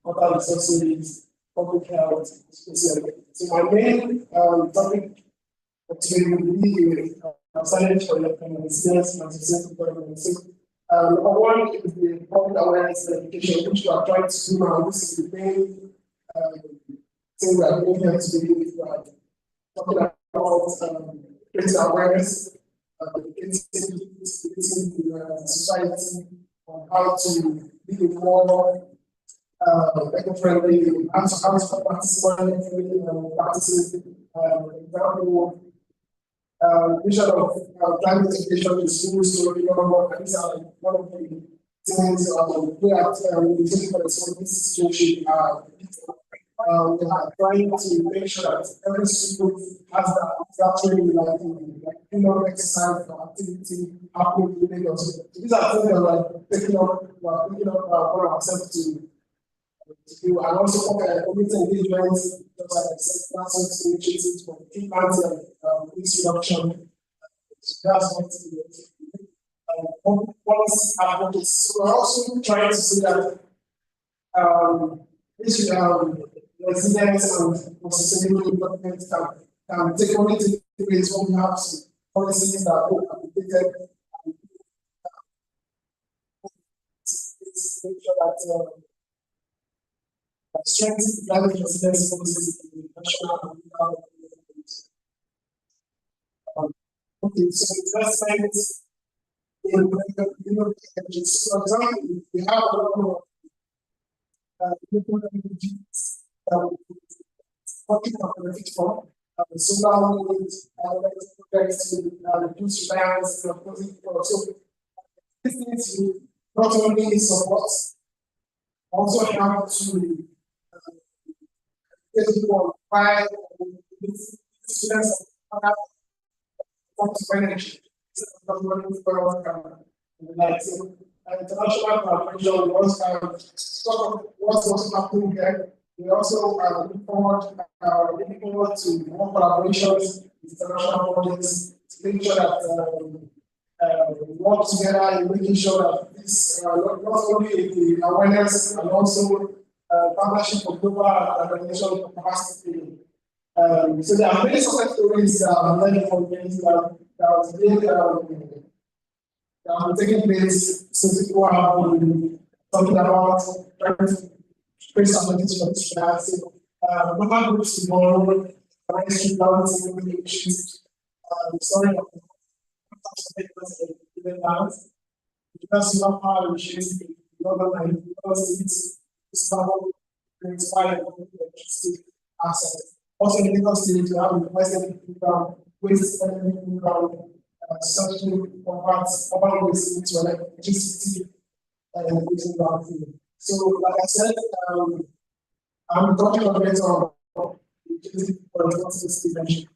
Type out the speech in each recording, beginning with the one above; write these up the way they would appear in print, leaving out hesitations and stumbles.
water resources, public health, especially. So my main topic today will be challenge for the resilience and sustainable development. So, number one is the public awareness and education, which we are trying to do now. This is the main thing we are doing here today. We are talking about creating awareness, educating the society on how to be a more eco-friendly, how to practice practices, example, vision of climate education in schools to these are one of the things we are taking for this situation. We are trying to make sure that every school has that training, like exercise or activity happening in Lagos. So these are things that we're picking up for ourselves to do, and also community engagement, just like I said, grassroots initiatives for tree planting and waste reduction. So that's what policy advocates. So we're also trying to see that this resilience and sustainable development can take only take place when we have some policies that are applicated and make sure that strengthen climate resilience policies in the national and local government. Okay, so investment in energies. For example, we have a lot of renewable energies that we working on benefit from. Solar wind, projects to reduce reliance on fossil fuels. So this needs to not only support, also help to people why students have forms of energy. International collaboration was sort of what's also happening here. We also looking forward to more collaborations with international bodies to make sure that we work together in making sure that this not only the awareness and also partnership for global organization capacity building. So there are many success stories learning from things that have taken place since people have been talking about trying to create some for this trial. So global groups tomorrow, street balancing issues, sorry of the balance, because you have power issues in government, because it's power inspired electricity assets. Also in Lagos State, you have the Western program, waste management program, such to convert urban waste into electricity using brownfield. So, like I said, I'm talking a bit on utility for responsible dimension.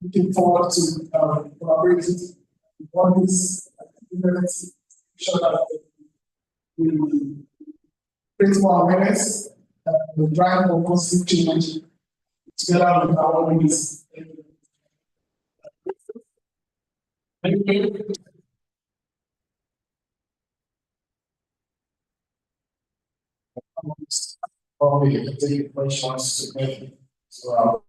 Looking forward to collaborating with all these communities, sure that we create more awareness, we drive more positive change together with our communities. Thank you. Probably take questions to make. So,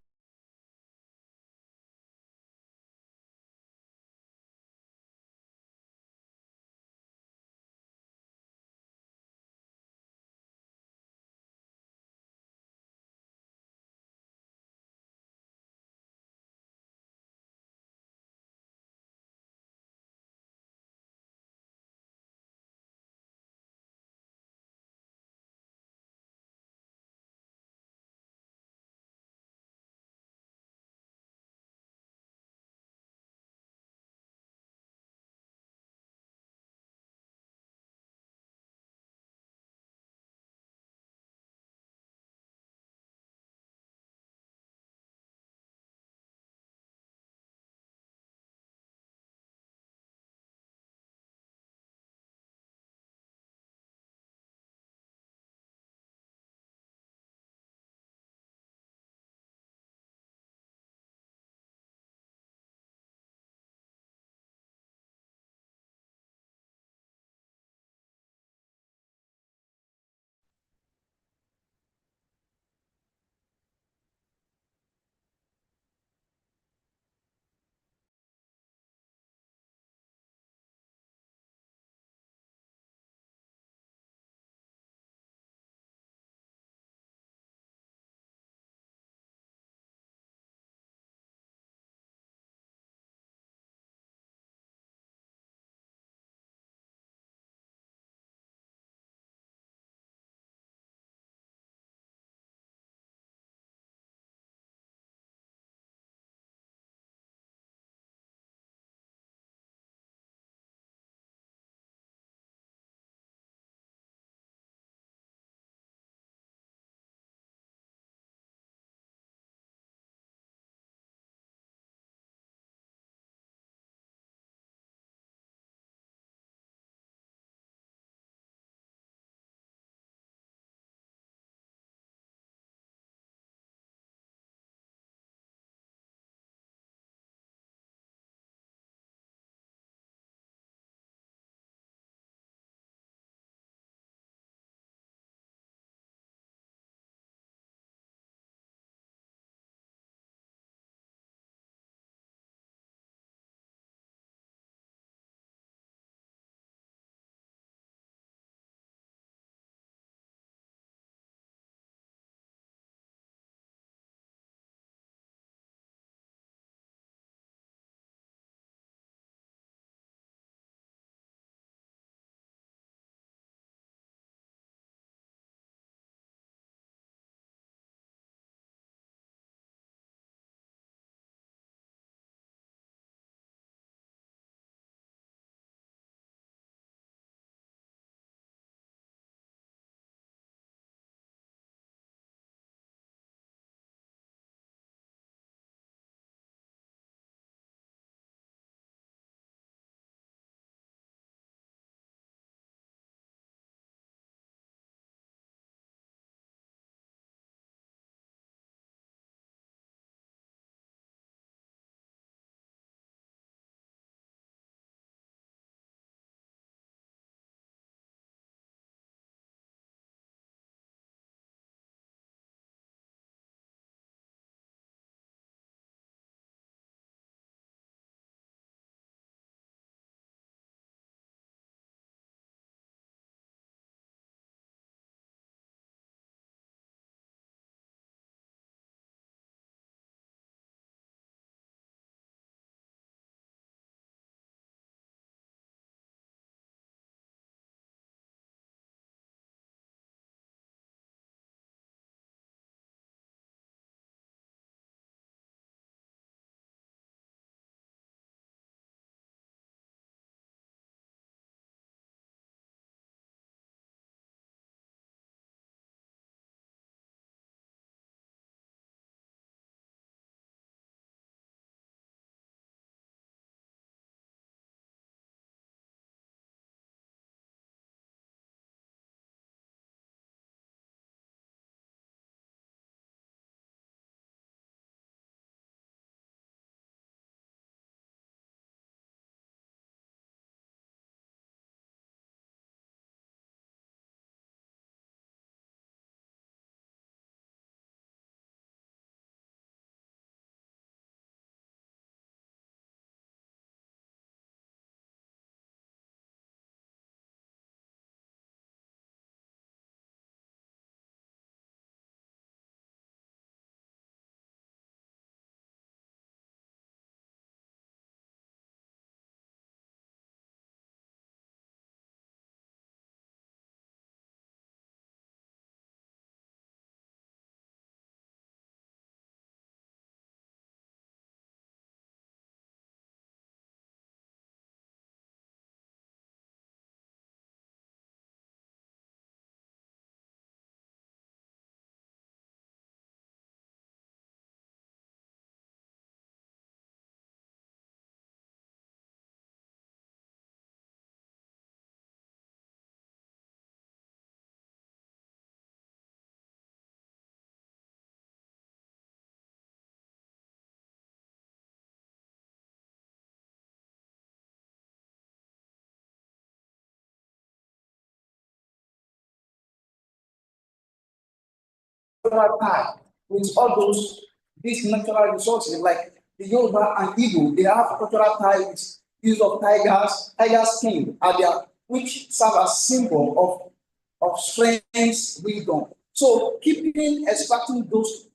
cultural tie with all these natural resources, like the Yoruba and Igbo, they have cultural tie with use of tiger skin, which serve as symbol of strength, wisdom. So keeping extracting those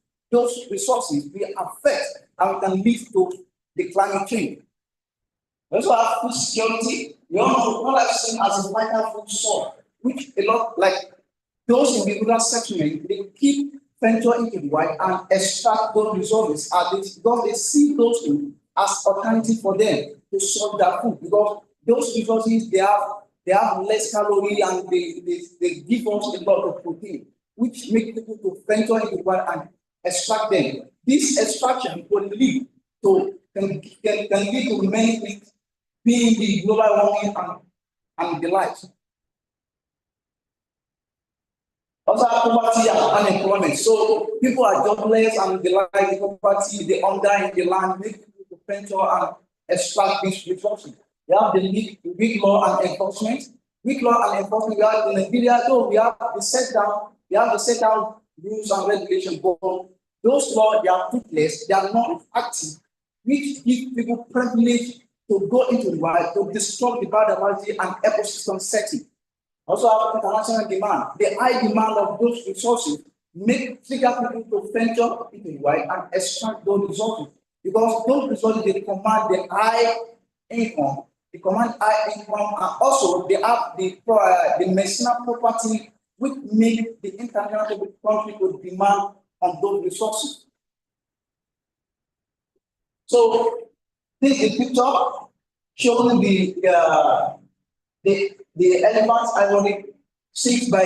resources will affect and can lead to the climate change. We also have food security. We all know what I've seen as a vital food source, which a lot like those in the rural settlement, they keep venture into the wild and extract those resources because they see those things as alternative for them to solve their food, because those resources they have less calorie and they give us a lot of protein, which make people to venture into the wild and extract them. This extraction will lead to can lead to many things, being the global warming and the likes. Also, poverty and unemployment. So people are jobless and they like the poverty, the hunger in the land, make people to venture and extract these resources. We have the weak law and enforcement. Weak law and enforcement, we have in Nigeria, though we have the set down rules and regulations, but those laws, they are toothless, they are not active, which give people privilege to go into the wild, to destroy the biodiversity and ecosystem setting. Also have international demand. The high demand of those resources trigger people to venture into the wild and extract those resources, because those resources they command the high income, and also they have the medicinal property which make the international country to demand on those resources. So this is a picture showing the elephants ironic seized by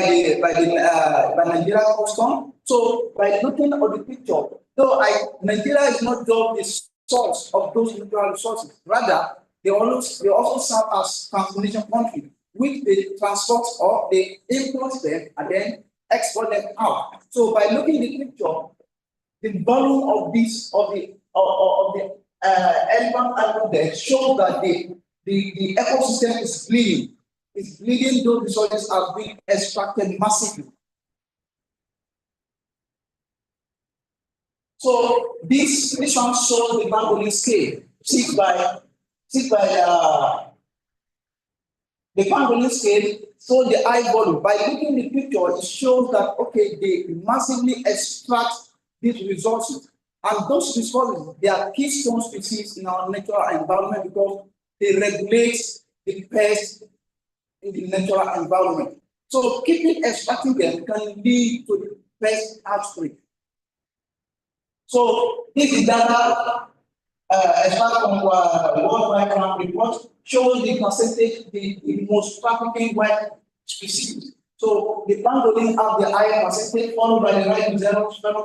Nigeria custom. So by looking at the picture, though Nigeria is not just the source of those natural resources, rather they also serve as transportation country, which they transport or they import them and then export them out. So by looking at the picture, the volume of the elephant island there shows that the ecosystem is bleeding. It's bleeding, those resources are being extracted massively. So this one shows the pangolin scale, seen by the pangolin scale, so the high volume. By looking at the picture, it shows that okay, they massively extract these resources. And those resources, they are keystone species in our natural environment because they regulate the pests in the natural environment. So keeping extracting them can lead to the pest outbreak. So this is data extract from World Wide Fund report showing the percentage, the most trafficking wild species. So the pangolin have the higher percentage, followed by the rhinoceros, followed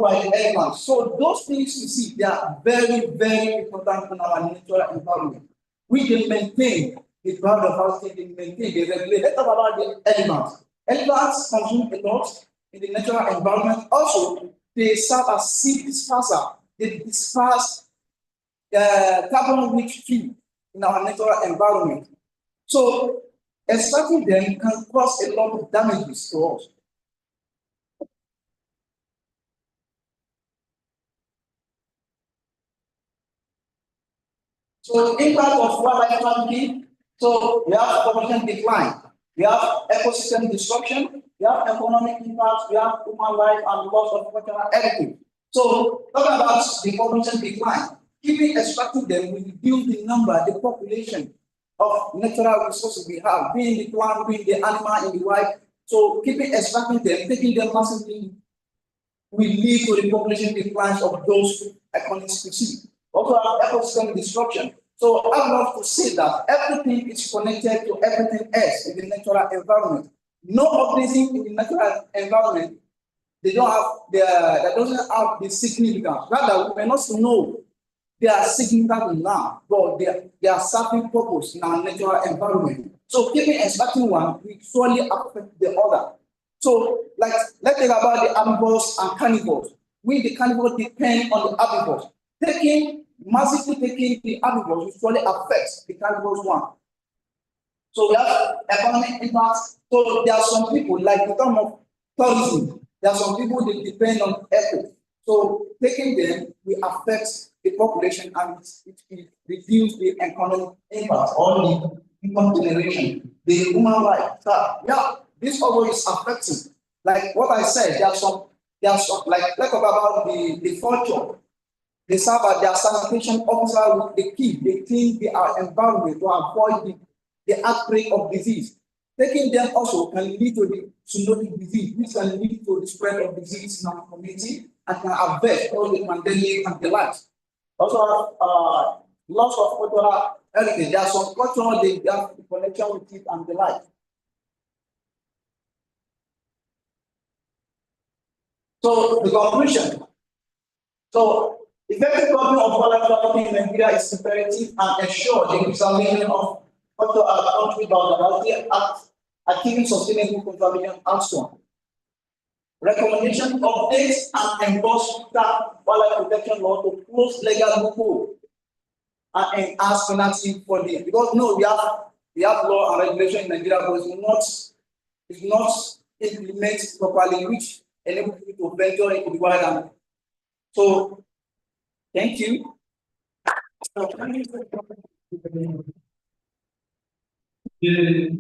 by the elephant. So those things you see, they are very, very important in our natural environment. We can maintain the biodiversity, they maintain, they regulate. Let's talk about the elephants. Elephants consume a lot in the natural environment. Also, they serve as seed disperser. They disperse carbon-rich feed in our natural environment. So, extracting them can cause a lot of damages to us. So, impact of wildlife trafficking. So, we have population decline, we have ecosystem disruption, we have economic impact, we have human life and loss of cultural heritage. So, talking about the population decline, keeping extracting them will reduce the number, the population of natural resources we have, being the plant, being the animal in the wild. So, keeping extracting them, taking them massively will lead to the population declines of those iconic species. Also, have ecosystem disruption. So, I love to say that everything is connected to everything else in the natural environment. No organism in the natural environment, that doesn't have the significance. Rather, we may not know they are significant now, but they are serving purpose in our natural environment. So, keeping extracting one will surely affect the other. So, like, let's think about the herbivores and carnivores. We, the carnivores, depend on the herbivores. Massively taking the herbivores will surely affect the carnivores one. So, we have economic impacts. So, there are some people, like the term of tourism, There are some people that depend on echo. So taking them will affect the population and it reduce the economic impact or the income generation, the human life. So, yeah, this also is affecting. Like what I said, there are some like let's talk about the culture. They serve as their sanitation officer with the key. They clean their environment to avoid the outbreak of disease. Taking them also can lead to the zoonotic disease, which can lead to the spread of disease in our community and can affect all the pandemic and the like. Also, loss of cultural heritage. There are some cultural they have connection with it and the like. So the conclusion. So effective government of wildlife development in Nigeria is imperative and ensure the preservation of cultural country biodiversity at achieving sustainable conservation outcome. Recommendation updates and enforce wildlife protection law to close legal loophole and enhance penalty for this. Because no, we have law and regulation in Nigeria, but it's not implemented properly, which enable people to venture into the wild. So thank you. The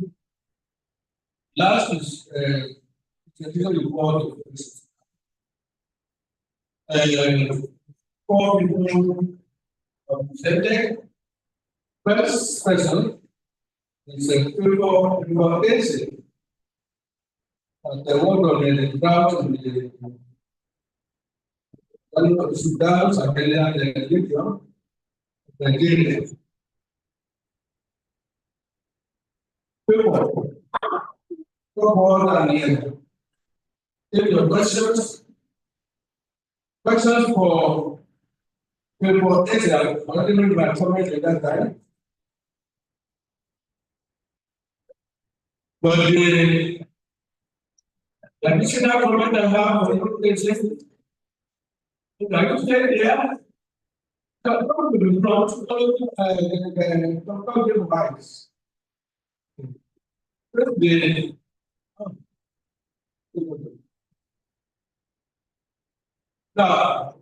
last is technical report of this. 4 people presented. First person is a people basic. The work on the drought in the Sudan, Sahel, and Libya, Nigeria. People, more than here. Take your questions. Questions for people, Israel, already made my comment at that time. But the additional comment I have for you is like you said, yeah, the device. Now,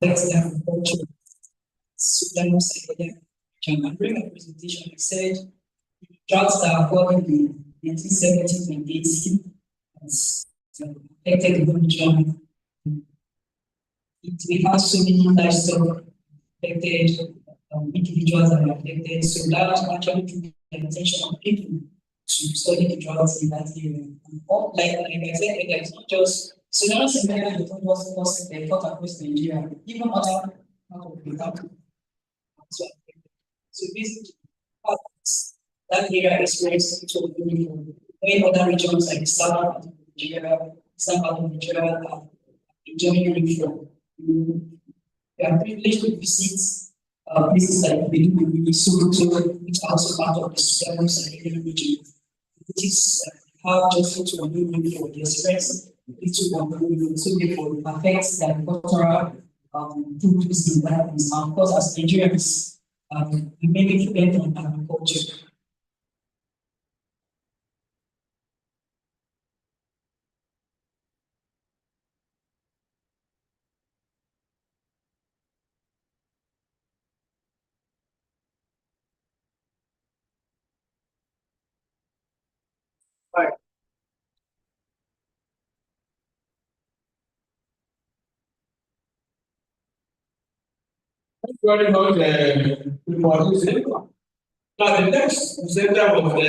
affects their agriculture. So that was during the presentation, I said droughts that occurred in the 1970s and 80s has affected the region. We have so many livestock affected, individuals that are affected, so that actually drew the attention of people to study the droughts in that area. And like I said earlier, it's not just so now in Nigeria, the thought was first thought across Nigeria, even other part of the country. So basically, that area experienced when other regions like the southern part of Nigeria, some part of Nigeria are enjoying rainfall. We are privileged to visit places like Benin, Sokoto, which are also part of the southern Sahelian region. It is how just to a new rainfall, the express little one, so therefore it affects the agricultural produce in that place. And of course, as Nigerians, we mainly depend on agriculture. Right. Very much for this. Now the next presenter of the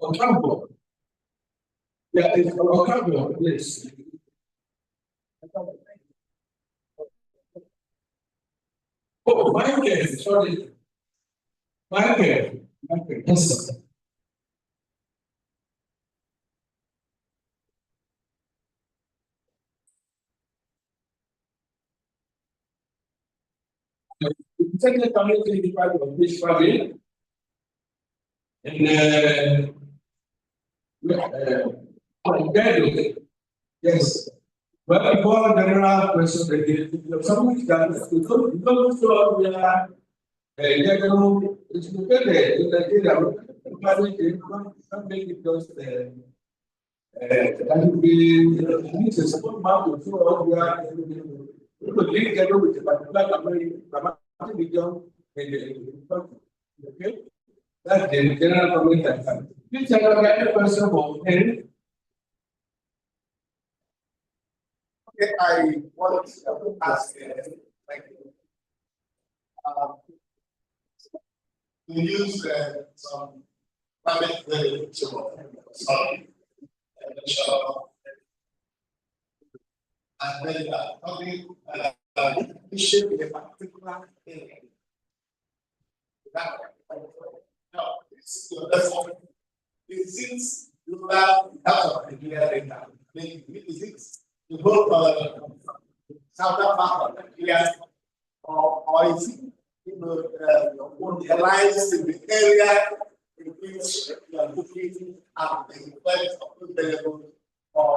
Ocampo. Yeah, it's Ocampo, please. Oh, Michael, sorry. Michael. Yes, sir. The second community part of this family, and yes. But before general question, something that because we are it's dependent in Nigeria, something because that will be need to support market so we are link together with the particular region in the country. Okay, that's the general comment. Please have a question for Henry. Okay, I want to ask, like, we use some private and then talking issue with a particular area. No, it's since you have out of Nigeria data, is it the whole southern part of Nigeria, or is it the alliance in the area in which you are looking at the effects of available or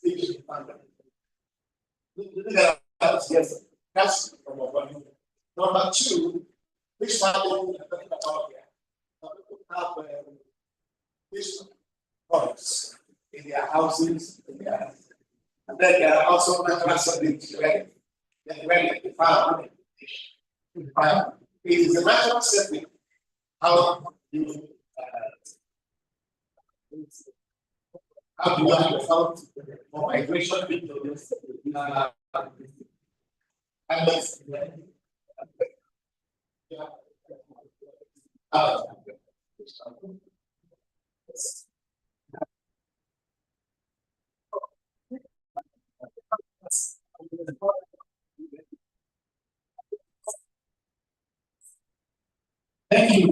fish funding? Yes, that's number one. Number two, which family have fish products in their houses, and then there are also natural settings, right? When the farm, it is a natural setting. How you have found for migration into this Thank you.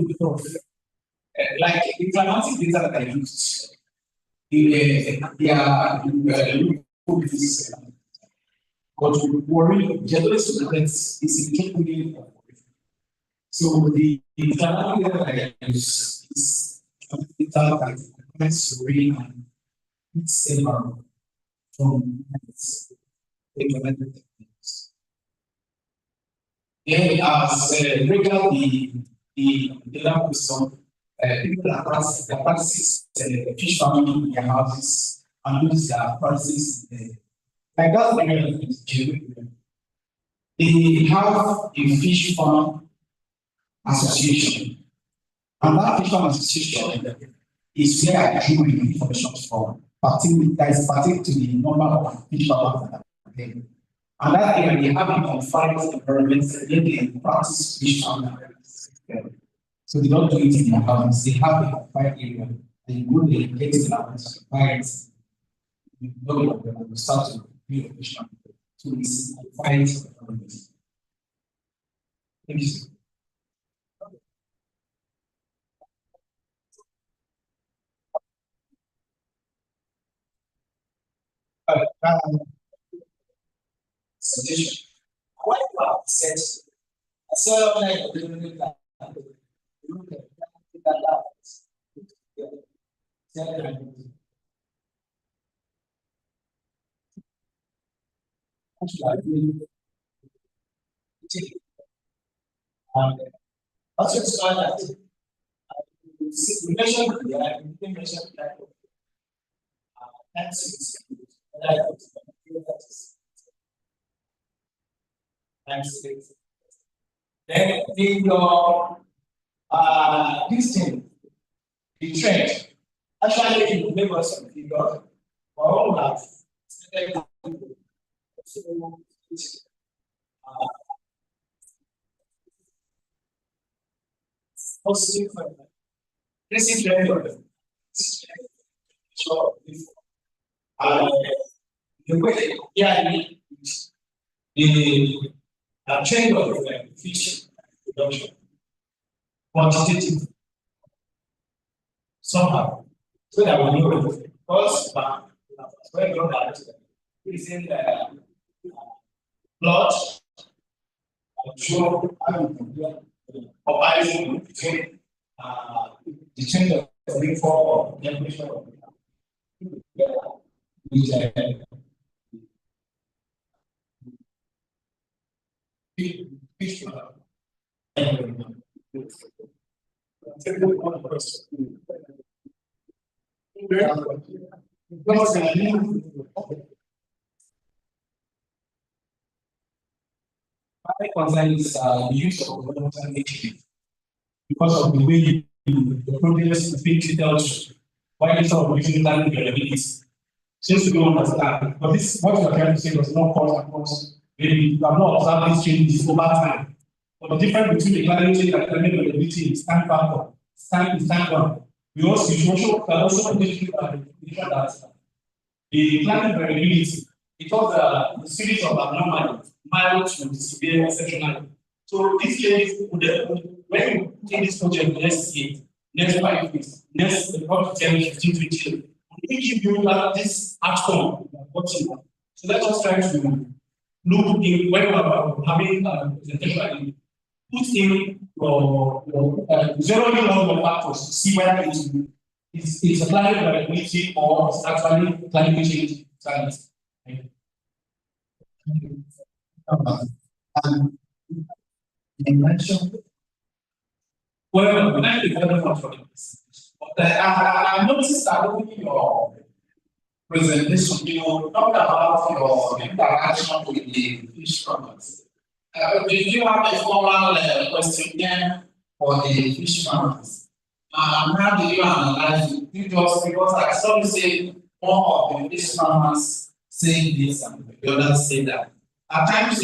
Like the climatic data that I used, but we worry generally students is incapable of. So the climatic data that I use is data that comments rain and heat saver from implemented techniques. And as regular the data question, people that practice fish farming in their houses and use their practices in like that area is genuine. They have a fish farm association, and that fish farm association is where I drew my information from, pertaining to the number of fish farms that are there. And that area, they have a confined environment where they practice fish farming. So they don't do it in their houses, they have a confined area, and you go there, get it out, buy it, you know, you start to be a fish farm. So it's a confined environment. Thank you. Suggestion. What about sense? So like also saw that we mentioned we mentioned that then in your this thing, the trend, actually it gave us some figures for all that. Positive this is very good. So the way the trend of fish production quantitative somehow so that we know because when you know is in the plot show comparison between the change of rainfall or temperature of fish My concern is the use of water because of the way the progress the picture tells why you sort of using land variabilities. Seems to be understand, but this what you are trying to say was not cause across. Maybe you have not observed these changes over time. But the difference between the climate change and climate variability is time factor. Time is time one. We also mention that the climate variability it was a series of anomalies, mild to severe exceptional. So this case, when you put in this project next year, next 5 years, next 10, 15, 20, we give you that this outcome. So let us try to look in when we are having a presentation, put in your zeroing all your factors to see whether it's a climate variability or it's actually climate change science. Well, thank you very much for this. But I noticed that over your presentation, you talked about your interaction with the fish farmers. Did you have a formal questionnaire for the fish farmers? How do you analyze it? Because I saw you say more of the fish farmers saying this and the others say that. At times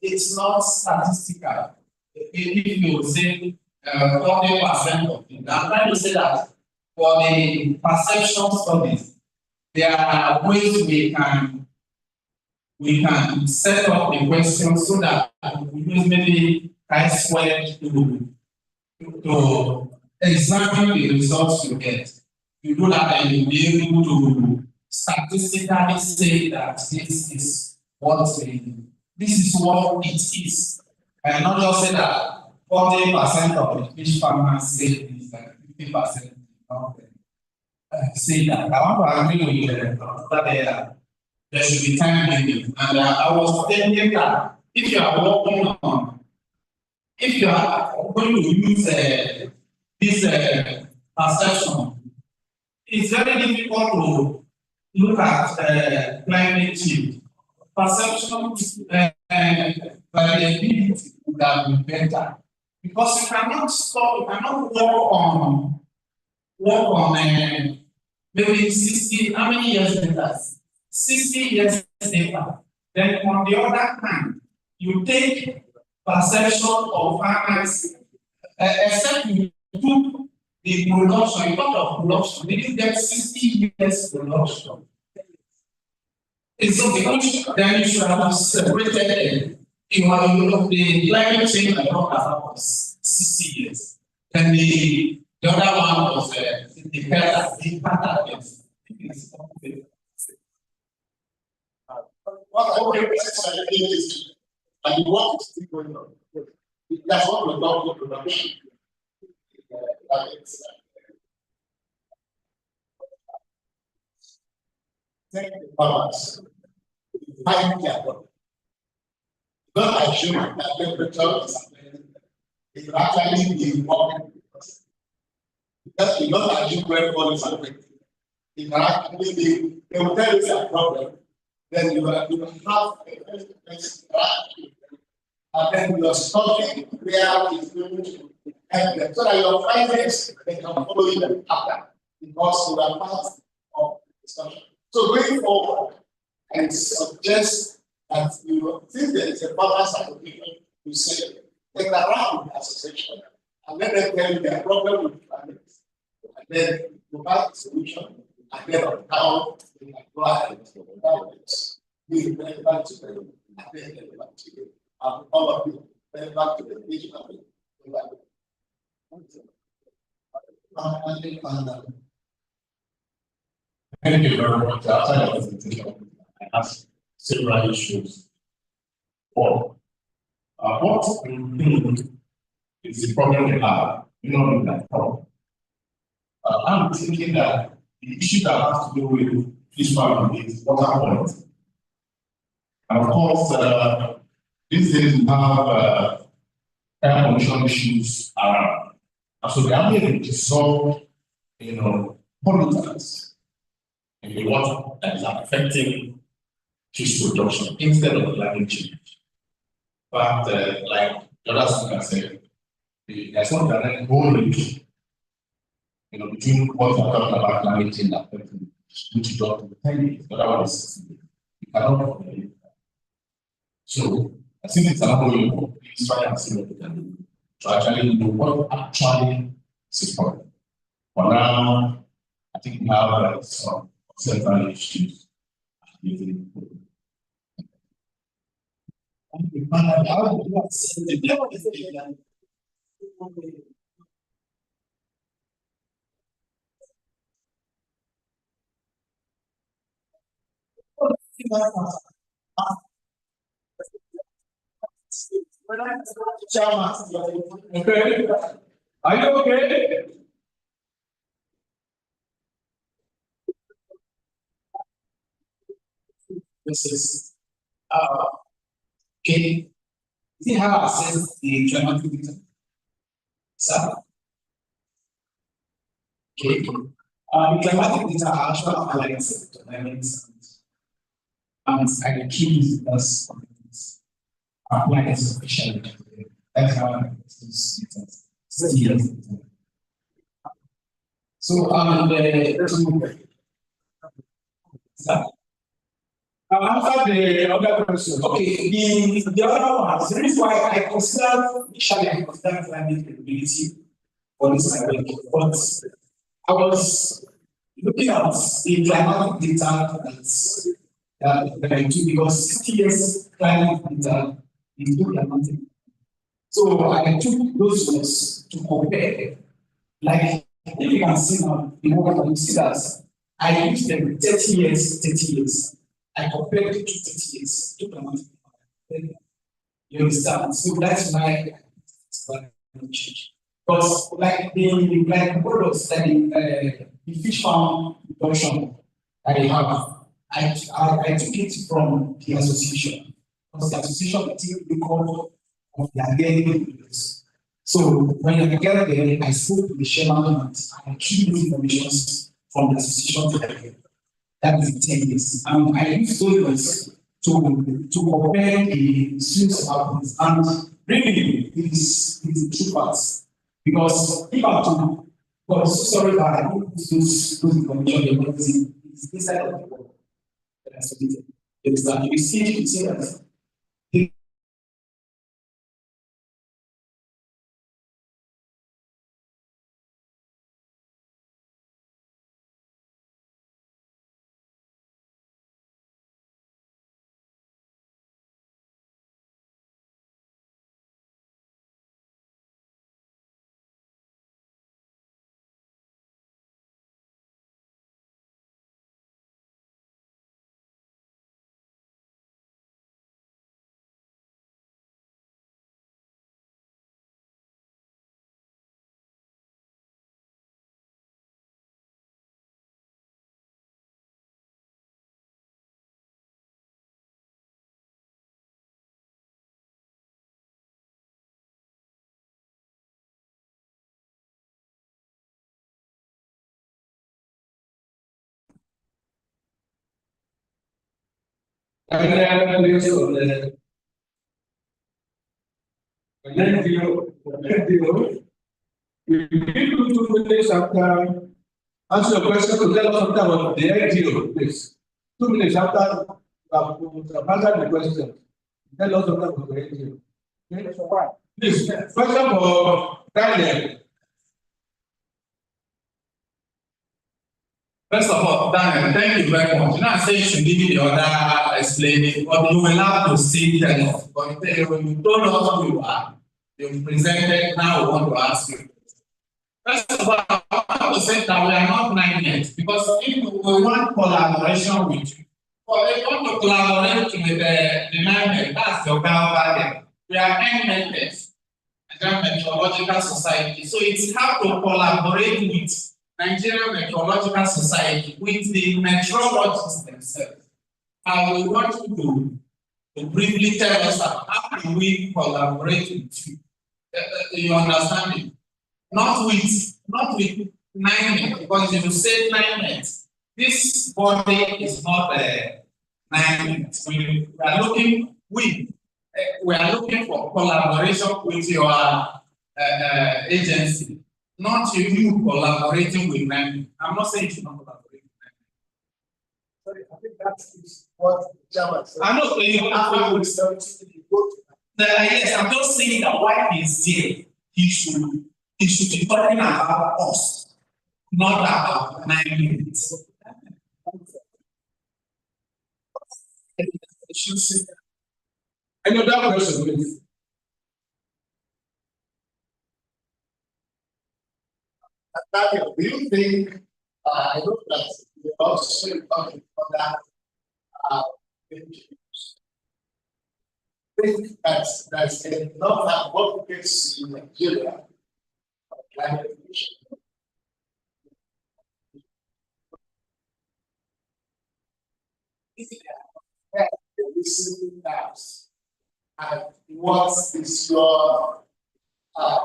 it's not statistical. If you say 40% of it, I'm trying to say that for the perception studies, there are ways we can set up the question so that we use maybe chi-squared to examine the results you get. You do that and you'll be able to statistically say that this is what it is. And not just say that 40% of the fish farmers say this and 50% say that. I want to agree with you that there should be time limit. And I was thinking that if you are going to use this perception, it's very difficult to look at climate change perception variability would have been better. Because you cannot stop, you cannot work on maybe 60, how many years later? 60 years later. Then on the other hand, you take perception of farmers, except you took the production, you thought of production, we didn't get 60 years production. It's so because then you should have separated it. You know, the climate change I talked about was 60 years. Then the other one was the better yes. What I would is, and the work is still going on. That's what we're talking about production. Take the balance. Find their work. Not assume that temperature is it will actually be working because you not assume where all is affected. It can actually be, they will tell you it's a problem, then you will have and then you are stopping where it's going to help them so that your findings they can follow you after because you are part of the discussion. So going forward, I suggest that you since there is a balance application, you say take around the association and let them tell you their problem with planets. And then you have the solution and then how they apply it. We bring back to them and then get back to you. And all of you bring back to the vision of it. Thank you very much. Outside of the presentation, I have several issues. One, what we think is the problem we have, we don't know that problem. I'm thinking that the issue that has to do with fish farming is water quality. And of course, these days we have air pollution issues around. And so they are able to solve, pollutants in the water that is affecting fish production instead of climate change. But like the other speaker said, there's not direct link, between what we're talking about climate change affecting which is not the other one is you cannot believe that. So I think it's another way of please try and see what we can do to actually know what actually is important. For now, I think we have some several issues. Okay. Are you okay? This is okay. See how I assess the climatic data. So, okay. The climatic data are actually analyzed dynamics and I keep this as apply sufficient. That's how this data. So I'll answer the other question. okay, the other one, the reason why I consider climate capability for this survey, but I was looking at the climatic data that I do because 60 years climate data is good climatic. So I took those ones to compare. Like if you can see now, the work you see that I used them 30 years. I compared it to 30 years, to climatic. You understand? So that's why it's going to change. Because like the products that the fish farm production that they have, I took it from the association. Because the association I think record of their daily products. So when I get there, I spoke to the chairman and I keep the information from the association to them. That is 10 years. I use those to compare the streams of happiness and really it is the true facts. Because if I to sorry that I don't those information it's inside of the world. It's that you see that answer your question to tell us something about the NGO, please. 2 minutes after answer the question. Tell us something about the NGO. Okay? Please, question for Daniel. First of all, Daniel, thank you very much. You know, I say you should give me the other explanation, but you will have to see them. But when you don't know who you are, you've presented, now we want to ask you. First of all, I want to say that we are not 9 yet, because if we want collaboration with you, but if you want to collaborate with the 9 that's your government. We are NMetS, Nigerian Meteorological Society. So it's how to collaborate with Nigerian Meteorological Society, with the meteorologists themselves. And we want you to briefly tell us how can we collaborate with you. You understand it? Not with 9 because if you say 9, this body is not 9. We are looking for collaboration with your agency, not you collaborating with 9. I'm not saying you should not collaborate with 9. Sorry, I think that is what Java said. I'm not saying yes, I'm just saying that while he's there, he should be talking about us, not about 9 minutes. Any other question, please? Daniel, do you think, I know that you also talking about that, think that's enough advocates in Nigeria for climate change? Listening now, and what is your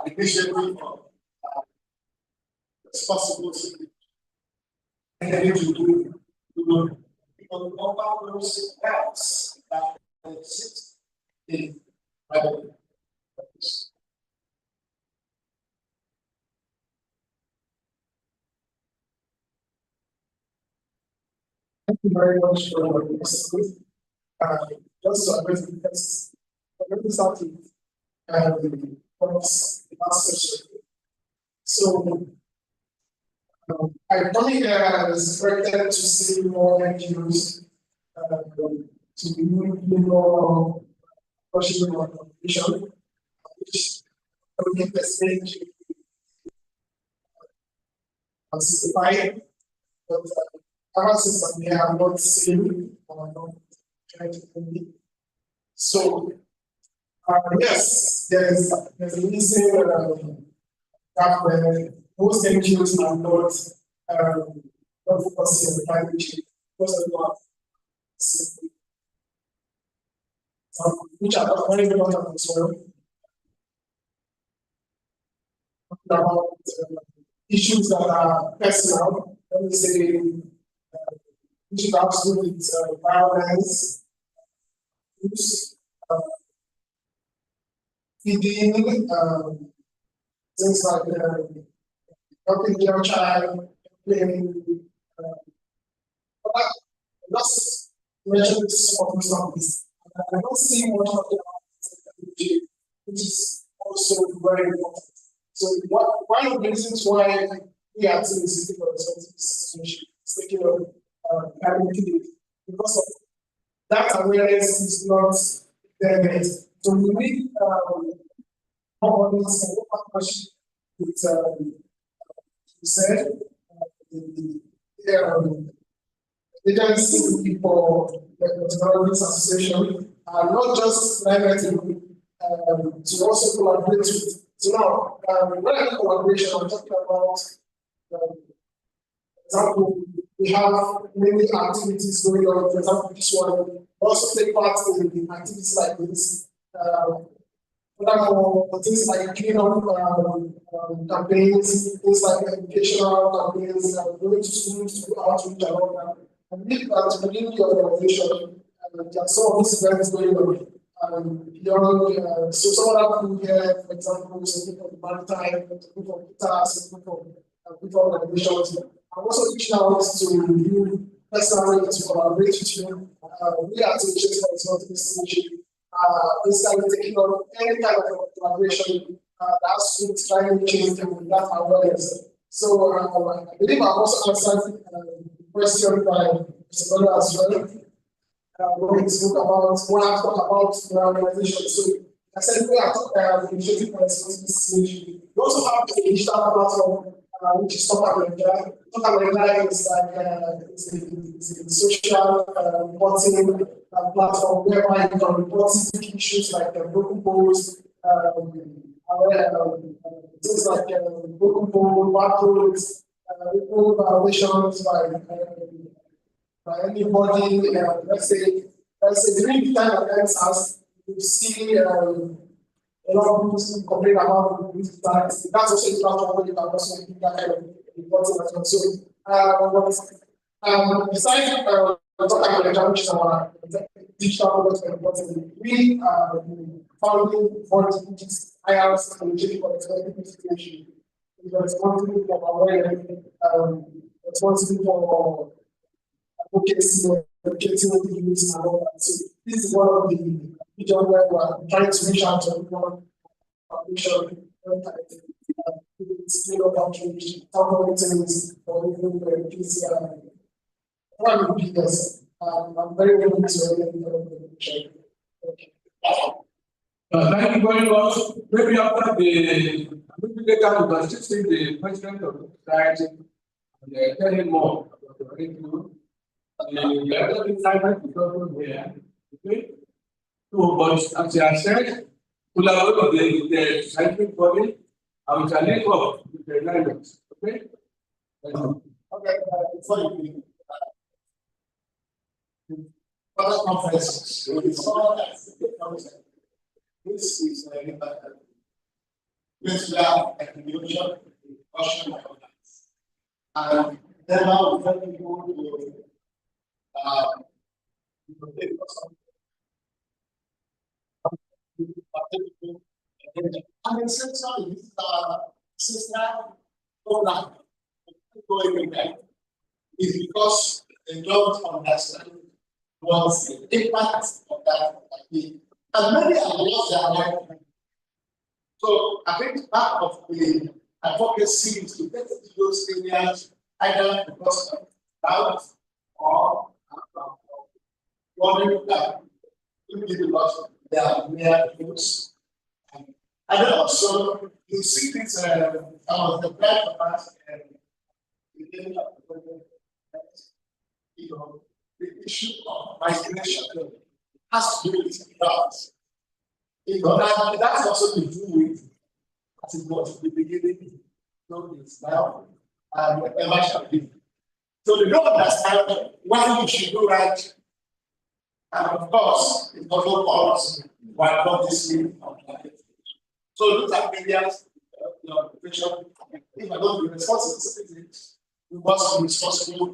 initiative for responsible to do over those gaps that exist in private practice? Thank you very much for your question. Just to address the text, let me start with the last session. So, I probably expected to see more NGOs to be more professional or competition, which I would get the stage simplified, but ever since we have not seen or not trying to compete. So, yes, there's a reason that most NGOs are not focusing on climate change because of what which are very important as well. About issues that are personal, let me say, issues that have to do with violence, use feeding, things like helping your child, playing, but just mention this for some of this. I don't see much of the which is also very important. So one of the reasons why we are seeing this situation is taking of because of that awareness is not there yet. So we need more partnership with the agency for the Technologies Association, not just directly to also collaborate with. So now, when I collaboration, I'm talking about, for example, we have many activities going on. For example, this one also take part in activities like this. Furthermore, things like clean up campaigns, things like educational campaigns, going to schools to outreach and all that. I believe that within the organization, there are some of these events going on. So some of that people here, for example, some people from maritime, some people from guitar, some people from people organizations. I'm also reaching out to you personally to collaborate with you. We are to change for this initiative. Basically taking on any kind of collaboration that's with climate change and that awareness. So I believe I've also answered the question by Mr. Bola as well. When we spoke about the organization. So I said we are initiative for responsibility. We also have the digital platform which is Top America. Top America is like it's a social reporting platform whereby you can report issues like broken poles, things like broken pole, bad roads, violations by anybody. Let's say during the time of NSAS, you see a lot of people complain about that. That's also a platform where you can also do that kind of reporting as well. So, besides talking which is our digital product and reporting, we are founding for which IRS and legitimate for the situation. We are responsible for awareness, responsible for advocacy, educating the youth and all that. So, this is one of the region where we are trying to reach out to everyone, skill of outreach, town meetings, or even PCR. One would be this. I'm very willing to check. Okay. Thank you very much. Maybe after maybe later we can still see the president of the society and tell him more about the curriculum. The other assignment is also here. Okay. So, but as I said, collaborate with the scientific body, and we can link up with the alignments. Okay? Okay, before you begin, other conferences, so it's all that this is this lab accumulation, discussion, and then now we tell people to and the sensor is program going back is because they don't understand what's the impact of that activity. And many have lost their life. So I think part of the advocacy is to get into those areas either because of doubt or wondering that because they are mere use. And then also you see this the black mask and the issue of migration has to do with drugs. And that's also to do with as it was in the beginning, so it's now and whatever shall be. So they don't understand why you should do right. And of course, it's also policy why not this way. So look at areas, if I don't be responsible citizens, we must be responsible,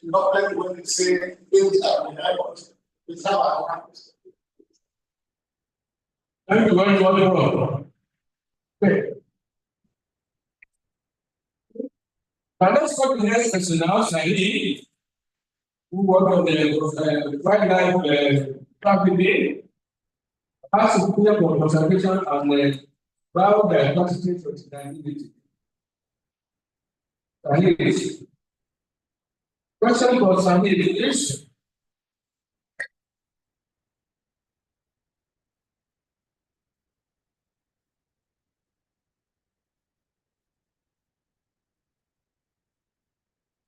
not let when they say things that we have, we have our hands. Thank you very much. Okay. Now let's go to the next person now, Saeed, who worked on the wildlife trafficking, has a clear for conservation and biodiversity sustainability. Saeed. Question for Saeed is,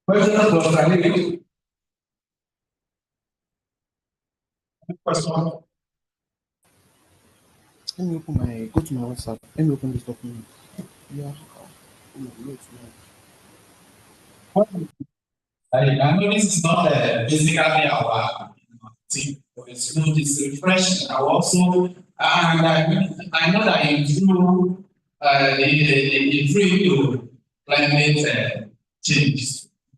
question for Saeed. Question. Let me open go to my WhatsApp. Let me open this document. Yeah. I know this is not basically our team, but it's refreshing. I know that you do to climate change,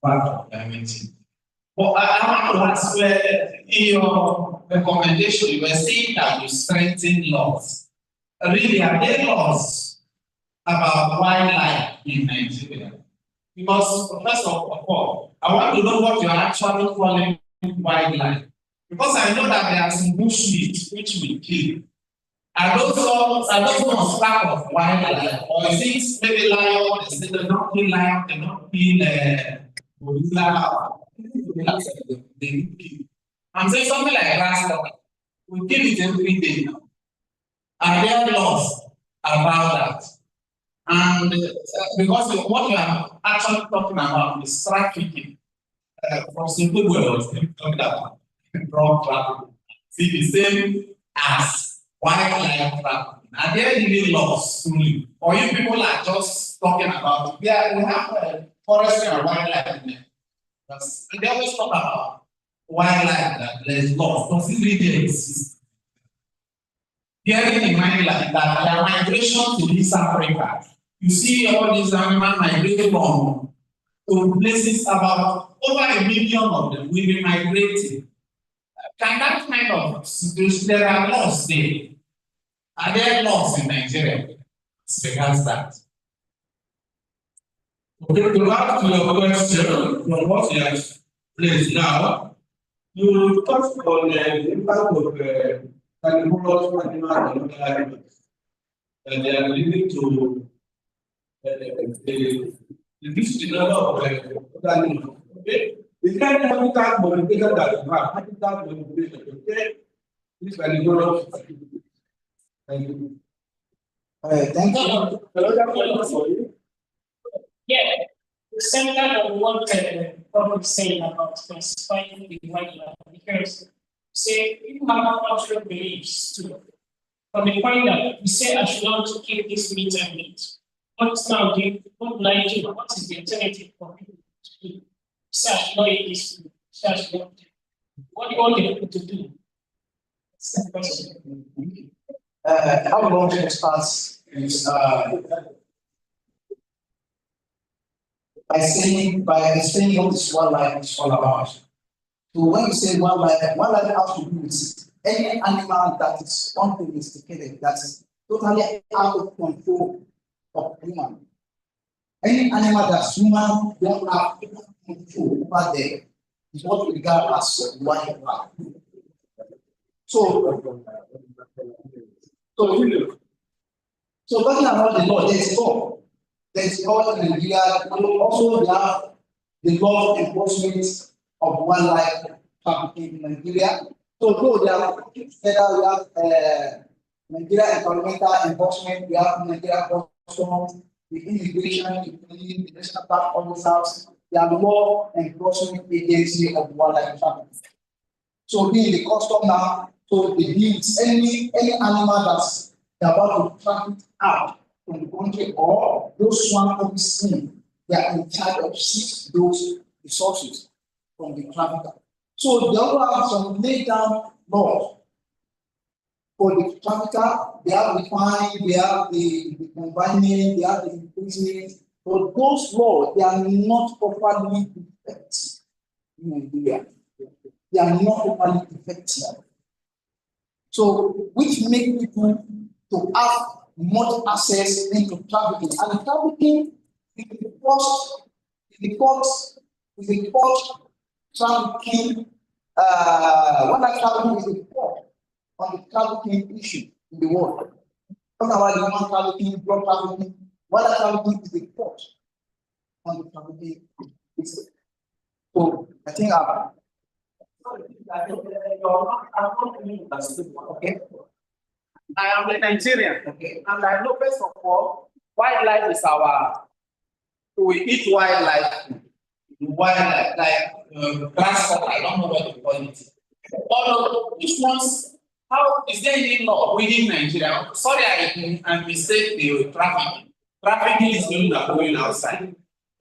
part of climate change. But I want to ask where in your recommendation you were saying that you strengthen laws. Really, are there laws about wildlife in Nigeria? Because first of all, I want to know what you are actually calling wildlife. Because I know that there are some bushmeat which we kill. Are those ones part of wildlife? Or is it maybe lion, they don't kill lion, they don't kill gorilla, they kill. I'm saying something like grasshopper. We kill it every day now. Are there laws about that? And because what we are actually talking about is trafficking. From simple words, we're talking about drug trafficking. See the same as wildlife trafficking. Are there any laws truly? Or you people are just talking about, yeah, we have forestry and wildlife in there. They always talk about wildlife, that there's laws. Does it really exist? Bearing in mind like that there are migration to East Africa. You see all these animals migrating from to places about over 1 million of them will be migrating. Can that kind of situation, there are laws there? Are there laws in Nigeria as regards that? Okay, to ask your question from what you have placed now, you touched on the impact of carnivorous animals and other animals. And they are leading to the reduced number of other animals. Okay? The kind of habitat modification that you have, habitat modification, okay? This carnivorous. Thank you. Thank you. Another for you. Yeah, the seminar that we wanted probably saying about specifying the wildlife because say people have cultural beliefs too. From the point that we say I should not kill this meat and meat. What's now the what like you? What is the alternative for people to do? Say I should not eat this food. Say I should not. What do you want the people to do? That's the question. How long to start is by explaining what this wildlife is all about. So when you say wildlife has to do with any animal that is undomesticated, that is totally out of control of human. Any animal that human don't have control over there is what we regard as wildlife. So talking about the law, there is law. There is law in Nigeria. Also, we have the law enforcement of wildlife trafficking in Nigeria. So though there are together, we have Nigeria Environmental Enforcement, we have Nigeria Customs, the Immigration, the National Park Officers, they are law enforcement agency of wildlife trafficking. So being the custom now, so they deal with any animal that's about to traffic out from the country or those one of the scene, they are in charge of seize those resources from the trafficker. So they also have some laid down laws for the trafficker. They have the fine, they have the confinement, they have the imprisonment. But those laws, they are not properly effective in Nigeria. They are not properly effective. So which make people to have much access into trafficking. And trafficking is the first trafficking, what I trafficking is the first on the trafficking issue in the world. Talk about the human trafficking, drug trafficking, what trafficking is the first on the trafficking issue. So I think okay. I am a Nigerian, okay, and I know first of all, wildlife is our. We eat wildlife, like transport. I don't know what to call it. Although which ones? How is there any law within Nigeria? Sorry, I mistake the trafficking. Trafficking is going outside,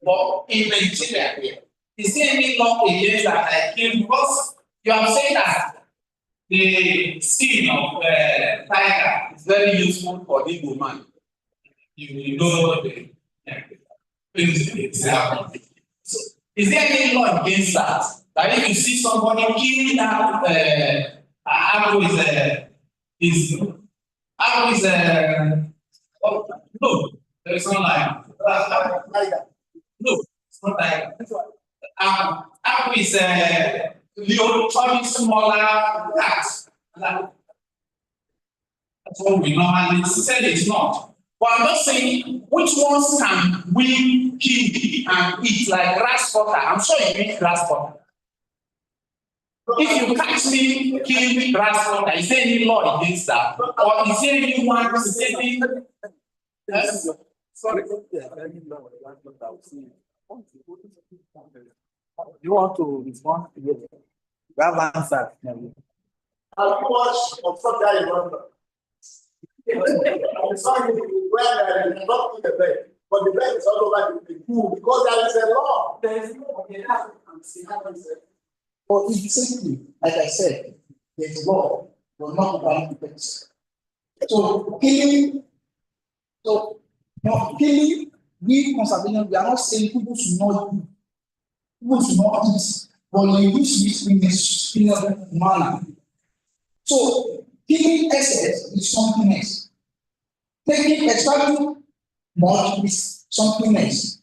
but in Nigeria, is there any law against that? I came because you have said that. The skin of tiger is very useful for the woman. You know the so, is there any law against that? That if you see somebody killing that apple no, there is no line. No, it's not tiger. Apple is the smaller cats. That's what we normally said it's not. But I'm not saying which ones can we kill and eat, like grasshopper. I'm sure you eat grasshopper. If you catch me killing grasshopper, is there any law against that? Or is there anyone saying yes? Sorry. You want to respond to it? We have answered. Have you watched Observe That in London? I'm sorry where they not put the bed, but the bed is all over the pool because there is a law. There is no But it's simply, like I said, there's law, but not about the So killing, we conservation, we are not saying people should not eat. People should not eat, but you use it in a sustainable manner. So killing excess is something else. Taking extracting much is something else.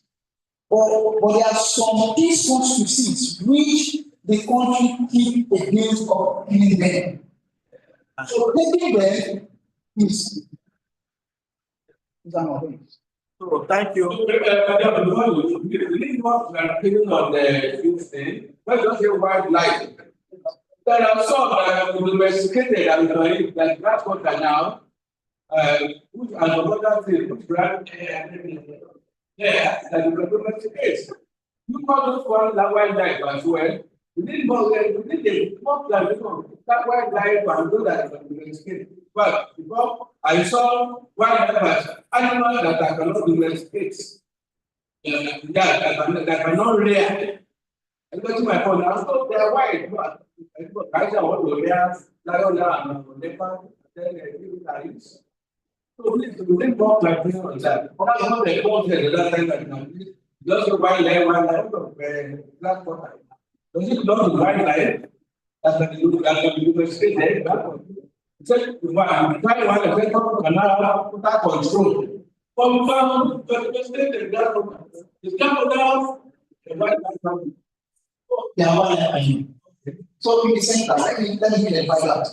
But there are some disconsistencies which the country keep against of killing them. So taking them is an offense. So thank you. We need more clarification on the youth thing. Let's just say wildlife. There are some domesticated animals like grasshopper now, which are the other thing, which grant that the domesticated. You call those wildlife as well. We need more clarification that wildlife and those that are domesticated. But because I saw wildlife animals that are cannot domesticate, that cannot rear. I got to my point. I thought they are wild, but I want to rear lion and leopard, then lions. So we didn't talk like this on that. But I know they don't say the last time that just to wildlife of black water. Does it not to wildlife? That's what you domesticate there. Said, one cannot put control. But we found the government is coming down. So in the center, let me clarify that.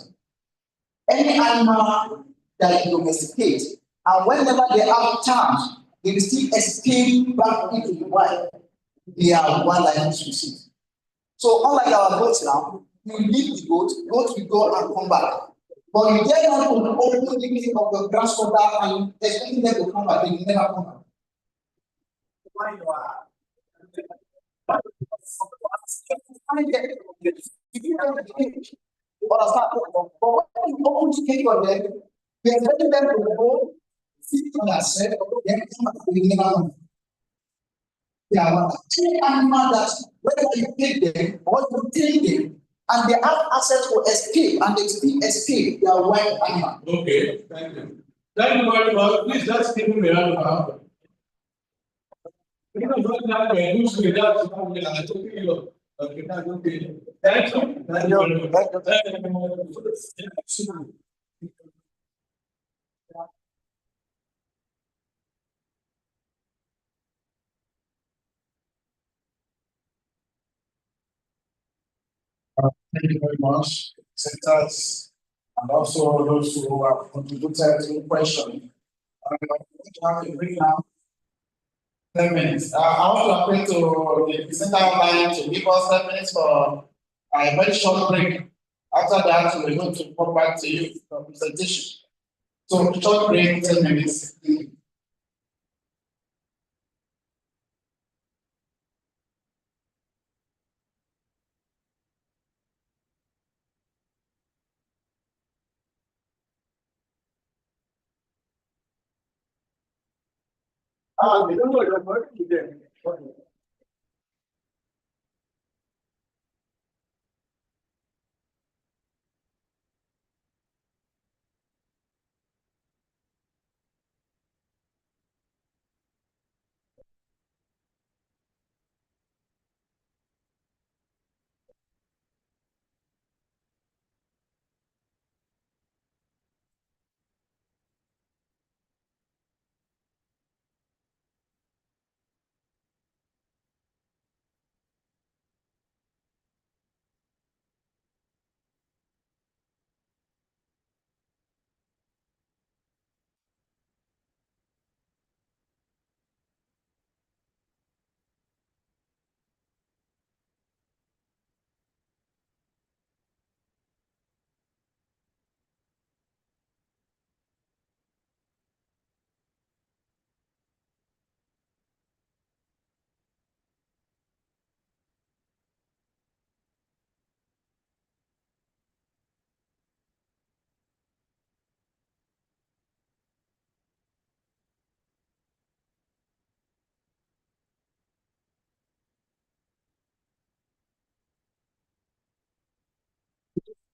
Any animal that you domesticate, and whenever they have chance, they will still escape back into the wild. They are wildlife species. So unlike our goats now, you leave the goat will go and come back. But you dare not to open the beginning of the grasshopper and expecting them to come back, they will never come back. But when you open the cage for them, you are expecting them to go, sit on their set, then come back, they will never come back. They are any animal that whether you take them or you take them, and they have access to escape, and they still escape. They are wild animals. Okay, thank you. Thank you very much. Please just give me a round of applause. Thank you. Thank you very much, sectors, and also those who have contributed to the question. I'm going to have a brief now. 10 minutes. I want to appeal to the presenter online to give us 10 minutes for a very short break. After that, we're going to come back to you for presentation. So, short break, 10 minutes. We don't know your work today.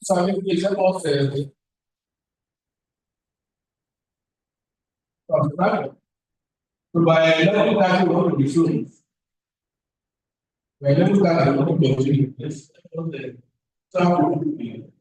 So, I think it's about right. So, by level that you want to be shown, by level that you want to be shown,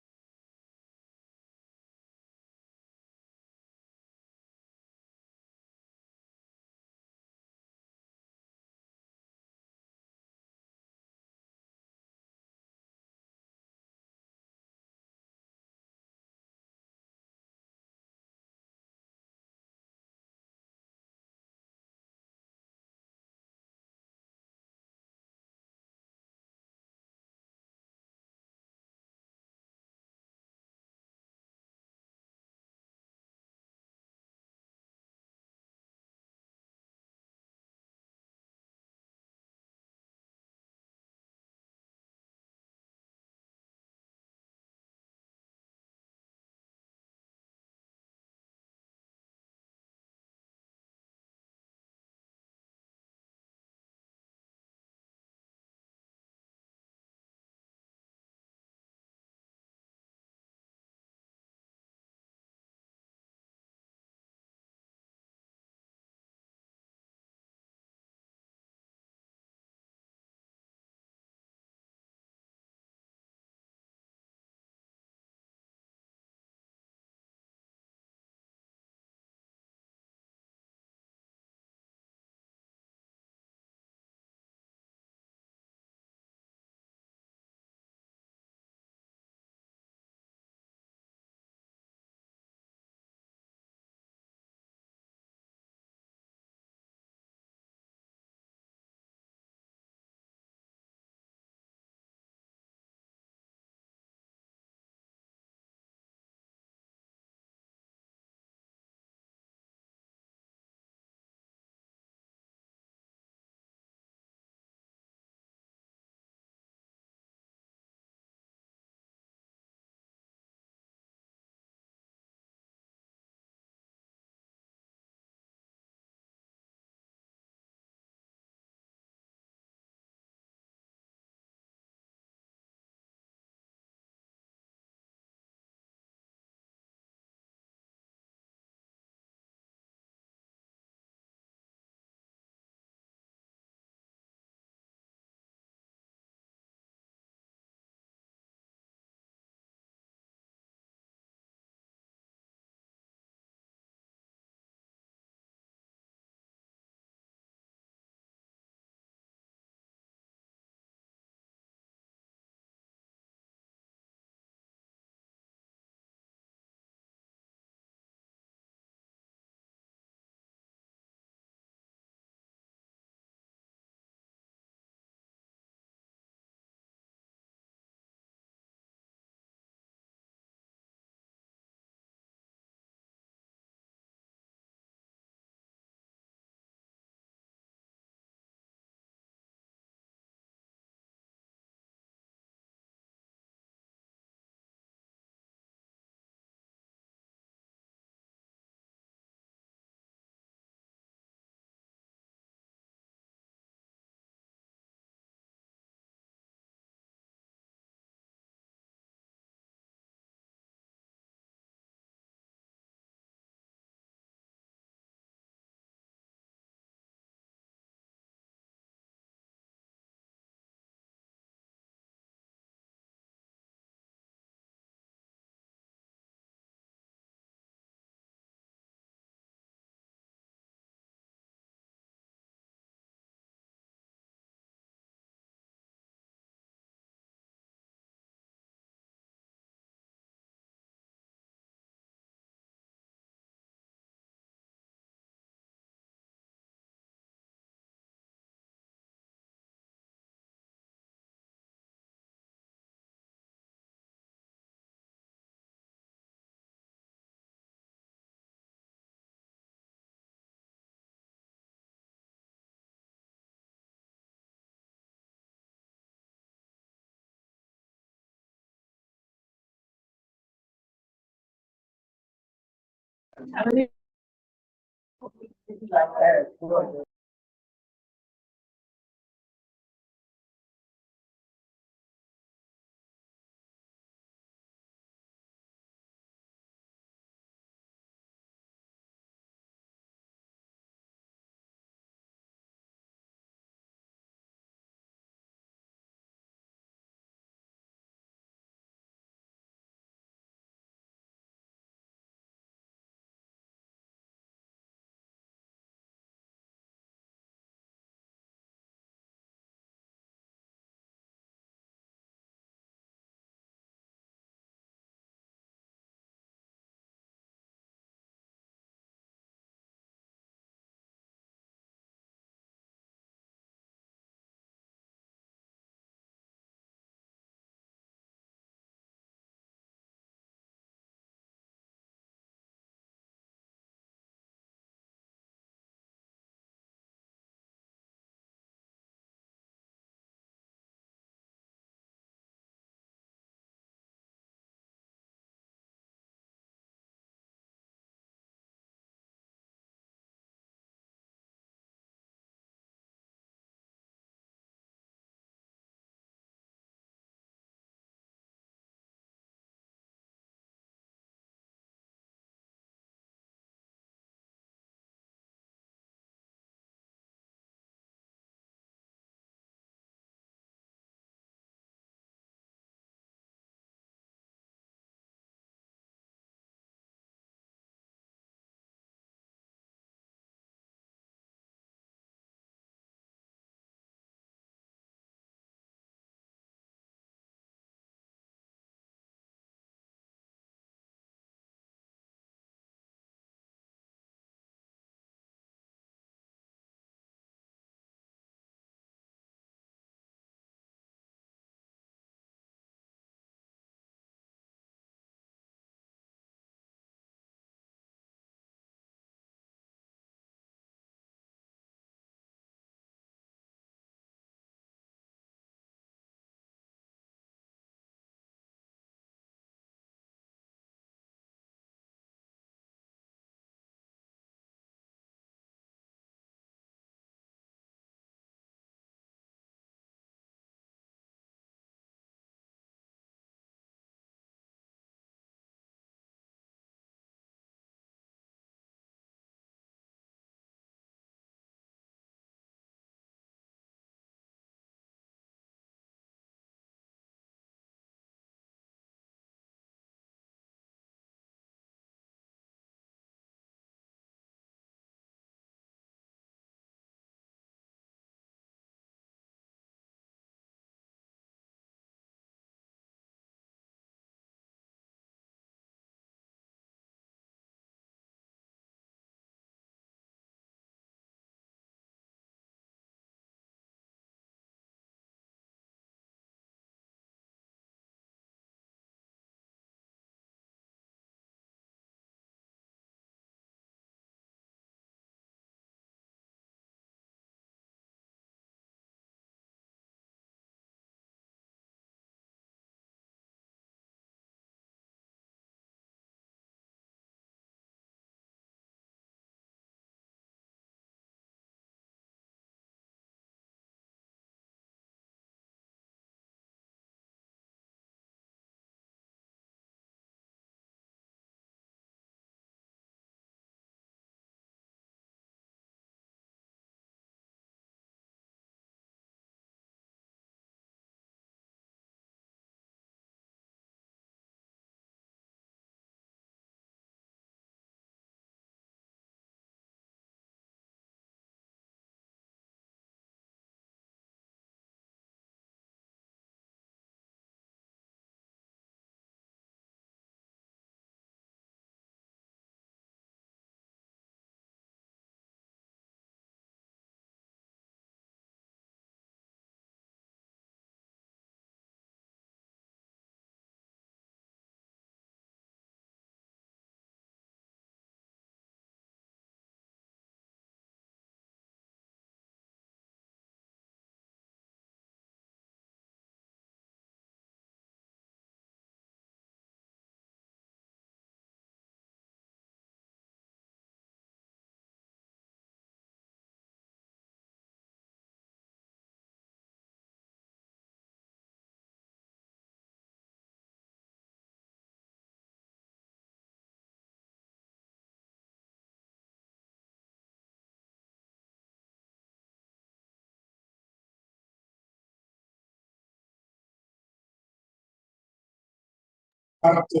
Back to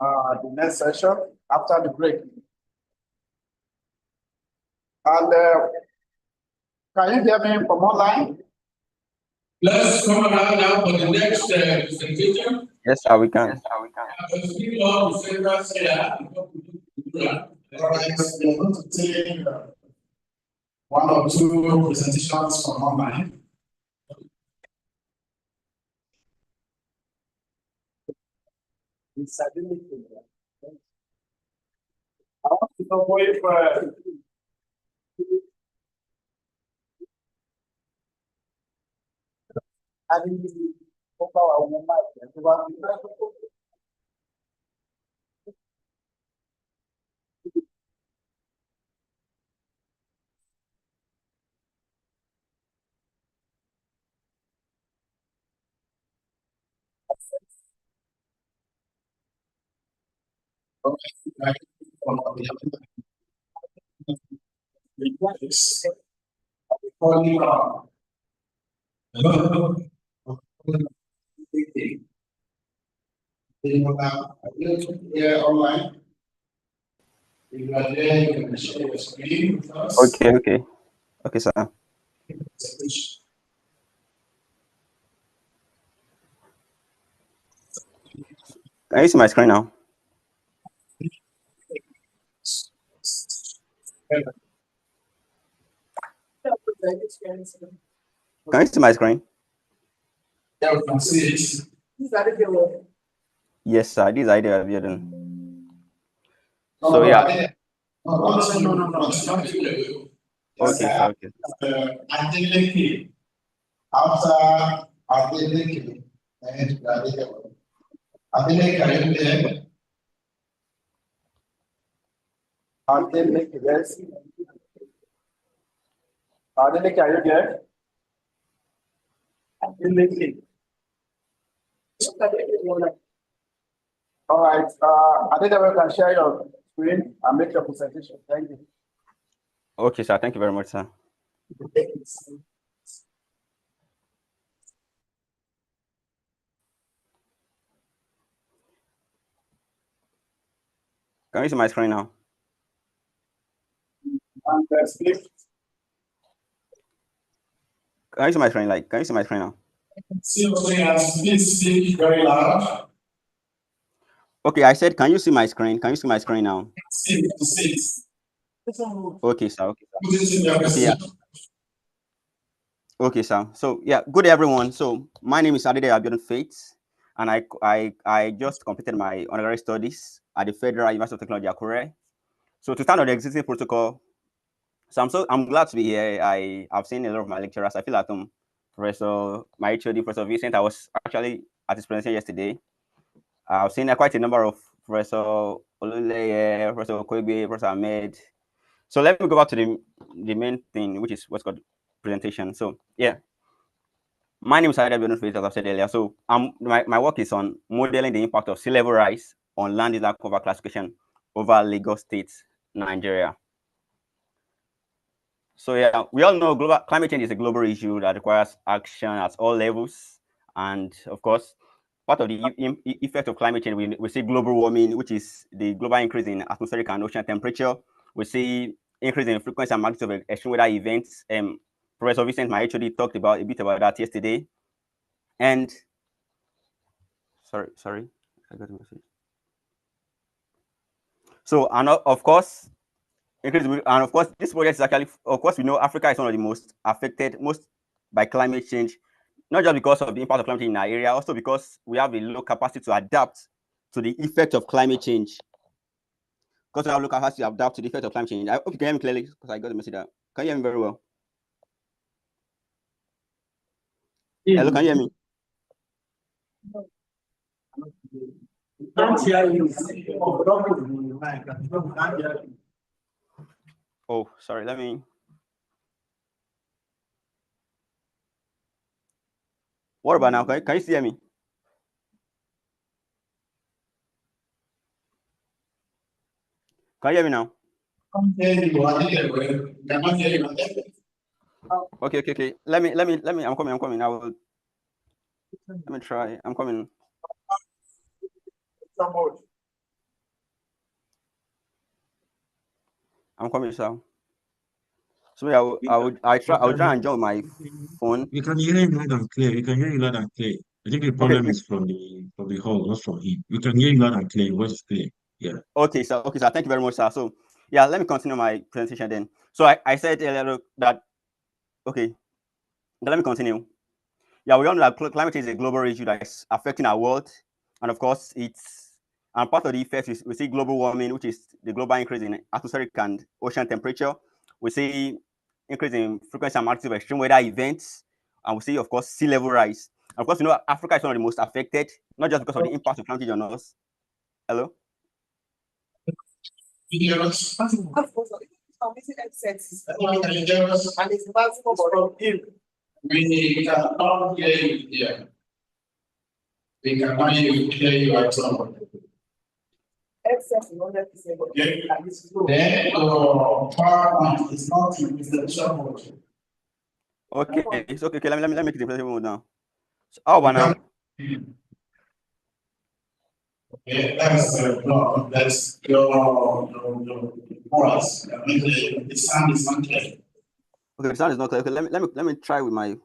the next session after the break. And can you hear me from online? Let's come around now for the next presentation. Yes, sir, we can. All right, we're going to take one or two presentations from online. I want to know if online. If you are there, you can share your screen with us. Okay, sir. Can you see my screen now? Can you see my screen? Yeah, we can see it. Yes, sir. This idea we are doing. No, So yeah. No. Okay, sir. Okay. Adeleke. After Adeleke, and Adeleke, are you there? Adeleke, yes. Adeleke, are you there? Adeleke. All right. Adeleke, you can share your screen and make your presentation. Thank you. Okay, sir. Thank you very much, sir. Can you see my screen now? And can you see my screen? Can you see my screen now? Please speak very loud. Okay, I said, can you see my screen? Can you see my screen now? See. Okay, sir. Okay, yeah. Okay, sir. So yeah, good day, everyone. So my name is Adede Faith, and I just completed my honorary studies at the Federal University of Technology, Akure. So to stand on the existing protocol, I'm glad to be here. I've seen a lot of my lecturers. I feel at home. My HOD, Professor Vincent, I was actually at his presentation yesterday. I've seen quite a number of Professor Oluleye, Professor Okwegbe, Professor Ahmed. So let me go back to the main thing, which is what's called presentation. So yeah, my name is Adede Faith, as I've said earlier. So my work is on modeling the impact of sea level rise on land use cover classification over Lagos State, Nigeria. So yeah, we all know global climate change is a global issue that requires action at all levels, and of course, part of the effect of climate change, we see global warming, which is the global increase in atmospheric and ocean temperature. We see increase in frequency and magnitude of extreme weather events. Professor Vincent, my HOD, talked a bit about that yesterday. And sorry, I got a message. So, and of course, this project is actually, of course, we know Africa is one of the most affected by climate change, not just because of the impact of climate change in our area, also because we have a low capacity to adapt to the effect of climate change. Because we have low capacity to adapt to the effect of climate change. I hope you can hear me clearly, because I got the message out. Can you hear me very well? Hello, can you hear me? Oh, sorry, let me. What about now? Can you still hear me? Can you hear me now? Okay. Let me. I'm coming. Let me try. I'm coming. I'm coming, sir. So I will try and join my phone. We can hear him loud and clear. We can hear you loud and clear. I think the problem is from the hall, not from him. We can hear you loud and clear. Your voice is clear. Yeah. Okay, sir. Okay, sir. Thank you very much, sir. So yeah, let me continue my presentation then. So I said earlier that okay. Let me continue. Yeah, we all know that climate change is a global issue that is affecting our world, and of course, and part of the effects is we see global warming, which is the global increase in atmospheric and ocean temperature. We see increase in frequency and magnitude of extreme weather events, and we see, of course, sea level rise. And of course, Africa is one of the most affected, not just because of the impact of climate change on us. Hello. We cannot hear you here. We cannot hear you at all. Okay. Then PowerPoint is not in the support. Okay, it's okay. Okay, let me make it in mode now. So, how about now? Okay, that's your voice. I mean, the sound is not clear. Okay, the sound is not clear. Okay, let me try with my.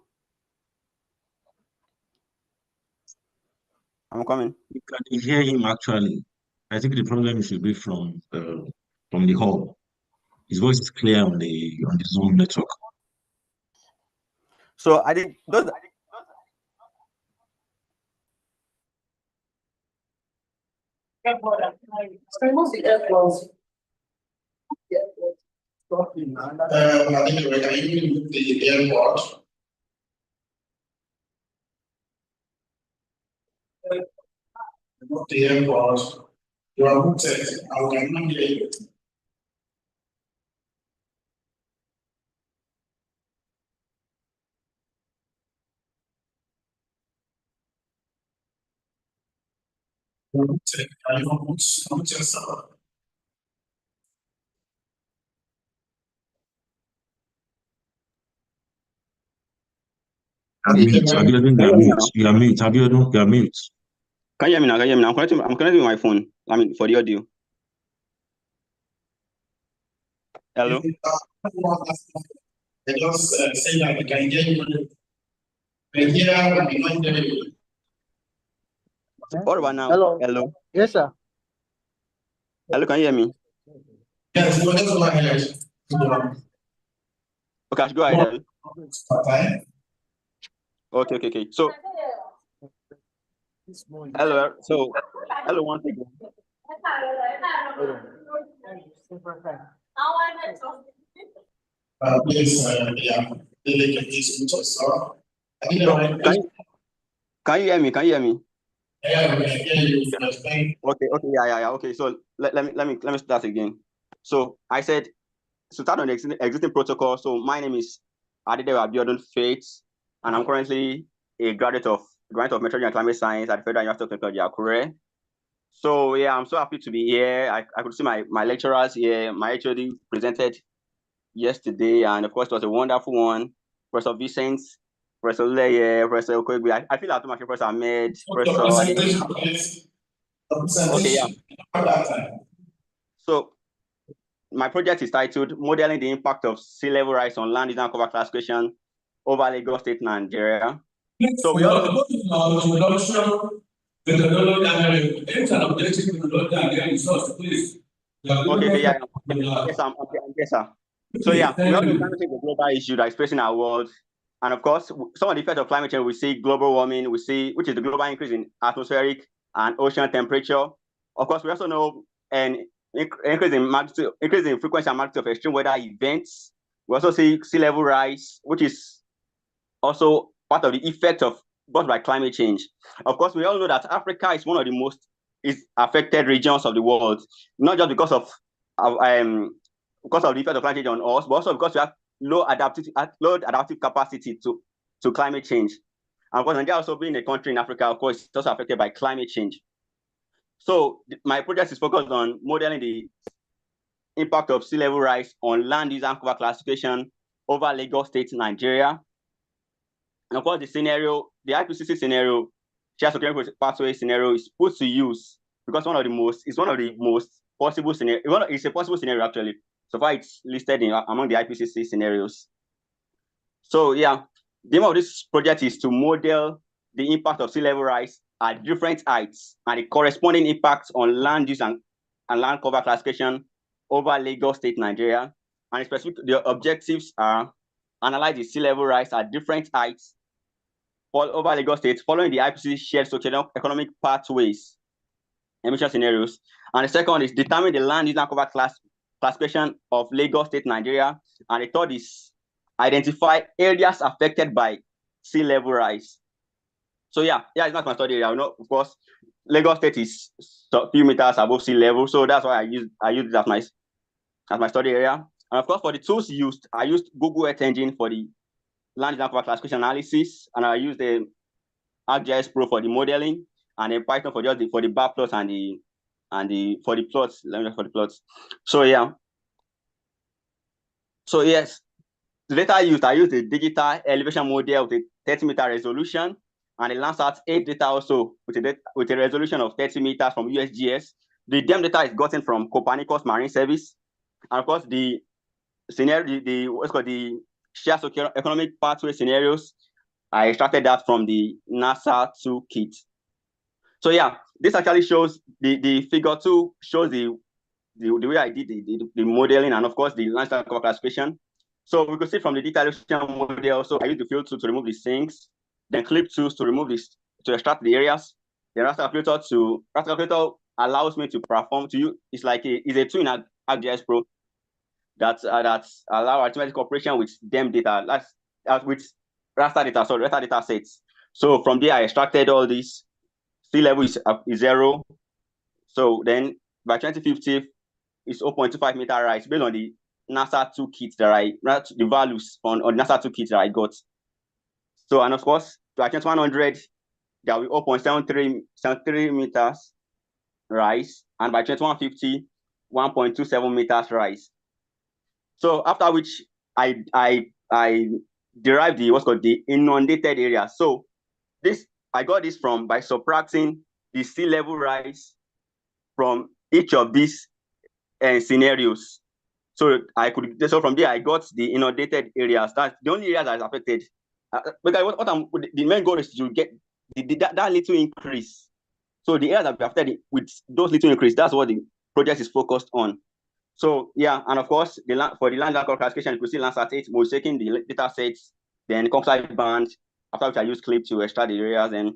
I'm coming. You can hear him actually. I think the problem should be from the hall. His voice is clear on the Zoom network. So I did those. I think we can use the airport. The airport. You are muted. I cannot hear you. Abiodun, you are mute. You are mute. Abiodun, you are mute. Can you hear me now? Can you hear me now? I'm connecting with my phone. I mean, for the audio. Hello. I just say that we can hear you. But here we don't hear you. What about now? Hello. Hello. Yes, sir. Hello, can you hear me? Yes, go ahead. Okay, go ahead. Okay. So, hello. So, hello once again. Please, Can you hear me? Can you hear me? Yeah, we can hear you. Okay, yeah. Okay, so let me start again. So I said to start on the existing protocol. So my name is Adedewa Abiodun Faith, and I'm currently a graduate of Meteorology and Climate Science at the Federal University of Technology, Akure. So yeah, I'm so happy to be here. I could see my lecturers here. My HOD presented yesterday, and of course it was a wonderful one. Professor Vincent, Professor Leye, Professor Okoegbe. I feel like too much Professor Ahmed, Professor. Okay, yeah. So my project is titled Modeling the Impact of Sea Level Rise on Land Use and Cover Classification over Lagos State, Nigeria. So we all okay, yeah. Yes, sir. So yeah, we all know climate change is a global issue that is facing our world. And of course, some of the effects of climate change, we see global warming, which is the global increase in atmospheric and ocean temperature. Of course, we also know an increase in frequency and magnitude of extreme weather events. We also see sea level rise, which is also part of the effect of brought by climate change. Of course, we all know that Africa is one of the most affected regions of the world, not just because of the effect of climate change on us, but also because we have low adaptive capacity to climate change. And of course, Nigeria also being a country in Africa, of course, it's also affected by climate change. So my project is focused on modeling the impact of sea level rise on land use and cover classification over Lagos State, Nigeria. And of course, the IPCC scenario, shared security pathway scenario, is put to use because it's one of the most possible scenario. It's a possible scenario actually. So far, it's listed in among the IPCC scenarios. So yeah, the aim of this project is to model the impact of sea level rise at different heights and the corresponding impacts on land use and land cover classification over Lagos State, Nigeria. And specifically, the objectives are analyze the sea level rise at different heights over Lagos State following the IPCC shared socio-economic pathways emission scenarios. And the second is determine the land use and cover classification of Lagos State, Nigeria. And the third is identify areas affected by sea level rise. So yeah, it's not my study area. Of course, Lagos State is a few meters above sea level, so that's why I use it as my study area. And of course, for the tools used, I used Google Earth Engine for the land use cover classification analysis, and I used the ArcGIS Pro for the modeling, and then Python for the bar plots and for the plots. Let me just for the plots. So yeah. So yes, the data I used the digital elevation model with a 30-meter resolution, and the Landsat 8 data also with a resolution of 30 meters from USGS. The DEM data is gotten from Copernicus Marine Service, and of course the scenario, the shared socio-economic pathway scenarios, I extracted that from the NASA toolkit. So yeah, this actually shows the figure 2 shows the way I did the modeling, and of course the land cover classification. So we could see from the detail model. So I used the field tool to remove the sinks, then clip tools to remove this to extract the areas. The raster calculator allows me to perform to you. It's a tool in ArcGIS Pro that allow arithmetic operation with DEM data. That's with raster data sets. So from there I extracted all these. Sea level is 0. So then by 2050 it's 0.25 meter rise based on the NASA toolkit the values on NASA toolkit that I got. So, and of course, by 2100, there will be 0.73 meters rise, and by 2150, 1.27 meters rise. So after which I derived the inundated area. So I got this by subtracting the sea level rise from each of these scenarios. So from there I got the inundated areas. That's the only areas that is affected. Because the main goal is to get that little increase. So the areas that be affected with those little increase, that's what the project is focused on. So yeah, and of course for the land classification, you could see Landsat 8 taking the data sets, then composite band, after which I use clip to extract the areas and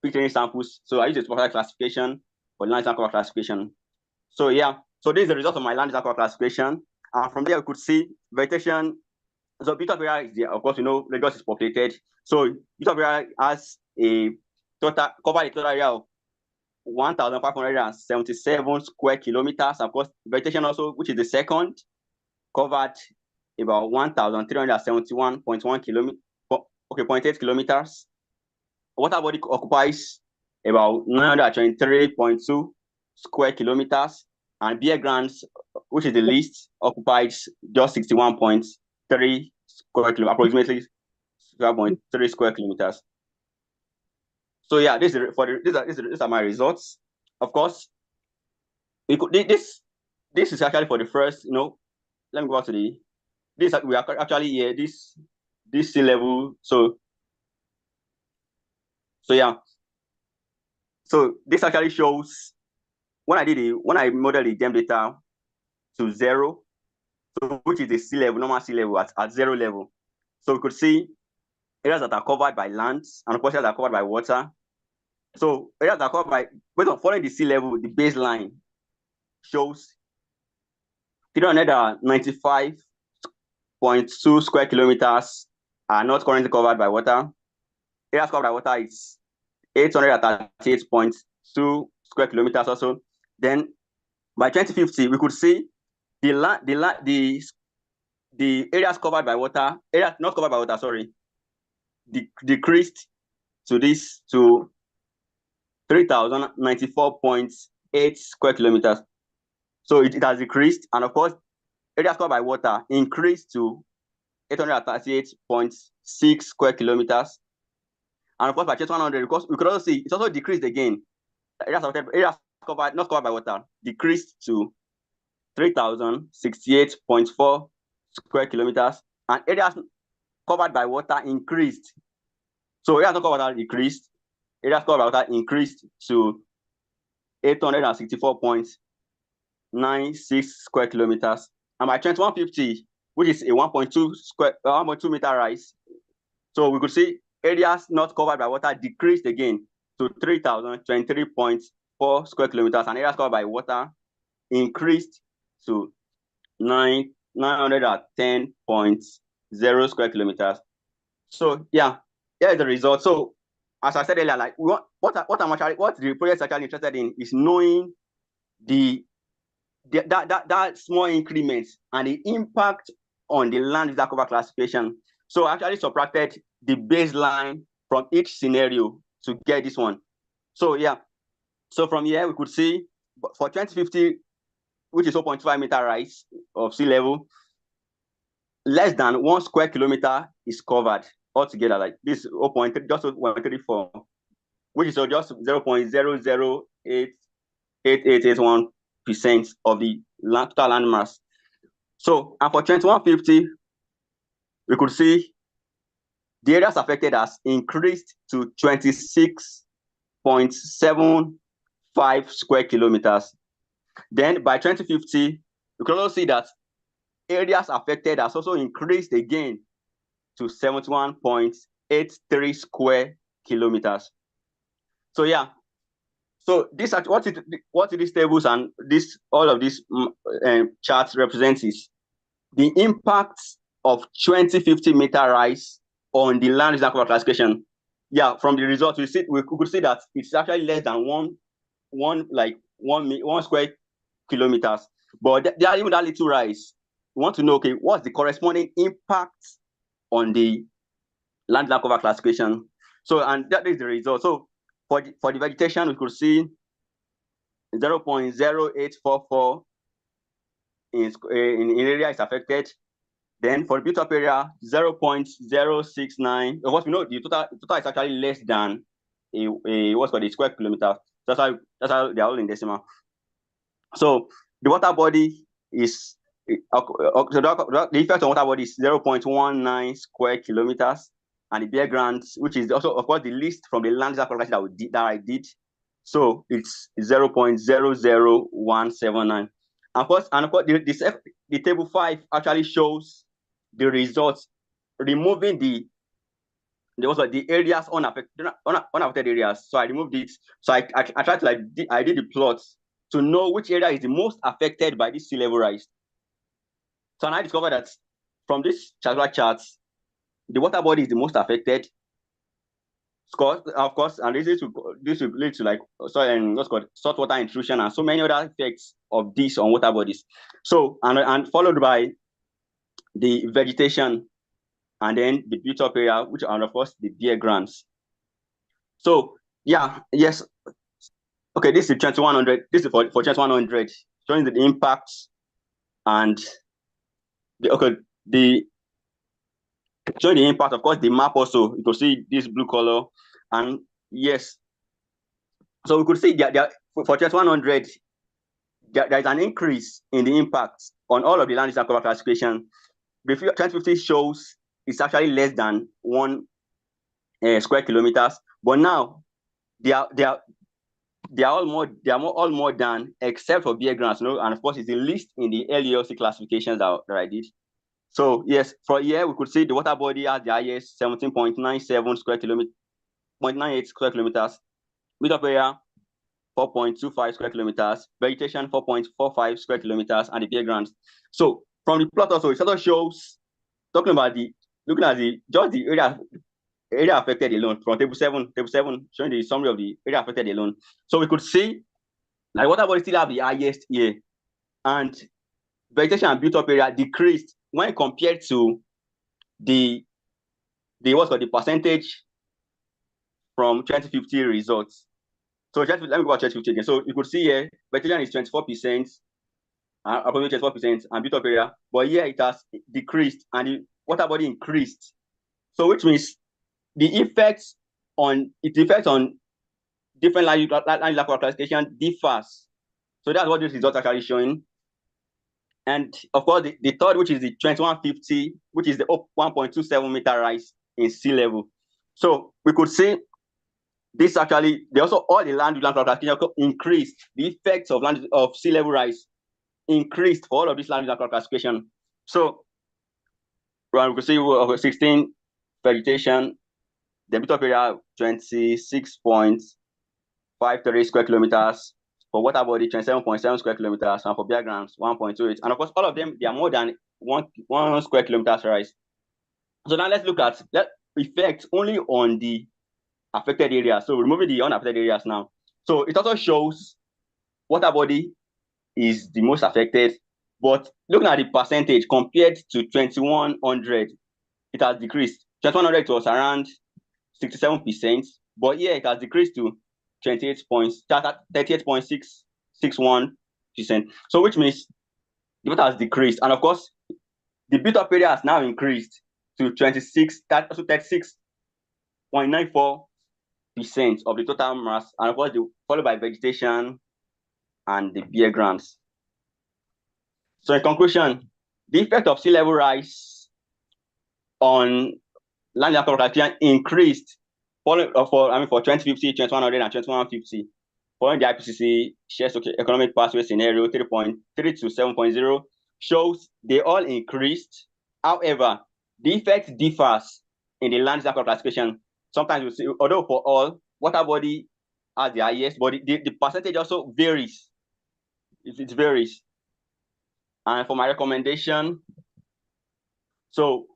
picturing samples. So I use the composite classification for the land classification. So yeah, so this is the result of my land classification. And from there we could see vegetation. So bit of area is there. Of course, Lagos is populated. So bit of area has covered a total area of 1,577 square kilometers. Of course, vegetation also, which is the second, covered about 1,371.1 kilometers. Okay, 0.8 kilometers. Water body occupies about 923.2 square kilometers, and beer grounds, which is the least, occupies just 61.3 square kilometers, approximately 0.3 square kilometers. So yeah, these are my results. Of course, this is actually for the first. Let me go back to we are actually here. This sea level. So yeah. So this actually shows when I modeled the DEM data to 0, so which is the sea level, normal sea level at 0 level. So we could see areas that are covered by land, and of course areas that are covered by water. So areas that are covered by, based on following the sea level, the baseline shows 395.2 square kilometers are not currently covered by water. Areas covered by water is 838.2 square kilometers or so. Then by 2050, we could see the areas covered by water, areas not covered by water, decreased to 3,094.8 square kilometers. So it has decreased, and of course, areas covered by water increased to 838.6 square kilometers. And of course, by 2100, because we could also see it's also decreased again. Areas not covered by water decreased to 3,068.4 square kilometers, and areas covered by water increased. So areas not covered by water decreased, areas covered by water increased to 864.96 square kilometers. And by 2150, which is a 1.2 meter rise, so we could see areas not covered by water decreased again to 3,023.4 square kilometers, and areas covered by water increased to 910.0 square kilometers. So yeah, here's the result. So as I said earlier, like what the project is actually interested in is knowing that small increment and the impact on the land user cover classification. So I actually subtracted the baseline from each scenario to get this one. So yeah, so from here we could see for 2050, which is 0.5 meter rise of sea level, less than 1 square kilometer is covered altogether. Like this 0.3, just 1.34, which is just 0.0088881% of the total land mass. So, and for 2150, we could see the areas affected has increased to 26.75 square kilometers. Then by 2050, we can also see that areas affected has also increased again to 71.83 square kilometers. So yeah, so this what these tables and all of these charts represents is the impact of 2050 meter rise on the land user cover classification. Yeah, from the result we could see that it's actually less than one square kilometers, but there are even that little rise. We want to know, okay, what's the corresponding impact on the land user cover classification? So, and that is the result. So for the vegetation, we could see 0.0844 in area is affected. Then for the built-up area, 0.069. What we know, the total is actually less than a what's called a square kilometer. That's how they're all in decimal. So the water body is the effect on water body is 0.19 square kilometers, and the bare ground, which is also of course the least from the land calculation that I did. So it's 0.00179. Of course, the table 5 actually shows the results, removing the areas unaffected areas. So I removed it. So I tried to I did the plots to know which area is the most affected by this sea level rise. So now I discovered that from this charts, the water body is the most affected. Of course, and this will lead to what's called saltwater intrusion and so many other effects of this on water bodies. So and followed by the vegetation, and then the built-up area, which are of course the bare grounds. So yeah, yes, okay. This is 2100. This is for 2100, showing the impacts and showing the impact. Of course, the map also, you can see this blue color, and yes, so we could see that for 2100, there is an increase in the impact on all of the land use and cover classification. The 2050 shows it's actually less than 1 square kilometers, but now they are all more than, except for bare grounds, and of course it's the least in the LELC classifications that I did. So yes, for here we could see the water body has the highest 17.97 square kilometers, 0.98 square kilometers, built-up area 4.25 square kilometers, vegetation 4.45 square kilometers, and the bare grounds. So from the plot also, it also shows, looking at the area affected alone from table 7, showing the summary of the area affected alone. So we could see like water body still have the highest here, and vegetation and built-up area decreased when compared to the percentage from 2050 results. So let me go about 2050 again. So you could see here vegetation is 24%, approximately 24%, and built-up area, but here it has decreased and the water body increased. So which means the effects on different land use classification differs. So that's what this result actually showing. And of course, the third, which is the 2150, which is the 1.27 meter rise in sea level. So we could see this actually, they also all the land classification increased. The effects of sea level rise increased for all of this land classification. So we could see 16 vegetation, the bit of area 26.53 square kilometers. For water body, 27.7 square kilometers, and for diagrams, 1.28. And of course, all of them, they are more than one square kilometers rise. So now let's look at that effect only on the affected areas. So removing the unaffected areas now. So it also shows water body is the most affected, but looking at the percentage compared to 2100, it has decreased. 2100 was around 67%, but here it has decreased to 38.661%. So which means the water has decreased. And of course, the built-up area has now increased to 36.94% of the total mass, and of course, followed by vegetation and the bare grounds. So in conclusion, the effect of sea level rise on land classification increased for 2050, 2100, and 2150. Following the IPCC shared economic pathway scenario 3.3 to 7.0 shows they all increased. However, the effect differs in the land classification. Sometimes you see, although for all, water body has the highest, but the percentage also varies. It varies. And for my recommendation, so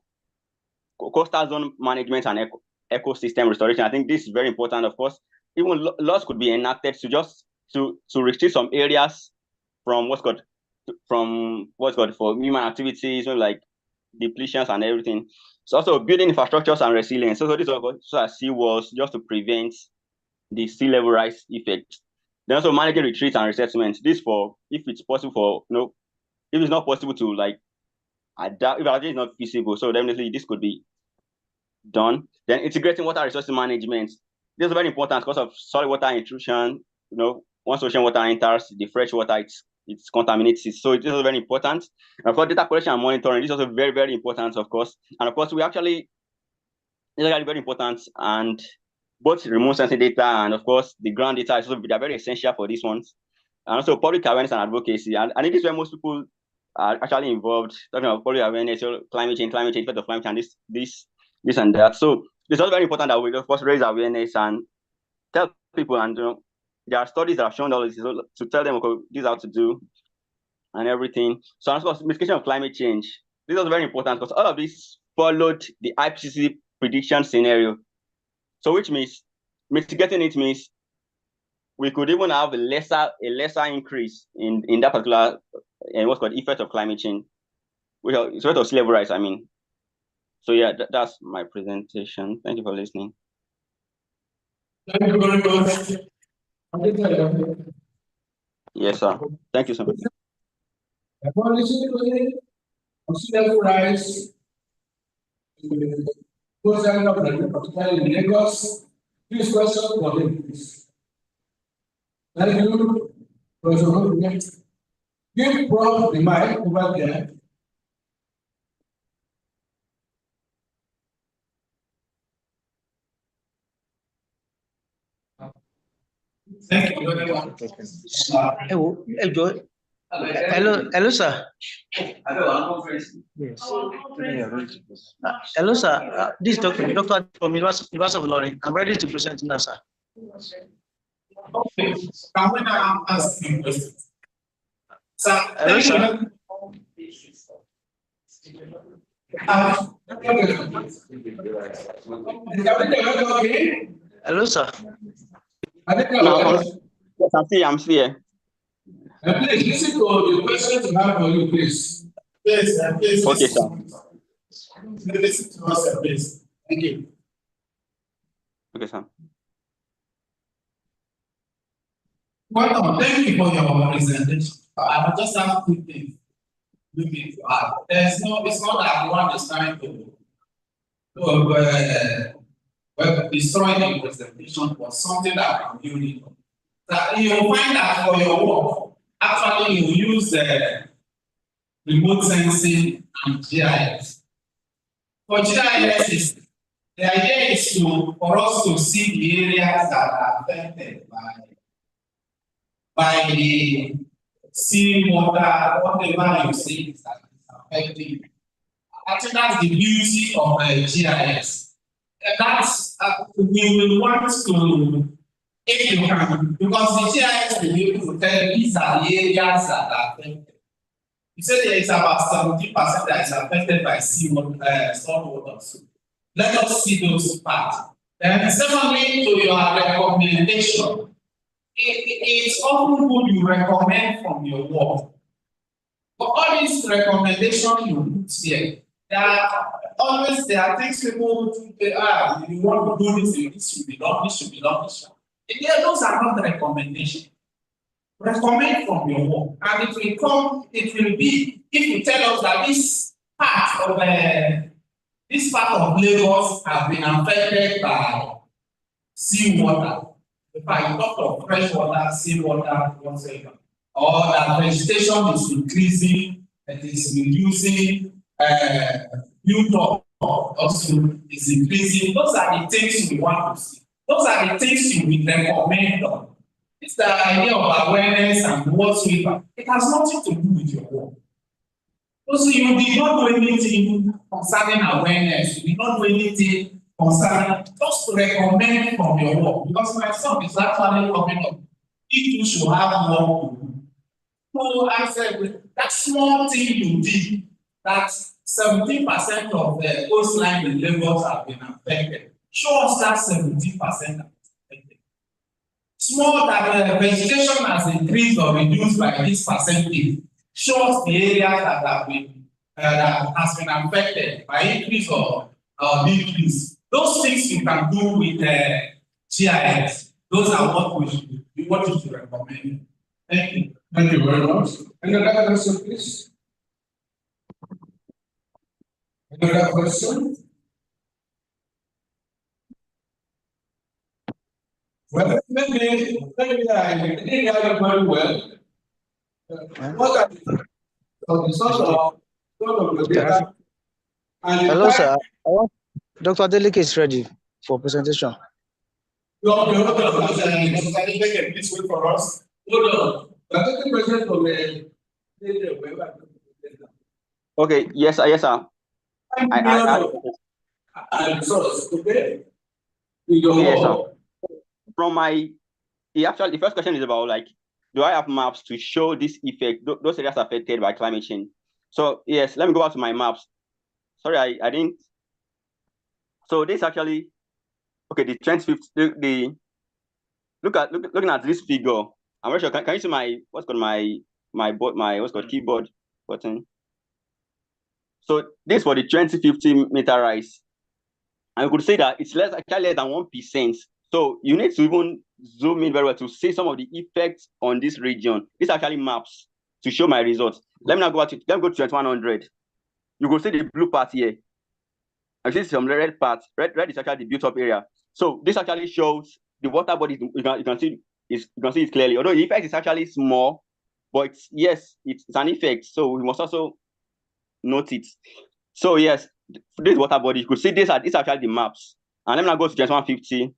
coastal zone management and ecosystem restoration, I think this is very important. Of course, even laws could be enacted to just to restrict some areas from for human activities, like depletions and everything. So also building infrastructures and resilience. So this also sea walls just to prevent the sea level rise effect. Then also managing retreats and resettlements. This for if it's possible if it's not possible to adapt, if it's not feasible. So definitely this could be done. Then integrating water resource management. This is very important because of solid water intrusion. Once ocean water enters the fresh water, it's contaminated. So this is very important. And of course, data collection and monitoring. This is also very, very important, of course. And of course, this is actually very important. And both remote sensing data and of course the ground data is also they're very essential for these ones. And also public awareness and advocacy. And I think this is where most people are actually involved, talking about public awareness, climate change, effect of climate change, this and that. So it's also very important that we of course raise awareness and tell people, and there are studies that have shown all this to tell them, okay, this is how to do and everything. So of course, mitigation of climate change. This was very important because all of this followed the IPCC prediction scenario. So which means mitigating it means we could even have a lesser increase in that particular what's called effect of climate change, which is sort of sea level rise, I mean. So yeah, that's my presentation. Thank you for listening. Thank you very much. Yes, sir. Thank you so much. Sea level rise, particularly in Lagos. This question for him, please. Thank you, Professor. Give Prof the mic over there. Thank you very much. Hello, sir. Yes. Hello, sir. This is Dr. from University of London. I'm ready to present now, sir. Okay. Can we now ask you questions? Sir, hello, sir. Hello, sir. Yes, I'm here. Please listen to the questions you have for you, please. Please. Okay, sir. Listen to us, please. Thank you. Okay, sir. Well, thank you for your presentation. I just have quick things. It's not that one is trying to Well, destroying the presentation was something that I'm using. That you will find that for your work, actually you use remote sensing and GIS. For GIS, the idea is for us to see the areas that are affected by the sea water, whatever you see that is affecting. I think that's the beauty of GIS. And that's we will want to, if you can, because the GIS will be able to tell you these are the areas that are affected. You say there is about 70% that is affected by seawater, saltwater. So let us see those parts. Then secondly, to your recommendation, it's often good you recommend from your work. But all these recommendations you put here, there are things people think, you want to do this should be done, this should be done, this should be done. Again, those are not recommendations. Recommend from your work, and it will be, if you tell us that this part of Lagos has been affected by seawater. In fact, you talk of fresh water, seawater, whatsoever, or that vegetation is increasing, it is reducing, build-up also is increasing. Those are the things we want to see. Those are the things you will recommend on. It's the idea of awareness and whatsoever. It has nothing to do with your work. Also, you did not do anything concerning awareness. You did not do anything concerning, just to recommend from your work. Because my son is actually coming up. If you should have work to do. So I said, that small thing you did, that 17% of the coastline in Lagos have been affected. Show us that 17%. Small that the vegetation has increased or reduced by this percentage. Show us the areas that have been that has been affected by increase or decrease. Those things you can do with GIS. Those are what we should do, what you should recommend. Thank you. Thank you very much. Any other question, please? Any other question? Well, maybe I didn't hear you very well. What are the source of your data? Hello, sir. Dr. Adeleke is ready for presentation. Okay, hold on. Please wait for us. Hold on. Okay, yes, sir, yes, sir. Okay. Yes, sir. From my, the first question is about, like, do I have maps to show this effect, those areas affected by climate change? So yes, let me go back to my maps. Sorry, I didn't. So this actually, okay, the 2050, looking at this figure. I'm not sure. Can you see my what's called my keyboard button? So this for the 2050 meter rise, and we could say that it's actually less than 1%. So you need to even zoom in very well to see some of the effects on this region. This actually maps to show my results. Let me go to 2100. You could see the blue part here. And this is some red part. Red is actually the built-up area. So this actually shows the water body. You can see it clearly. Although the effect is actually small, but yes, it's an effect. So we must also note it. So yes, this water body, you could see this actually the maps. And let me now go to 2150.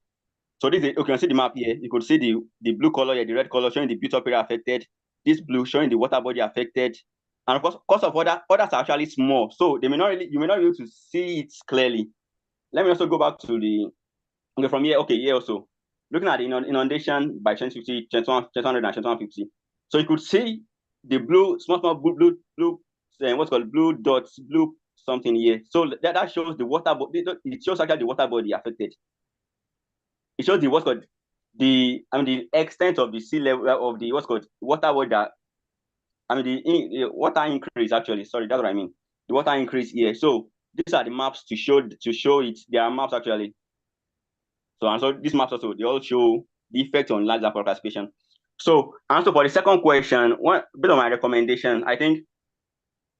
So this is, you can see the map here. You could see the blue color here, the red color showing the built-up area affected. This blue showing the water body affected. And of course of others are actually small. So you may not be able to see it clearly. Let me also go back to from here. Okay, here also. Looking at the inundation by 2050, 2100 and 2150. So you could see the blue, small blue, what's called blue dots, blue something here. So that shows the water body. It shows actually the water body affected. It shows the extent of the sea level of the water body. The water increase actually. Sorry, that's what I mean. The water increase here. So these are the maps to show it. There are maps actually. So these maps also, they all show the effect on large aquatic participation. So for the second question, one bit of my recommendation, I think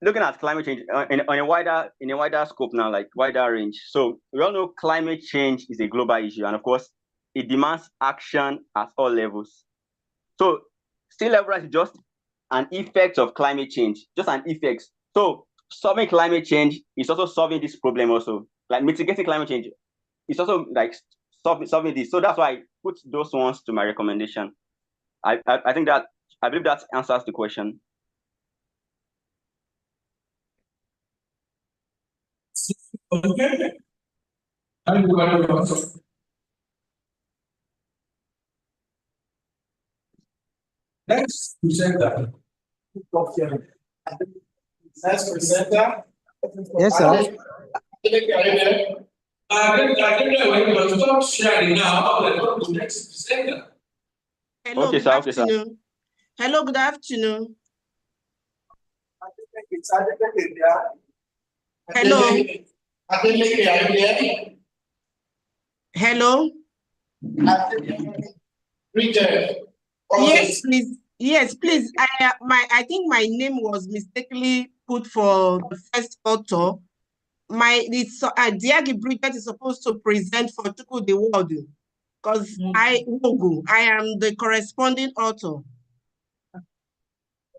looking at climate change in a wider scope now, like wider range. So we all know climate change is a global issue, and of course, it demands action at all levels. So sea level rise is just an effect of climate change, just an effect. So solving climate change is also solving this problem also. Like mitigating climate change is also like solving this. So that's why I put those ones to my recommendation. I think that I believe that answers the question. Okay. Thank you very much. Next presenter. Next presenter. Yes, sir. I think when you stop sharing now, let's go to the next presenter. Hello, Okay, good sir. Okay, sir. afternoon. Hello, good afternoon. Hello. Hello. Richard. Yes, please. Yes, please. I think my name was mistakenly put for the first author. Diagi Bridget is supposed to present for Tuku the World because I am the corresponding author.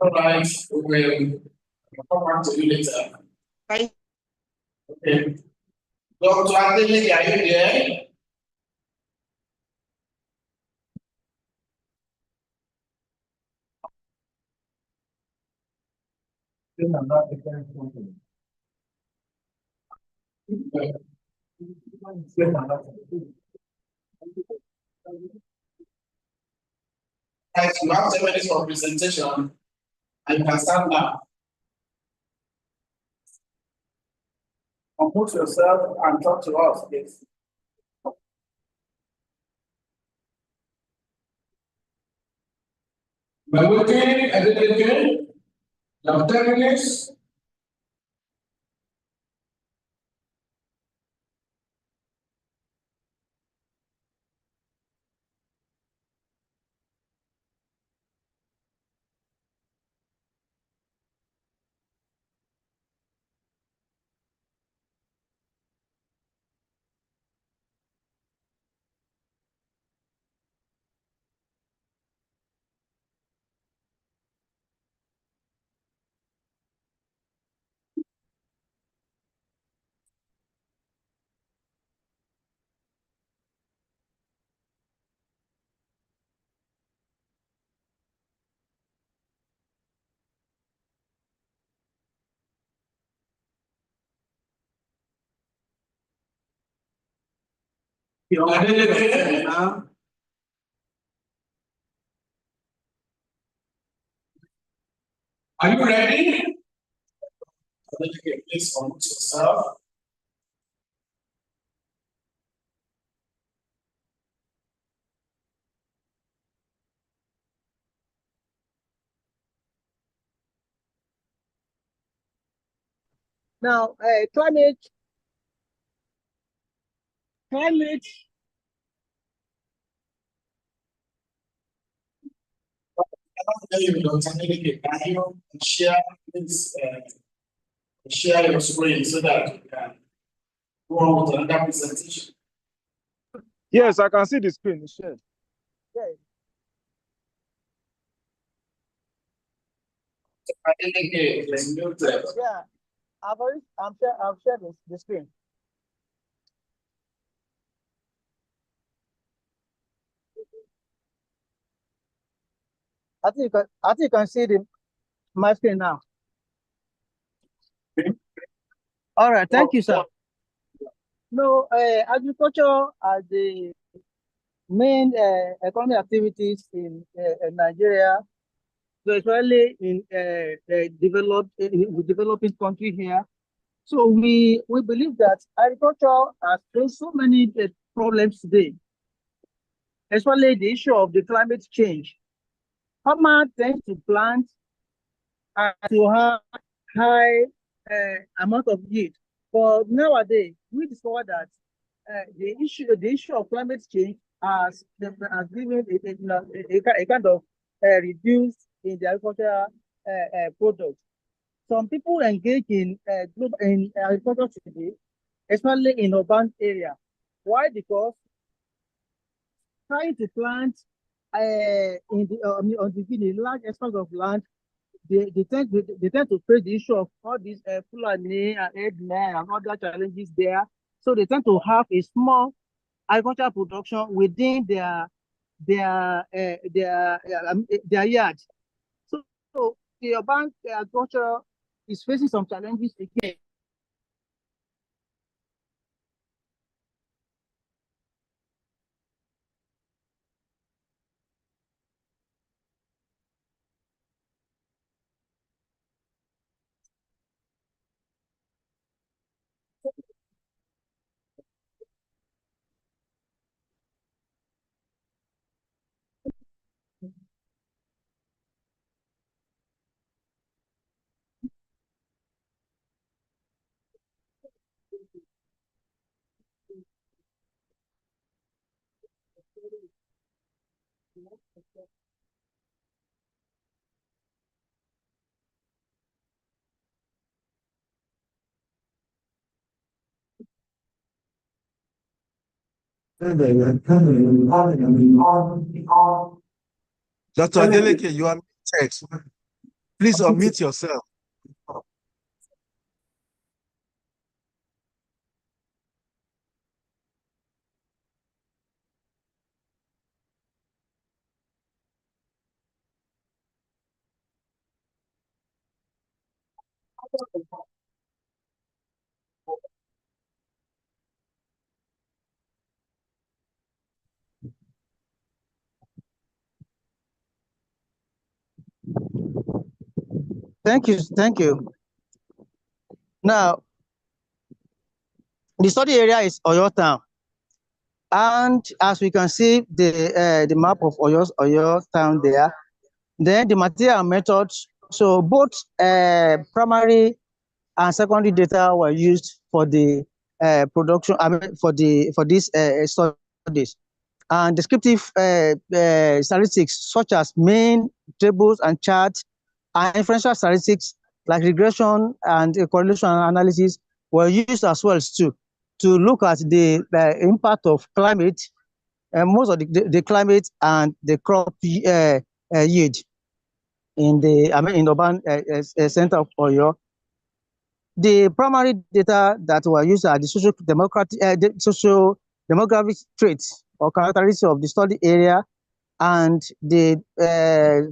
All right, we'll come back to you later. Thank you. Okay. Dr. Adeleke, are you there? Right, you have 10 minutes for presentation, and you can start now. Compose yourself and talk to us, please. By waiting, Adeleke, you have 10 minutes. Adeleke. Are you ready? Adeleke, please compose yourself. Now, climate. Can you share this, share your screen so that you can go on with another presentation? Yes, I can see the screen. Shared. Yeah. Yeah, I've shared the screen. I think you can see my screen now. All right, thank you, sir. No, agriculture are the main economic activities in Nigeria, so especially in developing country here. So we believe that agriculture has faced so many problems today, especially the issue of the climate change. Farmers tend to plant and to have high amount of yield. But nowadays, we discover that the issue of climate change has given a kind of reduce in the agricultural products. some people engage in agriculture today, especially in urban area. Why? Because trying to plant in the on the large expanse of land, they tend to face the issue of all these Fulani and Edmen and other challenges there. So they tend to have a small agricultural production within their yard. So the urban agriculture is facing some challenges again. Dr. Adeleke, you are text. Please unmute yourself. Thank you. Now, the study area is Oyo Town, and as we can see the map of Oyo Town there, then the material methods. So both primary and secondary data were used for the production. I mean, for these studies, and descriptive statistics such as main tables and charts, and inferential statistics like regression and correlation analysis were used as well too, to look at the impact of climate, most of the climate and the crop yield in in urban center of Oyo. The primary data that were used are the social demographic traits or characteristics of the study area, and the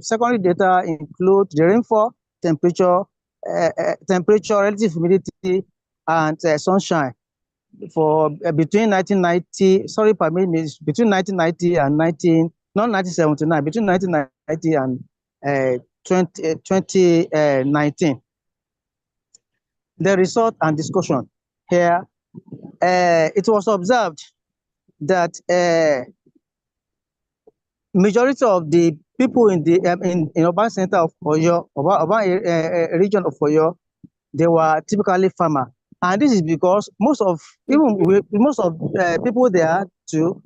secondary data include the rainfall, temperature, relative humidity, and sunshine for between 1990. Sorry, permit me, between 1990 and 1979, between 1990 and 2019. The result and discussion here, it was observed that majority of the people in the in urban center of Oyo, urban region of Oyo, they were typically farmer, and this is because most of people there too,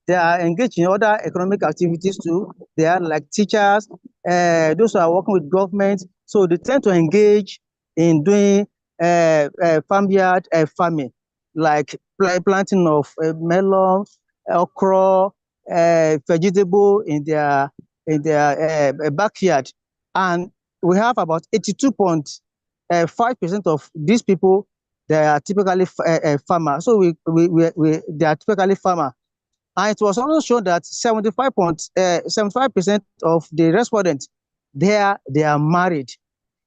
they are engaged in other economic activities too. They are like teachers, those who are working with government, so they tend to engage in doing farmyard farming, like planting of melon, okra, vegetable in their backyard. And we have about 82.5% of these people, they are typically farmers. So they are typically farmer. And it was also shown that 75% of the respondents there, they are married.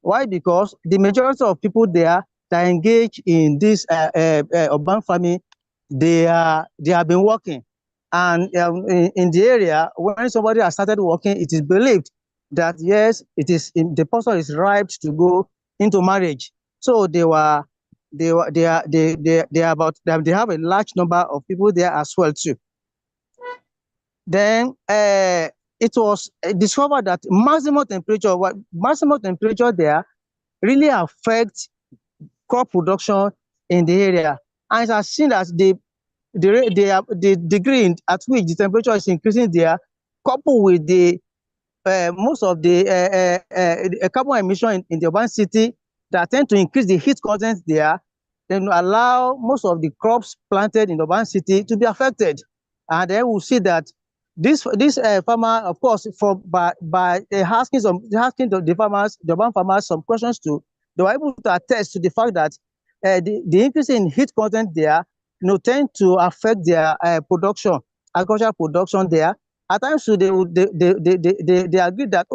Why? Because the majority of people there that engage in this urban farming, they have been working. And in the area, when somebody has started working, it is believed that yes, the person is ripe to go into marriage. So they have a large number of people there as well too. Then it was discovered that maximum temperature there really affects crop production in the area, and it has seen that the degree at which the temperature is increasing there, coupled with the most of the carbon emission in the urban city, that tend to increase the heat content there, then allow most of the crops planted in the urban city to be affected. And then we'll see that this farmer, of course, by asking the farmers, the urban farmers, some questions too, they were able to attest to the fact that the increase in heat content there, tend to affect their production, agricultural production there. At times, so they agree that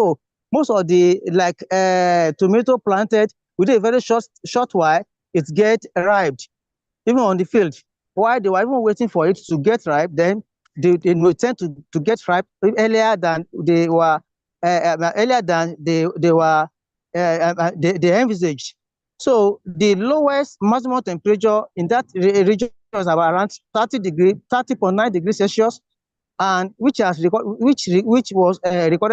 most of the tomato planted within a very short while it get ripe, even on the field. While they were even waiting for it to get ripe, then they tend to get ripe earlier than they were they envisaged. So the lowest maximum temperature in that region was about around 30.9 degrees Celsius, and which was recorded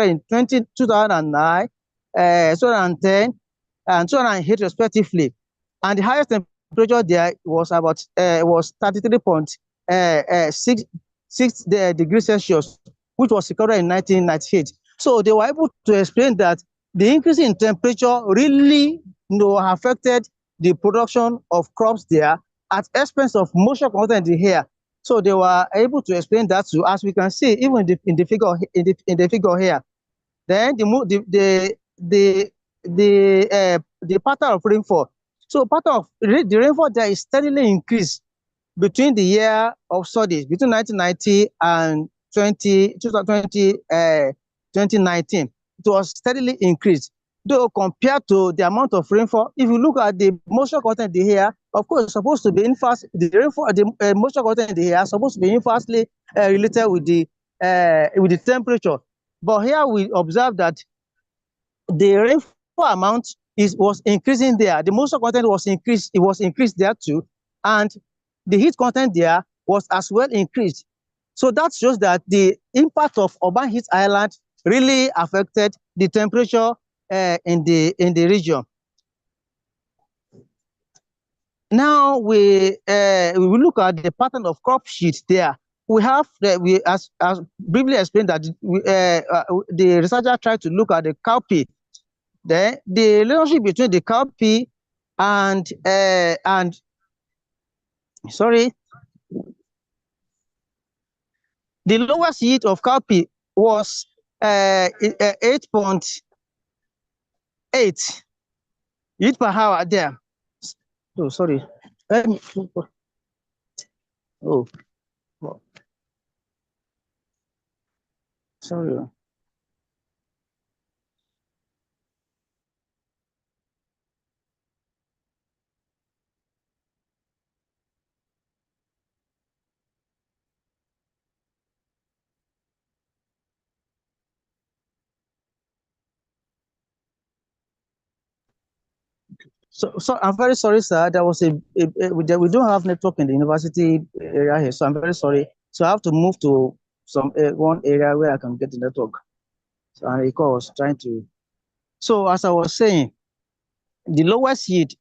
in 2009, 2010, and 2008 respectively. And the highest temperature there was about 33.6 degrees Celsius, which was recorded in 1998. So they were able to explain that the increase in temperature really affected the production of crops there at expense of moisture content in the air. So they were able to explain that too, as we can see even in the figure here. Then the pattern of rainfall. So pattern of the rainfall there is steadily increased between the year of studies, between 1990 and 2019. It was steadily increased. Though compared to the amount of rainfall, if you look at the moisture content in the air, of course, it's supposed to be the rainfall, the moisture content in the air is supposed to be inversely related with the temperature. But here we observe that the rainfall amount was increasing there. The moisture content was increased. It was increased there too, and the heat content there was as well increased. So that shows that the impact of urban heat island really affected the temperature in the region. Now we will look at the pattern of crop sheet there. We have as briefly explained that the researcher tried to look at the cowpea. Then the relationship between the cowpea and the lowest yield of cowpea was 8.8 yield per hour there. Oh, sorry. Oh, sorry. So I'm very sorry, sir. There was we don't have network in the university area here, so I'm very sorry. So I have to move to some one area where I can get the network. So I was trying to. So as I was saying, the lowest yield.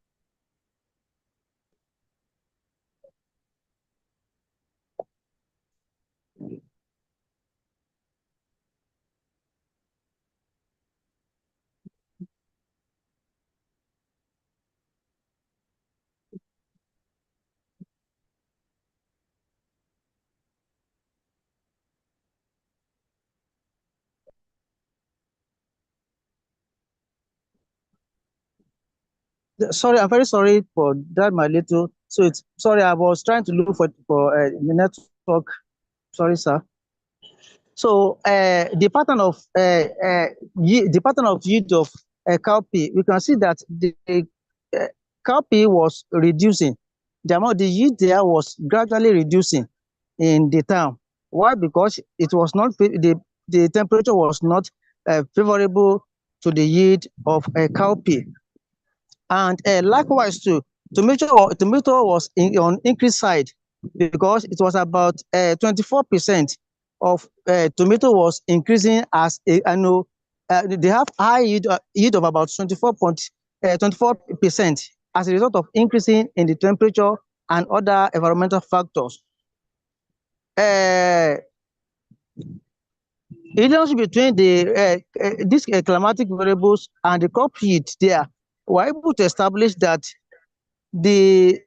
Sorry, I'm very sorry for that, my little. So it's sorry, I was trying to look for the network. Sorry, sir. So the pattern of yield of cowpea, we can see that the cowpea was reducing. The yield there was gradually reducing in the town. Why? Because it was not the temperature was not favorable to the yield of cowpea. And likewise too, tomato was on increase side because it was about 24% of tomato was increasing as they have high yield of about 24% as a result of increasing in the temperature and other environmental factors. Relationship between these climatic variables and the crop yield there were able to establish that the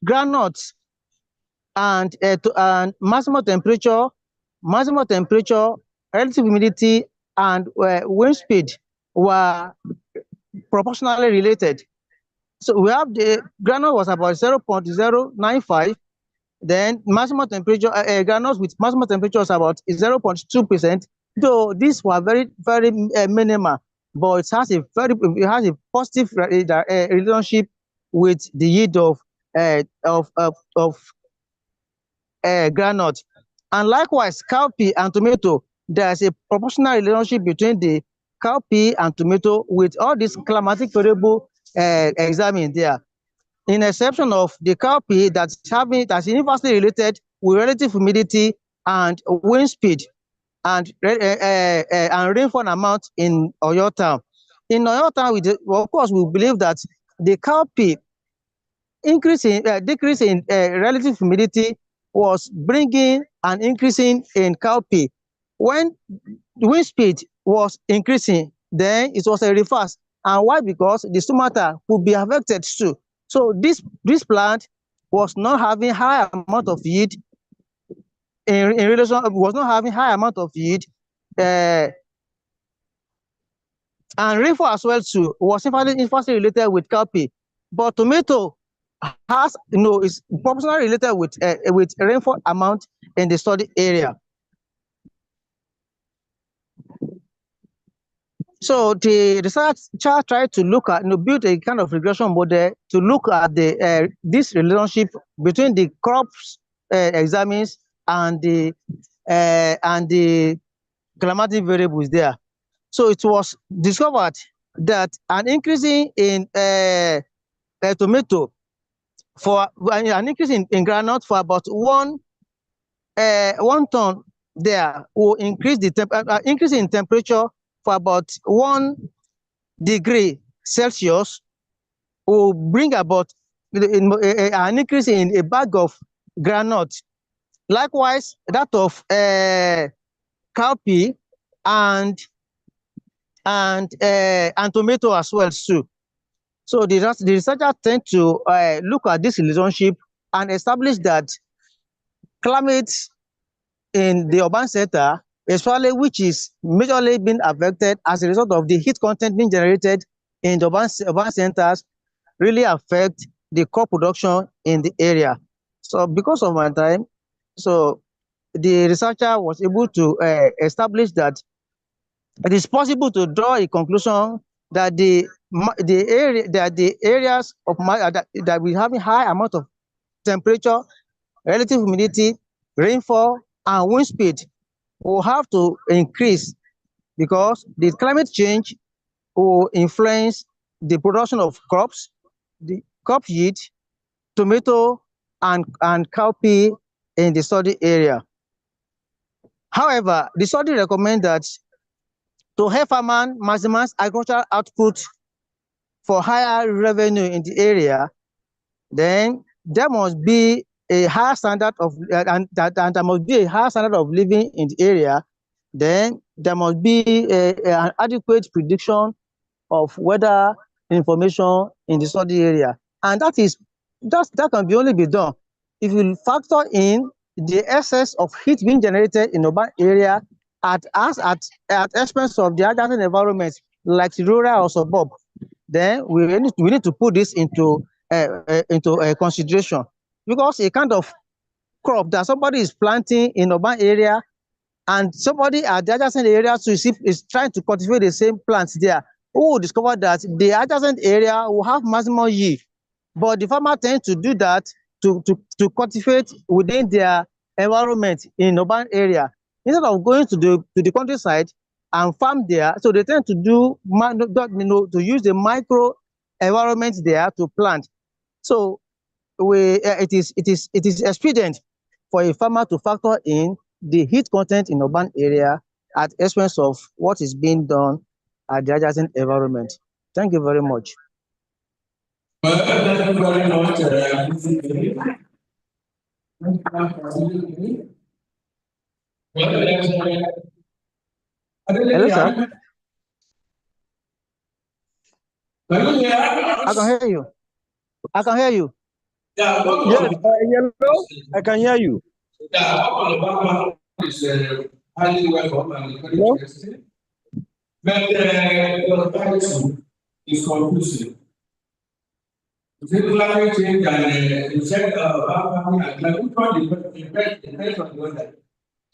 granules and maximum temperature, relative humidity, and wind speed were proportionally related. So we have the granule was about 0.095, then maximum temperature granules with maximum temperature was about 0.2%. Though these were very minimal, but it has a positive relationship with the yield of granules. And likewise, cowpea and tomato, there's a proportional relationship between the cowpea and tomato with all these climatic variable examined there. In exception of the cowpea that's inversely related with relative humidity and wind speed and rainfall amount in Oyo Town. In Oyo Town, of course, we believe that the cowpea decrease in relative humidity was bringing an increasing in cowpea. When wind speed was increasing, then it was a reverse. And why? Because the stomata would be affected too. So this plant was not having high amount of yield in relation, was not having high amount of yield, and rainfall as well too was inversely related with cowpea. But tomato has is proportionally related with rainfall amount in the study area. So the researcher tried to look at, build a kind of regression model to look at the this relationship between the crops examines and the climatic variables there. So it was discovered that an increase in tomato for an increase in granite for about 1 ton there will increase the increase in temperature for about 1 degree Celsius will bring about an increase in a bag of granite. Likewise, that of cowpea and tomato as well too. So the researchers tend to look at this relationship and establish that climate in the urban center, especially which is majorly being affected as a result of the heat content being generated in the urban centers, really affect the crop production in the area. So because of my time, so the researcher was able to establish that it is possible to draw a conclusion that the areas of that we have a high amount of temperature, relative humidity, rainfall, and wind speed will have to increase because the climate change will influence the production of crops, the crop yield, tomato, and cowpea in the study area. However, the study recommends that to help farmers maximize agricultural output for higher revenue in the area, then there must be a higher standard of and there must be a higher standard of living in the area. Then there must be an adequate prediction of weather information in the study area, and that can be only be done if you factor in the excess of heat being generated in urban area at expense of the adjacent environment like rural or suburb. Then we need to put this into consideration, because a kind of crop that somebody is planting in urban area and somebody at the adjacent area is trying to cultivate the same plants there, who will discover that the adjacent area will have maximum yield, but the farmer tends to do that to cultivate within their environment in urban area instead of going to the countryside and farm there. So they tend to to use the micro environment there to plant. So it is expedient for a farmer to factor in the heat content in urban area at expense of what is being done at the adjacent environment. Thank you very much. Well, thank you very much. Hello, sir. Can you hear I can hear you. I can hear you. Yeah, Yes, Yellow, I can hear you. Yeah, what on the background is highly welcome and very Hello? interesting. But your title is confusing. You say climate change and you said which one depends on the weather.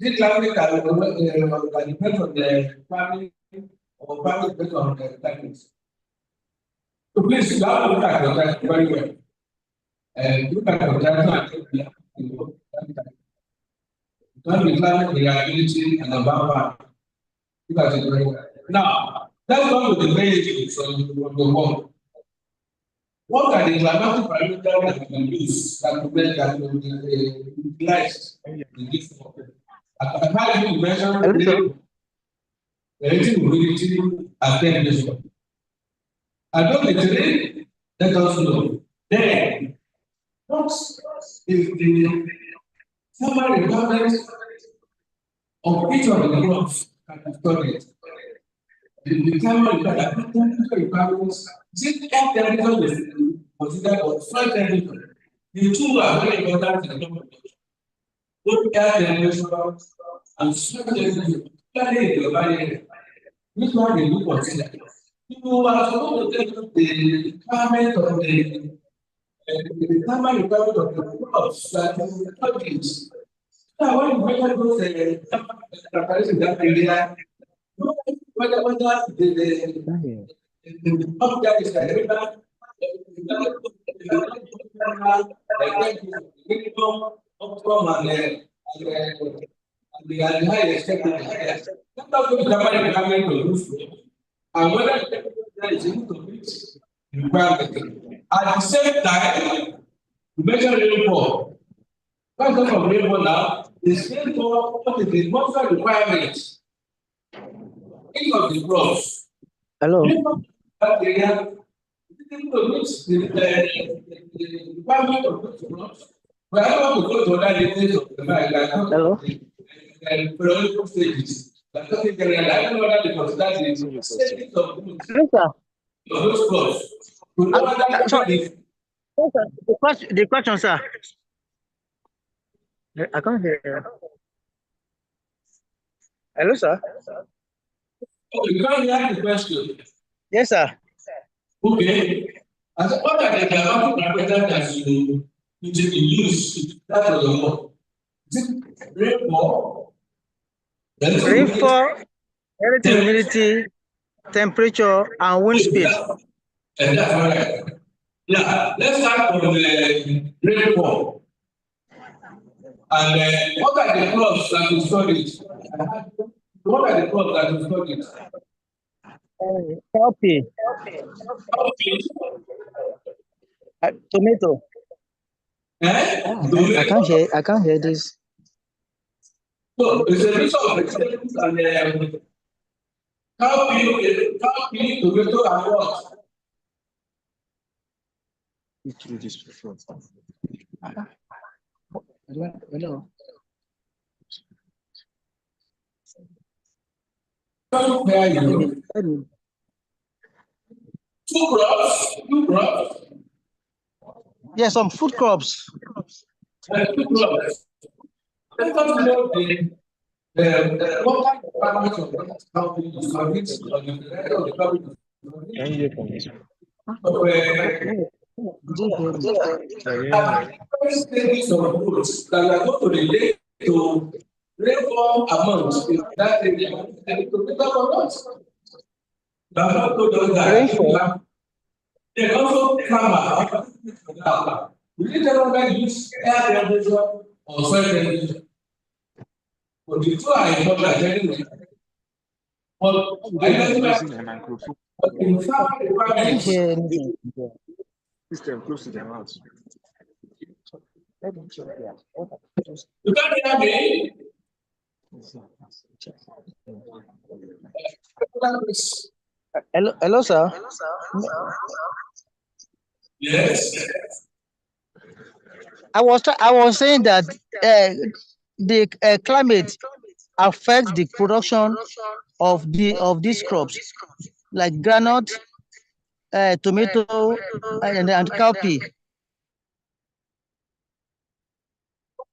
Is it climate that depends on the family or family depends on the climate? So please, you have to look at your title very well. And look at your title and take the don't be climate reliability and environment. Look at it very well. Now, let's go to the main issues from the world. What are the climatic parameters that we can use that will be utilized in this world? I find you to measure relative humidity and temperature. And don't be today, let us know. Then, what is the thermal requirement of each of the crops that we studied? The thermal requirements, is it air temperature is considered or soil temperature? The two are very important in the company. Both air temperature and soil temperature, especially in the valley, which one they do consider? You are supposed to take the requirement of the thermal requirement of the crops that you produce. Now, when you measure those characteristics that area, whether the object is like minimum, optimum, and the highest expected. That's how the requirement to use. And whether the temperature is able to meet the requirement. At the same time, you measure rainfall. That's not from rainfall now. It's rainfall, what is the monthly requirements? Each of the crops. Hello. That area, it's able to meet the requirement of those crops. But I don't want to go to other details of the mind, like hello. And periodical stages. But I don't know whether they consider the stages of goods. Those crops. Sorry. The question, sir. I can't hear. Hello, sir. Oh, you can't hear the question. Yes, sir. Okay. And so what are the climatic parameters that you use that for the world? Is it rainfall? Rainfall, relative humidity, temperature, and wind speed. And that's right. Yeah, let's start from the rainfall. And what are the crops that you studied? What are the crops that you studied? Copy. Tomato. I can't hear this. So it's a mix of vegetables and cowpea, tomato, and what? Hello. Two crops. Yes, some food crops. Two crops. Let us know what kind of parameters of that cowpea you studied on the director of the cowpea. Stages of goods that are going to relate to rainfall amount in that area and to pick up on us. Rainfall. They also farmer. We need to use air temperature or soil temperature. But the two are important anyway. But in farmer requirements, System close to their mouth. you can't hear me. Hello, sir. Yes. I was saying that the climate affects the production of these crops, like granite, tomato, and cowpea.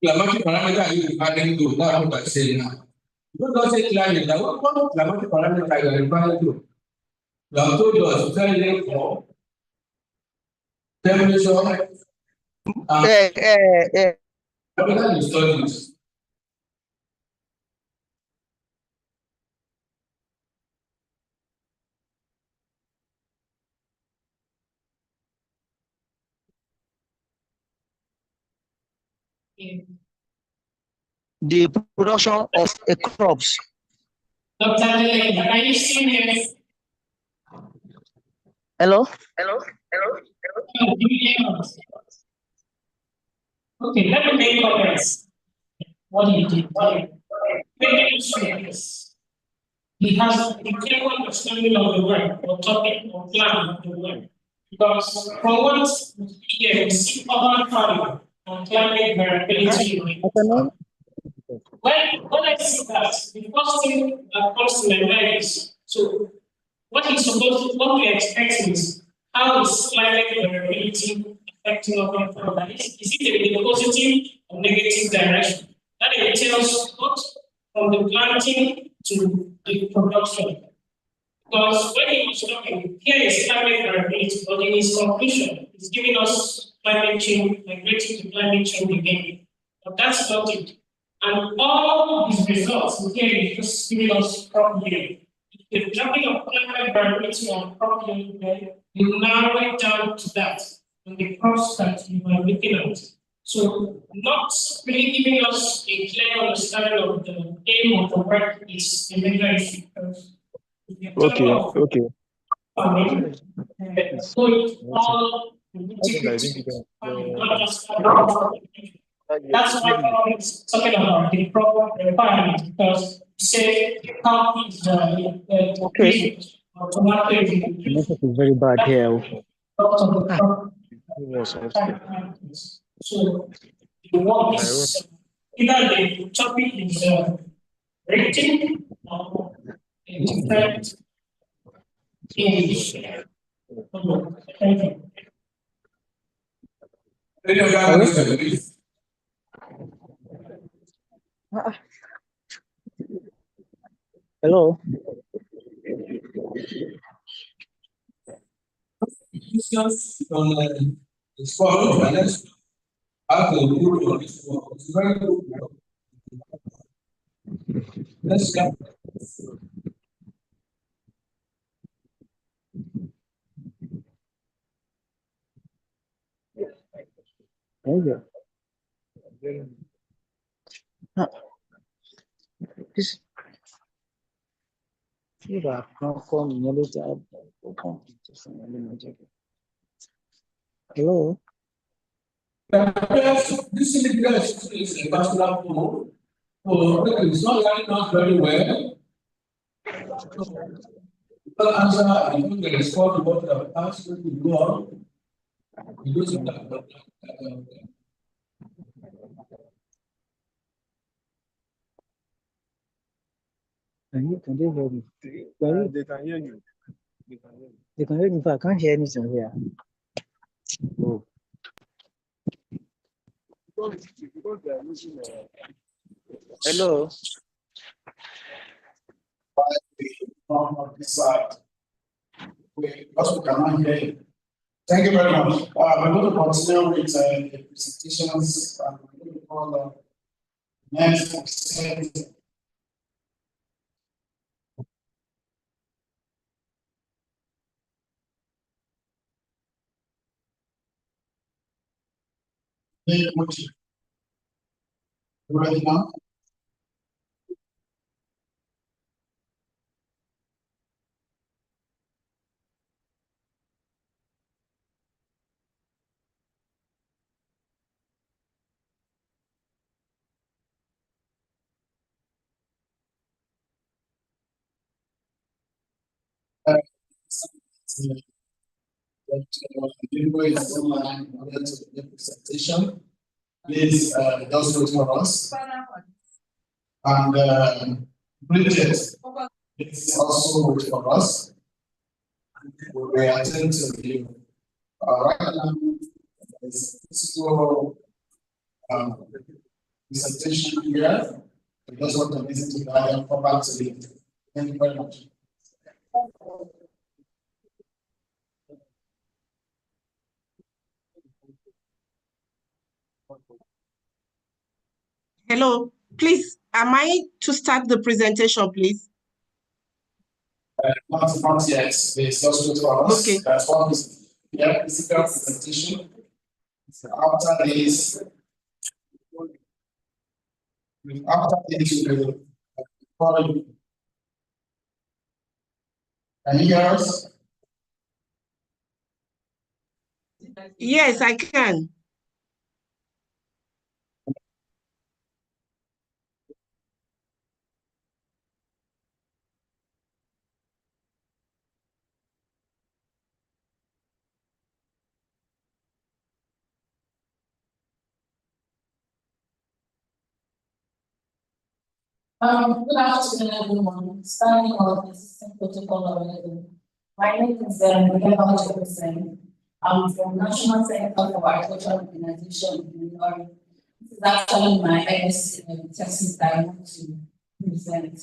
Climatic parameter is adding to that's what I say now. You don't say climate, now what climatic parameter you are referring to? You have told us very little temperature and studies. The production of crops. Dr. Are you seeing me? Hello? Okay, let me make comments. What he did. He has a clear understanding of the work, or topic, or plan of the work. Because from what we see urban farming and climate variability. When I see that, the first thing that comes to my mind is, so what we expect is, how is climate variability affecting urban farming? Is it in a positive or negative direction? That entails what from the planting to the production. Because when he was talking, here is climate variability, but in his conclusion, he's giving us climate change, migrating to climate change again. But that's not it. And all his results here is just giving us crop yield. If you're talking of climate variability and crop yield, you narrow it down to that, and the crops that you are looking at. So, not really giving us a clear understanding of the aim of the work is a major issue. Okay. So it's all that's why I'm talking about the proper requirement, because say how is This is very bad here. So the work is either the topic is rating or a different age. Thank you. Hello. It's very good. Let's go. This hello. This is a vascular flow. So it's not lining up very well. The answer, I think the response to what the asked you to go on. Can they hear me? They can hear you. They can hear me, but I can't hear anything here. Oh. Hello. On this side. We also cannot hear you. Thank you very much. We're going to continue with the presentations. We're going to call the next ready now? Presentation. Please just wait for us. And Bridget, please also wait for us. We attend to you. Right now, this physical presentation here. We just want to listen to that and come back to it. Thank you very much. Hello, please, am I to start the presentation, please? Not yet. It's just for us. Okay. That's one physical presentation. After this, we will follow. Can you hear us? Yes, I can. Good afternoon, everyone. Starting on the system protocol available. My name is William. I'm from National Center for Agricultural Organization in Illinois. This is actually my MSc thesis that I want to present.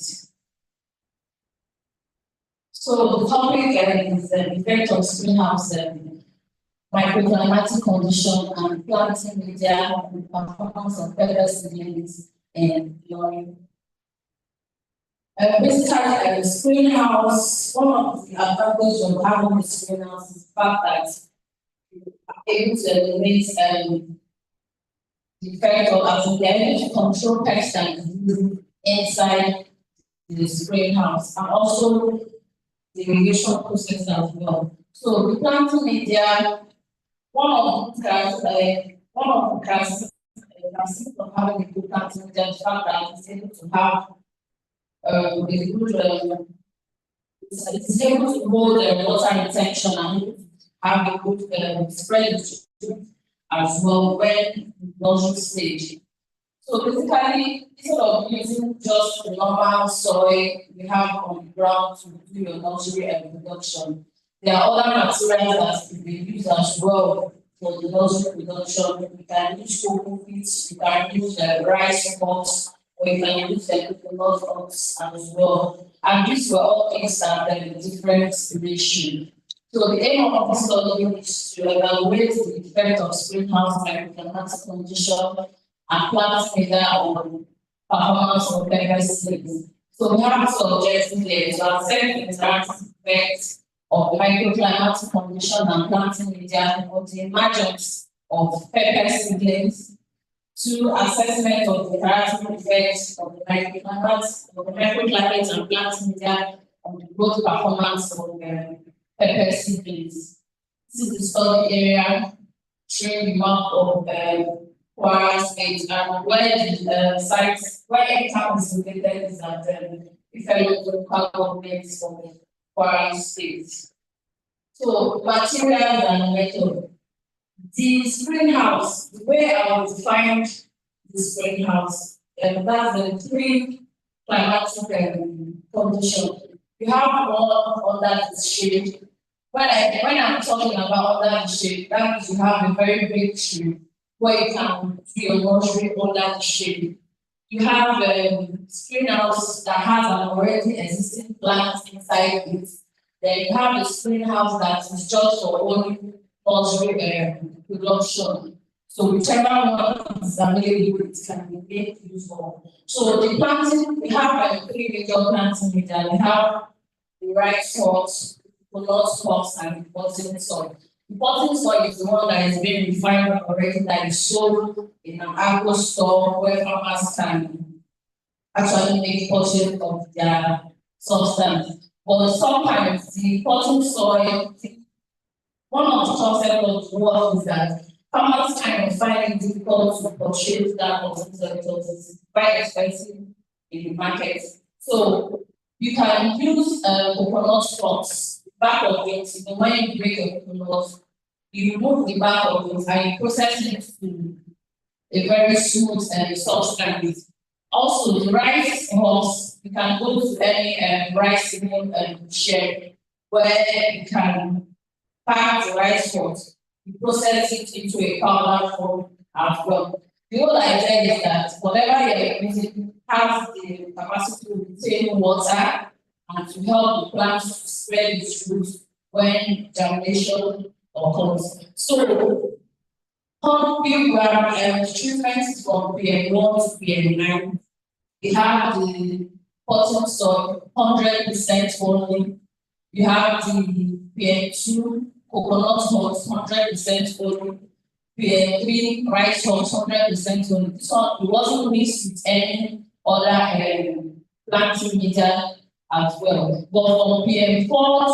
So the topic is the effect of greenhouse microclimatic condition and planting media and performance of pepper seedlings in Illinois. Basically, the greenhouse, one of the advantages of having this greenhouse is the fact that you are able to eliminate the effect of as they are able to control pests and disease inside the greenhouse and also the irrigation process as well. So the planting media, one of the characteristics of having a good planting media is the fact that it's able to have it's able to hold water retention and have a good spread as well when nursery stage. So basically, instead of using just the normal soil we have on the ground to do your nursery production, there are other materials that can be used as well for the nursery production. You can use cocoa pits, you can use rice pots, or you can use coconut huts as well. And these were all things that have different ratio. So the aim of this study is to evaluate the effect of greenhouse microclimatic condition and plant media on performance of pepper seeds. So we have two objectives here to assess the interactive effects of microclimatic condition and planting media on the emergence of pepper seedlings. To assessment of the interactive effects of the microclimate and planting media on the growth performance of pepper seedlings. This is the study area showing the map of Kwara State and where the sites, where the town is located is at the local governments of Kwara State. So materials and method. The greenhouse, the way I would define this greenhouse, that's the three climatic conditions. You have one under the shade. When I'm talking about under the shade, that means you have a very big tree where you can do your nursery under the shade. You have a greenhouse that has an already existing plant inside it. Then you have a greenhouse that is just for only nursery production. So whichever one is available, it can be made use of. So the planting, we have three major planting media. We have the rice pots, coconut pots, and the potting soil. The potting soil is the one that is being refined already, that is sold in an agro store where farmers can actually make purchase of their substance. But sometimes the potting soil, one of the concepts of the work is that farmers kind of find it difficult to purchase that potting soil because it's quite expensive in the market. So you can use coconut pots, back of it. When you break a coconut, you remove the back of it and you process it to a very smooth substance. Also, the rice husk, you can go to any rice mill and share. where you can pack the rice pods, you process it into a powder form as well. The whole idea is that whatever you're using has the capacity to retain water and to help the plants to spread its roots when germination occurs. So, pumping treatment from PM1 to PM9, we have the potting soil 100% only. You have the PM2 coconut husk 100% only. PM3 rice husk 100% only. This one it wasn't mixed with any other planting media as well. But from PM4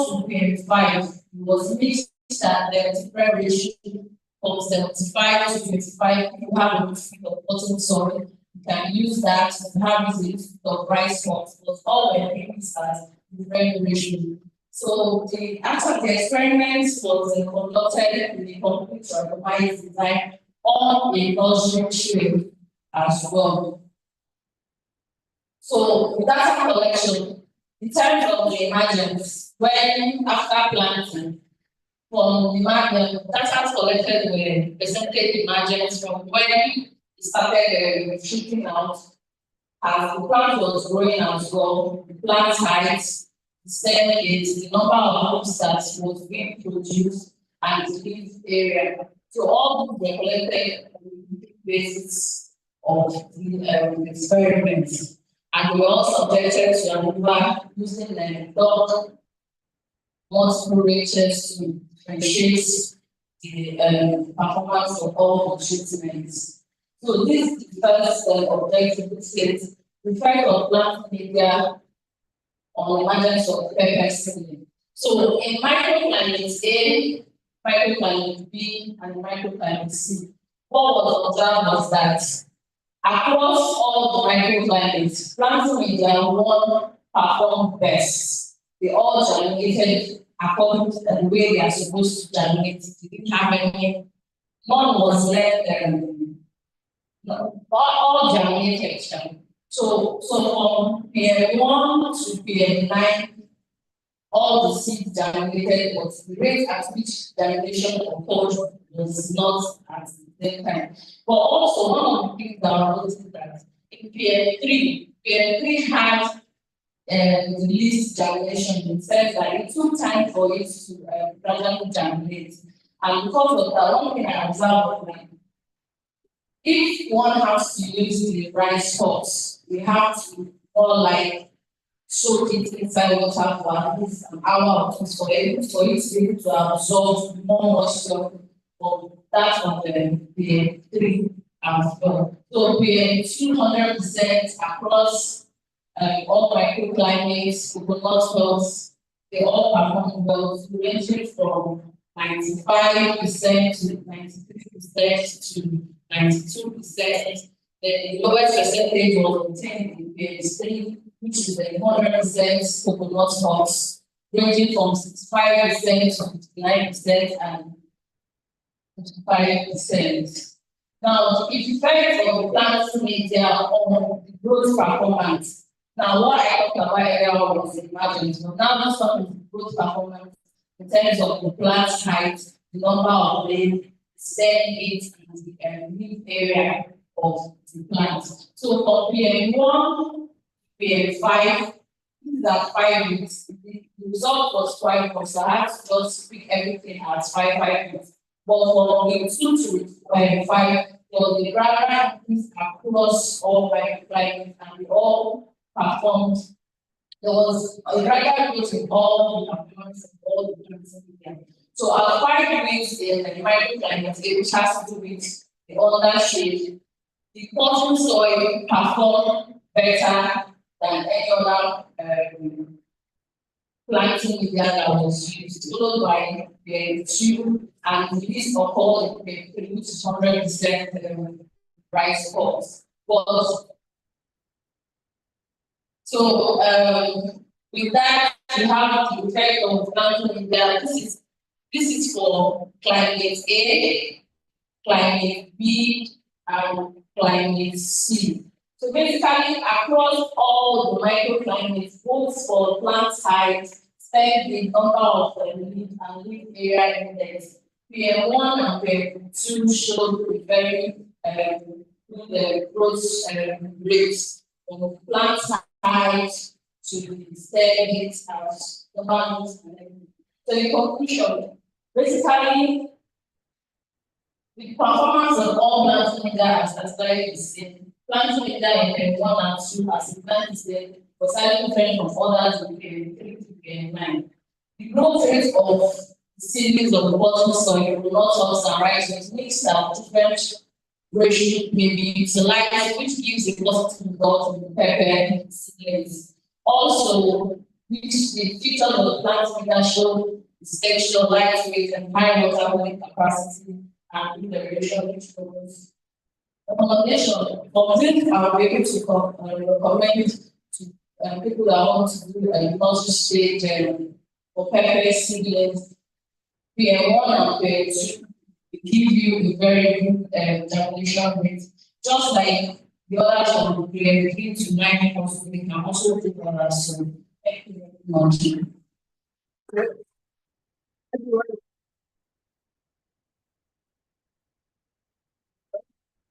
to PM5, it was mixed at the different ratio from 75 to 25. If you have a little bit of potting soil, you can use that to have a little bit of rice husk, but all the things at different ratio. So the experiments was conducted with the complete randomized design on a nursery tray as well. So the data collection, in terms of the emergence, when after planting, from the data collected were presented emergence from when it started shooting out, as the plant was growing as well, the plant height, the stem age, the number of homes that was being produced, and the leaf area. So all these were collected on the basis of the experiments. And we were also subjected to removal using the dog multiple ratings to differentiate the performance of all the treatments. So this is the first objective. This is the effect of plant media on the emergence of pepper seedling. So in microclimate A, microclimate B, and microclimate C, what was observed was that across all the microclimates, planting media one performed best. They all germinated according to the way they are supposed to germinate. They didn't have any, none was left, all germinated. So from PM1 to PM9, all the seeds germinated, but the rate at which germination occurred was not at the same time. But also, one of the things that I noticed that in PM3 had the least germination in the sense that it took time for it to gradually germinate. And because of that, one thing I observed was that if one has to use the rice husk, we have to all like soak it inside water for at least an hour or two for it to be able to absorb more moisture from that of the PM3 as well. So PM2 100% across all microclimates, coconut husk, they all perform well, ranging from 95% to 93% to 92%. The lowest percentage was obtained in PM3, which is the 100% coconut husk, ranging from 65% to 59% and 55%. Now, the effect of the plant media on the growth performance. Now, what I talked about earlier was the margins, but now this one is the growth performance in terms of the plant height, the number of leaves, stem age, and the leaf area of the plant. So for PM1, PM5, this is at 5 weeks. The result was quite good, so I had to just pick everything at 5 weeks. But for PM2 to PM5, there was a gradual increase across all microclimates, and we all performed. There was a gradual growth in all the performance of all the plants. So at 5 weeks in the microclimate, which has to do with the other shade, the potting soil performed better than any other planting media that was used, followed by PM2 and the least of all the PM3, which is 100% rice husk. So with that, you have the effect of planting media. This is for climate A, climate B, and climate C. So basically, across all the microclimates, both for plant height, expect the number of lead and lead area index. PM1 and PM2 showed a very good growth rates from plant height to the staircase as normal. So in conclusion, basically the performance of all plant media as very the same. Plant media in PM1 and 2 as a plant is there, but slightly different from others in PM3 to PM9. The growth rate of the seedlings of the bottom soil, the not tops and rice with mixed and different ratio may be utilized, which gives a positive result in the pepper seedlings. Also, which the features of the plant media show its texture, lightweight, and high water holding capacity and irrigation which promotes. Recommendation for this, I will be able to recommend to people that want to do a multi-stage for pepper seedlings. PM1 and PM2 will give you a very good germination rate, just like the others from PM3 to 9 months. We can also do others. So thank you very much.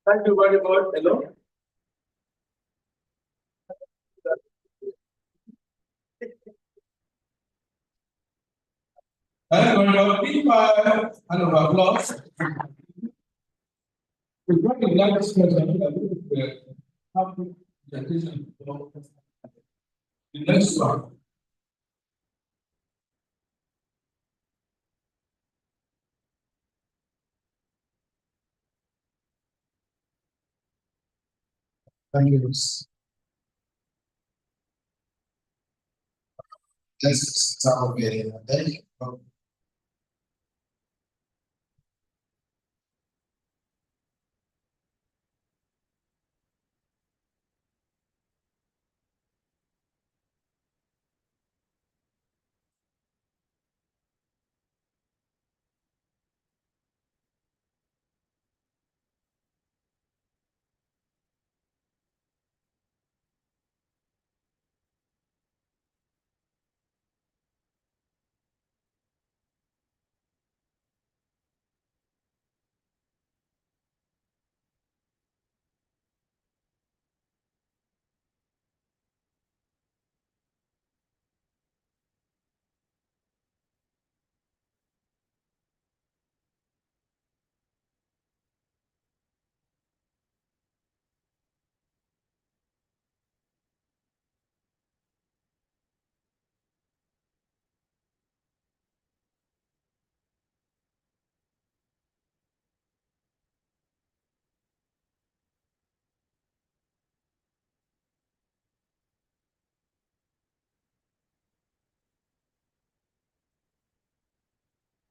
Thank you very much. Hello. Big and of applause. We're going to like this question. The next one. Thank you. Let's start with thank you.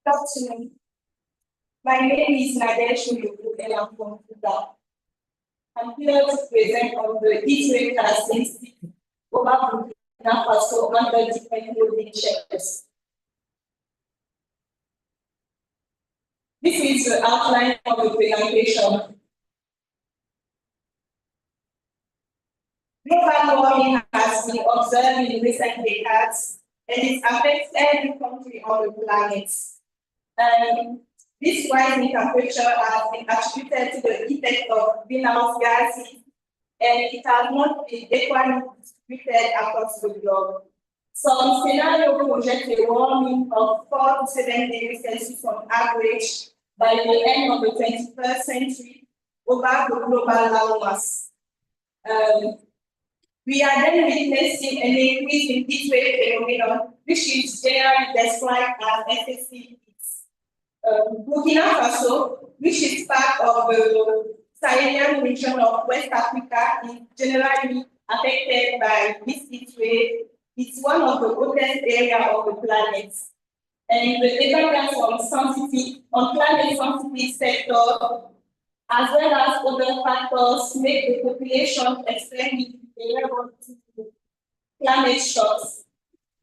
Good afternoon. My name is Nadesh Uyubu and I'm from Kuda. I'm here to present on the heat wave characteristics over Burkina Faso under different loading checks. This is the outline of the presentation. Global warming has been observed in recent decades and it affects every country on the planet. This rising temperature has been attributed to the effect of greenhouse gases, and it has not been equally distributed across the globe. Some scenarios project a warming of 4 to 7 degrees Celsius on average by the end of the 21st century over the global landmass. We are then witnessing an increase in heat wave phenomenon, which is generally described as excessive. Burkina Faso, which is part of the Sahelian region of West Africa, is generally affected by this heat wave. It's one of the hottest areas of the planet. And the evidence on climate sensitive sector, as well as other factors, make the population extremely vulnerable to climate shocks.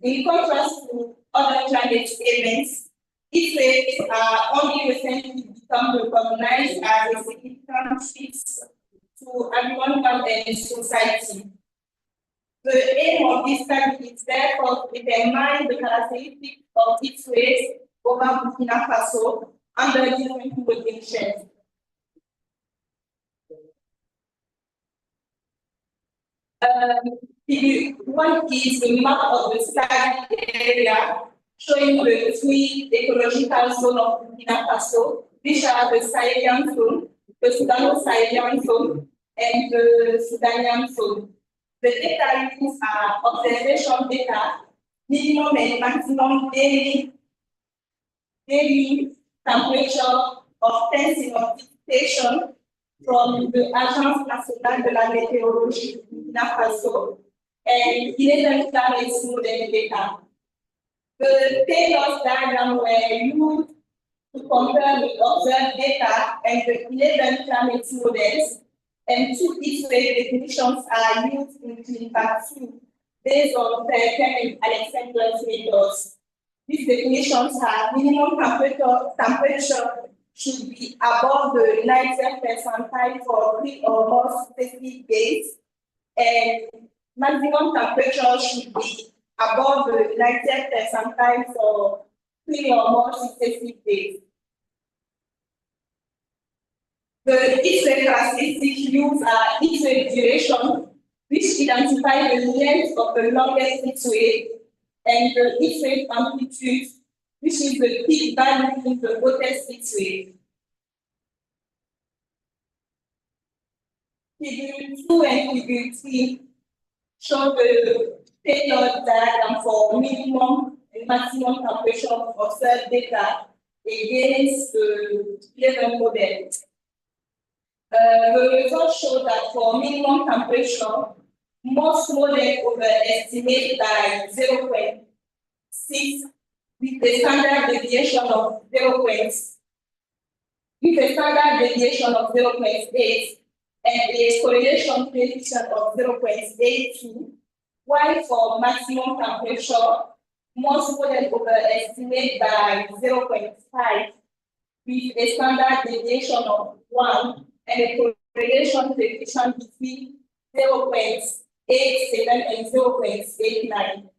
In contrast to other climate events, heat waves are only recently become recognized as a significant threat to environment and society. The aim of this study is therefore to determine the characteristics of its race over Burkina Faso under different conditions. One is the map of the study area showing the three ecological zones of Burkina Faso, which are the Sahelian zone, the Sudano-Sahelian zone, and the Sudanian zone. The data used are observation data, minimum and maximum daily temperature of tense notification from the Agence nationale de la météorologie du Burkina Faso and 11 climate model data. The tailors diagram were used to compare the observed data and the 11 climate models, and two heat-wave definitions are used in Clinical 2 based on Perkin and Alexander's methods. These definitions are minimum temperature should be above the 90th percentile for 3 or more specific days, and maximum temperature should be above the 90th percentile for 3 or more successive days. The heat-wave characteristics used are heat-wave duration, which identify the length of the longest heat-wave, and the heat-wave amplitude, which is the peak value in the hottest heat-wave. Figure 2 and Figure 3 show the tailored diagram for minimum and maximum temperature of observed data against the 11 model. The results show that for minimum temperature, most models overestimate by 0.6 with a standard deviation of 0.8 and a correlation coefficient of 0.82, while for maximum temperature, most models overestimate by 0.5 with a standard deviation of 1 and a correlation coefficient between 0.87 and 0.89.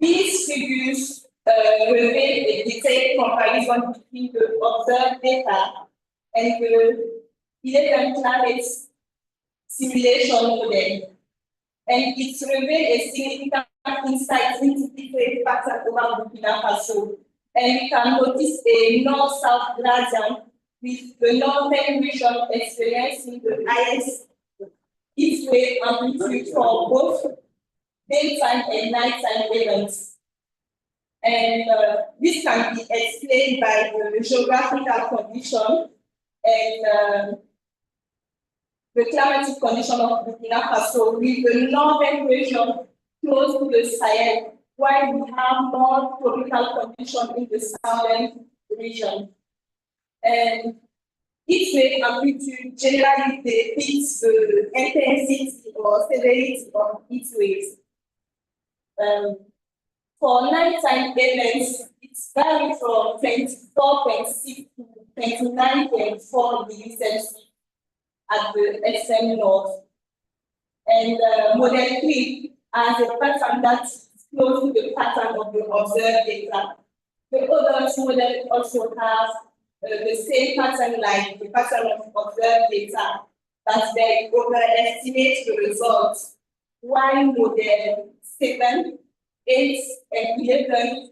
These figures reveal a detailed comparison between the observed data and the 11 planets simulation model, and it reveals a significant insight into different patterns over Burkina Faso. And we can notice a north-south gradient with the northern region experiencing the highest heat wave amplitude for both daytime and nighttime events. And this can be explained by the geographical condition and the climatic condition of Burkina Faso, with the northern region close to the Sahel, while we have more tropical condition in the southern region. And heat wave amplitude generally depicts the intensity or severity of heat waves. For nighttime events, it's varies from 24.6 to 29.4 degrees Celsius at the extreme north. And model 3 has a pattern that is close to the pattern of the observed data. The other model also has the same pattern like the pattern of observed data, but they overestimate the results, while model 7, 8, and 11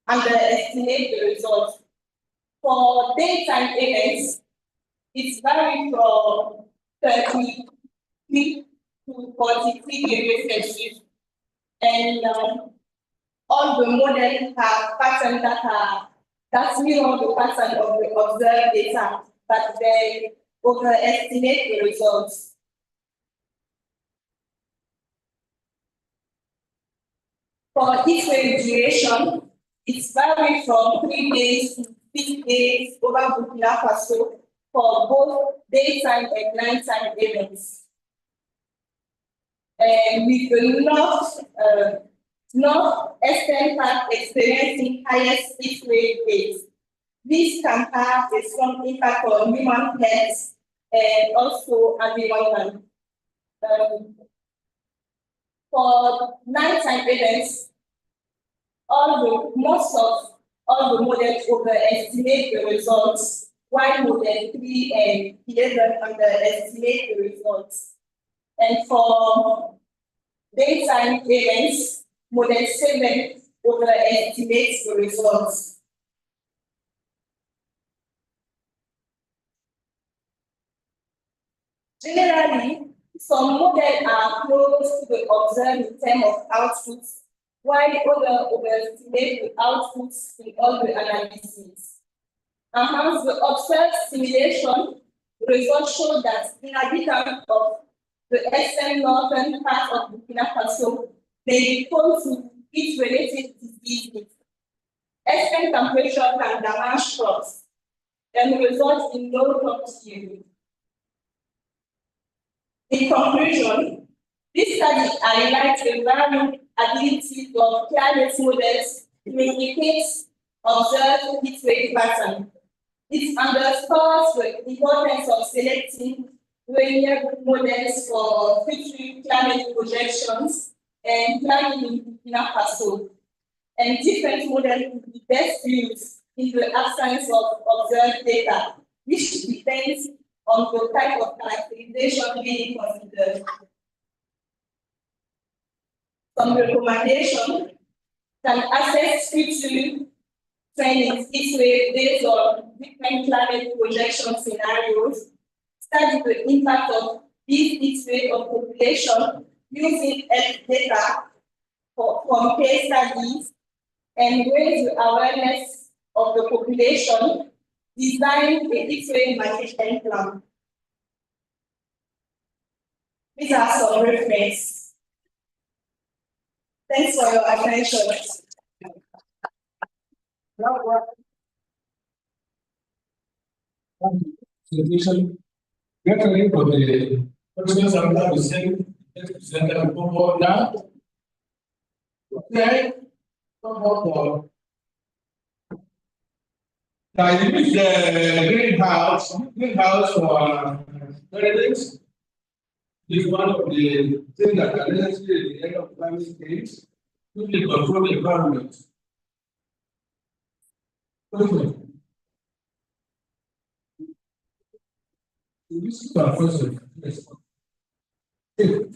underestimate the results. For daytime events, it's varies from 33 to 43 degrees Celsius. And all the models have patterns that mirror the pattern of the observed data, but they overestimate the results. For heat wave duration, it varies from 3 days to 6 days over Burkina Faso for both daytime and nighttime events. And with the northeastern part experiencing highest heat wave days, this can have a strong impact on human health and also environment. For nighttime events, most of all the models overestimate the results, while model 3 and 11 underestimate the results. And for daytime events, model 7 overestimates the results. Generally, some models are close to the observed in terms of outputs, while others overestimate the outputs in all the analyses. Amongst the observed simulation, the results show that inhabitants of the eastern northern part of Burkina Faso may be prone to heat-related diseases. Extreme temperature can damage crops and result in low crop yield. In conclusion, this study highlights the varying ability of climate models to indicate observed heat wave pattern. It underscores the importance of selecting reliable models for future climate projections and planning in Burkina Faso. And different models will be best used in the absence of observed data, which depends on the type of characterization being considered. Some recommendations can assess future trends this way based on different climate projection scenarios, study the impact of this way on population using health data from case studies, and raise the awareness of the population, design a heat-wave management plan. These are some references. Thanks for your attention. Presentation. Get ready for the questions I'm going to send. Let's present them forward now. Okay. Come on. Now, you use the greenhouse for residents. This is one of the things that are necessary at the end of climate change to control the environment. Okay. This is our question. Yes. Okay.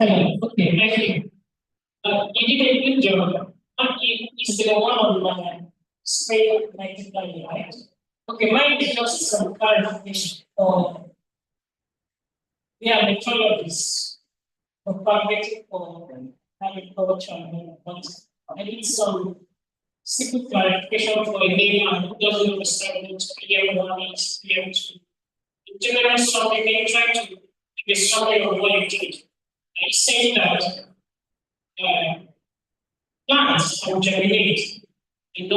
Hello. Okay, thank you. You did a good job. It's the one on my screen, right? Okay, mine is just some clarification. We are methodologies for public for agriculture and I need some simple clarification for a name and who doesn't understand it, PM1 is PM2. In general, something they try to give a summary of what you did. I say that plants will germinate in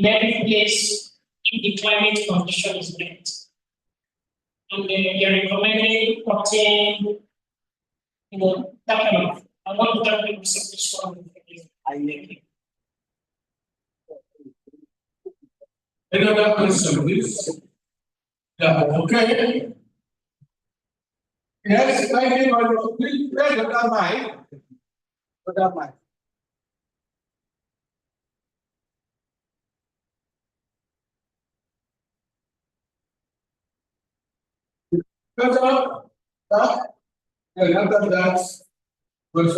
every place if the climate condition is met. And you're recommending putting, that kind of, I want that kind of something I make it. Any other question, please? Yeah, okay. Yes, thank you very much. Please, that mic. That mic. After that, was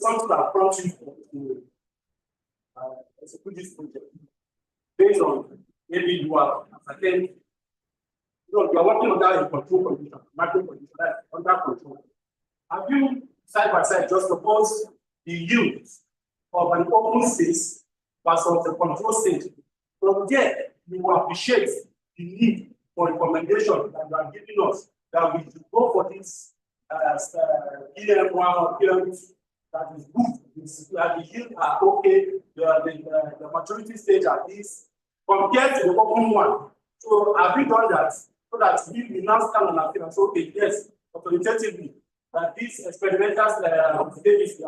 something that prompts you to execute this project based on maybe you are certain, you are working on that in control condition, macro condition, that's under control. Have you side by side just proposed the use of an open space versus the control state? From there, you will appreciate the need for recommendation that you are giving us that we should go for this PM1 or PM2 that is good. The yield are okay, the maturity stage at this, compared to the open one. So have we done that? So that we now stand on our feet and say, okay, yes, authoritatively, that this experimental Davis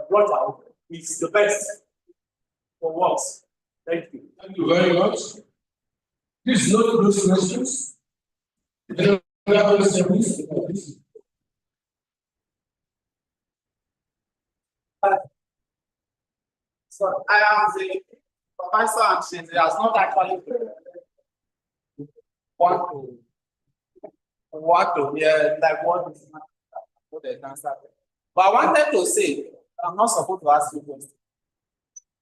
brought out is the best for works. Thank you. Thank you very much. Please note those questions. So I am the professor and she has not actually want to hear like what is not what the answer. But I wanted to say, I'm not supposed to ask you questions.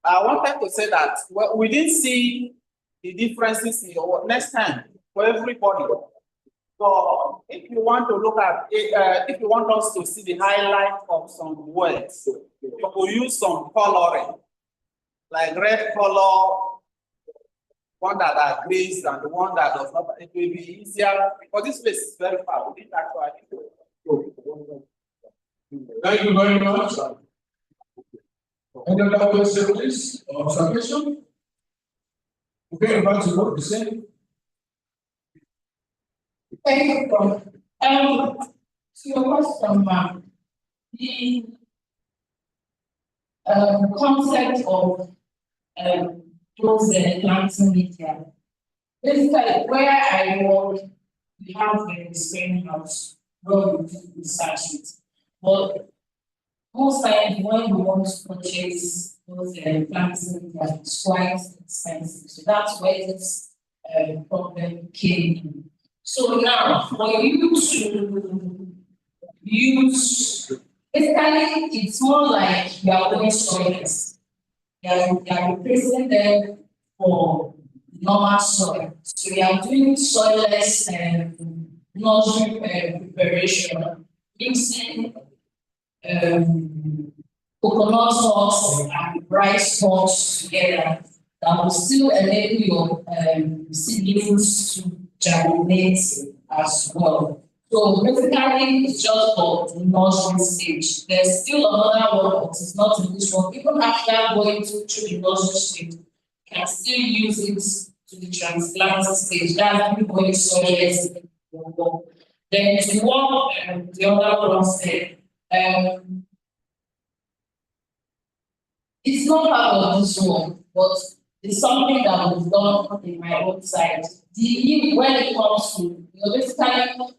I wanted to say that we didn't see the differences in your next time for everybody. So if you want to look at if you want us to see the highlight of some words, you could use some coloring, like red color, one that agrees and the one that does not. It will be easier because this place is very far. We didn't actually. Thank you very much. Any other question, please, or observation? Okay, about to vote the same. Thank you, Prof. To your question, ma'am, the concept of those planting media. Basically, where I work, we have a screening house where we do research it. But most times, when we want to purchase those planting media, it's quite expensive. So that's where this problem came in. So now, for you to use, basically, it's more like you are doing soils. You are replacing them for normal soil. So you are doing soilless nursery preparation, mixing coconut husk and rice husk together. That will still enable your seedlings to germinate as well. So basically, it's just for the nursery stage. There's still another one, but it's not in this one. Even after going through the nursery stage, you can still use it to the transplanting stage. That's going soilless. Then to what the other one said, it's not part of this one, but it's something that was done in my own side. When it comes to basically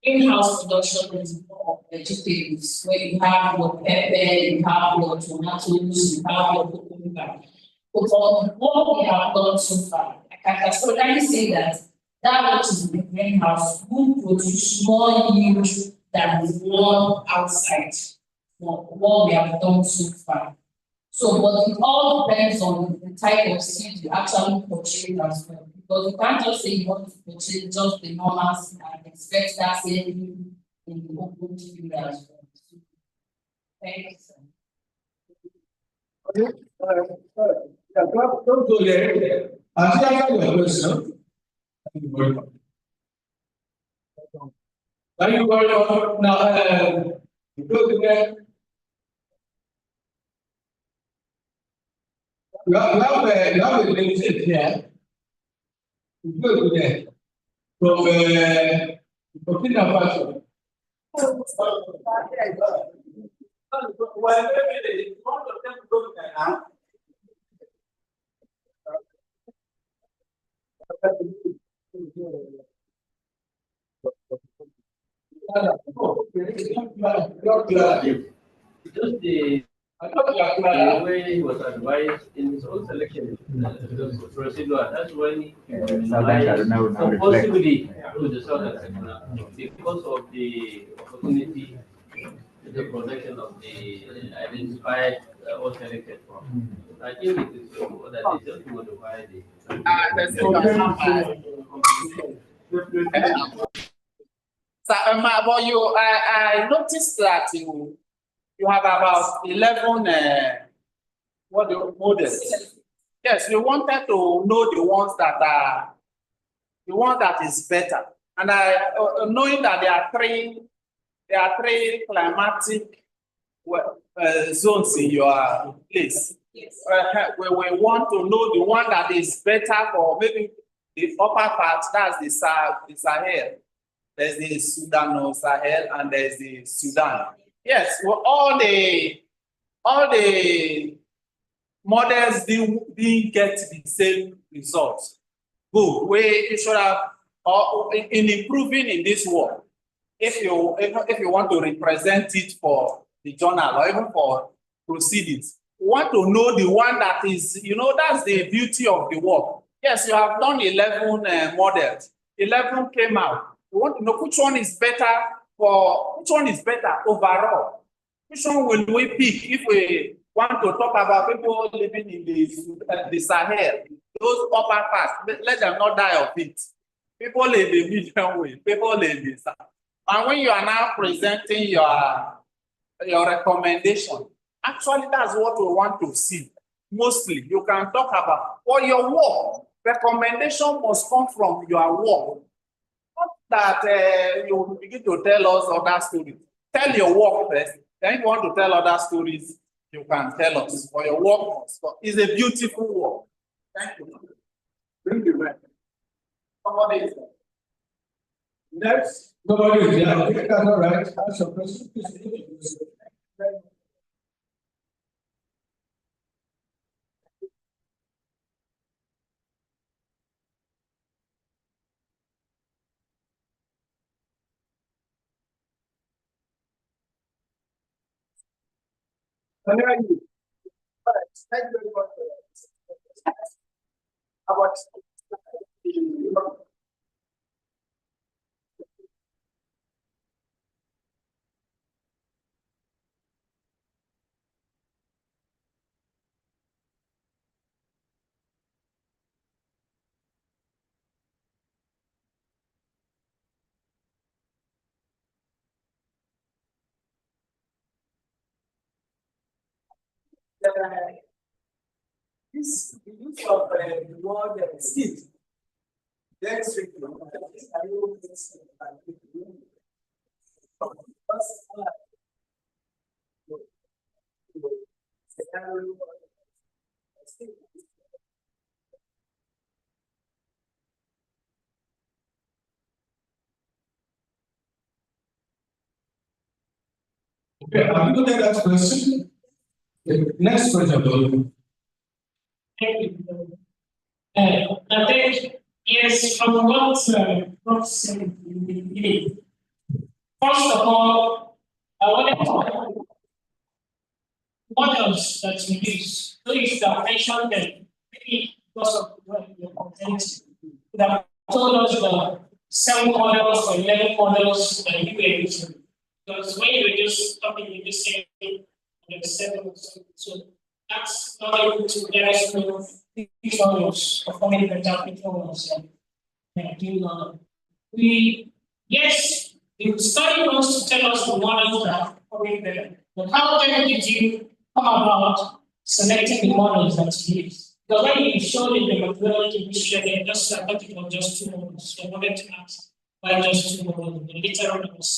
in-house production is more of vegetables, where you have your pepper, you have your tomatoes, you have your cucumber. But for what we have done so far, I can categorically say that which is in the greenhouse will produce more yield than the one outside for what we have done so far. So, but it all depends on the type of seed you actually purchase as well. Because you can't just say you want to purchase just the normal seed and expect that same in the open field as well. Thank you, sir. Okay. Don't go there. I'll answer your question. Thank you very much. Thank you very much. Now, go to that. You have a limited here. Go to that. From Burkina Faso. Well, maybe one of them go now. Just the way he was advised in his own selection procedure, that's when he possibly to the southern sector because of the opportunity, the protection of the identified or selected from. I think it is that is just to modify the. But I noticed that you have about 11 models. Yes, we wanted to know the ones that is better. And knowing that there are three climatic zones in your place. Yes. We want to know the one that is better for maybe the upper part, that's the Sahel. There's the Sudan or Sahel, and there's the Sudan. Yes, well, all the models didn't get the same results. Good. We should have, in improving in this work, if you want to represent it for the journal or even for proceedings, you want to know the one that is, that's the beauty of the work. Yes, you have done 11 models. 11 came out. We want to know which one is better overall. Which one will we pick if we want to talk about people living in the Sahel, those upper parts? Let them not die of it. People in the medium way, people in the South. And when you are now presenting your recommendation, actually that's what we want to see. Mostly, you can talk about for your work. Recommendation must come from your work. Not that you begin to tell us other stories. Tell your work first. Then if you want to tell other stories, you can tell us. For your work, it's a beautiful work. Thank you. Bring the back. Somebody is there. Next. Nobody is there. Okay, that's all right. Ask your question. Thank you very much. About this use of the word seed. Next week, I will Okay, I'm going to take that question. Okay, next question. Thank you. I think, yes, from what Prof said in the beginning, first of all, I wanted to know what else that we use. Please mention them, maybe because of your content, that told us the 7 models or 11 models that you were using. Because when you were just talking, you just say the 7 or something. So that's not able to let us know which models performing better, which models yes, the study wants to tell us the models that are performing better. But how then did you come about selecting the models that you use? Because when you showed in the methodology, which you just I thought it was just 2 models. So I wanted to ask why just 2 models? The literal was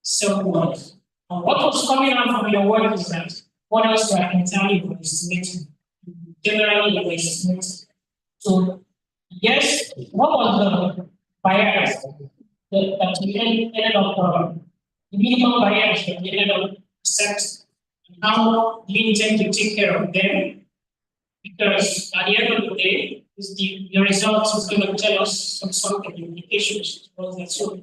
7 models. And what was coming out from your work is that models were entirely overestimated. Generally overestimated. So yes, what was the bias that you ended up the minimum bias that you ended up accepting? How do you intend to take care of them? Because at the end of the day, the results is going to tell us some sort of implications. So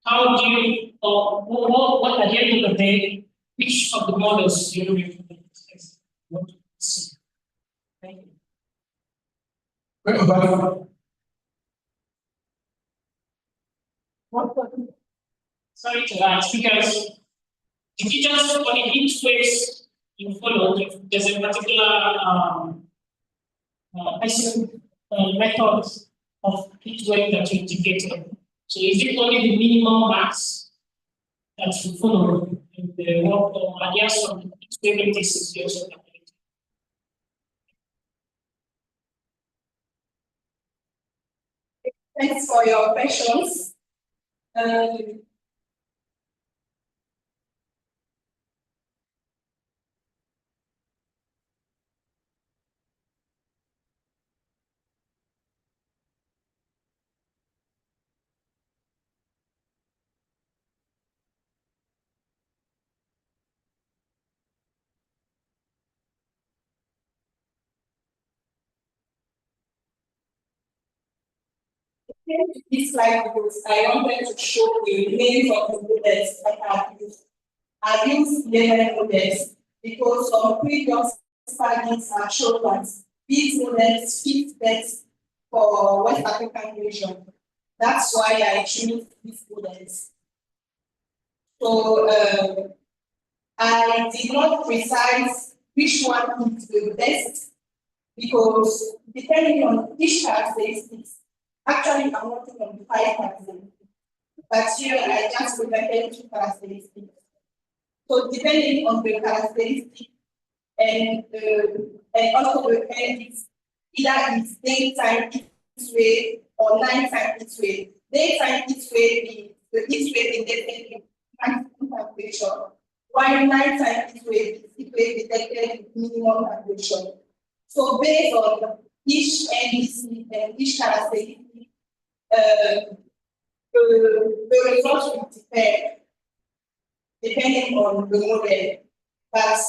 how do you, or what at the end of the day, which of the models do you recommend? Thank you. Sorry to ask, because if you just on each place you follow, if there's a particular method of each way that you integrated. So is it only the minimum max that you follow in the work, or are there some experiences you also have? Thanks for your questions. This slide because I wanted to show the names of the models that are used. I use 11 models because some previous studies have shown that these models fit best for West African region. That's why I choose these models. So I did not precise which one is the best because depending on each characteristics, actually I'm working on 5 characteristics, but here I just presented 2 characteristics. So depending on the characteristic and also the endings, either it's daytime this way or nighttime this way. Daytime this way the this way indexed maximum temperature, while nighttime this way detected minimum temperature. So based on each NDC and each characteristic, the results will depending on the model. But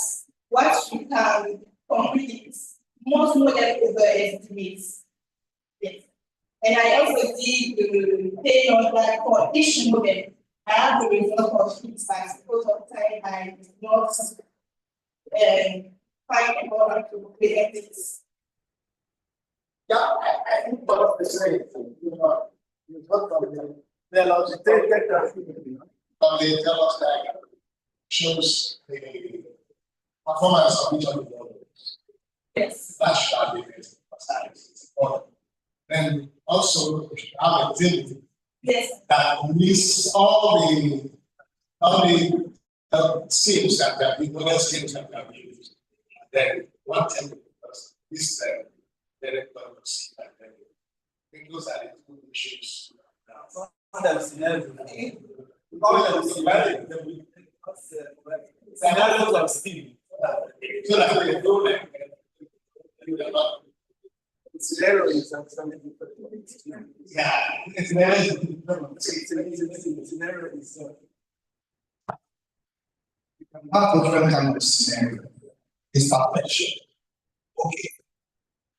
what we can conclude is most models overestimates. Yes. And I also did the tailor that for each model, I have the result of each size because of time I did not find a model to present this. Yeah, I think part of the same thing, you got from the logic, they tell us that shows the performance of each of the models. Yes. That's the best. Then also have a team that lists all the schemes that the model schemes that have been used. Then one thing this direct purpose and then those are the 2 issues. Scenarios of steam. So that they don't like Scenario is something different. yeah, it's Scenario is have different kind of scenario. It's perfection. Okay,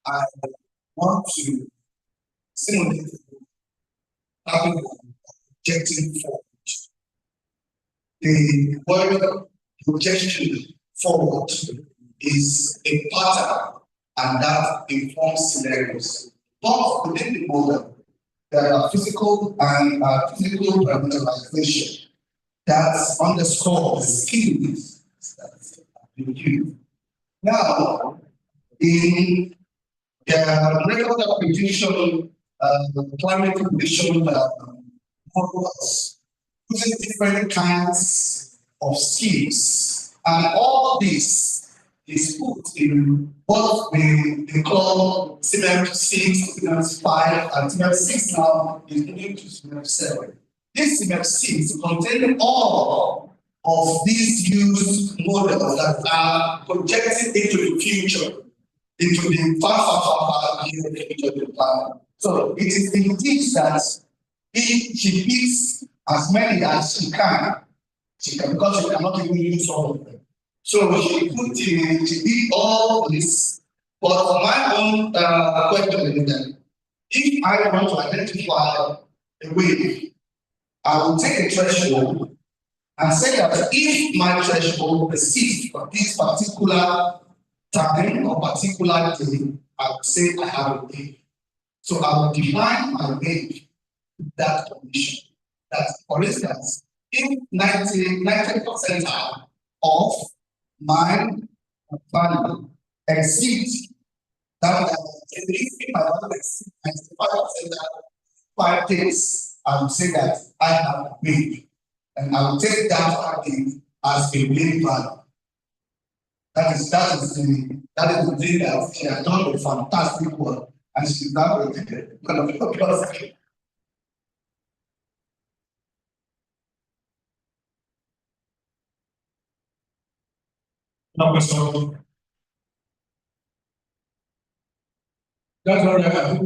I want to simulate having an objective forward. The word projection forward is a pattern and that informs scenarios. But within the model, there are physical and physical parameterization that underscore the skills that you use. Now, in the record prediction, climate prediction models using different kinds of schemes, and all this is put in what they call CMEP6, CMEP5, and CMEP6 now is moving to CMEP7. This CMEP6 contains all of these used models that are projected into the future, into the far future of the planet. So it is indeed that she picks as many as she can. She can, because she cannot even use all of them. So she did all this. But for my own question is that if I want to identify a wave, I will take a threshold and say that if my threshold persists for this particular time or particular day, I will say I have a wave. So I will define my wave with that condition. That, for instance, if 90% of my value exceeds that, if my value exceeds 95% 5 days, I will say that I have a wave. And I will take that 5 days as a wave value. That is the thing that she has done a fantastic work, and she's now rated one of the plus. No question. That's all I have.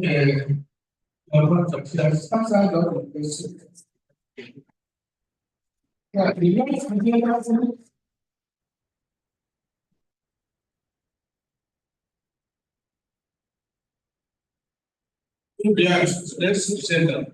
Yes, let's send them.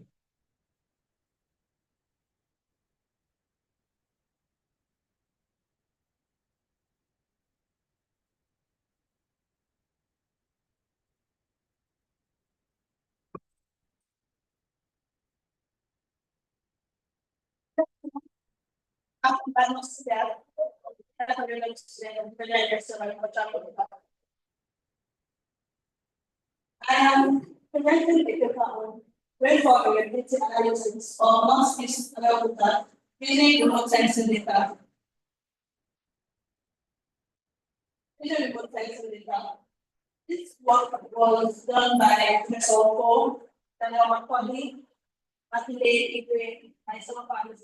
I am presenting the paper on rainfall variability analysis or non-species data using remote sensing data. Using remote sensing data. This work was done by Professor Paul, Daniel McCauley, Matile Igwe, and some of others.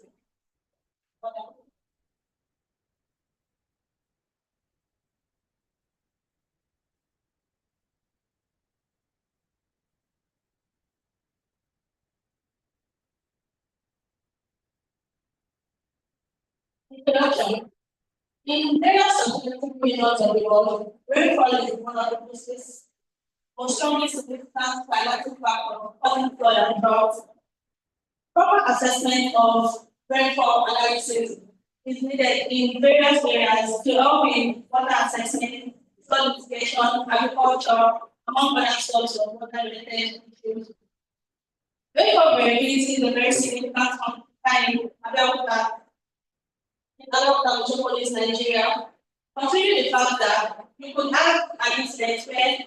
Introduction. In various scientific regions of the world, rainfall is one of the most strongly significant climatic factor causing flood and drought. Proper assessment of rainfall analysis is needed in various areas to help in water assessment, flood mitigation, agriculture, among other sorts of water-related issues. Rainfall variability is a very significant factor in metropolis, Nigeria, considering the fact that you could have an incident where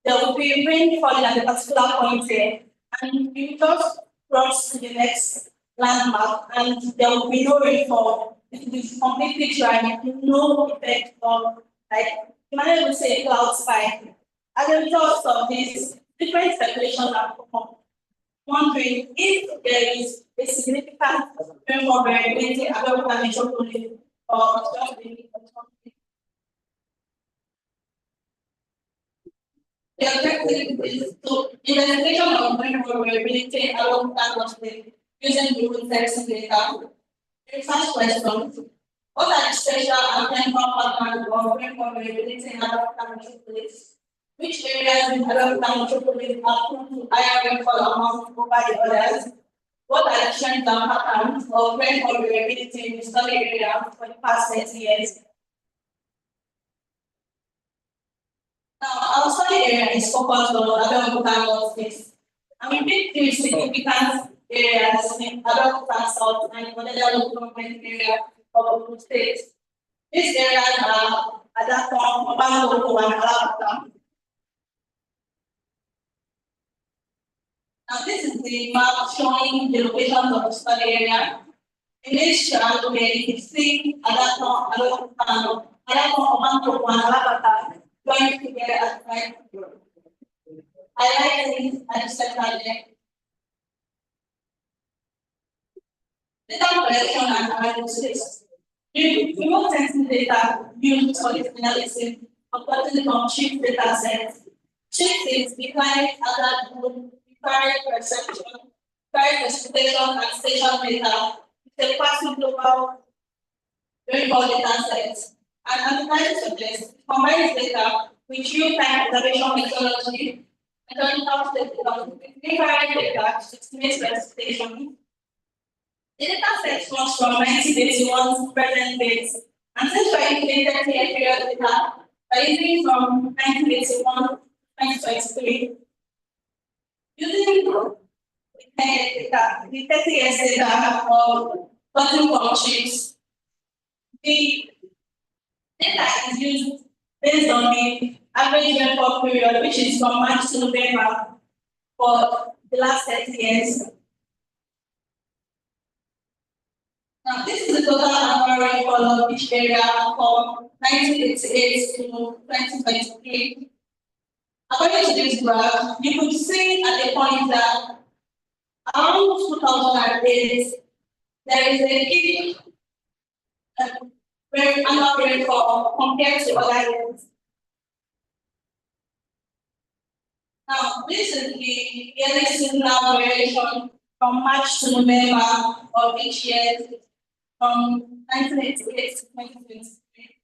there will be rain falling at a particular point there, and you just cross to the next landmark, and there will be no rainfall. It will be completely dry, no effect of, like, you might even say a cloud spike. As a result of this, different speculations are common, wondering if there is a significant rainfall variability about the metropolis or just the the objective is to investigation of rainfall variability along that state using remote sensing data. The first question: what are the spatial and temporal patterns of rainfall variability along that metropolis? Which areas in along that metropolis are prone to higher rainfall amounts over the others? What are the trends and patterns of rainfall variability in the study area for the past 30 years? Now, our study area is focused on Abeokuta states, and we picked three significant areas in Abeokuta South and the Model Local Government area of Ogun State. These areas are Adakom, Obaloko, and Alabata. Now, this is the map showing the locations of the study area. In this chart, we can see Adakom, Alabata, Obaloko, and Alabata going together as right. I like things at the center there. Data collection and analysis. Remote sensing data used for this analysis according to cheap data sets. Cheap is defined as a group required perception, required precipitation, and station data. It's a passive global rainfall data set. And as the title suggests, it combines data with real-time observation methodology, methodological data, required data to estimate precipitation. The data set comes from 1981's present dates, and since we're using 30-year period data, we're using from 1981 to 2023. Using the 30 years data of cotton crop chips, the data is used based on the average rainfall period, which is from March to November for the last 30 years. Now, this is the total annual rainfall of each area from 1988 to 2023. According to this graph, you could see at the point that around 2008, there is a peak annual rainfall compared to other years. Now, this is the yearly seasonal variation from March to November of each year, from 1988 to 2023,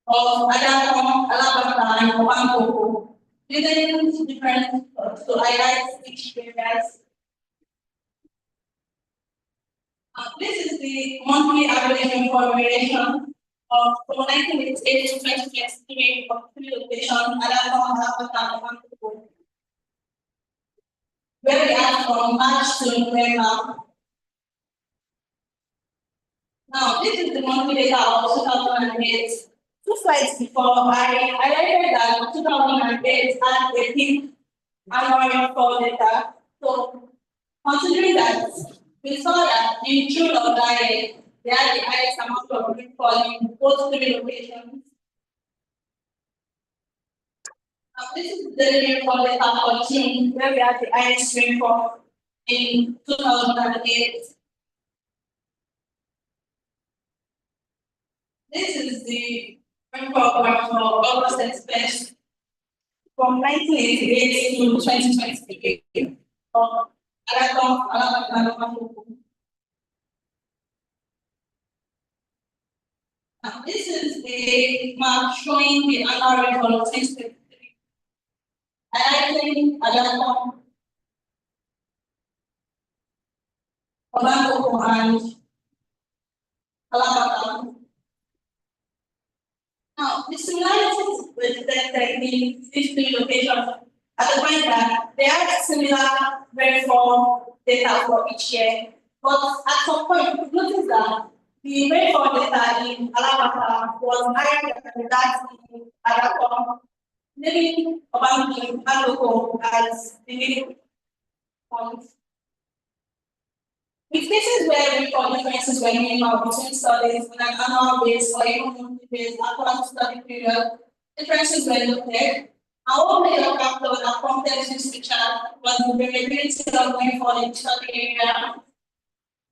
of Adakom, Alabata, and Obankoko, using different to highlight each areas. This is the monthly average information of from 1988 to 2023 of 3 locations, where we are from March to November. Now, this is the monthly data of 2008. 2 slides before, I highlighted that 2008 had a peak annual rainfall data. So, considering that, we saw that in June of that year, they had the highest amount of rainfall in both 3 locations. Now, this is the rainfall data for June, where we had the highest rainfall in 2008. This is the rainfall graph for August expense from 1988 to 2023. Now, this is the map showing the annual rainfall of 2023. Highlighting Alakon, Olango, and Alabama. Now, the similarities with the technique, these 3 locations, at the point that they have similar rainfall data for each year, but at some point, we noticed that the rainfall data in Alabama was higher than that in Alabama, leaving Obangi Aloko as the leading point. With cases where rainfall differences were minimal between studies on an annual basis or even monthly basis across the study period, differences were noted. Our major factor that prompted this picture was the variability of rainfall in the study area.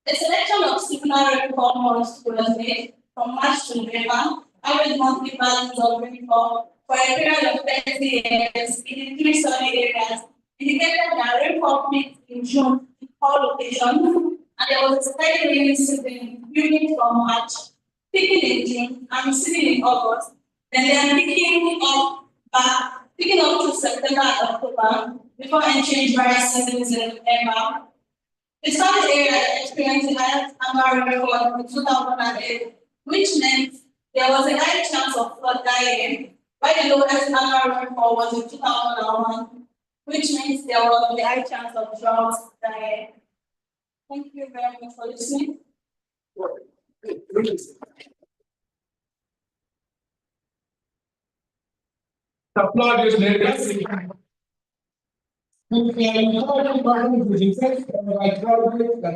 A selection of similar rainfall models was made from March to November, average monthly values of rainfall for a period of 30 years in the 3 study areas indicated that rainfall peaked in June in all locations. And there was a steady rainy season beginning from March, peaking in June and receding in August, and then picking up to September and October before entering dry seasons in November. The study area experienced the highest annual rainfall in 2008, which meant there was a high chance of flood that year, while the lowest annual rainfall was in 2001, which means there was a high chance of drought that year. Thank you very much for listening. Applaud this lady. That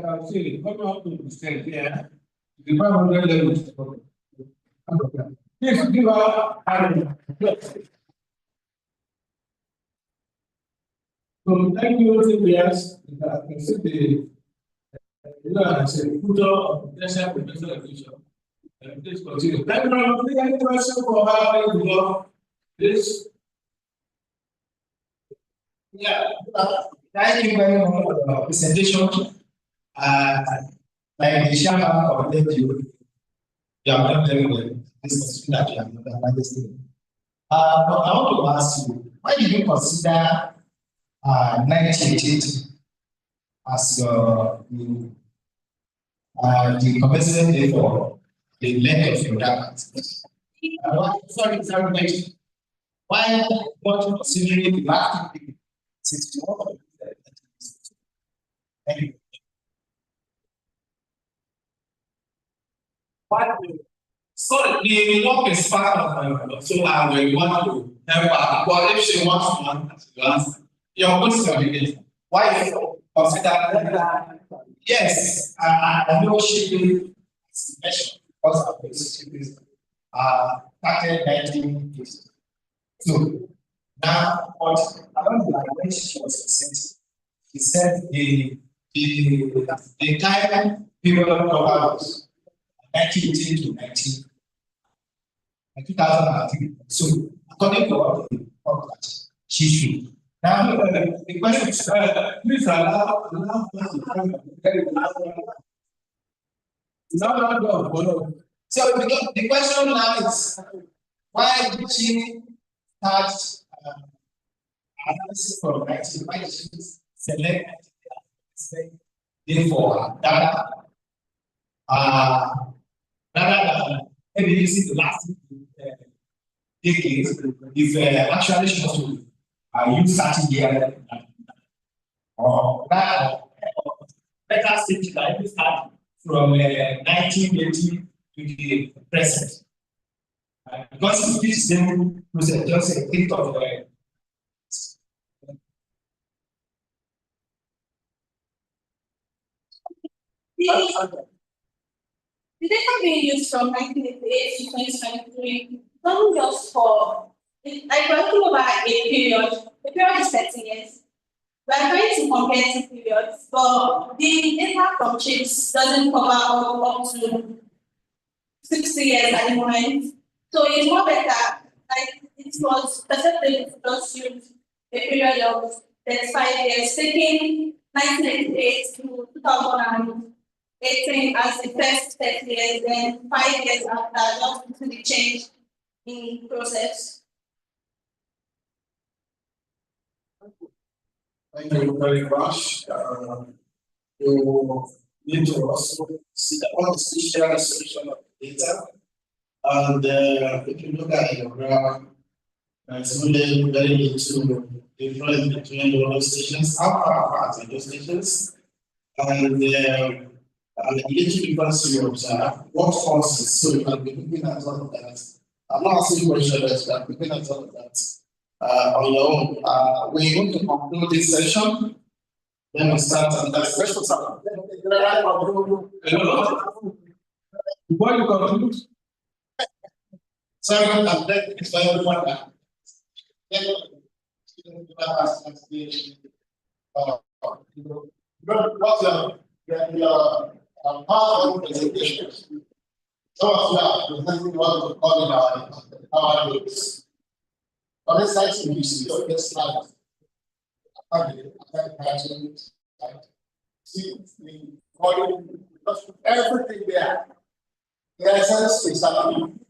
I've seen coming up to the stage here, the 500 levels. Please give her so thank you, CPS. I can see the as a future of potential professional education. Please continue. Thank you very much. Any question for how to go? This. Yeah, thank you very much for the presentation. Like the chairman of the you have done very well. This is that you have done understanding. But I want to ask you, why did you consider 1988 as the compensation day for the length of your data? Sorry, why not considering the last people? Thank you. So the work is part of so I will want to help her. But if she wants to answer, your question is why you consider that? Yes, I know shipping is special because of this shipping started 1980. So now, but I don't like when she was presenting. He said the time people was 1980 to 2003. So according to what the published, she should. Now the question is, please allow so the question now is, why did she start analysis from select for data. Rather than maybe using the last decades, if actually supposed to use 30 years or that better stage like we start from 1980 to the present. Because this same process just a bit of the data being used from 1988 to 2023 not just for like we're talking about a period is 30 years. We're trying to compare two periods, but the data from chips doesn't cover up to 60 years at the moment. So it's more better, like it was acceptable to just use a period of 35 years, taking 1988 to 2018 as the first 30 years, then 5 years after, just to the change in process. Thank you very much. You need to also see the artificial solution of data. And if you look at your graph, it's really very little difference between those stations. How far apart are those stations? And the little difference you observe, what forces? So you can be looking at all of that. I'm not asking questions, but I'm looking at all of that. On your own. We're going to conclude this session. Then we start on the question. Before you conclude, sorry, I'm glad it's for everyone. What's your powerful presentation? Some of you are presenting what we call in our groups. On this side, you see your first slide. See the volume, everything there. The essence is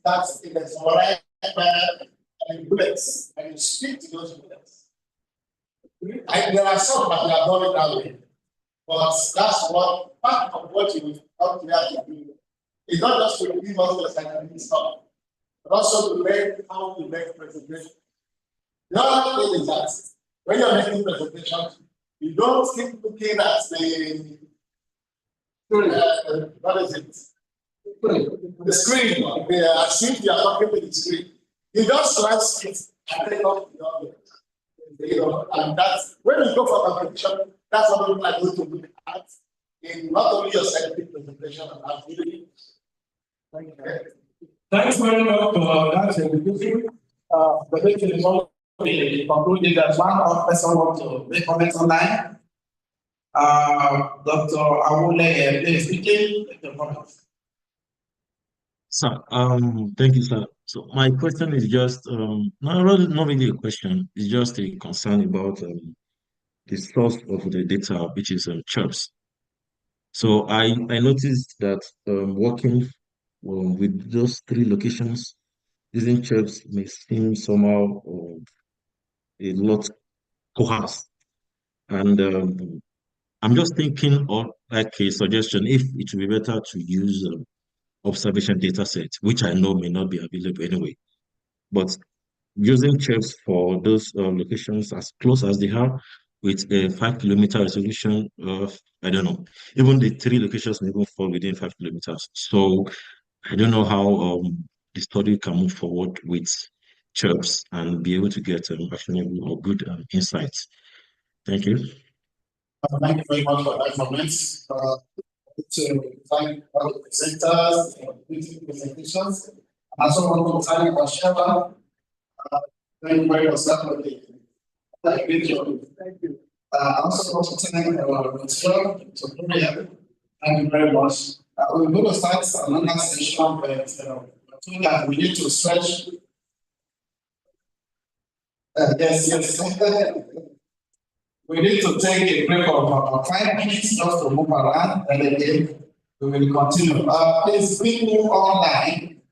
that's in the right and bullets, and you speak to those bullets. There are some that are done that way, but that's what part of what you come here to do. It's not just to give us the scientific stuff, but also to learn how to make presentations. The other thing is that when you're making presentations, you don't keep looking at the what is it? The screen. As if you are talking to the screen. You just write it and take off the audio. And that's when you go for competition, that's what people are going to look at in not only your scientific presentation, but really. Thank you. Thanks very much for that introduction. The meeting is all concluded that one person wants to make comments online. Dr. Awole, please speaking. Sir, thank you, sir. So my question is just not really a question. It's just a concern about the source of the data, which is chirps. So I noticed that working with those three locations, using chirps may seem somehow a lot coarse. And I'm just thinking of like a suggestion if it would be better to use observation data set, which I know may not be available anyway. But using chirps for those locations as close as they are with a 5 kilometer resolution of, I don't know, even the three locations may even fall within 5 kilometers. So I don't know how the study can move forward with chirps and be able to get actionable or good insights. Thank you. Thank you very much for that comment. To thank all the presenters for the presentations. I also want to thank our Sheva. Thank you very much for the great job. Thank you. I also want to thank our material. Thank you very much. We're going to start another session, but I think that we need to stretch. Yes. We need to take a break of about 5 minutes just to move around, and again we will continue. Please bring me online.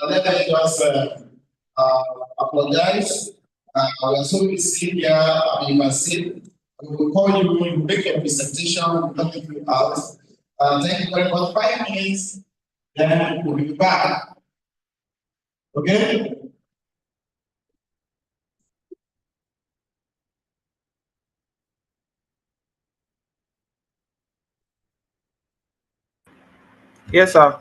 Let me just apologize. We are so busy here, you can see, we will call you, you make your presentation, we'll talk you out. Thank you very much. 5 minutes, then we'll be back. Okay? Yes, sir.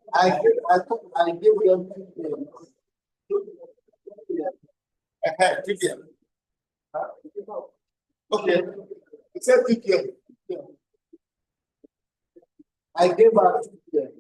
I give them TPM. Okay. It said TPM. I gave her TPM.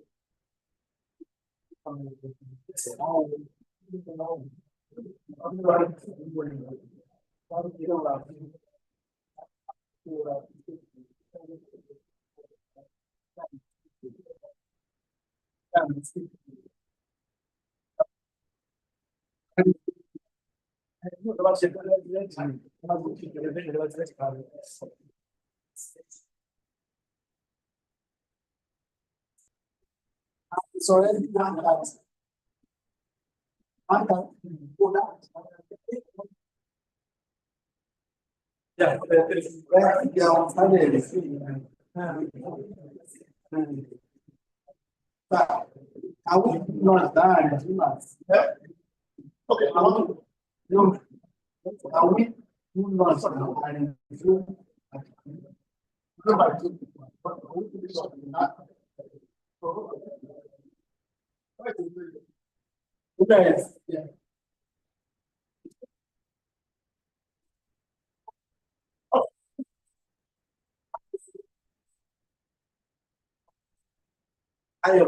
It's already done that. I would not die. Okay, I want to know. I will not Yes, yeah. I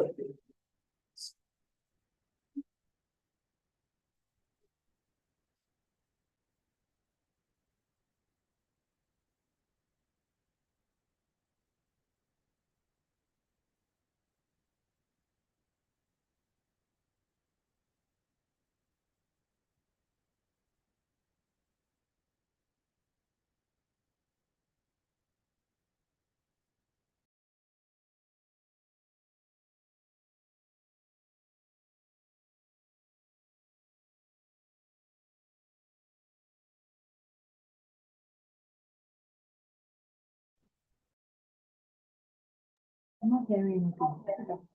I'm not hearing anything.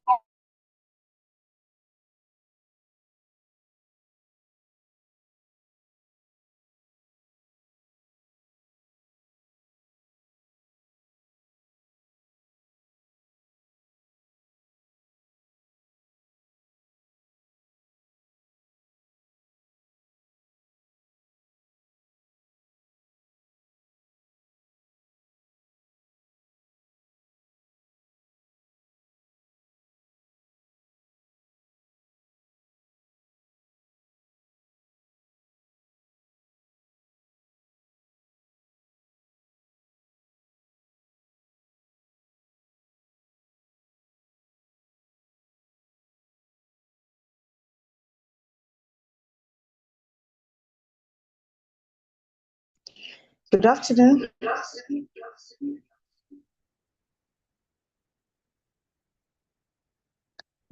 Good afternoon.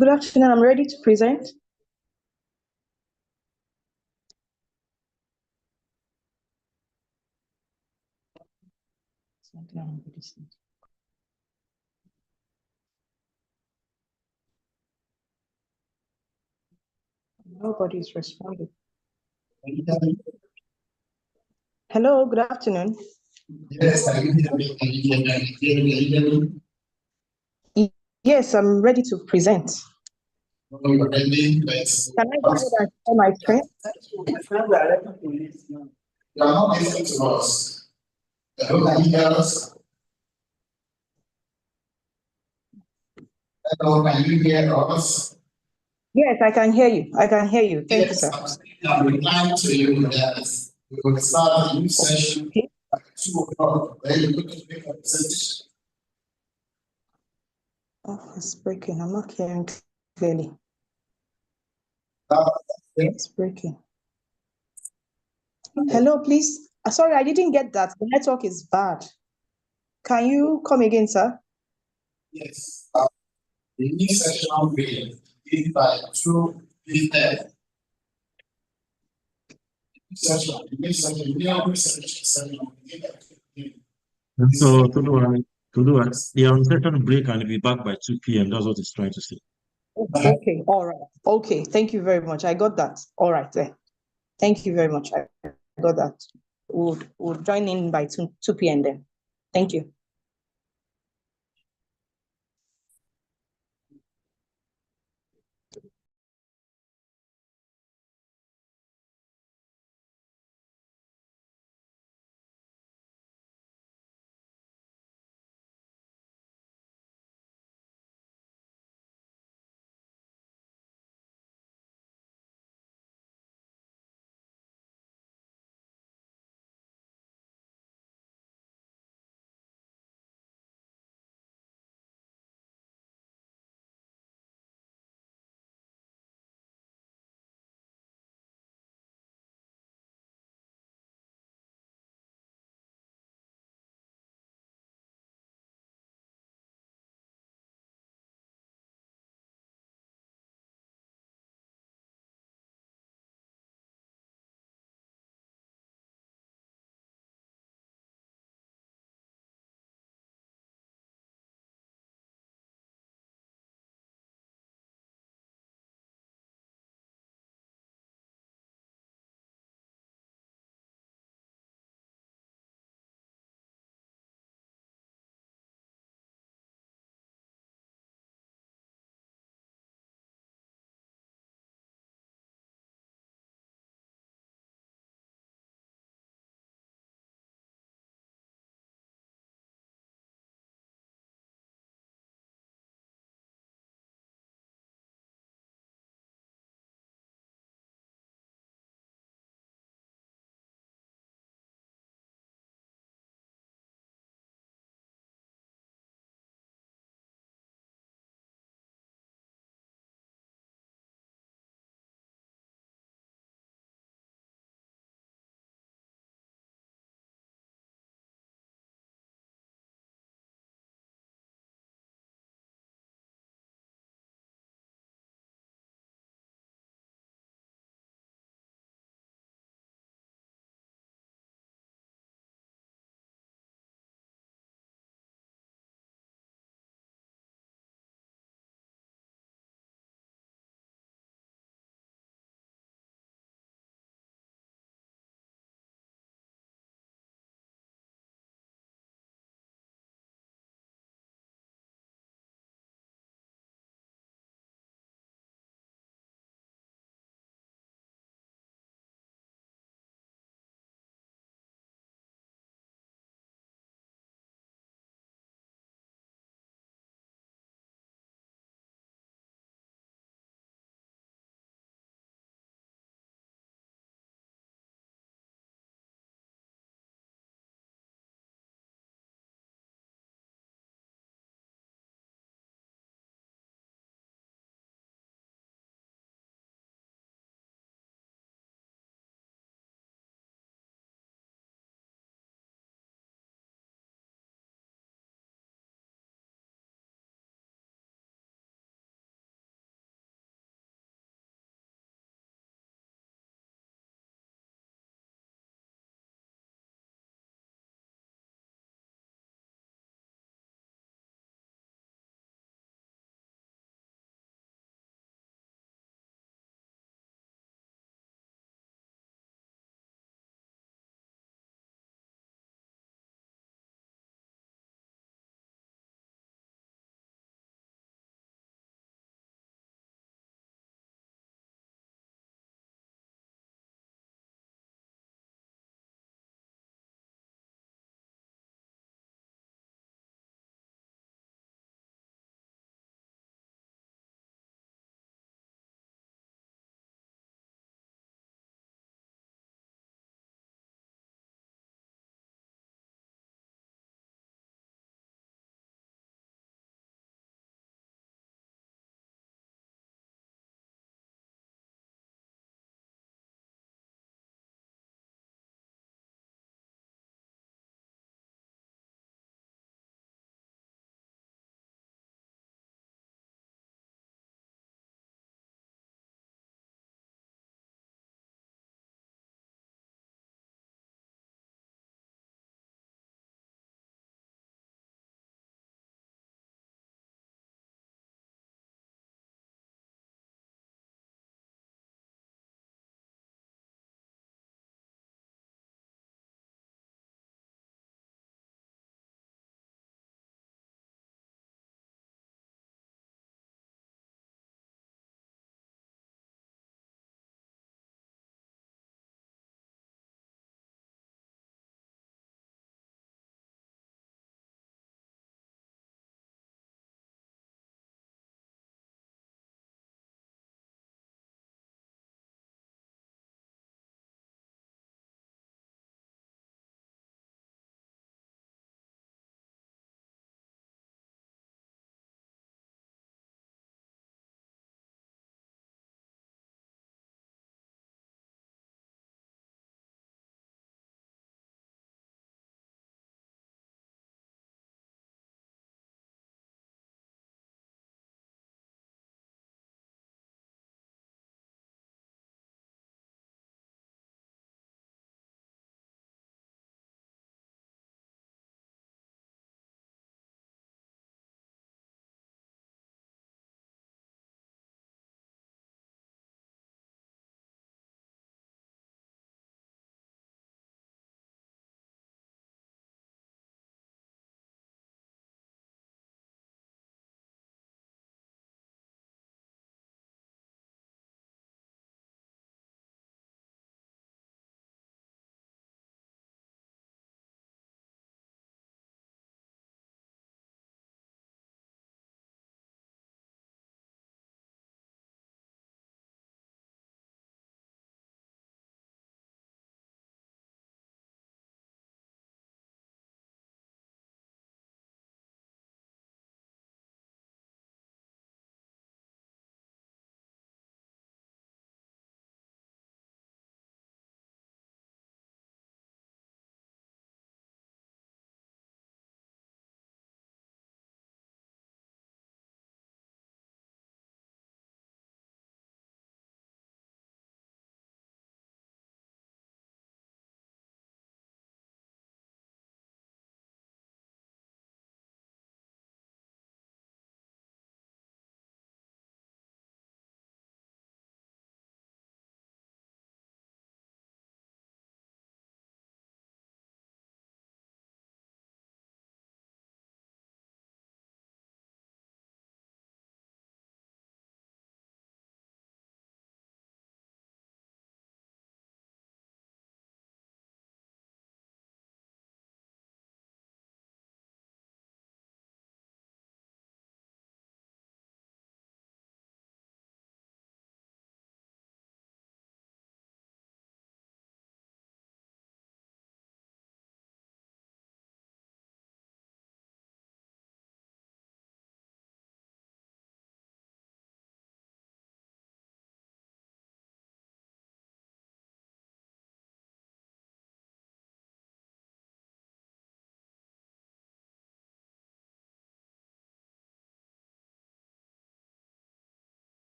Good afternoon. I'm ready to present. Nobody is responding. Hello, good afternoon. Yes, Yes, I'm ready to present. Can I go ahead and share my screen? You are not listening to us. Hello, can you hear us? Hello, can you hear us? Yes, I can hear you. I can hear you. Thank you, sir. I'm replying to you that we will start a new session at 2 o'clock. Then you're going to make a presentation. Oh, it's breaking. I'm not hearing clearly. Yeah. It's breaking. Hello, please. Sorry, I didn't get that. The network is bad. Can you come again, sir? Yes. The new session will be by 2 p.m. Session, the new session, the new session will begin at 2 p.m. So, they are on session break and will be back by 2 p.m. That's what he's trying to say. Okay, all right. Okay, thank you very much. I got that. All right, then. Thank you very much. I got that. We'll join in by 2 p.m. then. Thank you.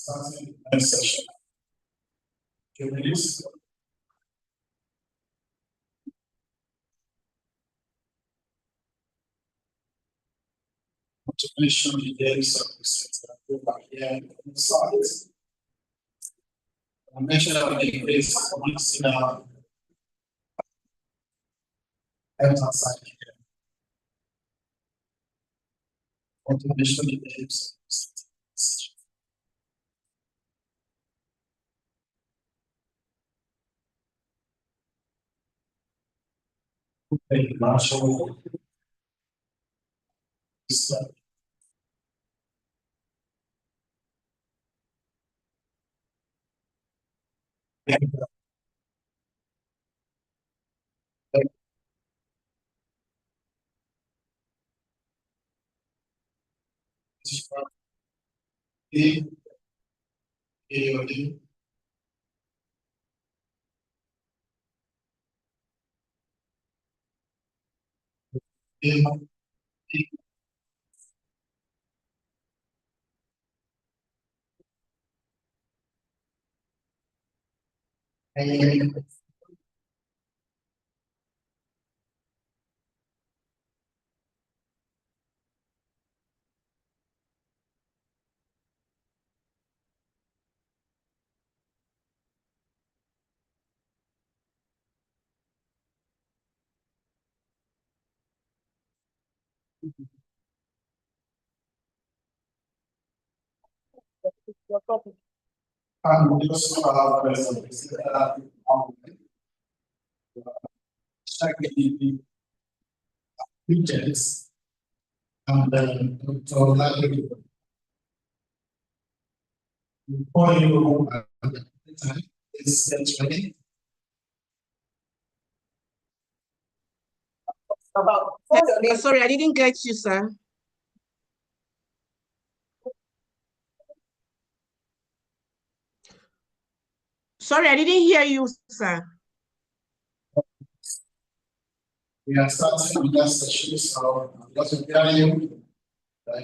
Starting the next session. Okay, please. Automation details of the system over here on the side. I mentioned that the base once in our left-hand side here. Automation details of the system. Okay, Marshall. And we also have the features and to library. Before you is ready. Sorry, I didn't get you, sir. Sorry, I didn't hear you, sir. We are starting with that session, so I'm just preparing you.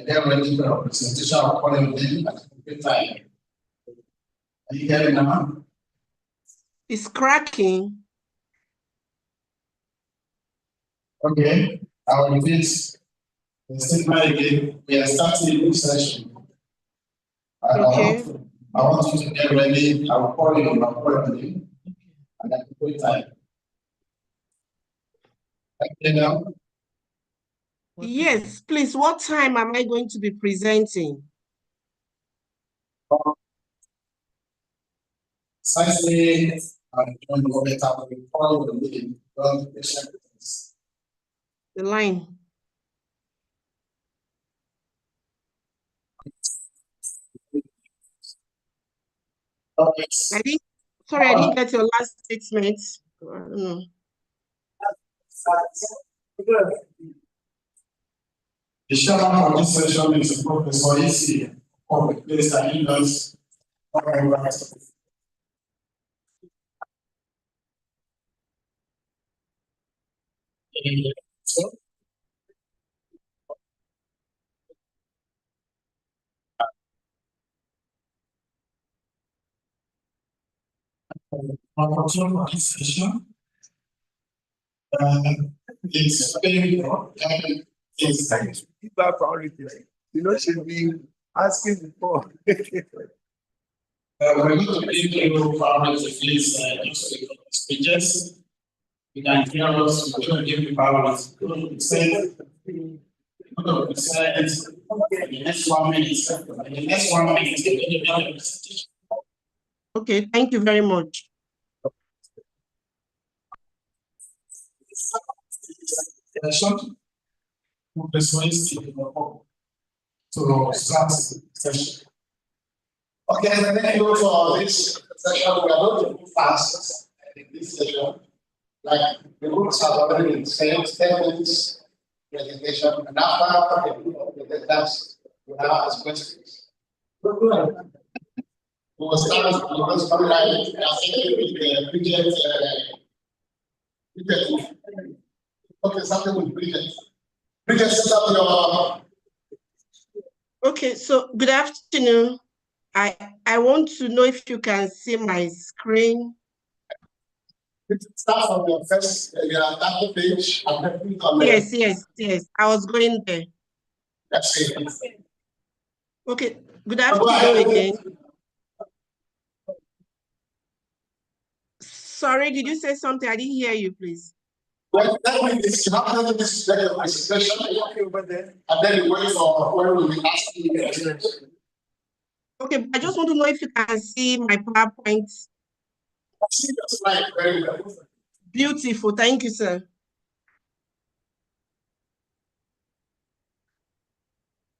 Get ready for our presentation. I'll call you then at the time. Are you hearing now? It's cracking. Okay, I'll repeat the statement again. We are starting a new session. Okay. I want you to get ready. I'll call you and at the time. Okay, now? Yes, please. What time am I going to be presenting? Precisely, I'm going to go better before the meeting. The line. I didn't get your last statement. I don't know. The chairman for this session is Professor Isi of the place that he does. For this session, it's very important. Give that priority. You know, should be asking before. We're going to give you priority, please, speeches. You can hear us, we're going to give you priority. The next 1 minute. The next 1 minute. Okay, thank you very much. To start the session. Okay, thank you for this session. We are going to move fast in this session. Like the groups have already been said, 10 minutes presentation, and after the group of presenters, we now ask questions. We will start with the Bridget. Okay, something with Bridget. Bridget, start your. Okay, so good afternoon. I want to know if you can see my screen. Start from your first data page and then click on Yes. I was going there. That's it. Okay. Good afternoon again. Sorry, did you say something? I didn't hear you, please. Well, that means it's not only this presentation, and then you wait for when we will ask you the Okay, I just want to know if you can see my PowerPoint. I see your slide very well. Beautiful, thank you, sir.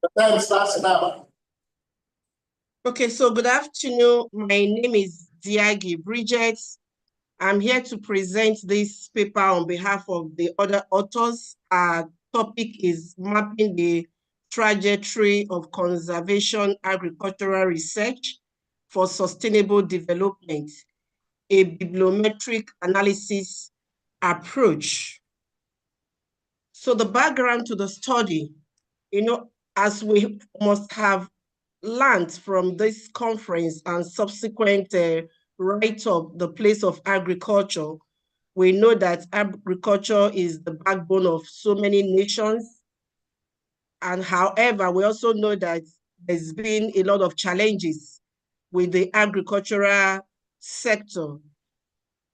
The time starts now. Okay, so good afternoon. My name is Diagi Bridget. I'm here to present this paper on behalf of the other authors. Our topic is mapping the trajectory of conservation agricultural research for sustainable development, a bibliometric analysis approach. So the background to the study, as we must have learned from this conference and subsequent write-up, the place of agriculture, we know that agriculture is the backbone of so many nations. And however, we also know that there's been a lot of challenges with the agricultural sector,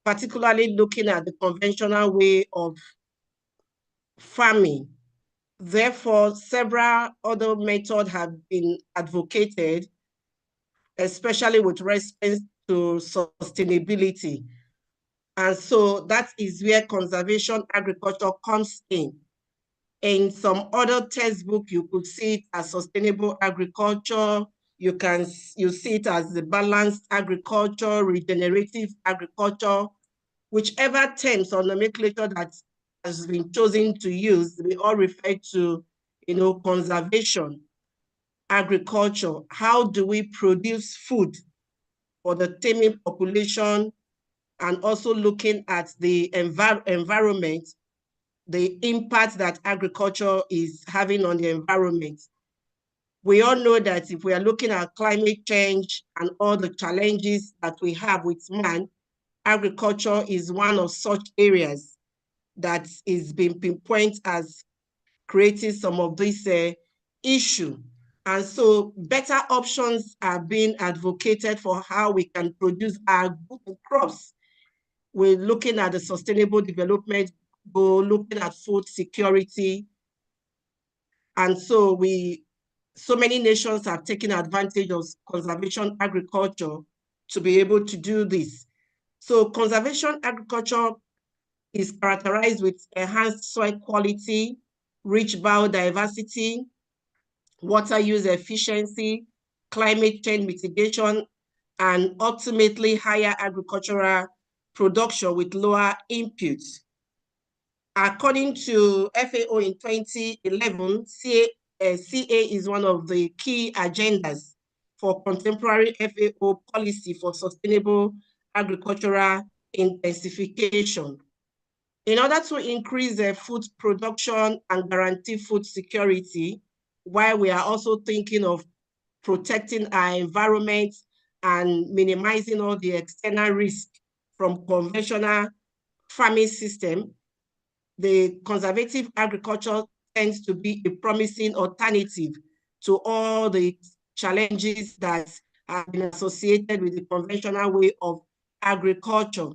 particularly looking at the conventional way of farming. Therefore, several other methods have been advocated, especially with respect to sustainability. And so that is where conservation agriculture comes in. In some other textbook, you could see it as sustainable agriculture. You see it as the balanced agriculture, regenerative agriculture, whichever terms or nomenclature that has been chosen to use, we all refer to, conservation agriculture. How do we produce food for the taming population, and also looking at the environment, the impact that agriculture is having on the environment. We all know that if we are looking at climate change and all the challenges that we have with man, agriculture is one of such areas that is being pinpointed as creating some of this issue. And so better options are being advocated for how we can produce our crops. We're looking at the sustainable development goal, looking at food security. And so so many nations have taken advantage of conservation agriculture to be able to do this. So conservation agriculture is characterized with enhanced soil quality, rich biodiversity, water use efficiency, climate change mitigation, and ultimately higher agricultural production with lower inputs. According to FAO in 2011, CA is one of the key agendas for contemporary FAO policy for sustainable agricultural intensification. In order to increase food production and guarantee food security, while we are also thinking of protecting our environment and minimizing all the external risk from conventional farming system, the conservative agriculture tends to be a promising alternative to all the challenges that have been associated with the conventional way of agriculture.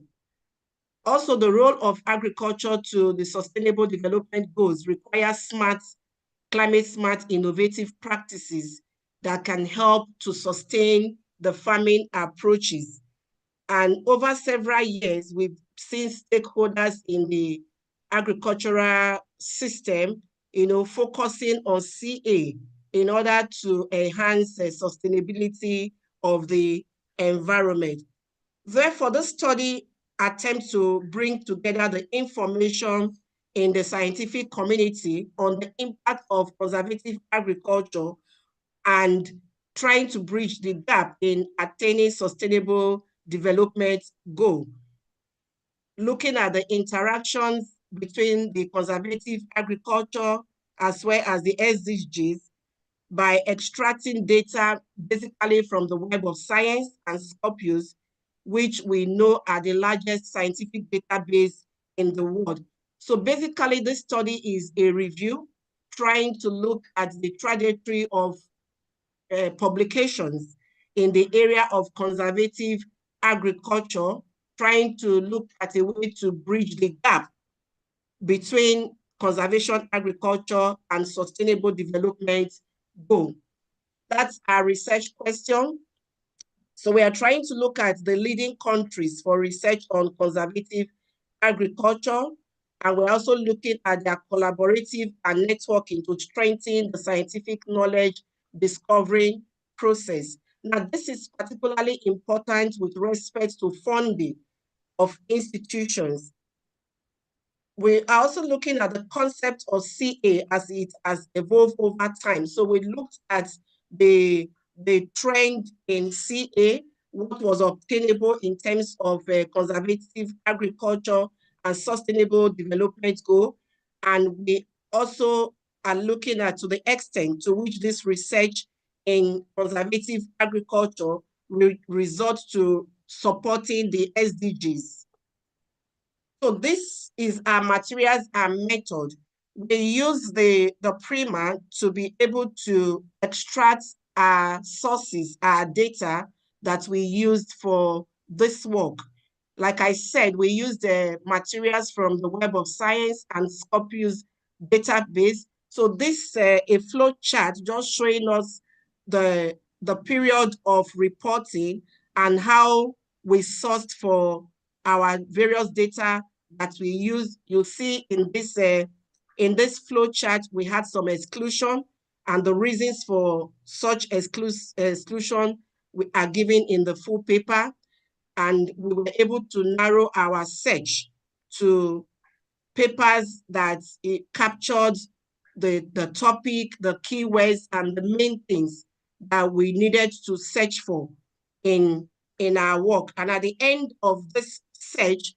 Also, the role of agriculture to the sustainable development goals requires smart, climate-smart, innovative practices that can help to sustain the farming approaches. And over several years, we've seen stakeholders in the agricultural system, focusing on CA in order to enhance the sustainability of the environment. Therefore, this study attempts to bring together the information in the scientific community on the impact of conservative agriculture and trying to bridge the gap in attaining sustainable development goal. Looking at the interactions between the conservative agriculture as well as the SDGs, by extracting data basically from the Web of Science and Scopus, which we know are the largest scientific database in the world. So basically, this study is a review trying to look at the trajectory of publications in the area of conservative agriculture, trying to look at a way to bridge the gap between conservation agriculture and sustainable development goal. That's our research question. So we are trying to look at the leading countries for research on conservative agriculture, and we're also looking at their collaborative and networking to strengthen the scientific knowledge discovery process. Now, this is particularly important with respect to funding of institutions. We are also looking at the concept of CA as it has evolved over time. So we looked at the trend in CA, what was obtainable in terms of conservative agriculture and sustainable development goal. And we also are looking at to the extent to which this research in conservative agriculture will result to supporting the SDGs. So this is our materials and method. We use the primer to be able to extract our sources, our data that we used for this work. Like I said, we use the materials from the Web of Science and Scopus database. So this a flow chart just showing us the period of reporting and how we sourced for our various data that we use. You'll see in this flow chart, we had some exclusion, and the reasons for such exclusion are given in the full paper. And we were able to narrow our search to papers that it captured the topic, the keywords, and the main things that we needed to search for in our work. And at the end of this search,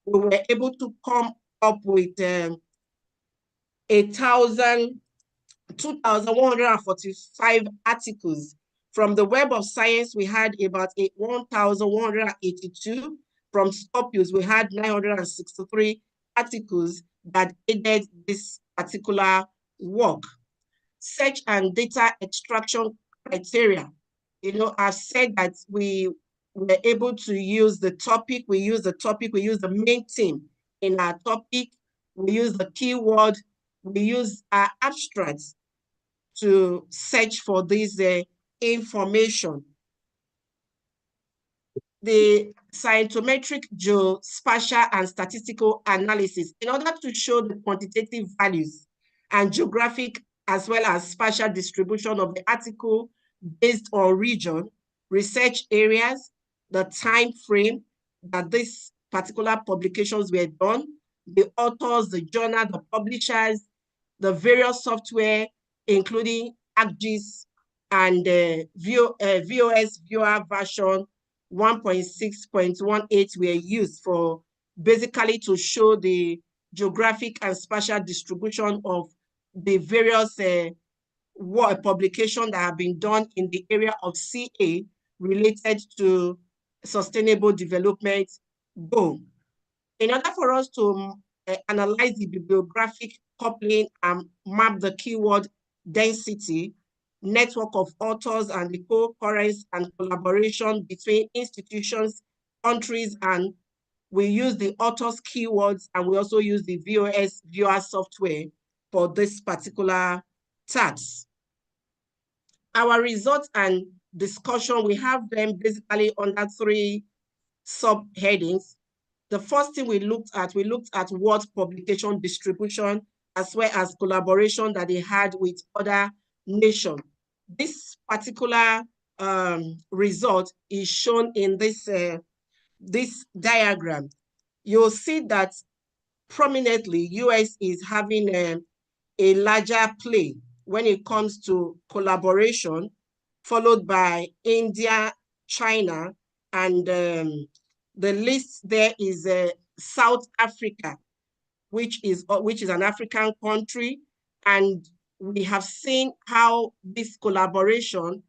we were able to come up with 2,145 articles. From the Web of Science, we had about 1,182. From Scopus, we had 963 articles that aided this particular work. Search and data extraction criteria. You know, I've said that we were able to use the topic, we use the main theme in our topic, we use the keyword, we use our abstracts to search for this information. The scientometric geospatial and statistical analysis, in order to show the quantitative values and geographic as well as spatial distribution of the article based on region, research areas, the time frame that these particular publications were done, the authors, the journal, the publishers, the various software, including ArcGIS and VOS viewer version 1.6.18 were used for basically to show the geographic and spatial distribution of the various publications that have been done in the area of CA related to sustainable development goal. In order for us to analyze the bibliographic coupling and map the keyword density, network of authors, and the co-occurrence and collaboration between institutions, countries, and we use the authors' keywords, and we also use the VOS viewer software for this particular task. Our results and discussion, we have them basically under 3 subheadings. The first thing we looked at what publication distribution as well as collaboration that they had with other nations. This particular result is shown in this diagram. You'll see that prominently US is having a larger play when it comes to collaboration, followed by India, China, and the list there is South Africa, which is an African country, and we have seen how this collaboration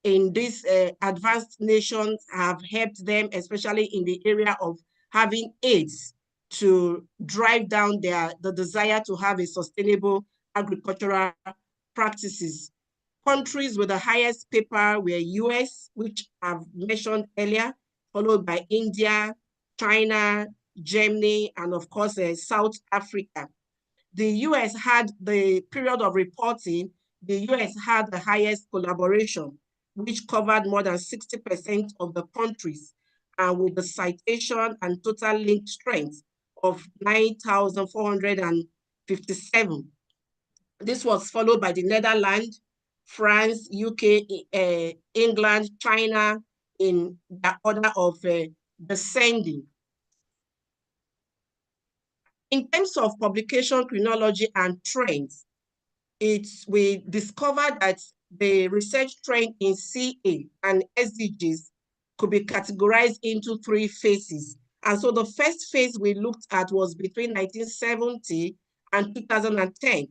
in these advanced nations have helped them, especially in the area of having aids to drive down the desire to have a sustainable agricultural practices. Countries with the highest paper were US, which I've mentioned earlier, followed by India, China, Germany, and of course, South Africa. The US had the period of reporting, the US had the highest collaboration, which covered more than 60% of the countries, and with the citation and total linked strength of 9,457. This was followed by the Netherlands, France, UK, England, China, in the order of descending. In terms of publication chronology and trends, we discovered that the research trend in CA and SDGs could be categorized into 3 phases. And so the first phase we looked at was between 1970 and 2010.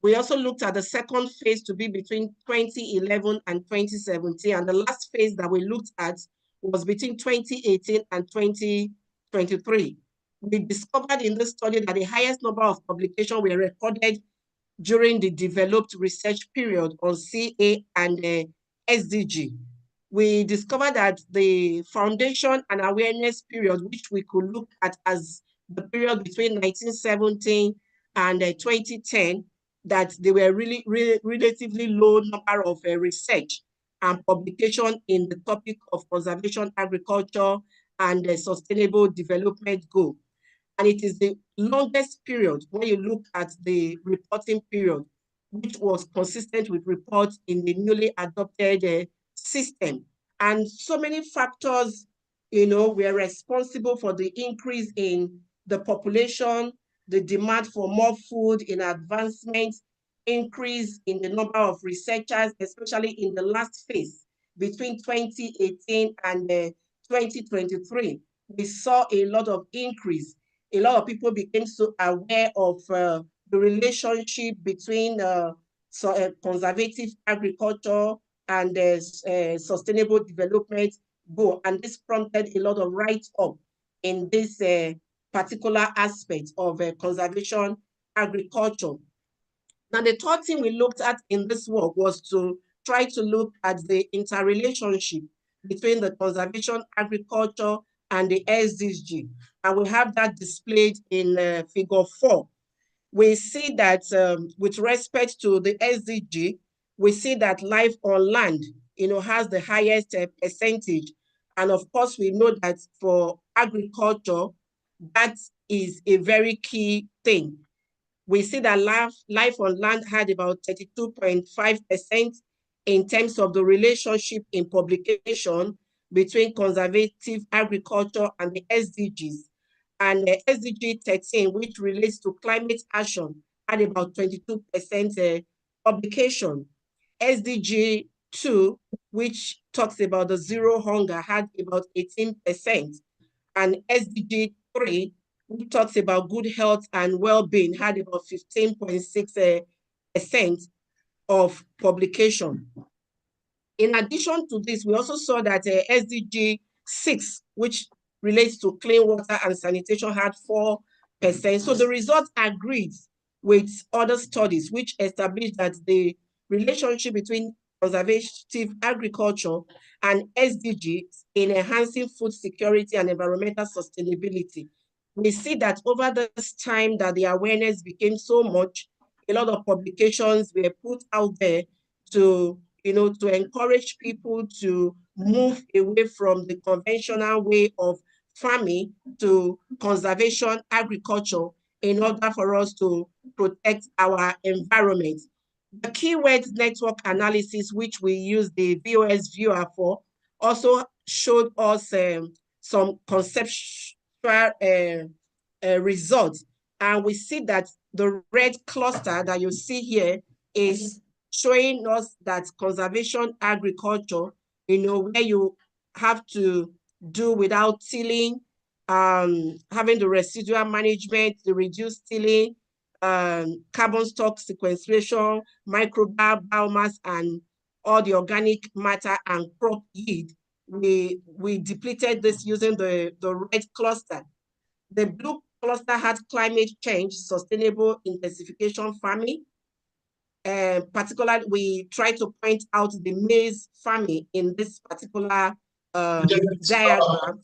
We also looked at the second phase to be between 2011 and 2017. And the last phase that we looked at was between 2018 and 2023. We discovered in this study that the highest number of publications were recorded during the developed research period on CA and SDG. We discovered that the foundation and awareness period, which we could look at as the period between 1917 and 2010, that there were really relatively low number of research and publication in the topic of conservation agriculture and sustainable development goal. And it is the longest period when you look at the reporting period, which was consistent with reports in the newly adopted system. And so many factors, were responsible for the increase in the population, the demand for more food in advancement, increase in the number of researchers, especially in the last phase between 2018 and 2023. We saw a lot of increase. A lot of people became so aware of the relationship between conservative agriculture and sustainable development goal. And this prompted a lot of write-up in this particular aspect of conservation agriculture. Now, the third thing we looked at in this work was to try to look at the interrelationship between the conservation agriculture and the SDG. And we have that displayed in figure 4. We see that with respect to the SDG, we see that life on land, has the highest percentage. And of course, we know that for agriculture, that is a very key thing. We see that life on land had about 32.5% in terms of the relationship in publication between conservative agriculture and the SDGs. And the SDG 13, which relates to climate action, had about 22% publication. SDG 2, which talks about the zero hunger, had about 18%. And SDG 3, which talks about good health and well-being, had about 15.6% of publication. In addition to this, we also saw that SDG 6, which relates to clean water and sanitation, had 4%. So the results agreed with other studies which established that the relationship between conservative agriculture and SDGs in enhancing food security and environmental sustainability. We see that over this time that the awareness became so much, a lot of publications were put out there to encourage people to move away from the conventional way of farming to conservation agriculture in order for us to protect our environment. The keyword network analysis, which we use the VOS viewer for, also showed us some conceptual results. And we see that the red cluster that you see here is showing us that conservation agriculture, where you have to do without tilling, having the residual management, the reduced tilling, carbon stock sequestration, microbial biomass, and all the organic matter and crop yield. We depleted this using the red cluster. The blue cluster had climate change, sustainable intensification farming. Particularly, we try to point out the maize farming in this particular diagram.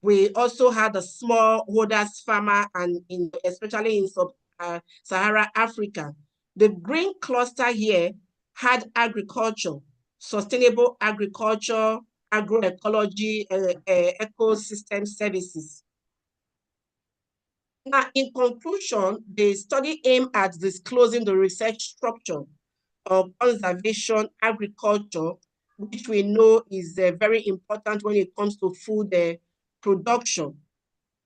We also had a smallholders farmer, and especially in sub-Sahara Africa. The green cluster here had agriculture, sustainable agriculture, agroecology, ecosystem services. Now, in conclusion, the study aimed at disclosing the research structure of conservation agriculture, which we know is very important when it comes to food production,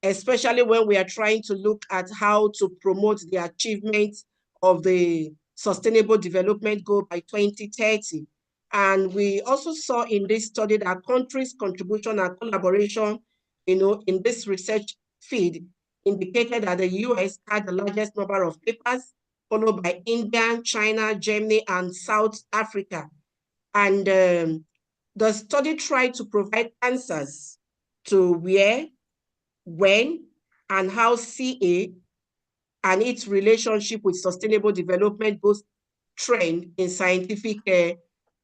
especially when we are trying to look at how to promote the achievement of the Sustainable Development Goal by 2030. And we also saw in this study that countries' contribution and collaboration, in this research field indicated that the US had the largest number of papers, followed by India, China, Germany, and South Africa. And the study tried to provide answers to where, when, and how CA and its relationship with sustainable development goals trend in scientific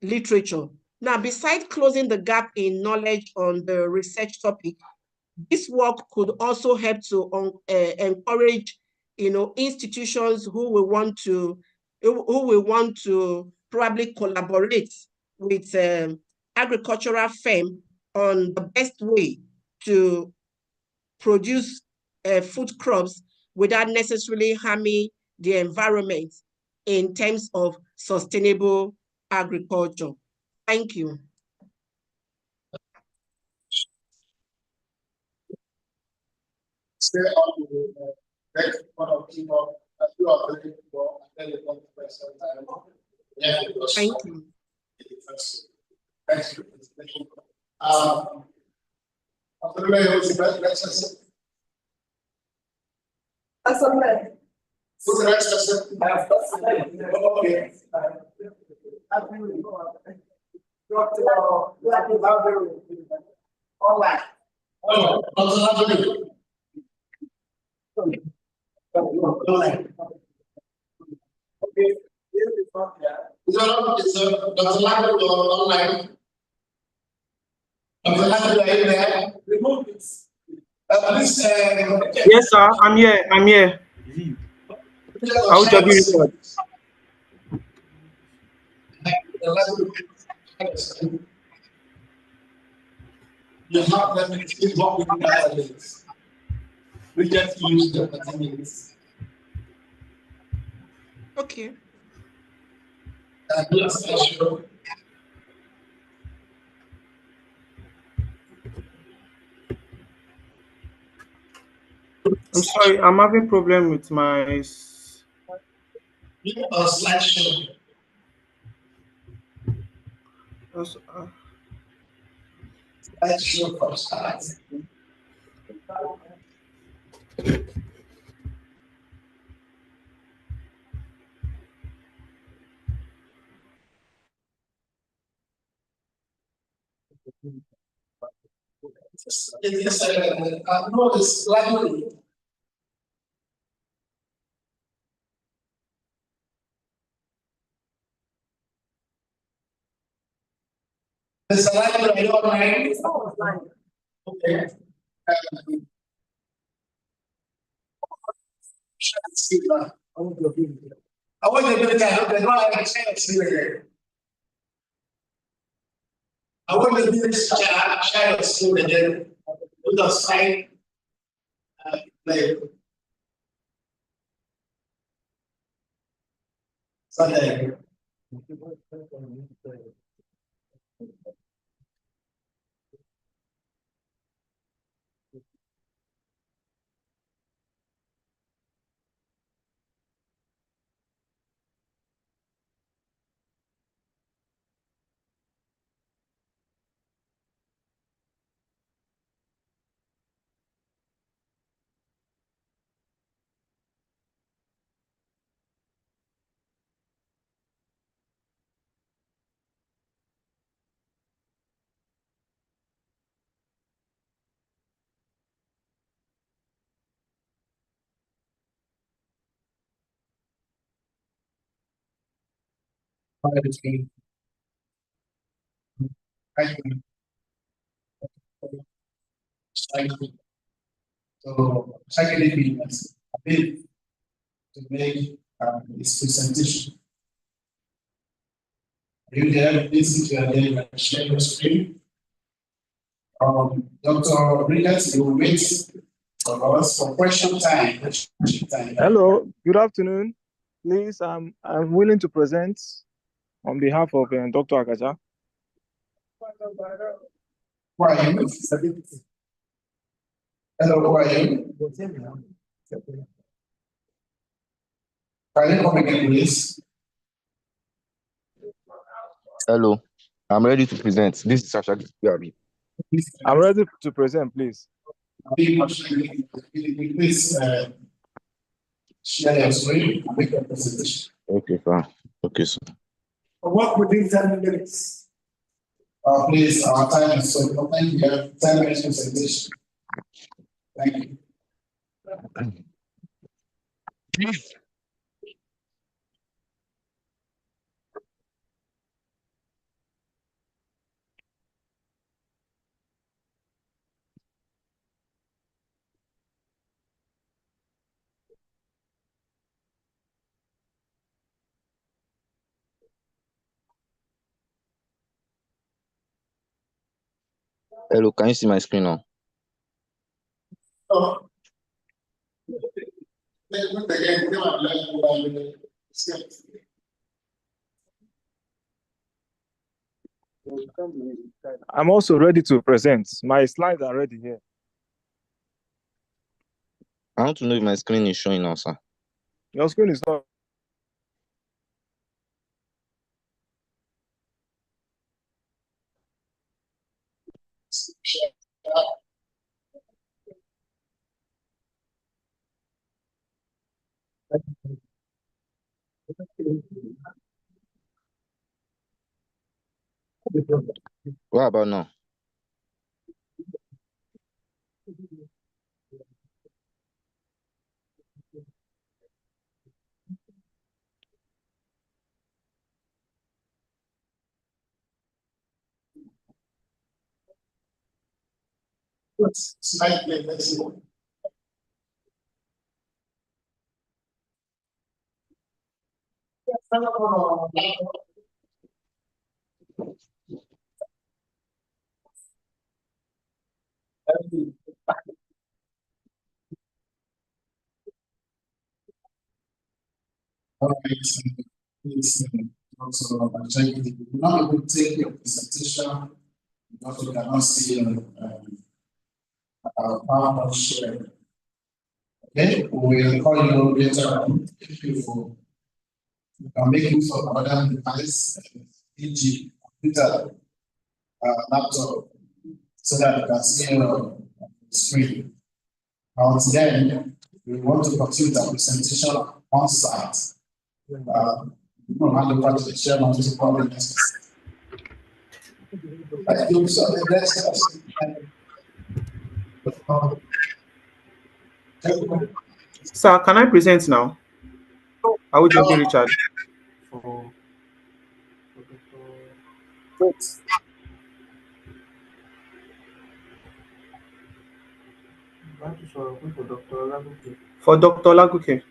literature. Now, besides closing the gap in knowledge on the research topic, this work could also help to encourage, institutions who will want to probably collaborate with agricultural firm on the best way to produce food crops without necessarily harming the environment in terms of sustainable agriculture. Thank you. Stay on the next one of people that you are looking for, and then you come to question time. Yeah, thank you. Thank you. After the way, who's the next person? Who's the next person? Okay. All right. Oh, okay. Is Dr. Lago online? Dr. Lago, are you there? Remove this. Please, yes, sir. I'm here. I'm here. How do you report? You have let me see what we do nowadays. We just use the materials. Okay. I'm sorry, I'm having problem with my slideshow. Slideshow for start. No, it's likely. It's likely online. Okay. I want to do that. I want to do this child school again with a side play. Sunday. between so psychedelic has a bit to make its presentation. Are you there? Listen to your day, share your screen. Dr. Brilliant, you will wait for us for question time. Hello, good afternoon. Please, I'm willing to present on behalf of Dr. Agaja. Who are you? Hello, who are you? Can you come again, please? Hello, I'm ready to present. This is Sasha DRP. I'm ready to present, please. Please share your screen and make your presentation. Okay, fine. Okay, sir. Work within 10 minutes. Please, our time is so thank you. You have 10 minutes presentation. Thank you. Hello, can you see my screen now? Oh. I'm also ready to present. My slides are ready here. I want to know if my screen is showing now, sir. Your screen is not. What about now? Slightly, let's see. All right, please also check if you do not able to take your presentation because we cannot see our PowerPoint share. Okay, we will call you later on if you can make use of another device, e.g., computer, laptop, so that you can see your screen. Now, then, we want to continue the presentation on site. We will hand over to the chairman to call the next. Thank you. So the next Sir, can I present now? I will just be Richard. For Dr. Laguke.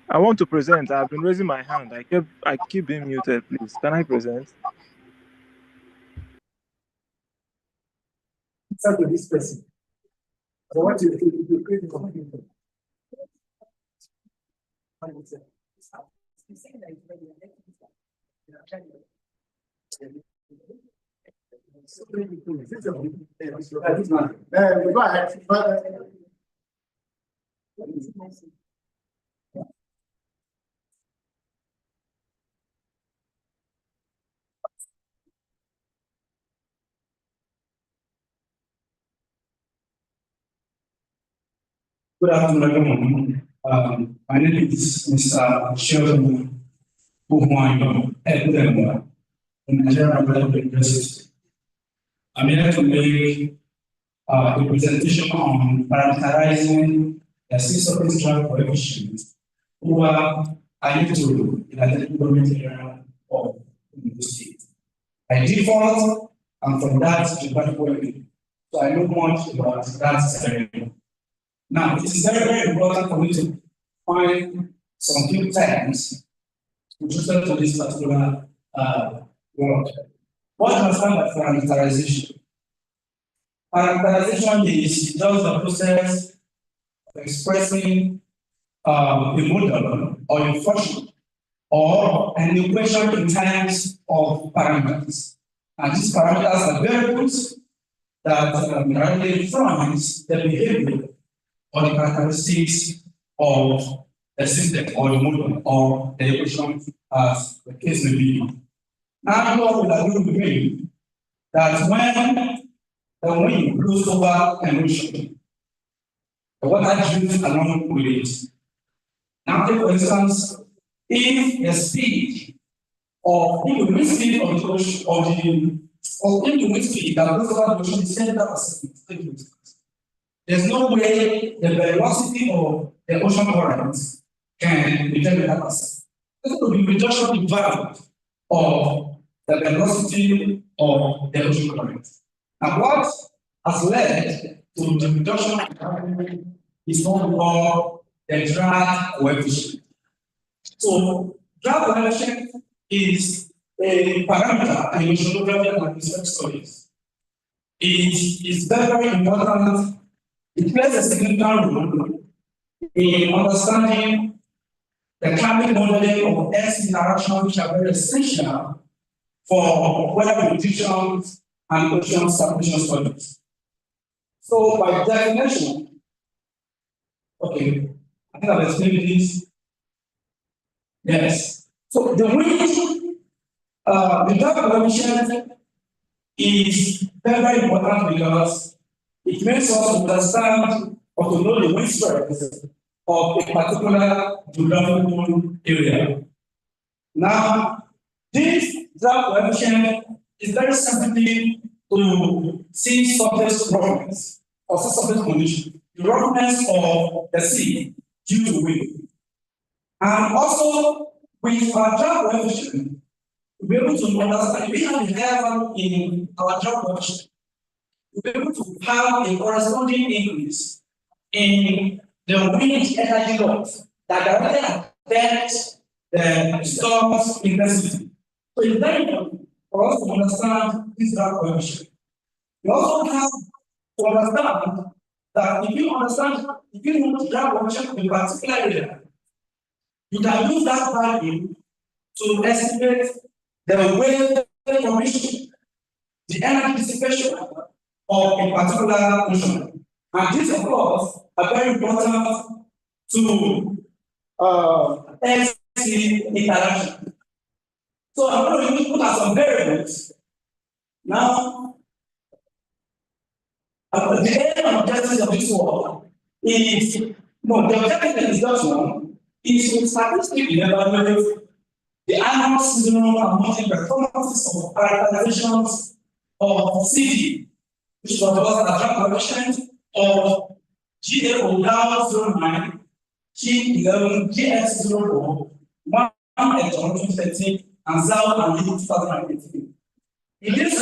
I want to present. I've been raising my hand. I keep being muted, please. Can I present? Start with this person. I want you to create a computer. Go ahead. Good afternoon, everyone. My name is Mr. Sheldon Buhwanyo, Edward, from Nigerian Medical University. I'm here to make a presentation on parameterizing the C-surface drug coefficient over IU2 in a development area of by default, and from that to practical. So I know much about that scenario. Now, it is very, very important for me to find some few terms with respect to this particular word. What does I mean by parameterization? Parameterization is just the process of expressing a model or a function or an equation in terms of parameters. And these parameters are variables that directly influence the behavior or the characteristics of the system or the model or the equation, as the case may be. Now, you will agree with me that when the wind blows over an ocean, the water drifts along with it. Now, take for instance, if the speed of the wind speed of the ocean if the wind speed that blows over the ocean is 10,000, there's no way the velocity of the ocean currents can be 10,000. This will be reduction in value of the velocity of the ocean current. And what has led to the reduction of value is what we call the drag coefficient. So, drag coefficient is a parameter in oceanography and atmospheric studies. It is very, very important. It plays a significant role in understanding the climate modeling of Earth's interaction, which are very essential for weather predictions and ocean circulation studies. So, by definition, okay, I think I've explained this. Yes. So, the wind, the drag coefficient is very, very important because it makes us understand or to know the wind strength of a particular geographical area. Now, this drag coefficient is very sensitive to sea surface roughness or sea surface condition, the roughness of the sea due to wind. And also, with our drag coefficient, we'll be able to understand if we have a higher value in our drag coefficient, we'll be able to have a corresponding increase in the wind energy loss that directly affects the storm's intensity. So it's very important for us to understand this drag coefficient. We also have to understand that if you know the drag coefficient in a particular area, you can use that value to estimate the wave formation, the energy dissipation of a particular ocean. And these, of course, are very important to sea interaction. So I'm going to put out some variables. Now, the aim and objectives of this work is, the objective is just one, is to statistically evaluate the annual, seasonal, and monthly performances of characterizations of CD, which was the drag coefficient of GA09, G11, GX04, 1 electron 2013, and ZAO and LEED 2018. In this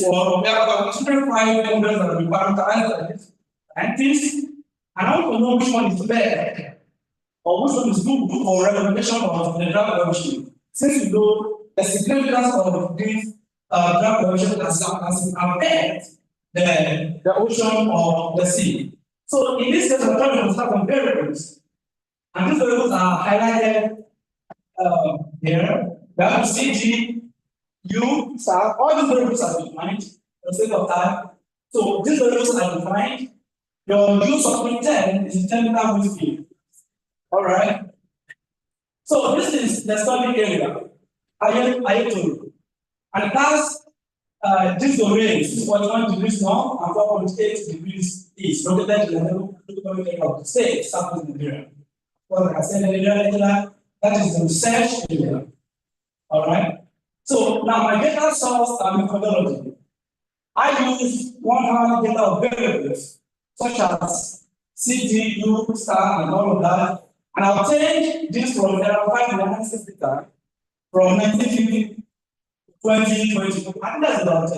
work, we have considered 5 models that we parameterized like this, and I want to know which one is bad or which one is good for recommendation of the drag coefficient. Since we know the significance of this drag coefficient has affect the ocean or the sea. So in this case, we're trying to understand some variables, and these variables are highlighted here. We have CG, U, star, all these variables are defined for the sake of time. So these variables are defined. Your U submit 10 is 10 meter wind speed. All right. So this is the study area. I told you. And it has this domain, 6.1 degrees north and 4.8 degrees east, located in the level of the state, South Nigeria. Well, like I said earlier, that is the research area. All right. So now my data source and methodology. I use 100 data of variables such as CD, U, star, and all of that. And I'll take this from verified analysis data from 1950 to 2020. And that's about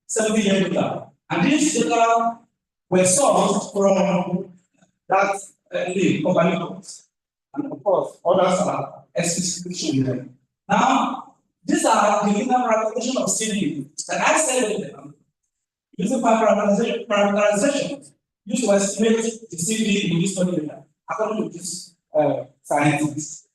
70 years data. And these data were sourced from that league company codes. And of course, others are explicitly there. Now, these are the linear parameterization of CD. And I said them using parameterization used to estimate the CD in this study data, according to this scientists.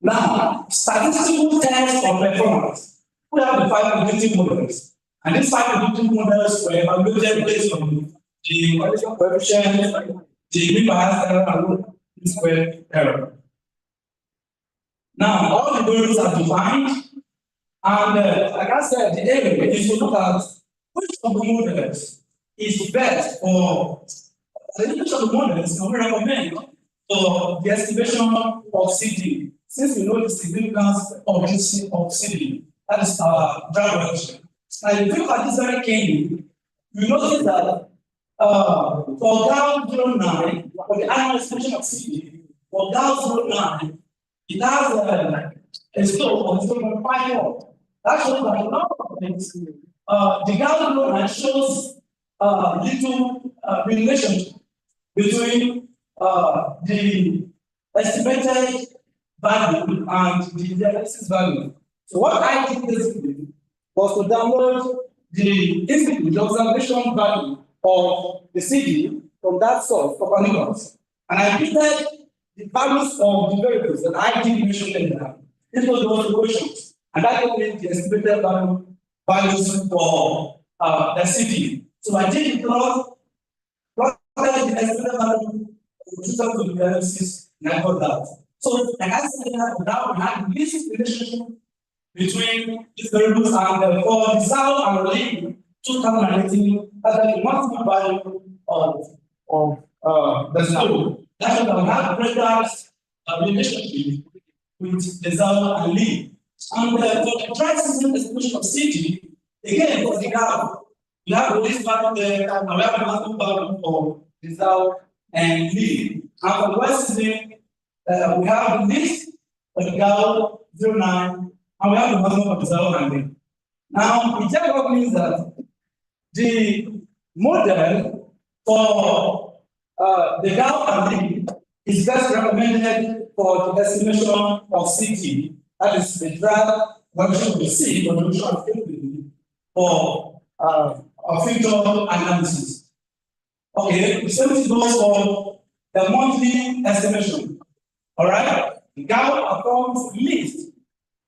Now, statistical tests of performance. We have the 5 predictive models. And these 5 predictive models were evaluated based on the correlation coefficient, the mean bias error, and the square error. Now, all the variables are defined. And like I said, the aim is to look at which of the models is best for the which of the models can we recommend for the estimation of CD. Since we know the significance of this of CD, that is our drug reduction. Now, if you look at this very keenly, you notice that for GAL 09, for the annual estimation of CD, for GAL 09, it has a slope of 0.54. That shows that a lot of things. The GAL 09 shows little relationship between the estimated value and the diagnosis value. So what I did basically was to download the institute, the observation value of the CD from that source, Copernicus, and I fitted the values of the variables that I did mention earlier into those equations, and that gave me the estimated values for the CD. So I did the plotted the estimated value of the diagnosis, and I got that. So, like I said, now we have this relationship between these variables, and for the South and Lane 2018, that's the maximum value of the slope. That's why we have greater relationship with the South and Lane. And for the dry season estimation of CD, again, for the graph, we have this value there, and we have the maximum value for the South and Lane. And for the wet season, we have the list of the GAL 09, and we have the maximum of the South and Lane. Now, it just means that the model for the GAL and Lane is best recommended for the estimation of CT, that is the drag function of the C, for the of activity for a future analysis. Okay, the same thing goes for the monthly estimation. All right, the GAL accounts list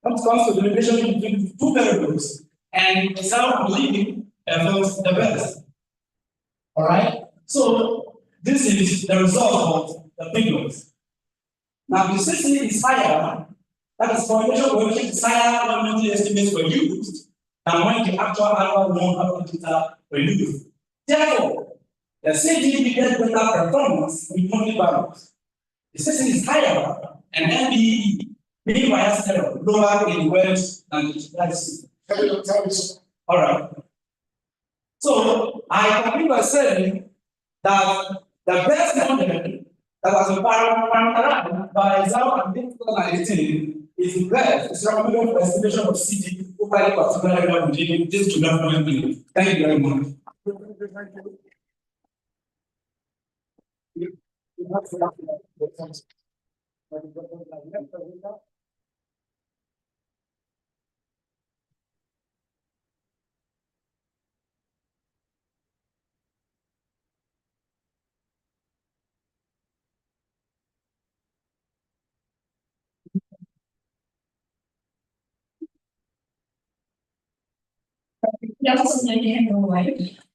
comes to the relationship between two variables, and the South and Lane affects the best. All right, so this is the result of the figures. Now, the CC is higher, that is, correlation coefficient is higher when monthly estimates were used than when the actual annual non-annual data were used. Therefore, the CDB gets better performance with monthly values. The CC is higher, and MBE, mean bias error, lower in Welsh than the CC. All right. So I conclude by saying that the best model that was parameterized by Zhao and 2018 is the best. It's recommended for estimation of CD over a particular area within this geographical area. Thank you very much.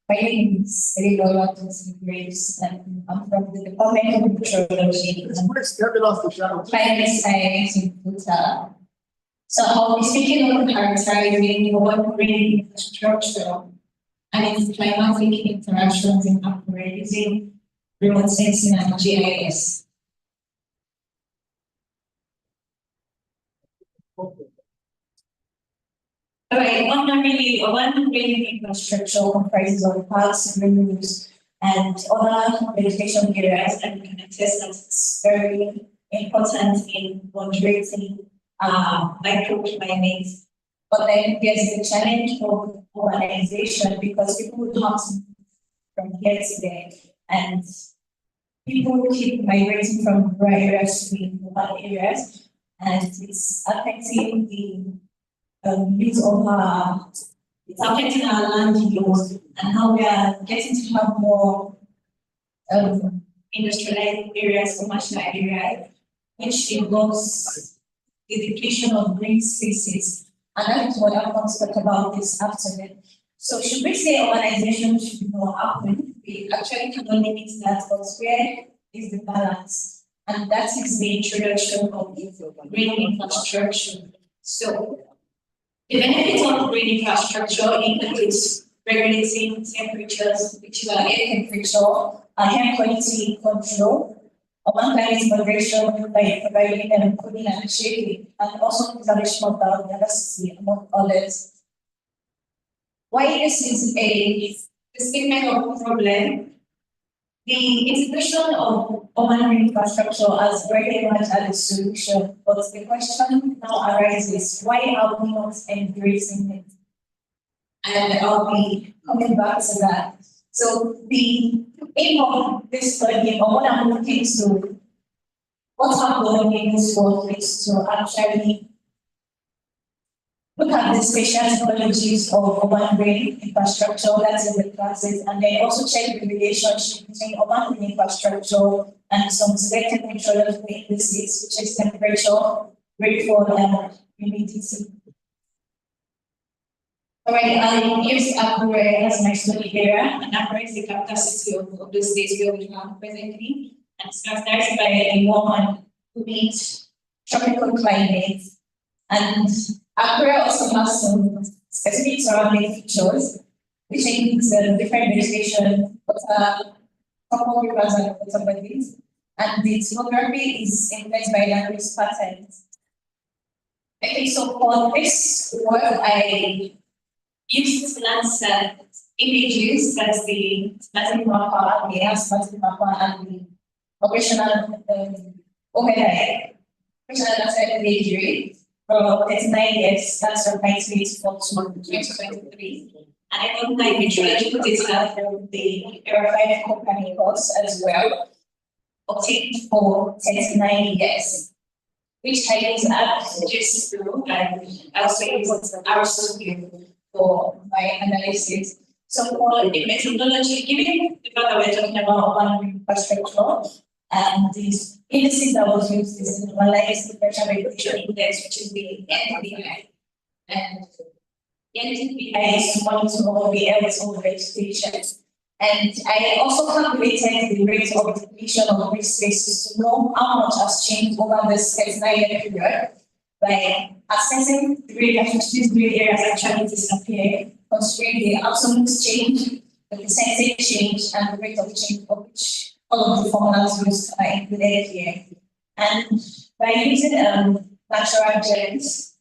My name is Rigola Grace, and I'm from the Department of Meteorology. My name is Science in Puta. So I'll be speaking on characterizing urban green infrastructure and its climatic interactions in Akure using remote sensing and GIS. Alright, urban green infrastructure comprises of parks, green roofs, and other vegetation areas, and we can attest that it's very important in moderating microclimates. But then there's the challenge of urbanization because people would have to move from here to there, and people keep migrating from rural areas to urban areas, and it's affecting the use of it's affecting our land use and how we are getting to have more industrialized areas, commercial areas, which involves the depletion of green spaces. And that is what I want to talk about this afternoon. So should we say urbanization should not happen? We actually cannot limit that, but where is the balance? And that is the introduction of green infrastructure. So the benefits of green infrastructure includes regulating temperatures, which is air temperature, air quality control, urban climate moderation by providing cooling and shading, and also preservation of biodiversity, among others. Why this is a statement of problem? The integration of urban infrastructure has very much as a solution, but the question now arises, why are we not embracing it? And I'll be coming back to that. So the aim of this study, or what I'm looking to, what I'm going in this work is to actually look at the spatial technologies of urban green infrastructure, that is the classes, and then also check the relationship between urban green infrastructure and some selected meteorological indices, which is temperature, rainfall, and humidity. All right, I'll use Akure as my study area, and Akure is the capital city of the state where we have presently, and it's characterized by a warm and humid tropical climate. And Akure also has some specific surrounding features, which includes different vegetation, couple rivers and water bodies, and the topography is influenced by language patterns. Okay, so for this work, I used Landsat images, that's the static mapper, the air static mapper, and the operational overhead, operational Landsat imagery for 39 years, that's from 1984 to 2023. And I got my meteorological data from the Era 5 company course as well, obtained for 39 years, which I use just through, and I also use RStudio for my analysis. So for the methodology, given the fact that we're talking about urban infrastructure, and these indices that was used is the normalized temperature regulation index, which is the NPI. And the NPI is monitoring of the Earth's own vegetation. And I also calculated the rate of depletion of green spaces to know how much has changed over this 39-year period by assessing the rate at which these green areas actually disappear, considering the absolute change, the percentage change, and the rate of change of which all of the formulas used are included here. And by using natural gens,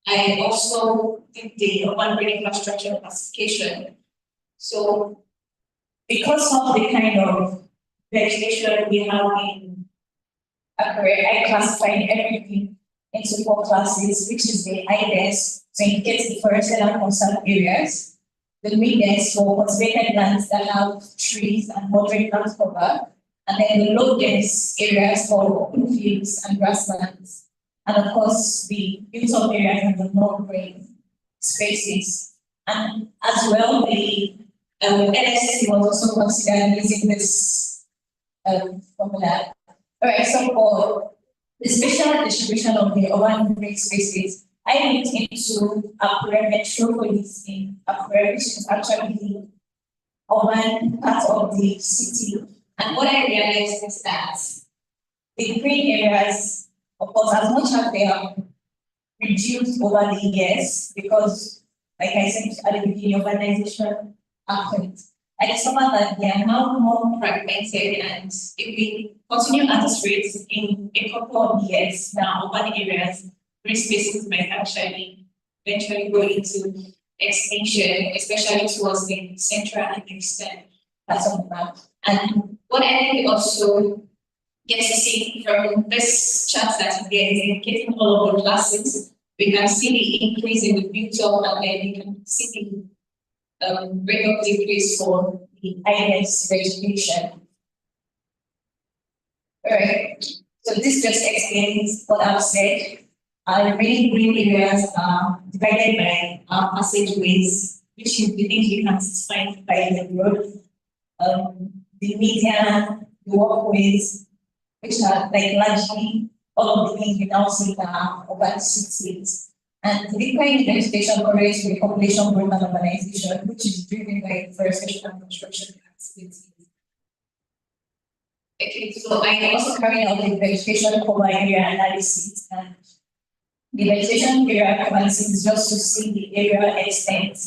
I also did the urban green infrastructure classification. So because of the kind of vegetation we have in Akure, I classified everything into 4 classes, which is the high dense, so it gets the forested and conserved areas, the mid dense for cultivated lands that have trees and moderate plant cover, and then the low dense areas for open fields and grasslands, and of course the built-up areas and the non-green spaces. And as well, the NSC was also considered using this formula. All right, so for the spatial distribution of the urban green spaces, I looked into Akure metropolis in Akure, which is actually the urban part of the city. And what I realized is that the green areas, of course, as much as they are reduced over the years, because, like I said at the beginning, urbanization happened, I discovered that they are now more fragmented, and if we continue at this rate in a couple of years now, urban areas, green spaces might actually eventually go into extinction, especially towards the central and eastern parts of the map. And what I think also Yes, you see from this chart that we are indicating all of the classes, we can see the increase in the virtual, and then we can see the rate of decrease for the INS registration. Alright, so this just explains what I've said. Many green areas are divided by passageways, which is the things you can find by the road. The median, the walkways, which are like largely all of the things we now see are urban cities. And the decline in vegetation correlates with population growth and urbanization, which is driven by deforestation and construction activities. Okay, so I am also carrying out the vegetation cover area analysis, and the vegetation area analysis is just to see the area extent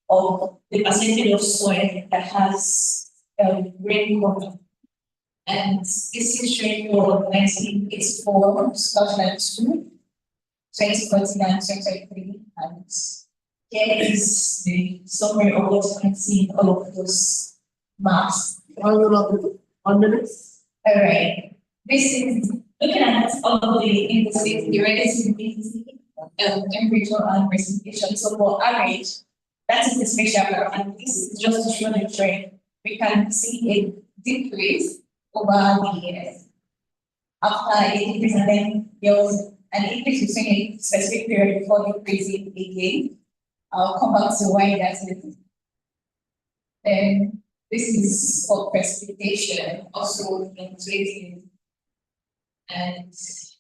of the percentage of soil that has rain cover. And this is showing you 1984, 2002, 2014, and 2023. And here is the summary of what you can see in all of those maps. 1 minute. All right. This is looking at all of the indices, the relative humidity, temperature, and precipitation. So for average, that is the spatial graph, and this is just to show the trend. We can see a decrease over the years. After a decrease, and then there was an increase between a specific period before decreasing again. I'll come back to why that is. Then this is for precipitation, also inflating. And this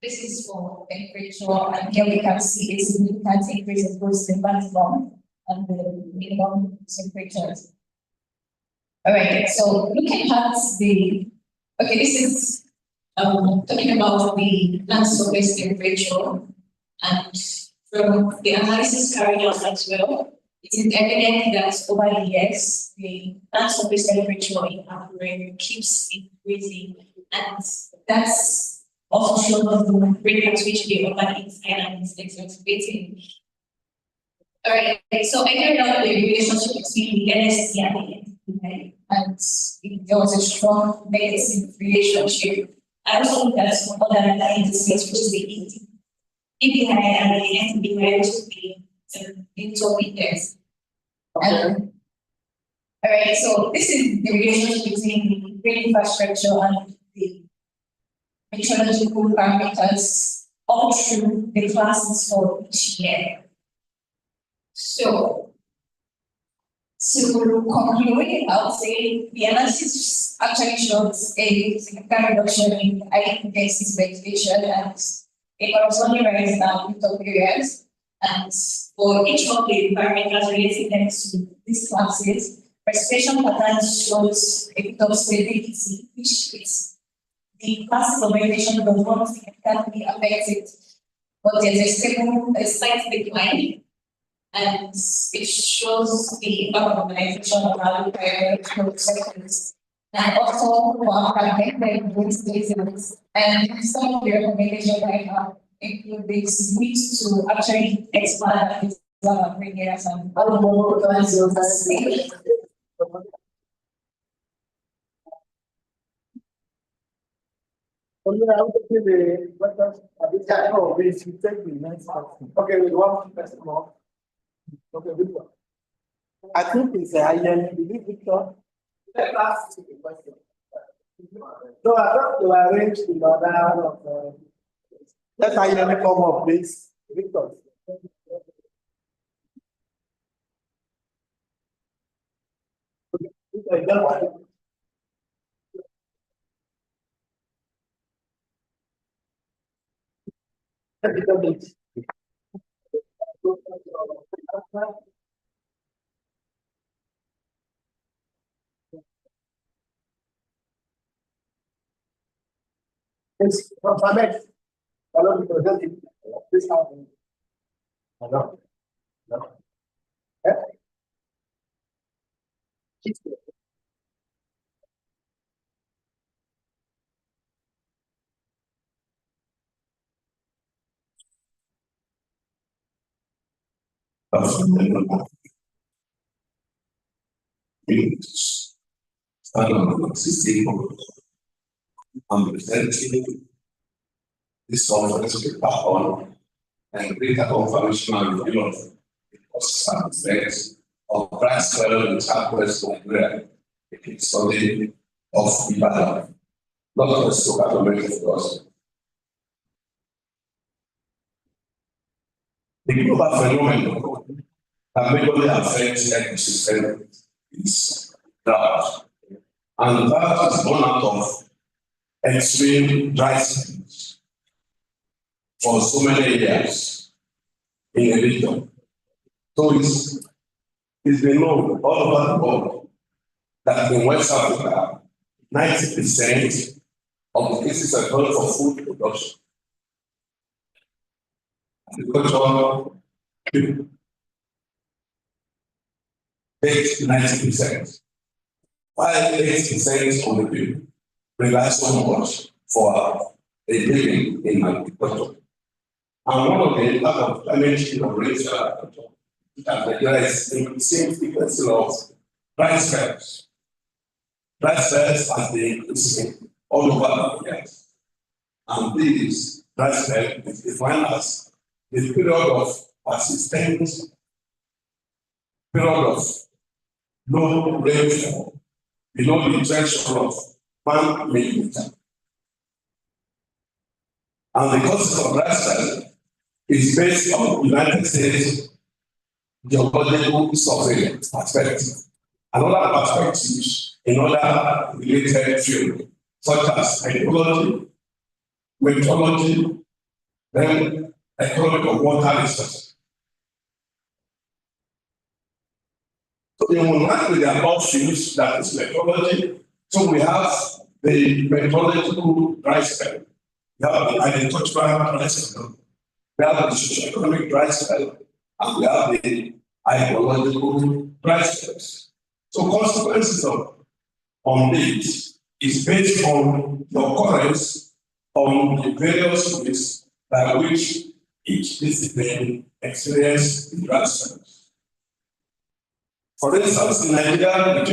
is for temperature, and here we can see a significant increase in both the maximum and the minimum temperatures. All right, so looking at this is talking about the land surface temperature, and from the analysis carried out as well, it is evident that over the years, the land surface temperature in Africa keeps increasing, and that's also shows the rate at which the urban island is exacerbating. All right, so I carried out the relationship between the NSC and the NMetS, and there was a strong negative relationship. I also looked at some other indices, which is the EBI and the NBI, which is the intermediates. All right, so this is the relationship between the green infrastructure and the meteorological parameters all through the classes for each year. So, to conclude, I would say the analysis actually shows a significant reduction in high intensity vegetation and a corresponding rise in rooftop areas. And for each of the parameters related to these classes, precipitation patterns shows a bit of stability, which is the classes of vegetation does not significantly affect it, but there's a slight decline. And it shows the impact of urbanization on our biological sectors. And also for academic reasons, and some of the recommendations I have include this need to actually expand this green areas and other more stage. Okay, we want to more. Okay, Victor. I think it's a high-end, Victor. Let us ask the question. No, I thought you arranged in order of. Let's high-end come up, please. Victor. Yes, Ahmed. Hello, this happened. Hello. Hello. I'm presenting this conference paper on and greater confirmation review of the causes and effects of rice swallow in Southwest Nigeria, a study of Ibadan. Not just to calculate for us. The global phenomenon that majorly affects ecosystem is drought. And drought is born out of extreme dry seasons for so many years in the region. So it's been known all over the world that in West Africa, 90% of the cases are done for food production. Agriculture takes 90%. While 80% of the people rely so much for a living in agriculture. And one of the impact of climate change on racial agriculture is that there is the same frequency of dry spells. Dry spells has been increasing all over the years. And this dry spell is defined as the period of persistent period of low rainfall below the threshold of 1 millimeter. And the causes of dry spell is based on United States geological survey perspective. Another perspective in other related fields, such as hydrology, meteorology, then economic of water resources. So in one with the above fields, that is meteorology. So we have the meteorological dry spell, we have the agricultural dry spell, we have the socio-economic dry spell, and we have the hydrological dry spells. So consequences on this is based on the occurrence on the various ways by which each discipline experiences the dry spells. For instance, in Nigeria,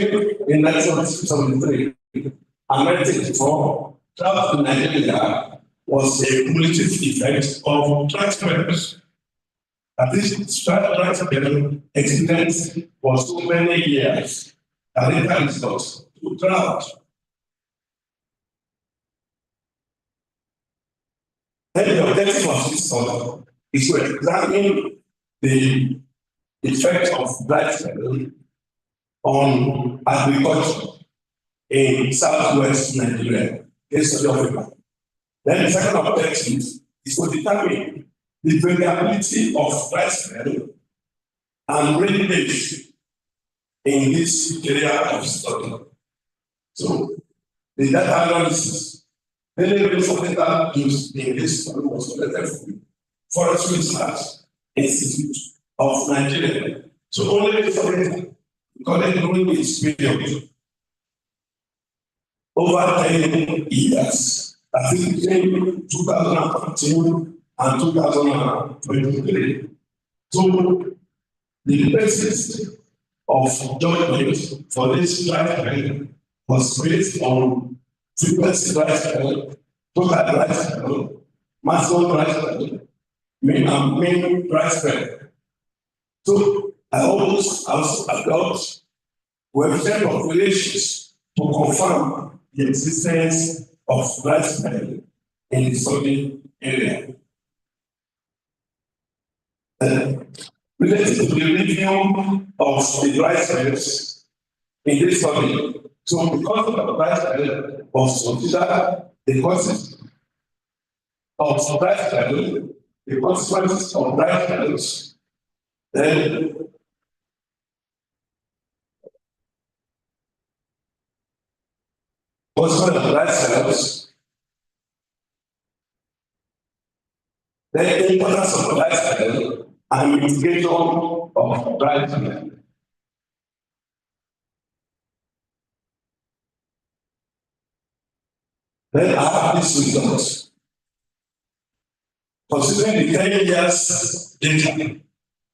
in 1973 and 1984, drought in Nigeria was a cumulative effect of dry spells. That this dry spell experience for so many years that later results to drought. Then the objective of this study is to examine the effect of dry spell on agriculture in Southwest Nigeria, case of Africa. Then the second objective is to determine the variability of dry spell and rain days in this area of study. So the data analysis, daily rainfall data used in this study was collected from Forest Research Institute of Nigeria. So only the data collected during this period over 10 years, that is between 2014 and 2023. So the basis of judgment for this dry spell was based on frequency dry spell, total dry spell, maximum dry spell, mean dry spell. So I almost adopt coefficient of relations to confirm the existence of dry spell in the study area. Related to the review of the dry spells in this study, so because of the dry spell was considered the causes of dry spell, the consequences of dry spells, then consequences of dry spells, then the importance of dry spell and mitigation of dry spell. Then I have this result. Considering the 10 years data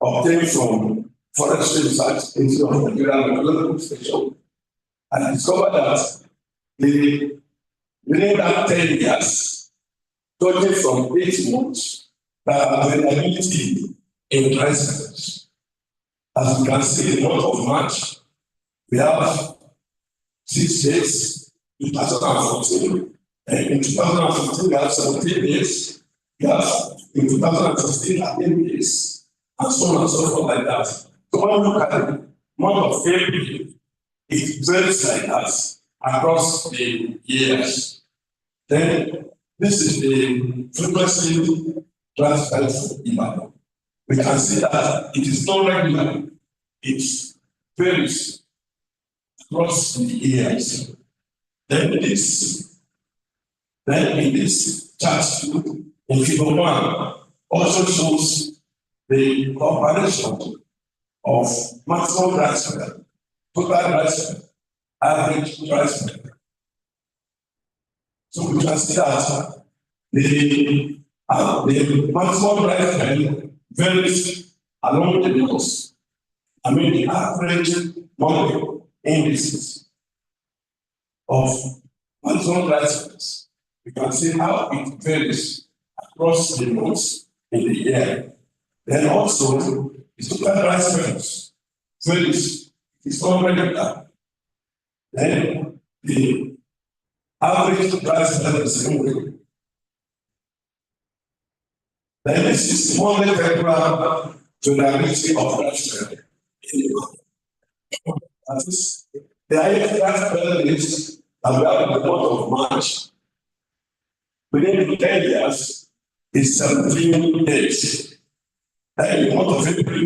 obtained from Forest Research Institute of Nigeria Meteorological Station, I discovered that the within that 10 years, judging from 8 months, that availability in dry spells. As you can see, in the month of March, we have 6 days in 2014. And in 2015, we have 17 days. We have in 2016, 18 days, and so on and so forth like that. So when we look at the month of April, it varies like that across the years. Then this is the frequency transfer Ibadan. We can see that it is not regular. It varies across the years. Then in this chart, in figure 1, also shows the comparison of maximum dry spell, total dry spell, average dry spell. So we can see that the maximum dry spell varies along the months. I mean, the average monthly indices of maximum dry spells. We can see how it varies across the months in the year. Then also, the total dry spells varies. It's not regular. Then the average dry spell is the same way. Then this is monthly regular variability of dry spell. That is, the highest dry spell is that we have in the month of March. Within the 10 years, is 17 days. Then in the month of April,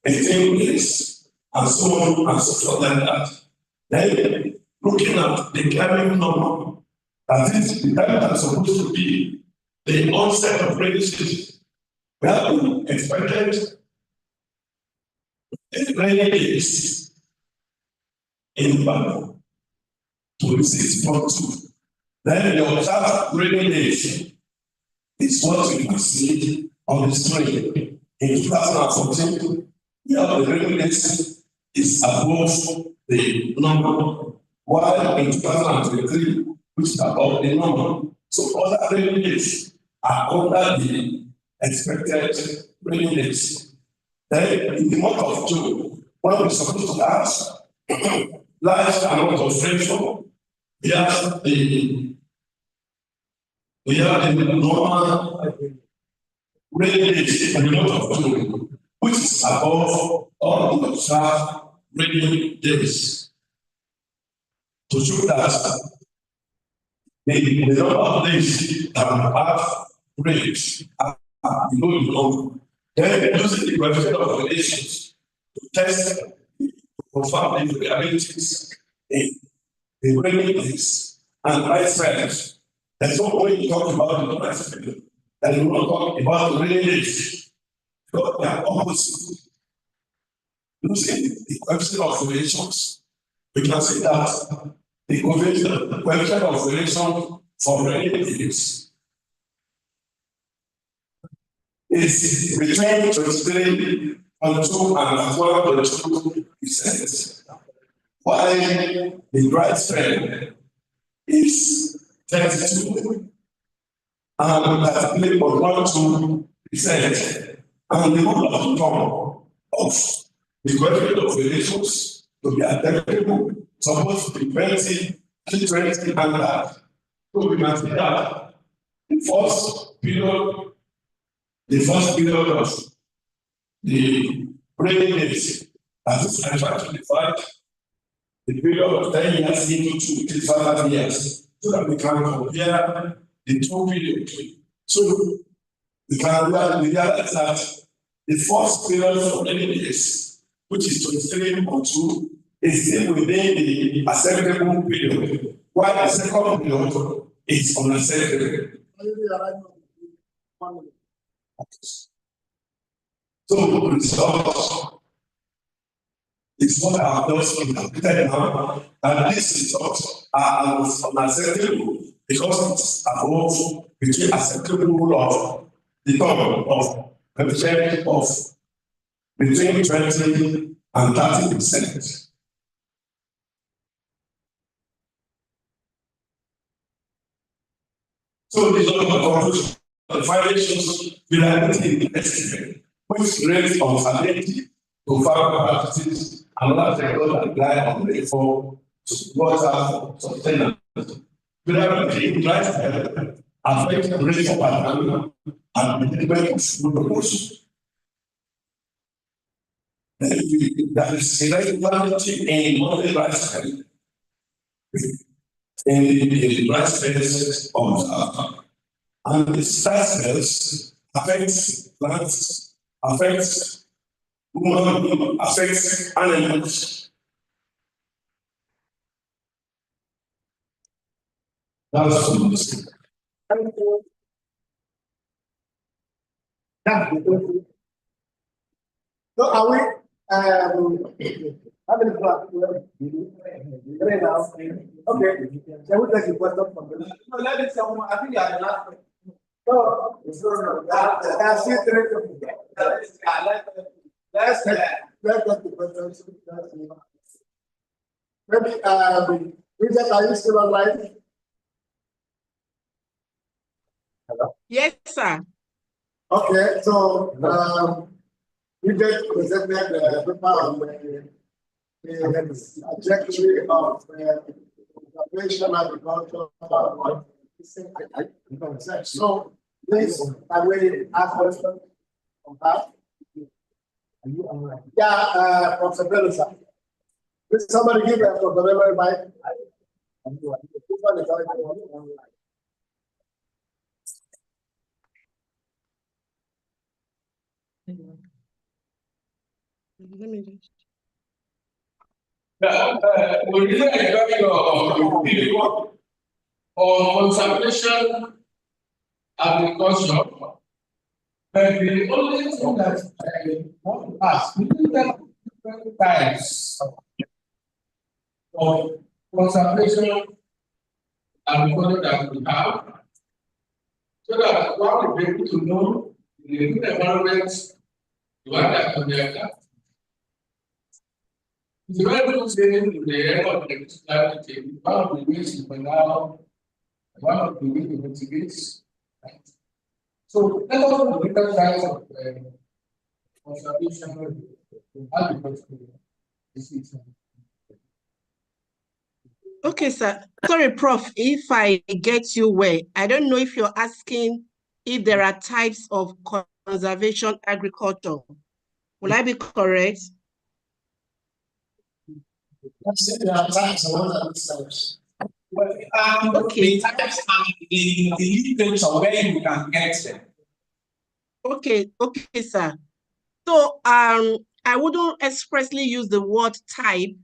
18 days, and so on and so forth like that. Then looking at the climate number, that is the time that's supposed to be the onset of rainy season. We have been expected rainy days in Ibadan, 26.2. Then the observed rainy days is what we can see on the screen. In 2014, we have the rainy days is above the number, while in 2023, which is above the number. So other rainy days are under the expected rainy days. Then in the month of June, when we're supposed to have large amount of rainfall, we have the normal rainy days in the month of June, which is above all the observed rainy days. To show that the number of days that we have rains are below the norm. Then using the coefficient of relations to test, to confirm the variabilities in the rainy days and dry spells. There's no way to talk about the dry spell that we will talk about the rainy days, because they are opposite. Using the coefficient of relations, we can see that the coefficient of relation for rainy days is between 23.2 and 12.2%, while the dry spell is 32 and 33.12%, and the rule of thumb of the coefficient of relations to be identical supposed to be 20, 20, and that. So we can see that the first period of the rainy days, that is 25, the period of 10 years into 2 5 years, so that we can compare the two periods. So we can realize that the first period of rainy days, which is 23.2, is still within the acceptable period, while the second period is unacceptable. So the result is what I have just interpreted now, and these results are unacceptable because it's above between acceptable of the term of coefficient of between 20 and 30%. So this is not the conclusion. The violations reliability estimate, which rates uncertainty to farm practices and other technology apply on the effort to water sustainability. Reliability implies affect the rate of management and management of food production. That is irregularity in monthly rice spend. In the rice space of and the stress spells affects plants, affects women, affects animals. That's the mistake. So are we how many class? Three now. Okay. Can we take a question from the No, let me tell you, I think you are the last one. no, that's it. Let's get the questions. Maybe Bridget, are you still online? Hello? Yes, sir. Okay, so Bridget presented the paper on the trajectory of conservation agriculture. So please, can we ask questions on that? Yeah, Professor Belisa. Please somebody give a Professor Belisa mic. This one is already online. Let me just. We really enjoy your video on conservation agriculture. But the only thing that I want to ask, we do have different types of conservation agriculture that we have, so that one will be able to know in the good environment you are that America. It's a very good thing in the area of climate change. One of the ways we can now, one of the ways to mitigate. So let us know the different types of conservation agriculture. Okay, sir. Sorry, Prof, if I get you well, I don't know if you're asking if there are types of conservation agriculture. Will I be correct? There are types of other types. Well, the types are in the literature where you can get them. Okay, sir. So I wouldn't expressly use the word type,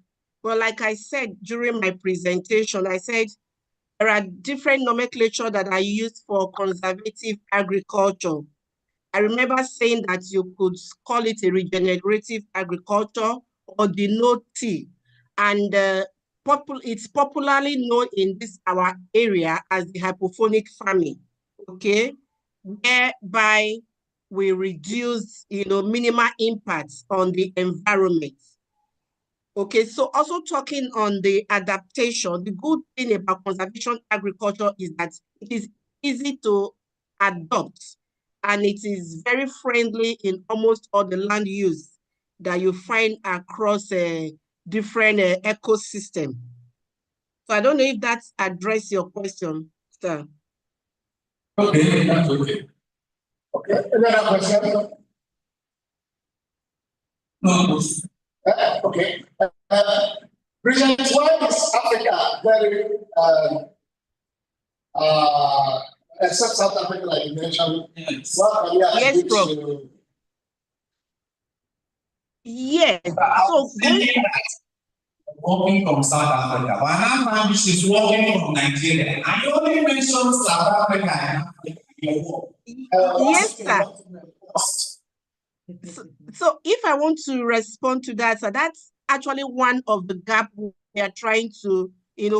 but like I said during my presentation, I said there are different nomenclature that are used for conservative agriculture. I remember saying that you could call it a regenerative agriculture or the no-T. And it's popularly known in this our area as the hydroponic farming, okay? Whereby we reduce, minimal impacts on the environment. Okay, so also talking on the adaptation, the good thing about conservation agriculture is that it is easy to adopt and it is very friendly in almost all the land use that you find across a different ecosystem. So I don't know if that addresses your question, sir. Okay, that's okay. Okay, another question? No. Okay. Bridget, why is Africa very except South Africa, like you mentioned? Yes. What can we Yes, Prof. to... Yes. So Working from South Africa, but now she's working from Nigeria. I only mentioned South Africa. Yes, sir. So if I want to respond to that, so that's actually one of the gaps we are trying to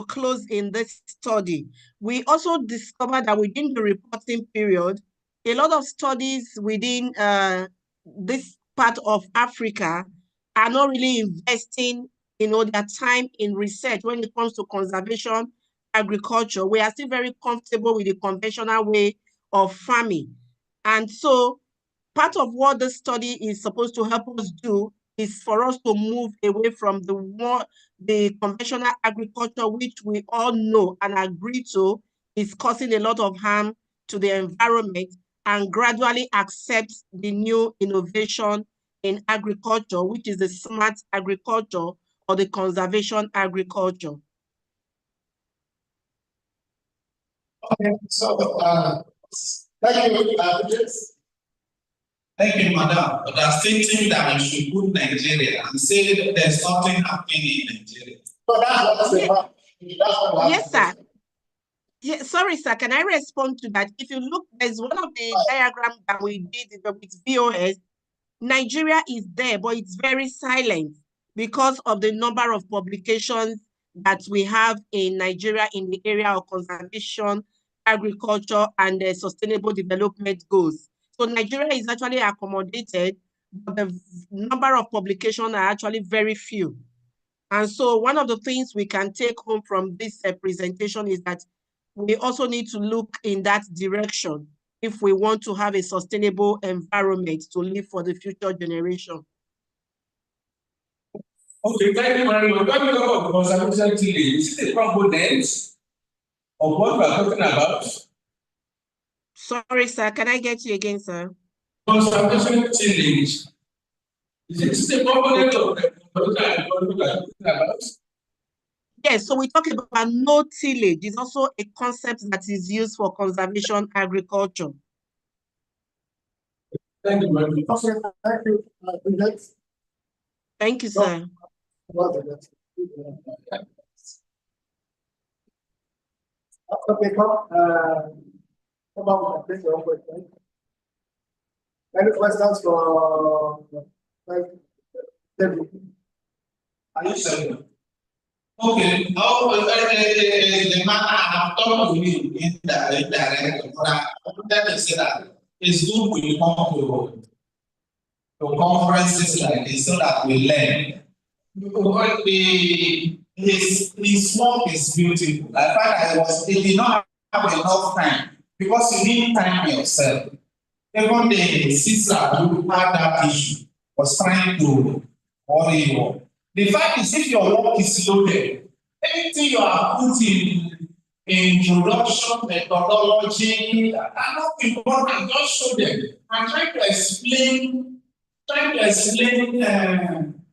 close in this study. We also discovered that within the reporting period, a lot of studies within this part of Africa are not really investing their time in research when it comes to conservation agriculture, we are still very comfortable with the conventional way of farming. And so part of what the study is supposed to help us do is for us to move away from the conventional agriculture, which we all know and agree to is causing a lot of harm to the environment, and gradually accept the new innovation in agriculture, which is the smart agriculture or the conservation agriculture. Okay, so thank you, Thank you, madam. But I'm stating that we should put Nigeria and say that there's something happening in Nigeria. So that's what Yes, sir. Yeah, sorry, sir. Can I respond to that? If you look, there's one of the diagrams that we did with VOS. Nigeria is there, but it's very silent because of the number of publications that we have in Nigeria in the area of conservation, agriculture, and sustainable development goals. So Nigeria is actually accommodated, but the number of publications are actually very few. And so one of the things we can take home from this presentation is that we also need to look in that direction if we want to have a sustainable environment to live for the future generation. Okay, thank you very much. When we talk about conservation tillage, is it a component of what we are talking about? Sorry, sir. Can I get you again, sir? Conservation tillage. Is it a component of what we are talking about? Yes, so we talk about no tillage. It's also a concept that is used for conservation agriculture. Thank you very much. Okay, thank you. Thank you, sir. Okay, come on, please, your question. Any questions for David? Are you saying? Okay, the man I have talked to you indirectly, but I wanted to say that it's good we come to conferences like this so that we learn. Because his work is beautiful. I find he did not have enough time because you need time yourself. Even the sister who had that issue was trying to worry you. The fact is, if your work is loaded, anything you are putting in introduction, methodology, are not important, just show them. I'm trying to explain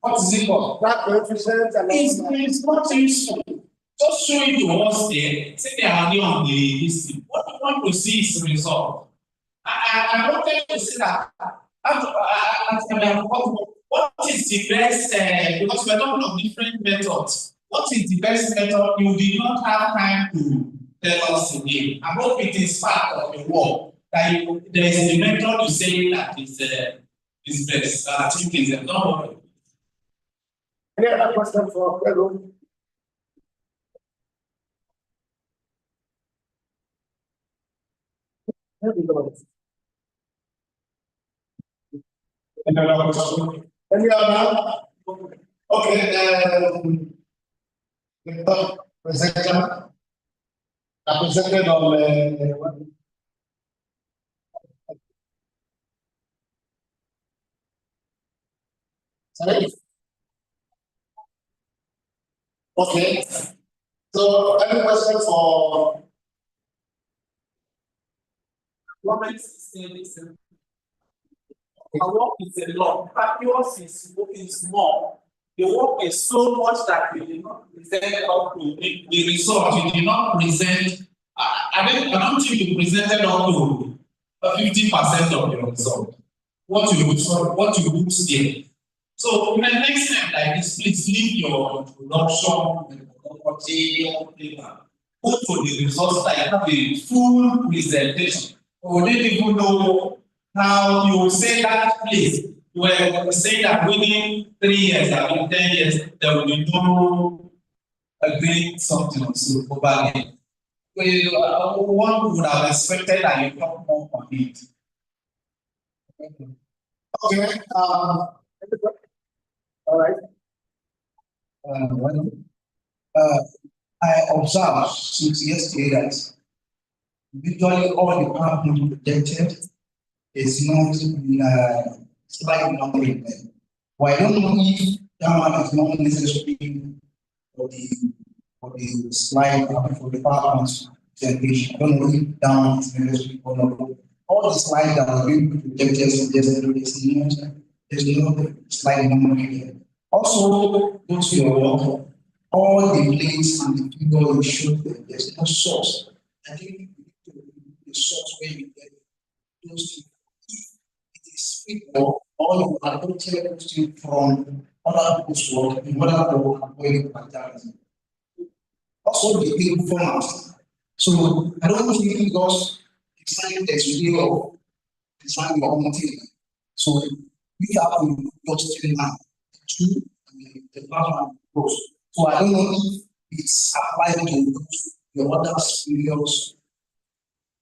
what is it called? It's not useful. Just show it to us there. Say they are new on the list. What we want to see is the result. I wanted to say that what is the best, because we're talking of different methods. What is the best method? You did not have time to tell us again. I hope it is part of the work. That there is a method you say that is best. I think it's a normal. Any other question for Pedro? Any other? Okay, the presenter presented on sorry? Okay. So any question for Our work is a lot, but yours is more. The work is so much that we did not present up to the result. You did not present. I don't think you presented up to 50% of your result. What you would there. So in the next time like this, please leave your introduction, go to the results that you have a full presentation. We didn't even know how you will say that place where we say that within 3 years, I mean 10 years, there will be no agreed something or so over there. One would have expected that you talk more on it. okay. All right. I observed since yesterday that usually all the power being projected is not in slide numbering. But I don't know if that one is not necessary for the slide for the PowerPoint presentation. I don't know if that one is necessary or not. All the slides that are being projected suggest that there's no slide numbering here. Also, go to your work. All the links and the figure you show them, there's no source. I think the source where you get those things. It is people or you are adopted question from other people's work in order to avoid patterns. Also, the table format. So I don't think because design is real design your own thing. So we have to just streamline the platform goes. So I don't know if it's applied to your other superiors.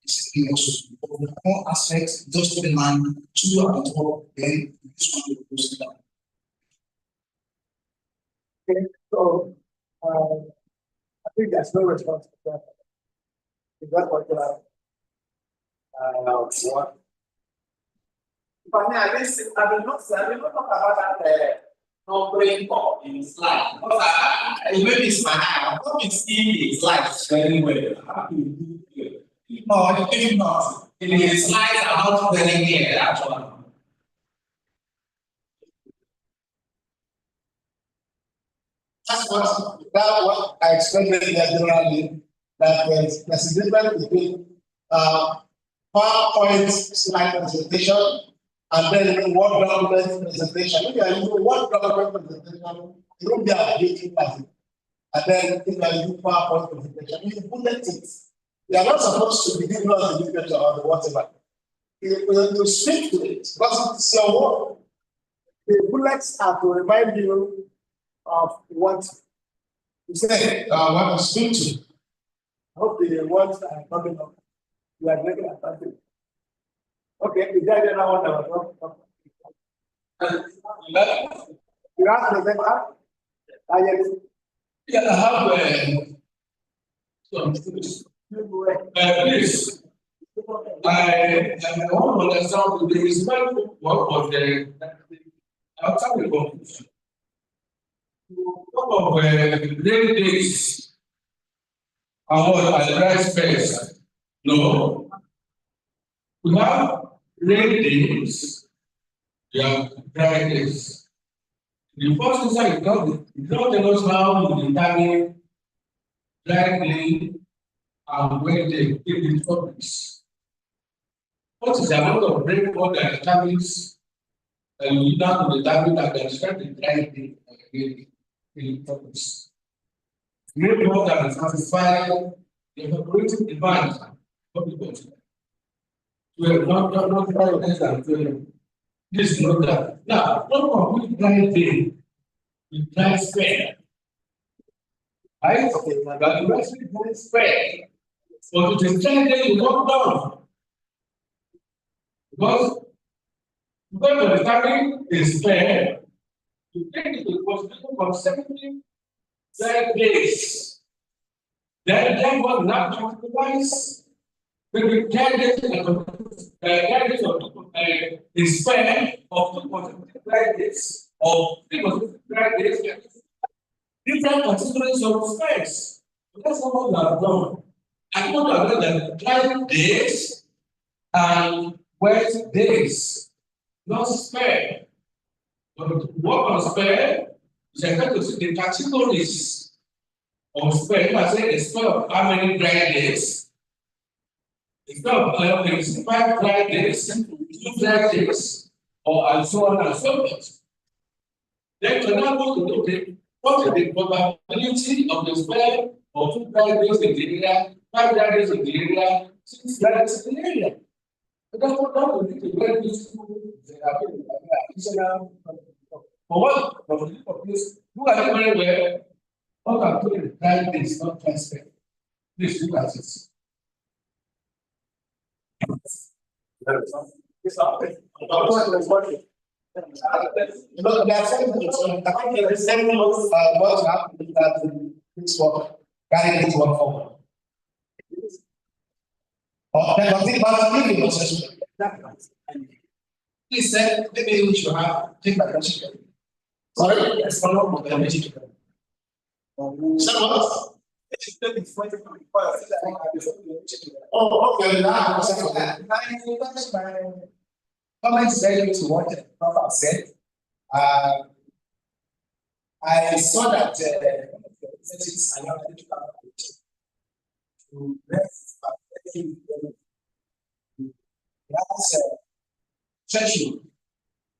The core aspects just in line, two at the top, then this one goes down. Okay, so I think there's no response to that. Is that what what? But I will not talk about that numbering in slide. Because maybe it's my eye. I don't see the slides very well. No, if not, the slides are not very clear, actually. That's what I explained generally, that there's a difference between PowerPoint slide presentation and then Word document presentation. If you are using Word document presentation, you will be updating it. And then if you are using PowerPoint presentation, you bullet it. You are not supposed to be giving us the literature or the whatever. You speak to it because it's your word. The bullets are to remind you of what you say, what to speak to. I hope the words are coming up. You are making advantage. Okay, is there another one that was not? You asked the same one? Yes. Yeah, I have please. I want to understand the result what was the outside the conclusion. Some of the rainy days and what are dry spells. No. We have rainy days, we have dry days. The first answer is not tell us how to determine dry day and when they take the topics. What is the amount of rainfall that determines you down to determine that there is not a dry day in the topics? Rainfall that is satisfied the evaporating demand of the country. We have not less than 12. This is not that. Now, not complete dry day with dry spell. Right? But the rest of it is spell. But it is dry day you not done. Because the timing is fair, you take it to possible consecutive dry days. Then what not otherwise. When we carry is fair of 2 consecutive dry days or 3 consecutive dry days, different constituents of space. That's what we have done. I want to agree that dry days and wet days, not spare. But what on spare is referred to the categories of spare. If I say a spare of how many dry days, it's not 5 dry days, 2 dry days, or and so on and so forth. Then to now go to look what is the probability of the spare of 2 dry days in the area, 5 dry days in the area, 6 dry days in the area. Because what we need to very useful additional for what? For this, look at it very well. What I'm doing is dry days, not transfer. Please look at it. You know, there are some things what's happening that this work. carry this work forward. Please, sir, maybe we should have take my question. Sorry, let's follow up on the message. Oh, okay. Now, my comment is very to what the Prof said. I saw that settings are not to rest that's a threshold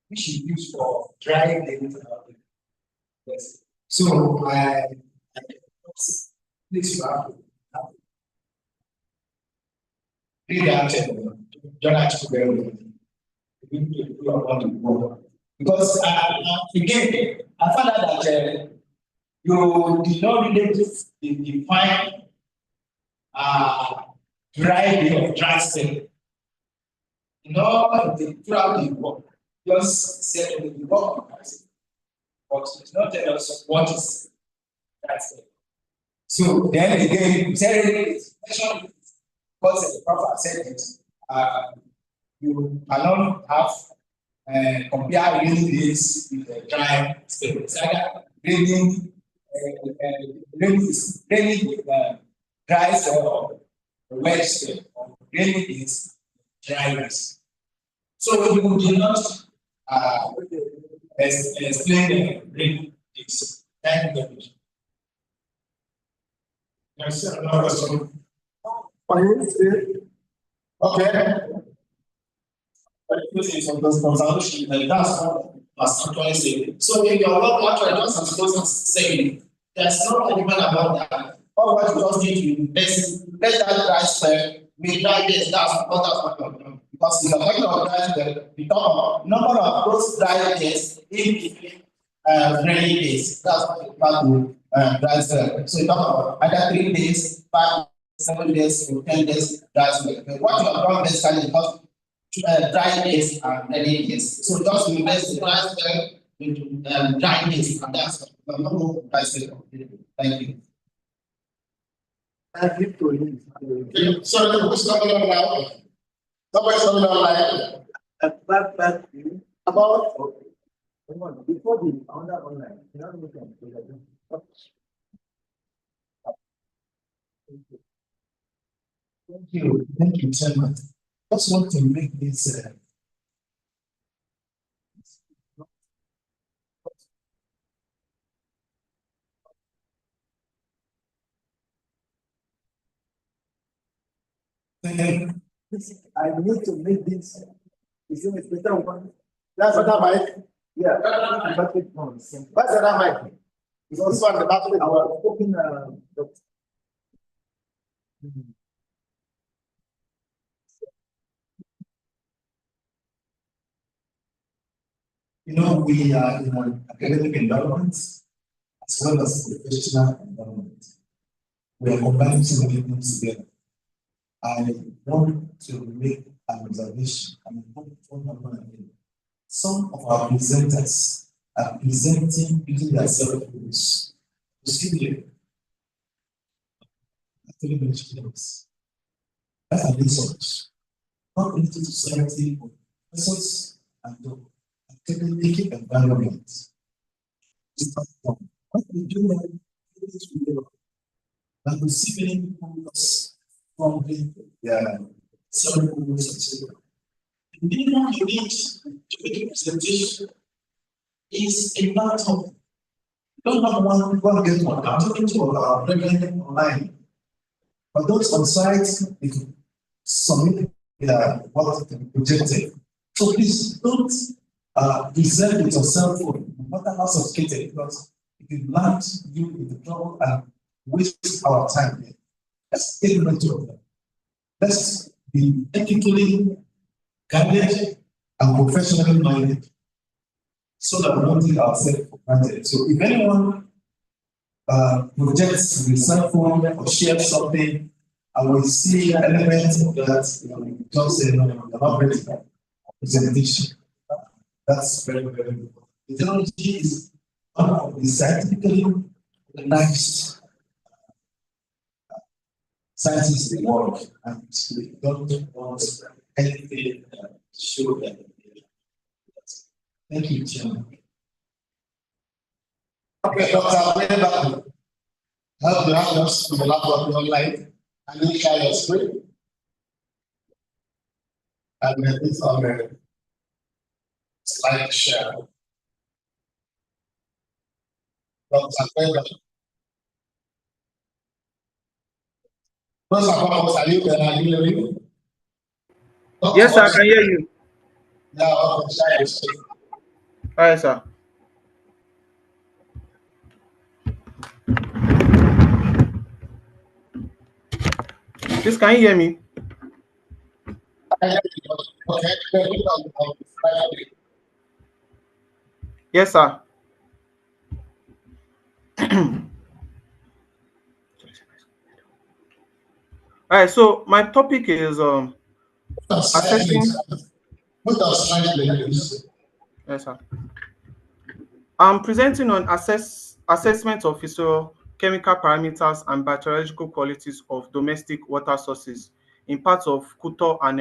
which is used for drying the yes. So I please read that don't have to very because again I found out that you did not really define dry spell. Throughout the work, just said the work, but it's not tell us what is dry spell. So then again, you said because the Prophet said it, you cannot have compare rainy days with a dry spell. It's either raining with dry spell or wet spell, or raining is dryness. So you do not explain the rain days. Thank you very much. Yes, another question. Okay. That's what was actually saying. So in your work, actually, just as close as saying, there's no argument about that. All what you just need to let that dry spell, we dry this, that's what you're doing. Because if you're talking about dry spell, we talk about number of those dry days in between rainy days. That's what you refer to dry spell. So you talk about either 3 days, 5, 7 days, or 10 days dry spell. But what you have done basically because dry days and rainy days. So just replace the dry spell into dry days, and that's no dry spell. Thank you. So who's talking about? Somebody's talking about about before the online. Thank you so much. Just want to make this I need to make this. Is it a better one? That's what I mic. Yeah, that's it. What's that mic? It's also on the back of the open we are in an academic environment as well as professional environment. We are combining so many things together. I want to make an observation. Some of our presenters are presenting using their cell phones. You see here. That's an insult. Not into society, but persons and the academic environment. What we do now is that we see many people from the cell phones, etc. The minimum you need to make a presentation is a laptop. You don't have one get one. I'm talking to our brethren online. But those on site, they can submit what they projected. So please don't present with your cell phone, no matter how sophisticated, because it will land you in the trouble and waste our time here. Let's take note of that. Let's be ethically guided and professionally minded so that we don't take ourselves for granted. So if anyone projects with cell phone or shares something and we see elements of that, just say, no, you're not ready for presentation. That's very, very important. The technology is one of the scientifically organized scientists they work, and we don't want anything to show them. Thank you, Chairman. Okay, Dr. Weba, help you have us to the laptop online and then share your screen. And then it's on the slide share. Dr. Weba. First and foremost, are you there? Are you hearing me? Yes, sir, I can hear you. Yeah, okay, share your screen. All right, sir. Please, can you hear me? Yes, sir. All right, so my topic is assessing. Yes, sir. I'm presenting on assessment of physiochemical parameters and bacteriological qualities of domestic water sources in parts of Kuto and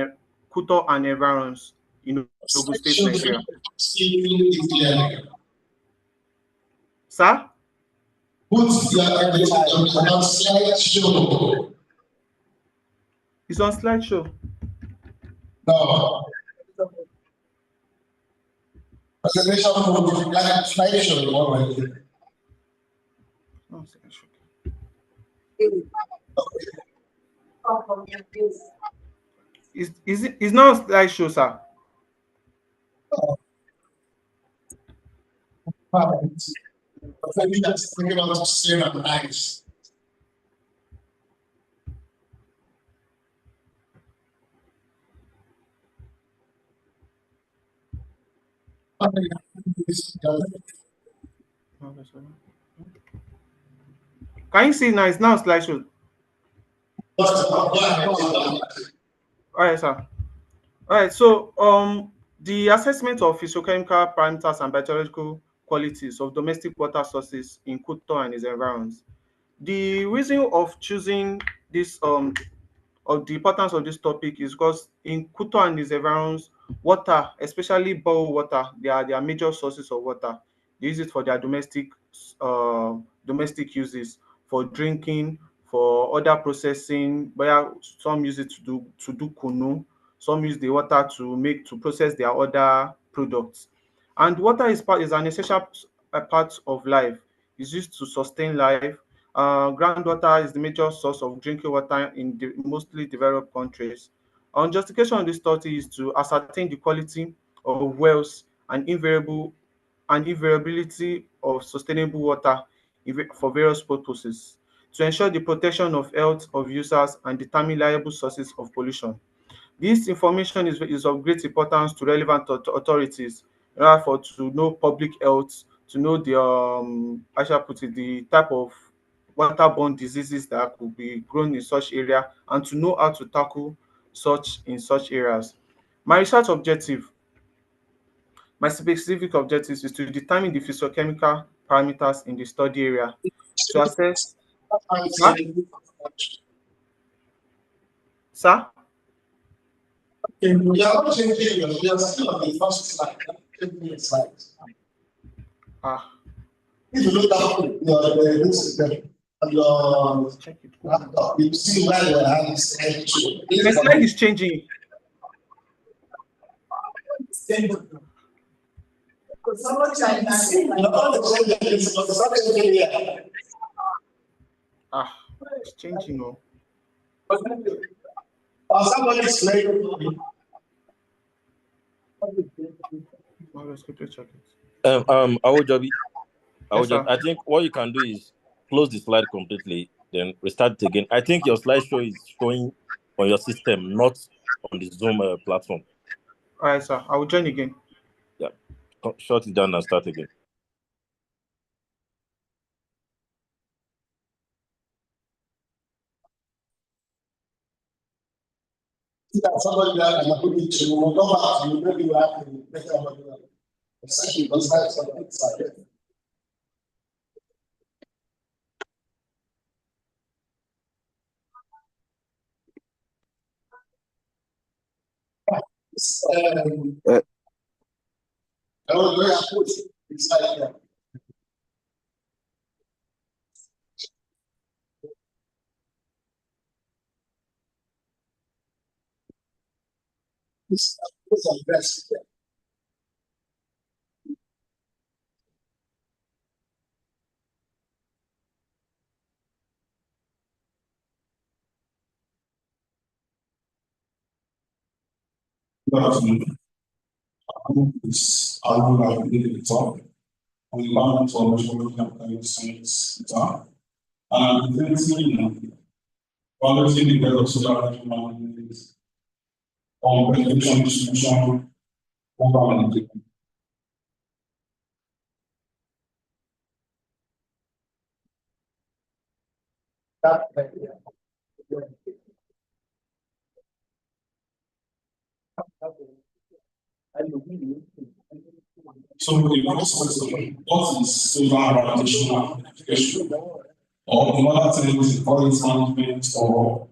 environs in Ogun State, Nigeria. Sir? It's on slideshow. No. Presentation slideshow. It's not a slideshow, sir. Can you see now? It's now a slideshow. All right, sir. All right, so the assessment of physiochemical parameters and bacteriological qualities of domestic water sources in Kuto and its environs. The reason of choosing this of the importance of this topic is because in Kuto and its environs, water, especially bottled water, they are their major sources of water. They use it for their domestic uses, for drinking, for other processing. But some use it to do kunu. Some use the water to process their other products. And water is an essential part of life. It's used to sustain life. Groundwater is the major source of drinking water in mostly developed countries. Justification of this study is to ascertain the quality of wells and invariability of sustainable water for various purposes, to ensure the protection of health of users and determine liable sources of pollution. This information is of great importance to relevant authorities in order for to know public health, to know the type of waterborne diseases that could be grown in such area, and to know how to tackle such areas. My research objective, my specific objectives is to determine the physiochemical parameters in the study area, to assess. Sir? Okay, we are not changing, we are still on the first slide. If you look at your laptop, you see where you have this slide. The slide is changing. It's changing. No. Somebody is playing. Awojabi, Yes, sir. I think what you can do is close the slide completely, then restart it again. I think your slideshow is showing on your system, not on the Zoom platform. All right, sir. I will join again. Yeah, shut it down and start again. Somebody that I put it to go back to you, maybe you have to make a session on side. I was very happy. It's like that. This is best. Good afternoon. I will have been talk on the balance of the science talk. And presenting quality development social on presentation distribution over. So the first question, what is solar organizational application? Or in other terms, quality management or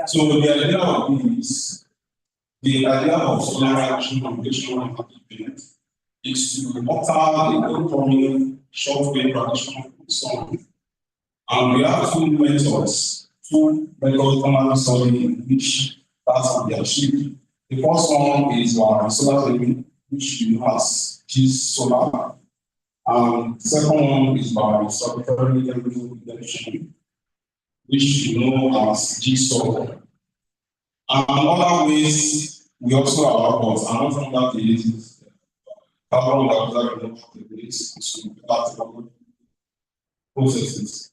so the idea of this, the idea of solar organizational application is to alter the incoming short wave radiation sun. And we have two methods commonly studied in which that can be achieved. The first one is solar saving, which you know as GIS solar. And the second one is by subterranean chemical injection, which you know as GIS solar. And other ways we also have, but another one that is carbon dioxide processes.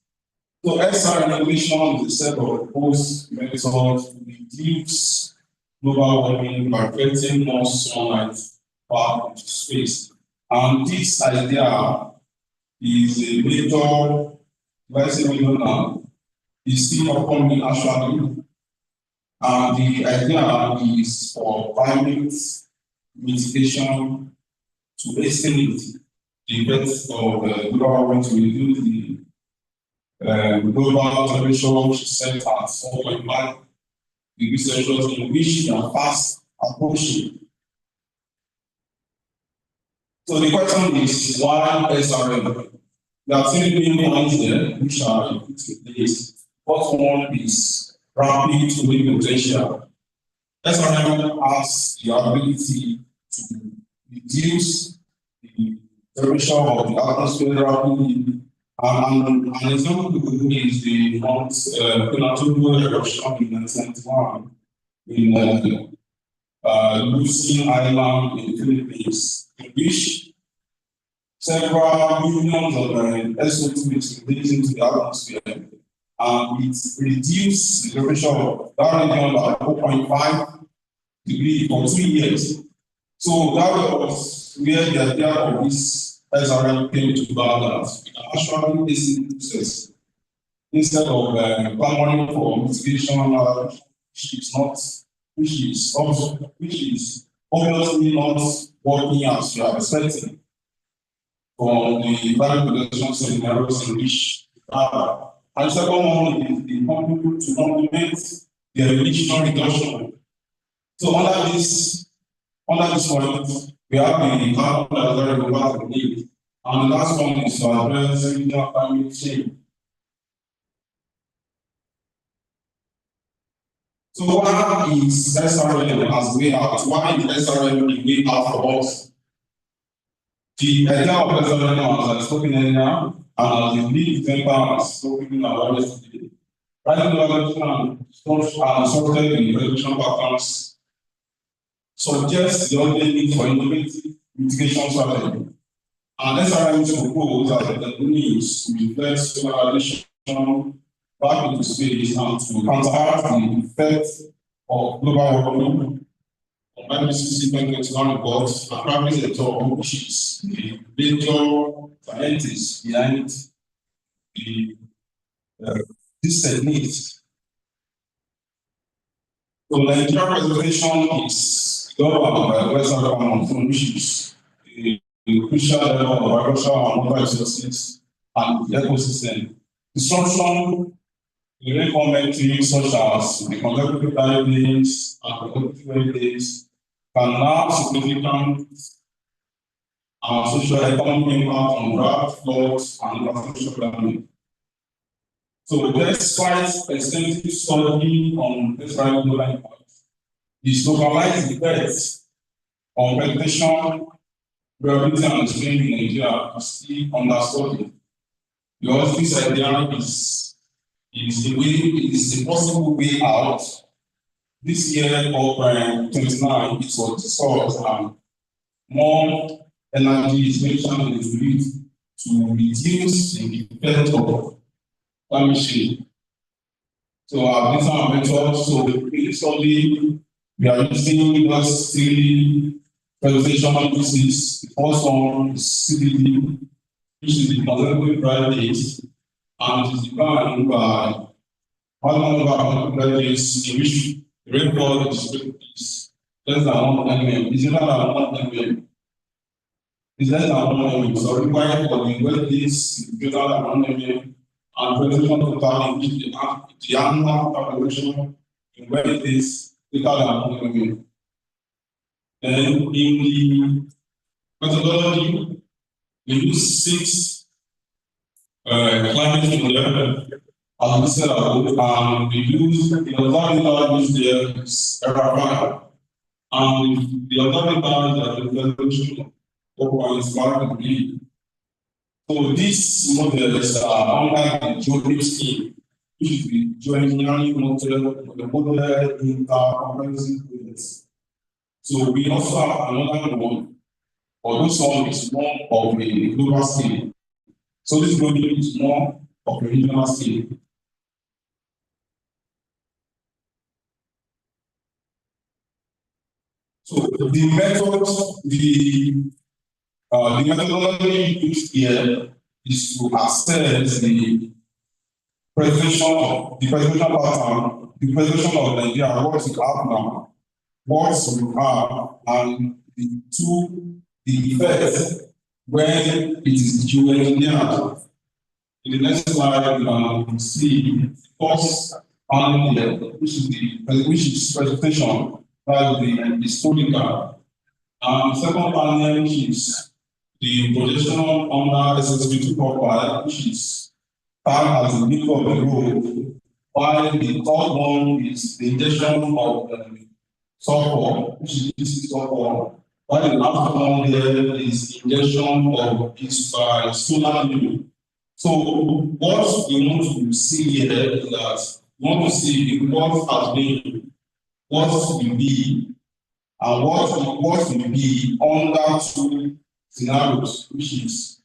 So SR innovation is a set of proposed methods to reduce global warming by getting more sunlight back into space. And this idea is a major, now, is still upcoming actually. And the idea is for climate mitigation to estimate the effects of global warming to reduce the global temperature set at 4.5 degrees Celsius, in which we are fast approaching. So the question is, why SRM? There are three main points there which are put in place. First one is rapid cooling potential. SRM has the ability to reduce the temperature of the atmosphere rapidly. An example is the Mount Pinatubo eruption in 1971 in Lucin Island in the Philippines, in which several millions of SO2 is released into the atmosphere, and it reduced the temperature of that region by 4.5 degrees for 2 years. So that was where the idea of this SRM came to balance. We can actually listen to process instead of clamoring for mitigation, which is obviously not working as you are expecting from the value production scenarios in which and the second one is the company to complement the emission reduction. So under this point, we have the carbon dioxide over the need, and the last one is to address regional climate change. So why is SRM as way out? Why is SRM the way out for us? The idea of SRM, as I spoken earlier, and as the lead member has spoken about yesterday, writing evaluation and structured the evaluation patterns suggests the only need for innovative mitigation strategy. And SRM is proposed that the needs to reflect solar radiation back into space and to counteract the effects of global warming. IPCC 2021 report, and private sector, which is the major scientist behind this technique. So the Nigeria presentation is governed by Western Monsoon, which is a crucial level of agricultural and water resources and the ecosystem. Disruption in rainfall metrics such as the consecutive climate and productive days can have significant social economic impact on drought, floods, and infrastructure damage. So despite extensive study on this global impact, the localized effects on vegetation, variability, and stream in Nigeria are still under study. Because this idea is a possible way out. This year of 29, it was discussed and more energy is mentioned in the grid to reduce the effect of climate change. So our different methods, so recently we are using those three presentation pieces. The first one is CBD, which is the conservative graduates, and it is defined by one number of graduates in which the rainfall is less than 1 mm. It's not than 1 mm. It's less than 1 mm. So required for the graduates is greater than 1 mm. And presentation total in which the annual calculation in where it is greater than 1 mm. Then in the methodology, we use 6 climate models as we said and we use the other use there is error, and the other is the resolution of 0.5 degree. So these models are under the geometry scheme, which is the geoengineering model, the model intercomparison units. So we also have another one, but this one is more of a global scale. So this model is more of a regional scale. So the methodology used here is to assess the presentation pattern, the presentation of Nigeria, what we have now, what we have, and the effects when it is geoengineered. In the next slide, we can see the first panel here, which is presentation by the historical. And the second panel, which is the projection under SSB 245, which is tagged as the middle of the road, while the third one is the injection of sulfur, which is this sulfur, while the last one there is injection of this by solar mill. So what we want to see here is that we want to see what has been, what will be, and what will be under 2 scenarios, which is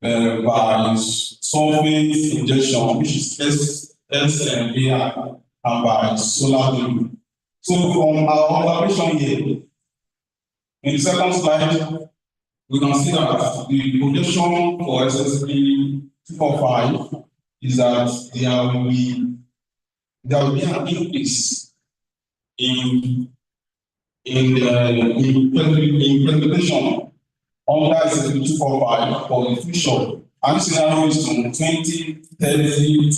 by sulfate injection, which is SMAI, and by solar mill. So from our observation here, in the second slide, we can see that the projection for SSB 245 is that there will be an increase in precipitation under SSB 245 for the future. And this scenario is from 2030 to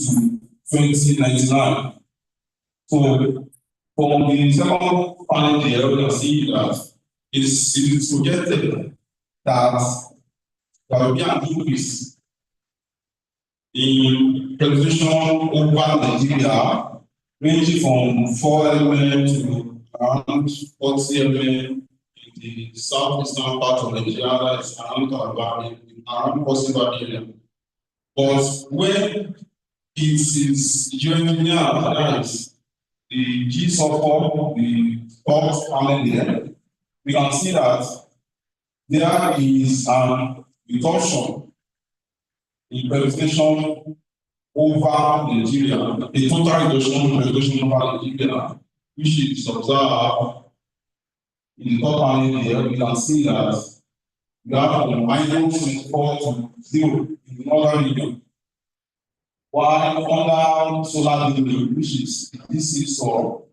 2099. So from the second panel here, we can see that it is projected that there will be an increase in precipitation over Nigeria, ranging from 4 mm to around 40 mm in the southeastern part of Nigeria, that is around Calabar, around possible area. But when it is geoengineered, that is the G sulfur, the top panel there, we can see that there is an reduction in precipitation over Nigeria, a total reduction over Nigeria, which is observed in the top panel here. We can see that we have from -24 to 0 in the northern region, while under solar region, which is this soil,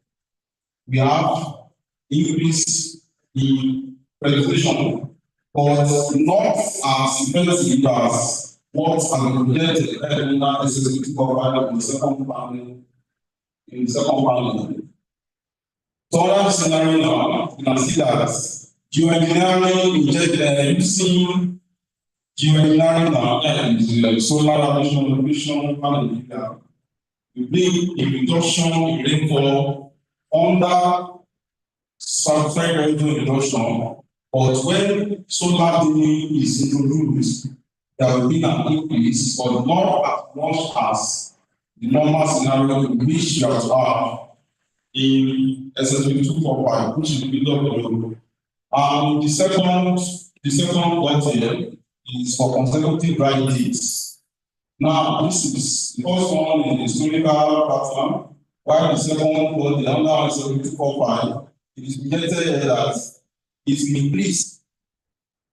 we have increase in precipitation, but not as effective as what has been projected under SSB 245 in the second panel. So other scenario now, you can see that geoengineering using geoengineering now and solar radiation panel will bring a reduction in rainfall under stratospheric reduction, but when solar dimming is introduced, there will be an increase, but not as much as the normal scenario in which you have in SSB 245, which is below. The second point here is for consecutive dry days. Now, this is the first one in the historical pattern, while the second one, the other SSB 245, it is projected that it will increase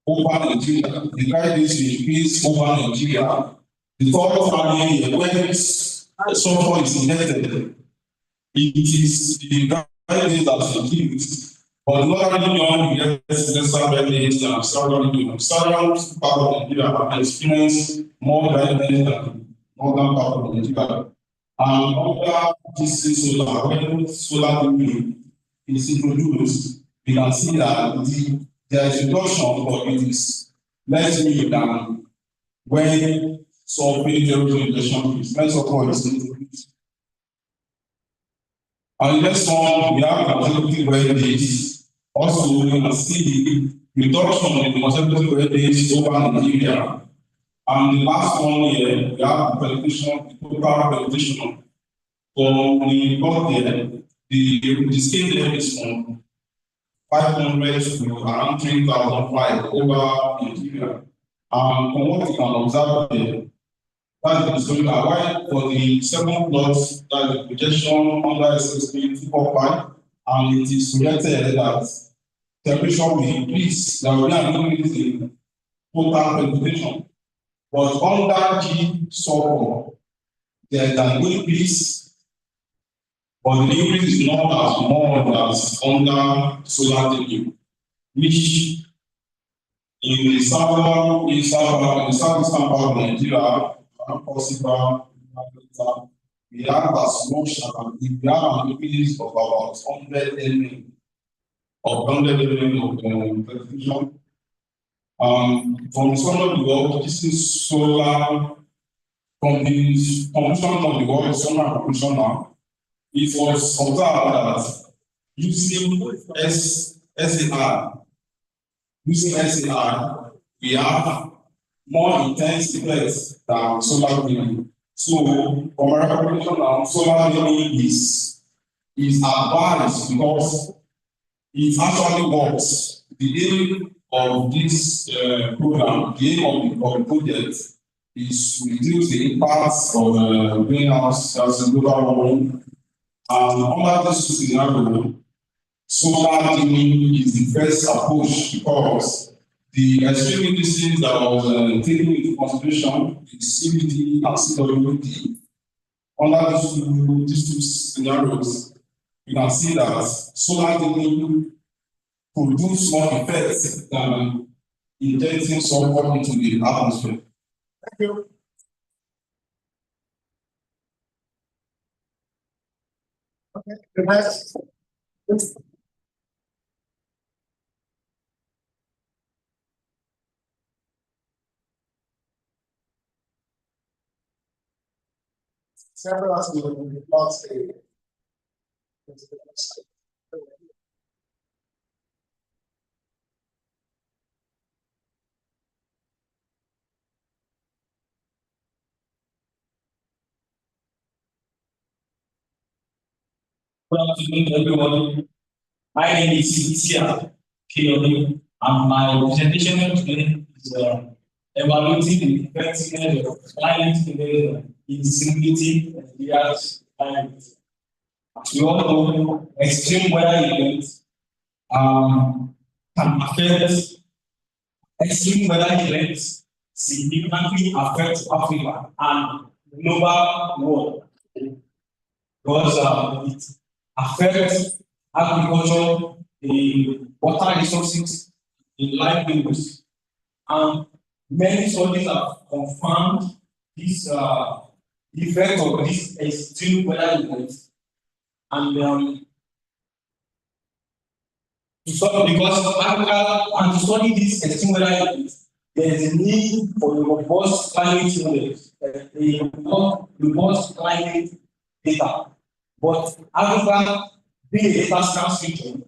over Nigeria. The dry days will increase over Nigeria. The third one here, when sulfur is injected, it is the dry days that will increase. But not only lesser dry days than southern region. Southern part of Nigeria have experienced more dry days than northern part of Nigeria. And under this solar, when solar wind is introduced, we can see that there is reduction, but it is less mean than when sulfate injection is less of what is introduced. And the next one, we have consecutive wear days. Also, we can see reduction in the consecutive wear days over Nigeria. And the last one here, we have the total penetration. For the got there, the scale there is from 500 to around 3,005 over Nigeria. And from what you can observe here, that's the historical. Why for the second plot, that's the projection under SSB 245, and it is projected that temperature will increase. There will be an increase in total penetration. But under G sulfur, there is an increase, but the increase is not as more as under solar thermal, which in the southeastern part of Nigeria, possible, we have as much as we have an increase of about 100 mm of penetration. From the sun of the world, this is solar. From the conclusion of the world, solar conclusion now, it was observed that using SAR, we have more intense effects than solar wind. So, from my recommendation now, solar wind is advanced because it actually works. The aim of this program, the aim of the project is to reduce the impacts of greenhouse gas and global warming. And under this scenario, solar dimming is the best approach because the extreme indices that was taken into consideration, the CVD and CWD, under these two scenarios, you can see that solar dimming produce more effects than injecting sulfur into the atmosphere. Thank you. Okay, the next. Several aspects of the plot area. Good afternoon, everyone. My name is Tia Kiyomi, and my presentation today is evaluating the effectiveness of climate change in disability and years climate. As we all know, extreme weather events can affect extreme weather events significantly affect Africa and global world because it affects agriculture, the water resources, the livelihoods, and many studies have confirmed this effect of this extreme weather events. And to solve because Africa and to study this extreme weather events, there is a need for a robust climate model, a robust climate data. But Africa, being a data scarce region,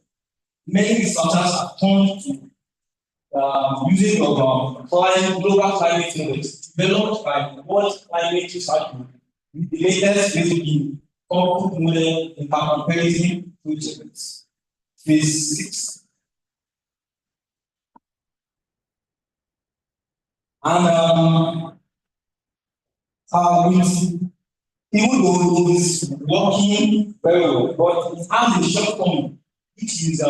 many researchers have turned to using of global climate models developed by the World Climate Research Group with the latest in corporate model intercomparison projects. Phase 6. And even though it is working very well, but it has a shortcoming, which is it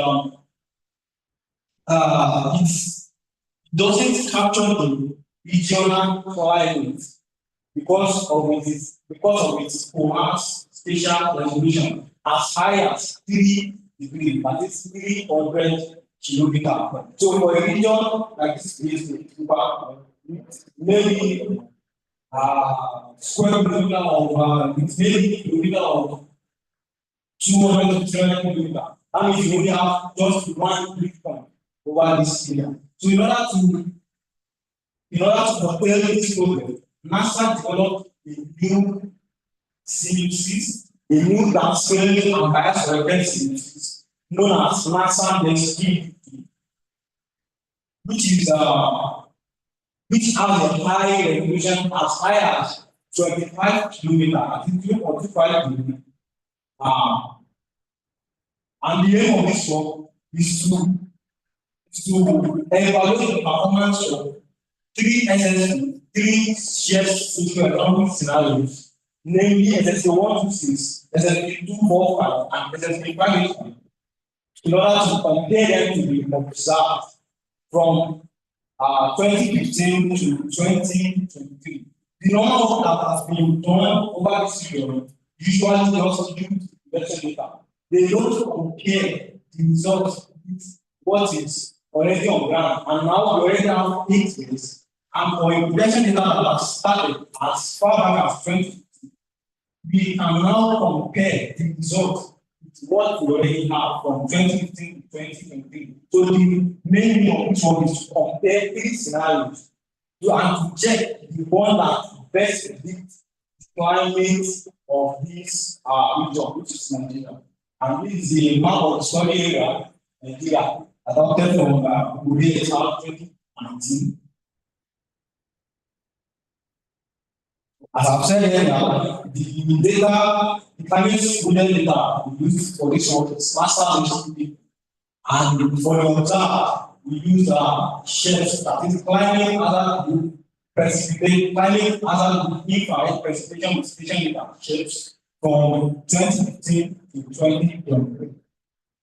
doesn't capture the regional climate because of its collapse spatial resolution as high as 3 degrees, that is 300 kilometers. So for a region like this place, maybe square kilometer of maybe kilometer of 200 to 300 kilometers. That means you only have just one big point over this area. So in order to fulfill this problem, NASA developed a new series, a new transparent and bias corrected series known as NASA NMetS, which has a high resolution as high as 25 kilometers, I think 2.25 kilometers. And the aim of this work is to evaluate the performance of 3 shared socio-economic scenarios, namely SSA 126, SSA 245, and SSA 585, in order to compare them to be observed from 2015 to 2023. The number of that has been done over this period usually just use better data. They don't compare the results with what is already on ground, and now we already have 8 years. And for a projection data that has started as far back as 2015, we can now compare the results with what we already have from 2015 to 2023. So the main aim of this one is to compare 3 scenarios and to check the one that best predicts the climate of this region, which is Nigeria. And this is a map of the study area, Nigeria, adopted from Korea 2019. As I've said earlier, the data, the climate model data we use for this one is master HTTP. And for the observer, we use shapes, that is climate hazard group, climate hazard group infrared precipitation with spatial data shapes from 2015 to 2023.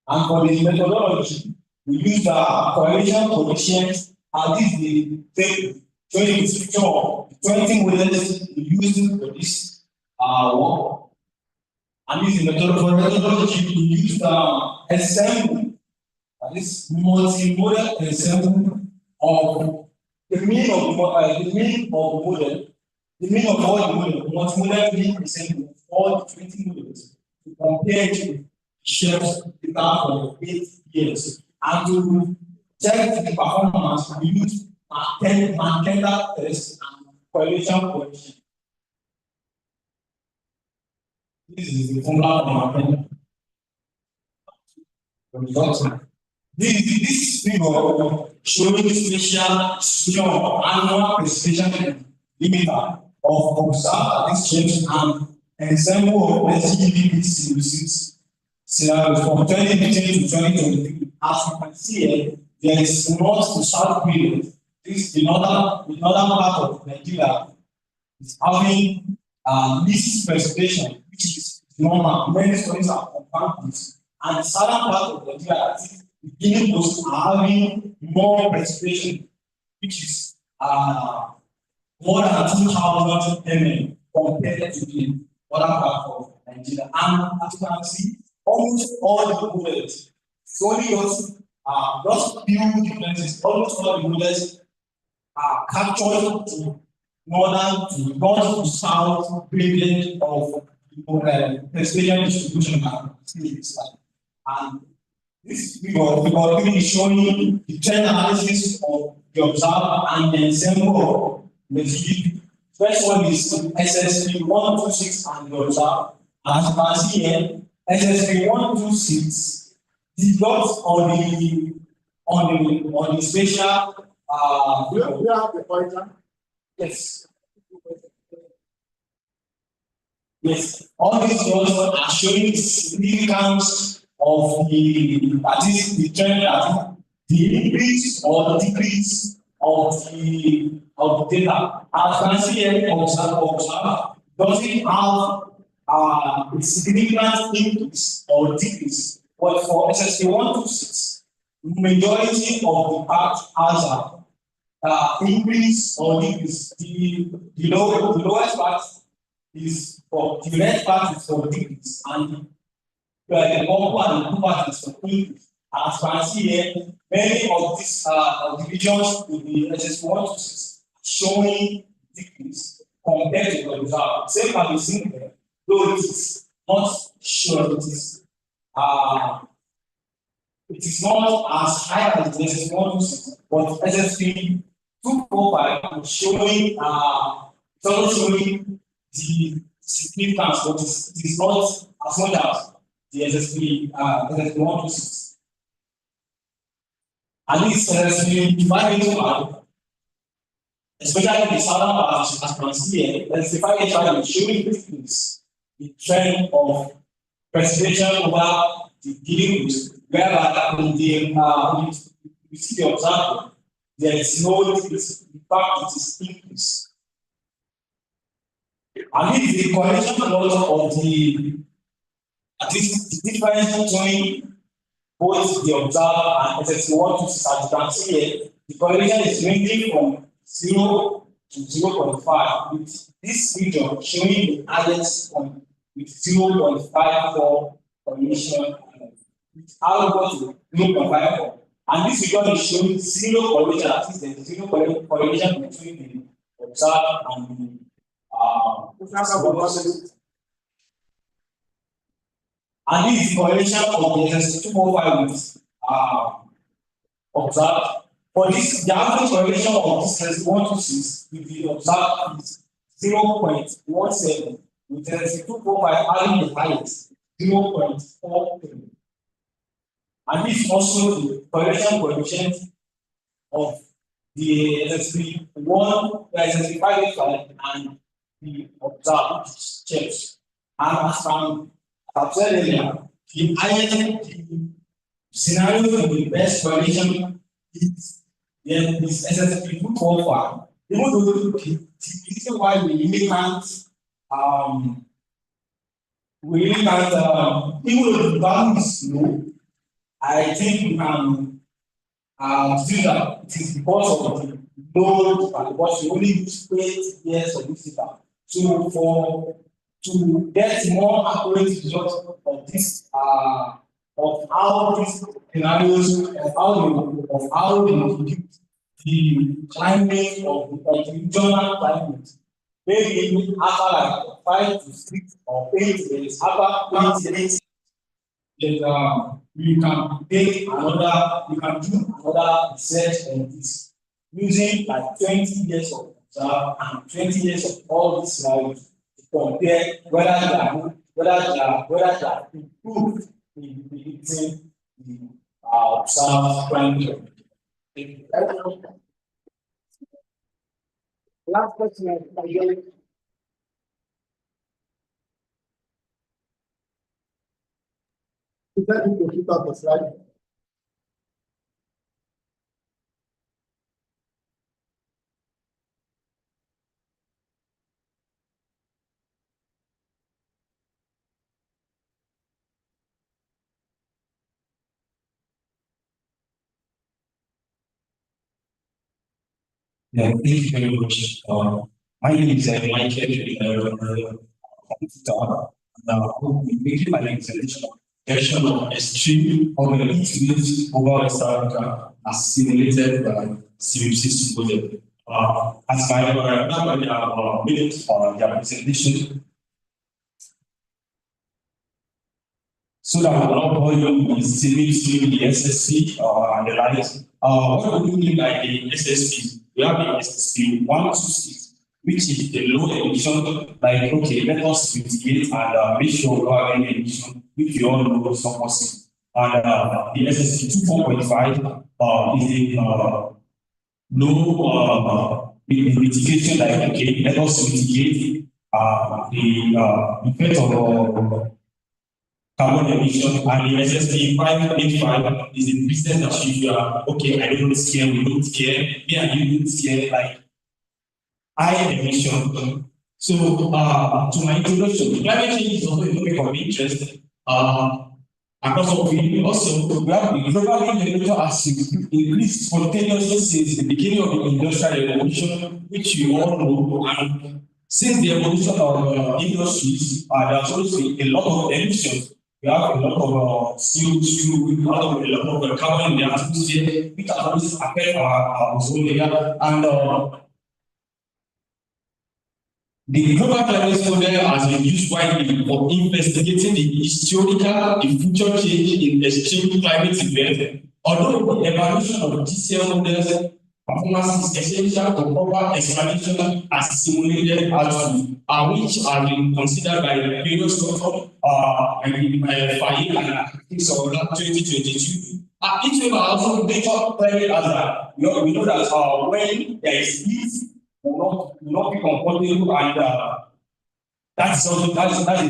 And for the methodology, we use the correlation coefficient, and this is the picture of 20 models we use for this work. And this is the methodology we use the ensemble, that is multi-model ensemble of the mean of the model, the mean of all the models, multi-model mean ensemble of all the 20 models to compare to shares data for 8 years. And to check the performance, we use Mandela test and correlation coefficient. This is the formula for Mandela. This figure showing spatial annual precipitation limiter of observed exchange and ensemble of SGBP series scenarios from 2015 to 2023. As you can see here, there is north to south period. This the northern part of Nigeria is having least precipitation, which is normal. Many studies have confirmed this. And the southern part of Nigeria is beginning to having more precipitation, which is more than 2,000 mm compared to the other part of Nigeria. And as you can see, almost all the models, it's only just few differences. Almost all the models are captured to north to south gradient of precipitation distribution. And This figure 3 is showing the trend analysis of the observer and the sample of the GDP. First one is SSP 126 and the observer. As you can see here, SSP 126 develops on the spatial we have the pointer. Yes. Yes, all these ones are showing the significance of the trend, the increase or decrease of the data. As you can see here, observe doesn't have a significant increase or decrease. But for SSP 126, majority of the part has increase or decrease. The lowest part is for the red part is for decrease, and the purple and the blue part is for increase. As you can see here, many of these divisions with the SS 126 showing decrease compared to the result. Same can be seen here, though it is not sure it is not as high as the SS 126, but SSP 245 is showing it's also showing the significance, but it is not as much as the SSP 126. At least SSP 585, especially the southern part, as you can see here, SSP 585 is showing decrease the trend of precipitation over the giving route, whereby in the see the observer, there is no decrease. In fact, it is increase. And this is the correlation of at least the difference between both the observer and SSP 126. As you can see here, the correlation is ranging from 0 to 0.5, with this region showing the highest point with 0.54 correlation, with R equal to 0.54. And this region is showing zero correlation, at least there is zero correlation between the observer and the and this is the correlation of the SSP 245 with observed. For this, the average correlation of this SSP 126 with the observed is 0.17, with SSP 245 having the highest 0.43. And this is also the correlation coefficient of the SSP 585 and the observed, which is changed. And as I've said earlier, the scenario for the best correlation is SSP 245. Even though the reason why we really can't even though the value is low, I think we can do that. It is because of the load, because we only use 8 years of this data. So to get more accurate results of this of how these scenarios of how they predict the climate of the regional climate, maybe after like 5 to 6 or 8 years, after 8 years, you can take another, you can do another research on this using like 20 years of observe and 20 years of all these scenarios to compare whether they are improved in predicting the observed climate. Last question, is that you can put up the slide? Yeah, thank you very much. My name is Michael. Making my presentation of extreme organisms over West Africa as simulated by CMC model. As my minutes for their presentation. so that we will not bore you with CBT, the SSP, and the likes. What do we mean by the SSP? We have the SSP 126, which is the low emission, like, okay, let us mitigate and make sure we don't have any emission, which you all know is not possible. And the SSP 24.5 is the low mitigation, like, okay, let us mitigate the effect of carbon emission, and the SSP 585 is the business as usual. Okay, I don't care, we don't care, me and you don't care, like high emission. So, to my introduction, climate change is also a topic of interest. Across of it, also, we have the global temperature has increased spontaneously since the beginning of the industrial revolution, which you all know. And since the evolution of industries, there's also a lot of emissions. We have a lot of CO2, we have a lot of carbon in the atmosphere, which has always affect our ozone layer. And the global climate model has been used widely for investigating the historical and future change in extreme climate events. Although the evaluation of GCL models performance is essential for proper explanation as simulated output, which have been considered by the various doctors Faye and Solar 2022. Each member also data climate as we know that when there is heat, will not be comfortable, and that's a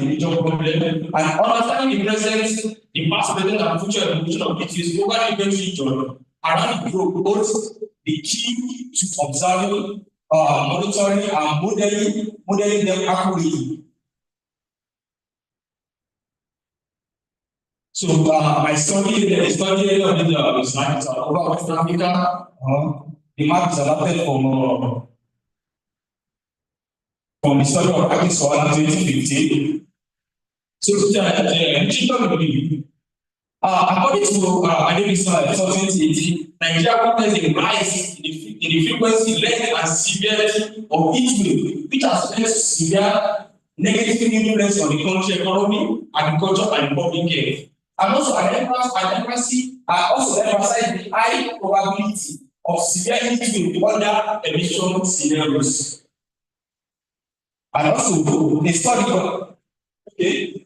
major problem. And understanding the present, the past, present, and future evolution of it is global event region around the globe, both the key to observing, monitoring, and modeling them accurately. So my study of the science over West Africa, the map is adapted from the study of Agri Solar 2015. So, according to Agri Solar 2018, Nigeria witnessed a rise in the frequency, length, and severity of heat wave, which has led to severe negative influence on the country economy, agriculture, and public health. And also, also emphasize the high probability of severe heat wave under emission scenarios. And also, the study about the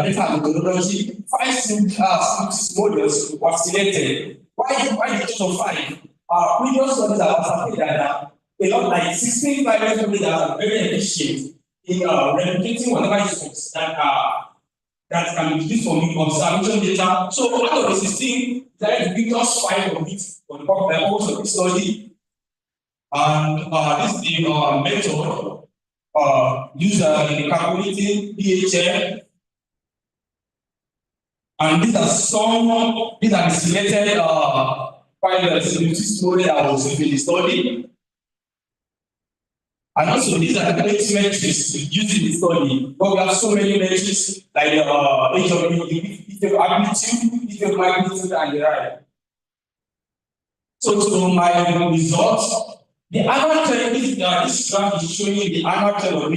data methodology, 5 simple models were selected. Why the choice of 5? Previous studies have ascertained that a lot like 16 climate models are very efficient in replicating whatever is that can be used for the observation data. So out of the 16, there is just 5 of it for the purpose of this study. And this is the method used in calculating PHM. And these are the selected pilots in this model that was in the study. And also, these are the metrics used in the study. But we have so many metrics like age of amplitude, magnitude, and the right. So, to my results, the annual trend, this graph is showing the annual trend of the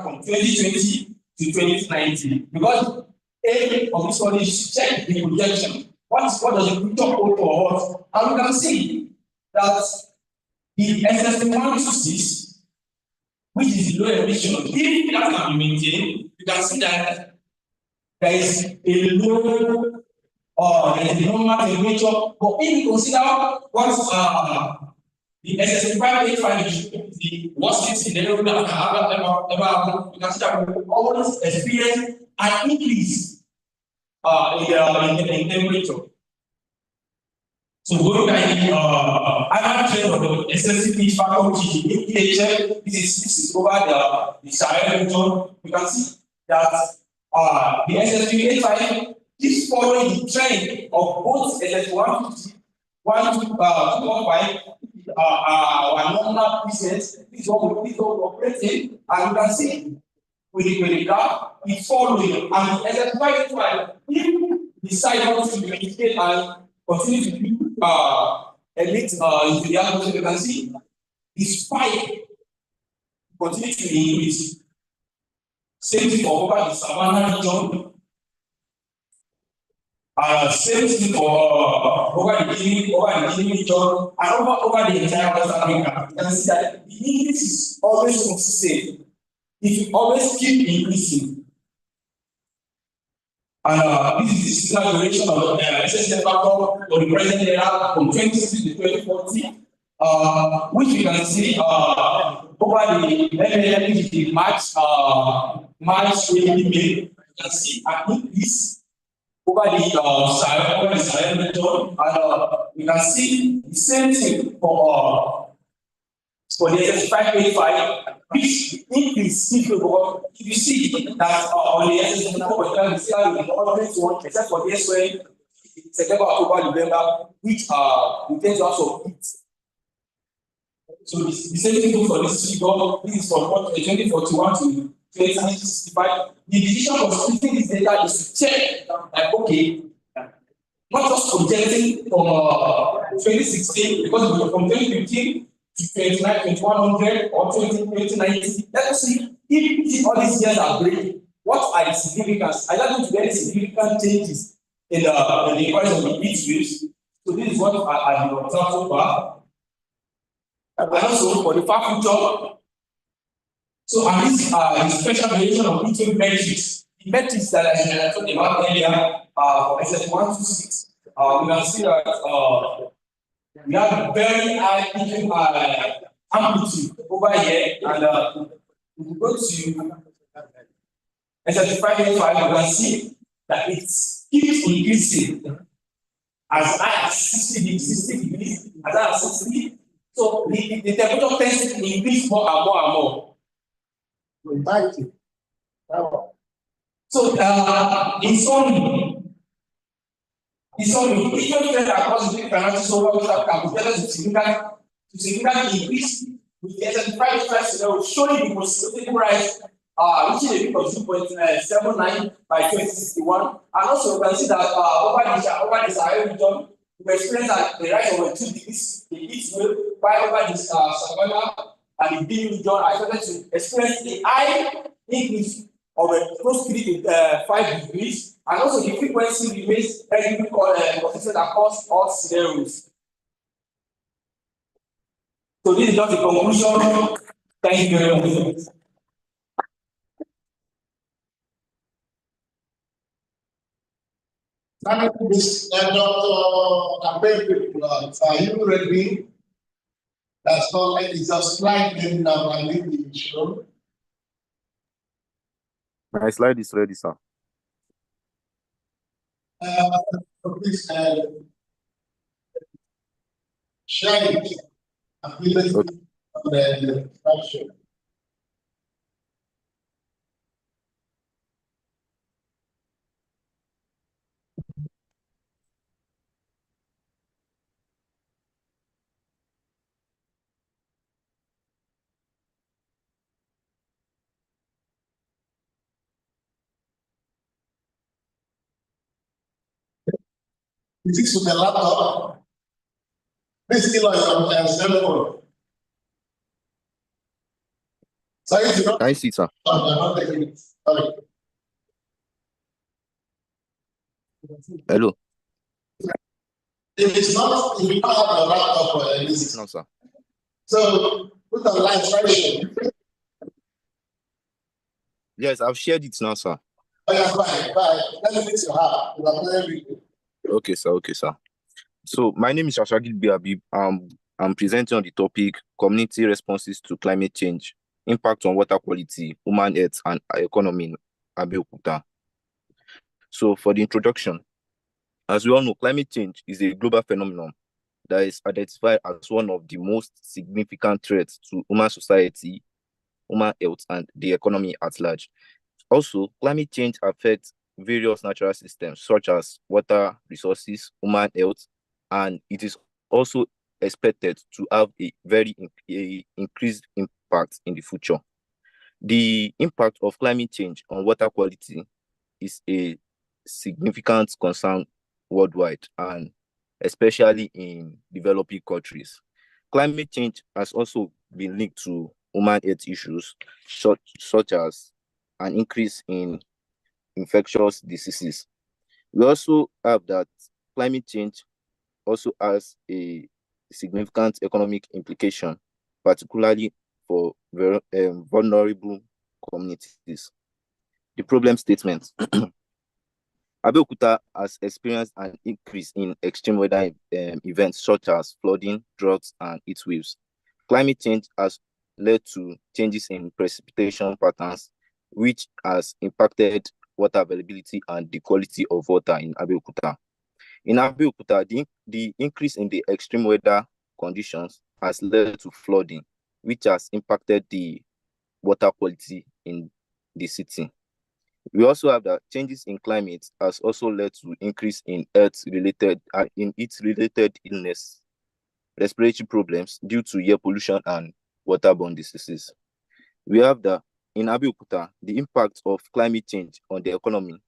from 2020 to 2019. Because A of this one is check the projection. What does the future hold for us? And we can see that the SSP126, which is low emission, if that can be maintained, you can see that there is a low there is a normal temperature. But if you consider what the SSP585 is the worst case scenario that can ever happen, you can see that we always experience an increase in temperature. So going by the annual trend of the SSP factor, which is the APHM, this is over the Sahara region, you can see that the SSP85 is following the trend of both SSP150, 125, our normal business. This is what we operating, and you can see with the graph, it's following, and the SSP85, if the side wants to indicate and continue to be emit into the atmosphere, you can see the spike continue to increase. Same thing for over the Savannah region. Same thing for over the Guinea region, and over the entire West Africa. You can see that the increase is always consistent. It will always keep increasing. And this is the seasonal duration of the SSF factor for the present era from 2060 to 2040, which we can see over the March, April, May. You can see an increase over the Sahel region, and we can see the same thing for the SS585, which increase if you see that on the SS4, we see how we always want, except for the S1, September, October, November, which we tend to have some heat. So the same thing goes for this figure. This is from 2041 to 2065. The decision for splitting this data is to check that okay, not just projecting from 2016, because we were from 2015 to 2100 or 2090. Let us see if all these years are breaking. What are the significance? I don't think there are significant changes in the increase of the heat waves. So this is what I have observed so far. And also for the far future. So and these are the special variation of heat wave metrics. The metrics that I talked about earlier for SS126. We can see that we have very high amplitude over here, and if we go to SS585, you can see that it keeps increasing as high as 60 degrees, as high as 60. So the temperature tends to increase more and more and more. So in summary, even across the financial solar can be significant increase with the SS585 scenario showing the possibility rise reaching a peak of 2.79 by 2061. And also you can see that over the Sahel region, we experience a rise of 2 degrees in heat wave, while over the Savannah and the Guinea region are expected to experience a high increase of close to 5 degrees, and also the frequency remains very consistent across all scenarios. So this is just the conclusion. Thank you very much. Thank you, Dr. Abel. Are you ready? That's all. It's a slide in our leading show. My slide is ready, sir. Please share it. Ability of the structure. Is this with the laptop? Please still on your cell phone. Sorry, I see, sir. not taking it. Sorry. Hello. If it's not, if you don't have your laptop or anything. No, sir. So put on live version. Yes, I've shared it now, sir. Oh, yeah, fine. Let me fix your heart. You are playing with. Okay, sir. Okay, sir. So my name is Shashagid Biabib. I'm presenting on the topic community responses to climate change, impact on water quality, human health, and economy in Abeokuta. So for the introduction, as we all know, climate change is a global phenomenon that is identified as one of the most significant threats to human society, human health, and the economy at large. Also, climate change affects various natural systems such as water resources, human health, and it is also expected to have a very increased impact in the future. The impact of climate change on water quality is a significant concern worldwide, and especially in developing countries. Climate change has also been linked to human health issues such as an increase in infectious diseases. We also have that climate change also has a significant economic implication, particularly for vulnerable communities. The problem statement. Abeokuta has experienced an increase in extreme weather events such as flooding, droughts, and heat waves. Climate change has led to changes in precipitation patterns, which has impacted water availability and the quality of water in Abeokuta. In Abeokuta, the increase in the extreme weather conditions has led to flooding, which has impacted the water quality in the city. We also have that changes in climate has also led to increase in health-related illness, respiratory problems due to air pollution and waterborne diseases. We have that in Abeokuta, the impact of climate change on the economy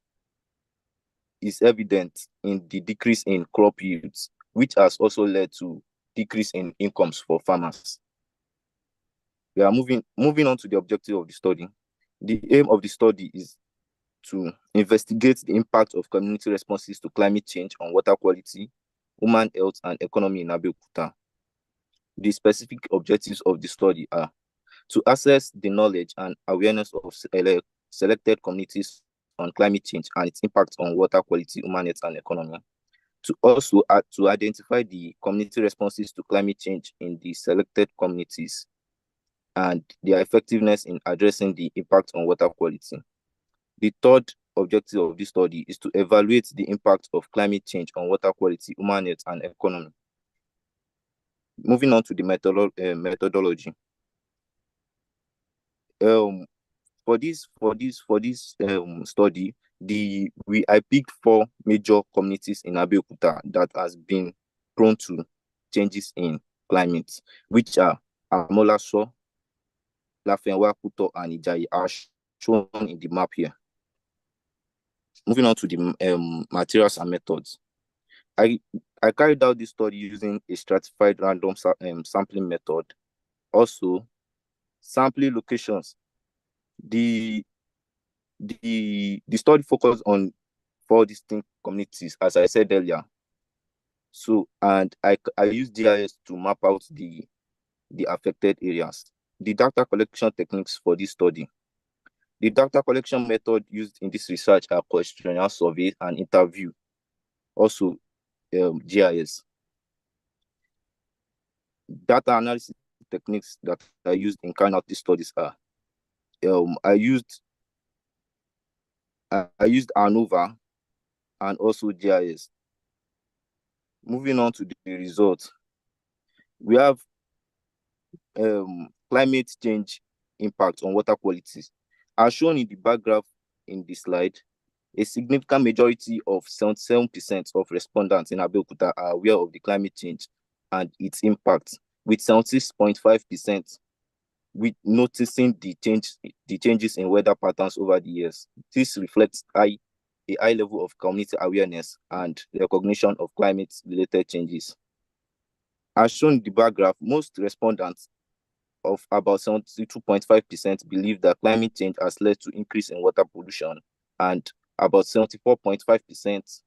is evident in the decrease in crop yields, which has also led to decrease in incomes for farmers. We are moving on to the objective of the study. The aim of the study is to investigate the impact of community responses to climate change on water quality, human health, and economy in Abeokuta. The specific objectives of the study are to assess the knowledge and awareness of selected communities on climate change and its impact on water quality, human health, and economy. To also to identify the community responses to climate change in the selected communities and their effectiveness in addressing the impact on water quality. The third objective of this study is to evaluate the impact of climate change on water quality, human health, and economy. Moving on to the methodology. For this study, I picked 4 major communities in Abeokuta that has been prone to changes in climate, which are Amolaso, Lafenwa, Kuto, and Ijayi, are shown in the map here. Moving on to the materials and methods. I carried out this study using a stratified random sampling method. Also, sampling locations. The study focused on 4 distinct communities, as I said earlier. So, and I used GIS to map out the affected areas. The data collection techniques for this study. The data collection method used in this research are questionnaire survey and interview. Also, GIS. Data analysis techniques that I used in carrying out these studies are I used ANOVA and also GIS. Moving on to the results, we have climate change impact on water quality. As shown in the bar graph in the slide, a significant majority of 77% of respondents in Abeokuta are aware of the climate change and its impact, with 76.5% with noticing the changes in weather patterns over the years. This reflects a high level of community awareness and recognition of climate-related changes. As shown in the bar graph, most respondents of about 72.5% believe that climate change has led to increase in water pollution, and about 74.5%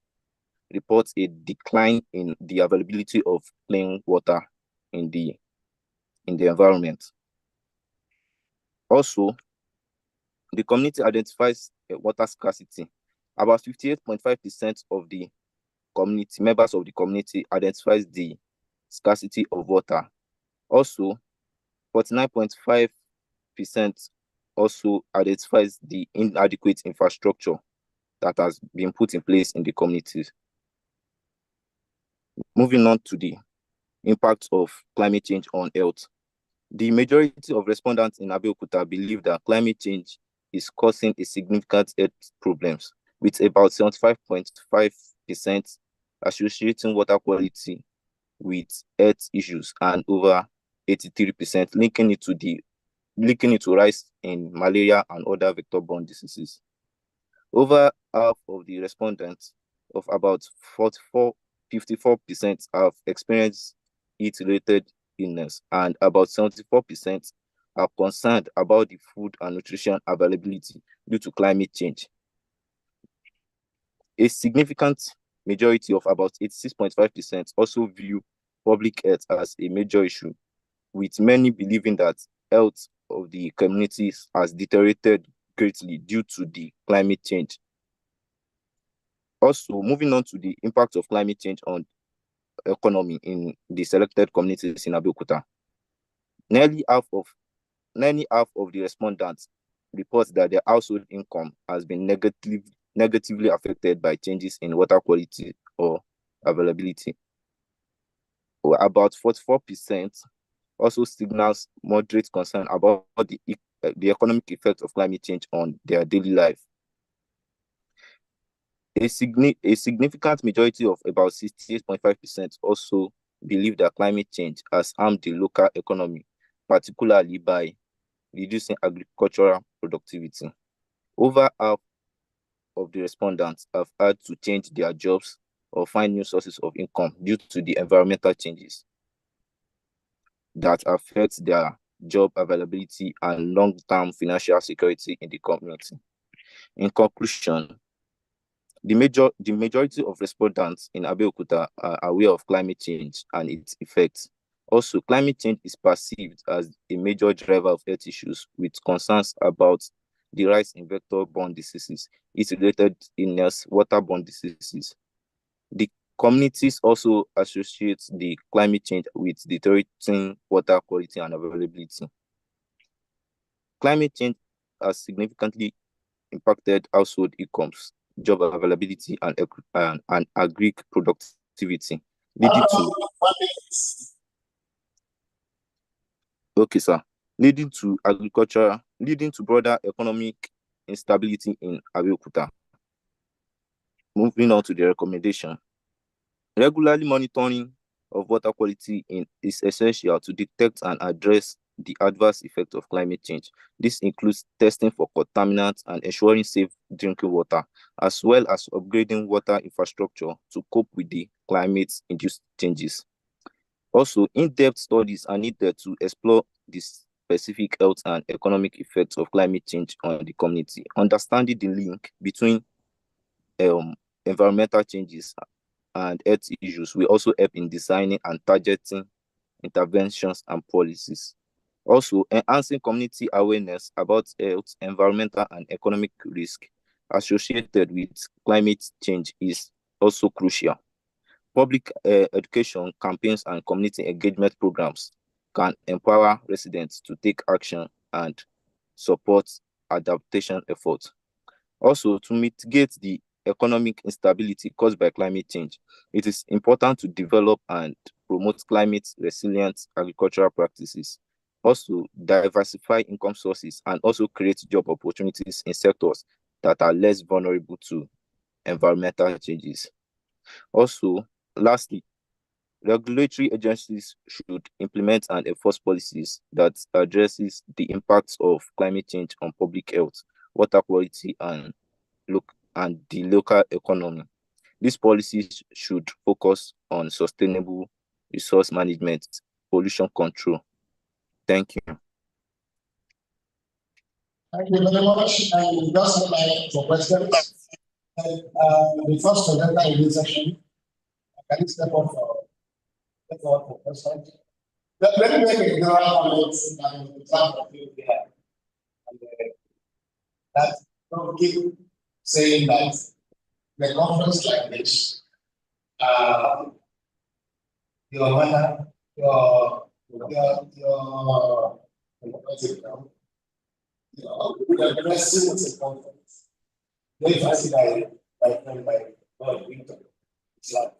reports a decline in the availability of clean water in the environment. Also, the community identifies water scarcity. About 58.5% of the community members of the community identifies the scarcity of water. Also, 49.5% also identifies the inadequate infrastructure that has been put in place in the communities. Moving on to the impact of climate change on health. The majority of respondents in Abeokuta believe that climate change is causing a significant health problems, with about 75.5% associating water quality with health issues and over 83% linking it to rise in malaria and other vector-borne diseases. Over half of the respondents, of about 54% have experienced heat-related illness, and about 74% are concerned about the food and nutrition availability due to climate change. A significant majority of about 86.5% also view public health as a major issue, with many believing that health of the communities has deteriorated greatly due to the climate change. Also, moving on to the impact of climate change on economy in the selected communities in Abeokuta. Nearly half of the respondents report that their household income has been negatively affected by changes in water quality or availability. About 44% also signals moderate concern about the economic effect of climate change on their daily life. A significant majority of about 68.5% also believe that climate change has harmed the local economy, particularly by reducing agricultural productivity. Over half of the respondents have had to change their jobs or find new sources of income due to the environmental changes that affect their job availability and long-term financial security in the community. In conclusion, the majority of respondents in Abeokuta are aware of climate change and its effects. Also, climate change is perceived as a major driver of health issues, with concerns about the rise in vector-borne diseases, heat-related illness, waterborne diseases. The communities also associate the climate change with deteriorating water quality and availability. Climate change has significantly impacted household incomes, job availability, and agri productivity, leading to broader economic instability in Abeokuta. Moving on to the recommendation. Regularly monitoring of water quality is essential to detect and address the adverse effect of climate change. This includes testing for contaminants and ensuring safe drinking water, as well as upgrading water infrastructure to cope with the climate-induced changes. Also, in-depth studies are needed to explore the specific health and economic effects of climate change on the community. Understanding the link between environmental changes and health issues will also help in designing and targeting interventions and policies. Also, enhancing community awareness about health, environmental, and economic risk associated with climate change is also crucial. Public education campaigns and community engagement programs can empower residents to take action and support adaptation efforts. Also, to mitigate the economic instability caused by climate change, it is important to develop and promote climate-resilient agricultural practices. Also, diversify income sources and also create job opportunities in sectors that are less vulnerable to environmental changes. Also, lastly, regulatory agencies should implement and enforce policies that addresses the impacts of climate change on public health, water quality, and the local economy. These policies should focus on sustainable resource management, pollution control. Thank you. Thank you very much. And that's what I have for questions. The first presenter in this session, can you step up for questions? Let me make a general comment and an example we have. That don't keep saying that the conference like this, your mother, we are blessing the conference. They facilitate by winter. It's like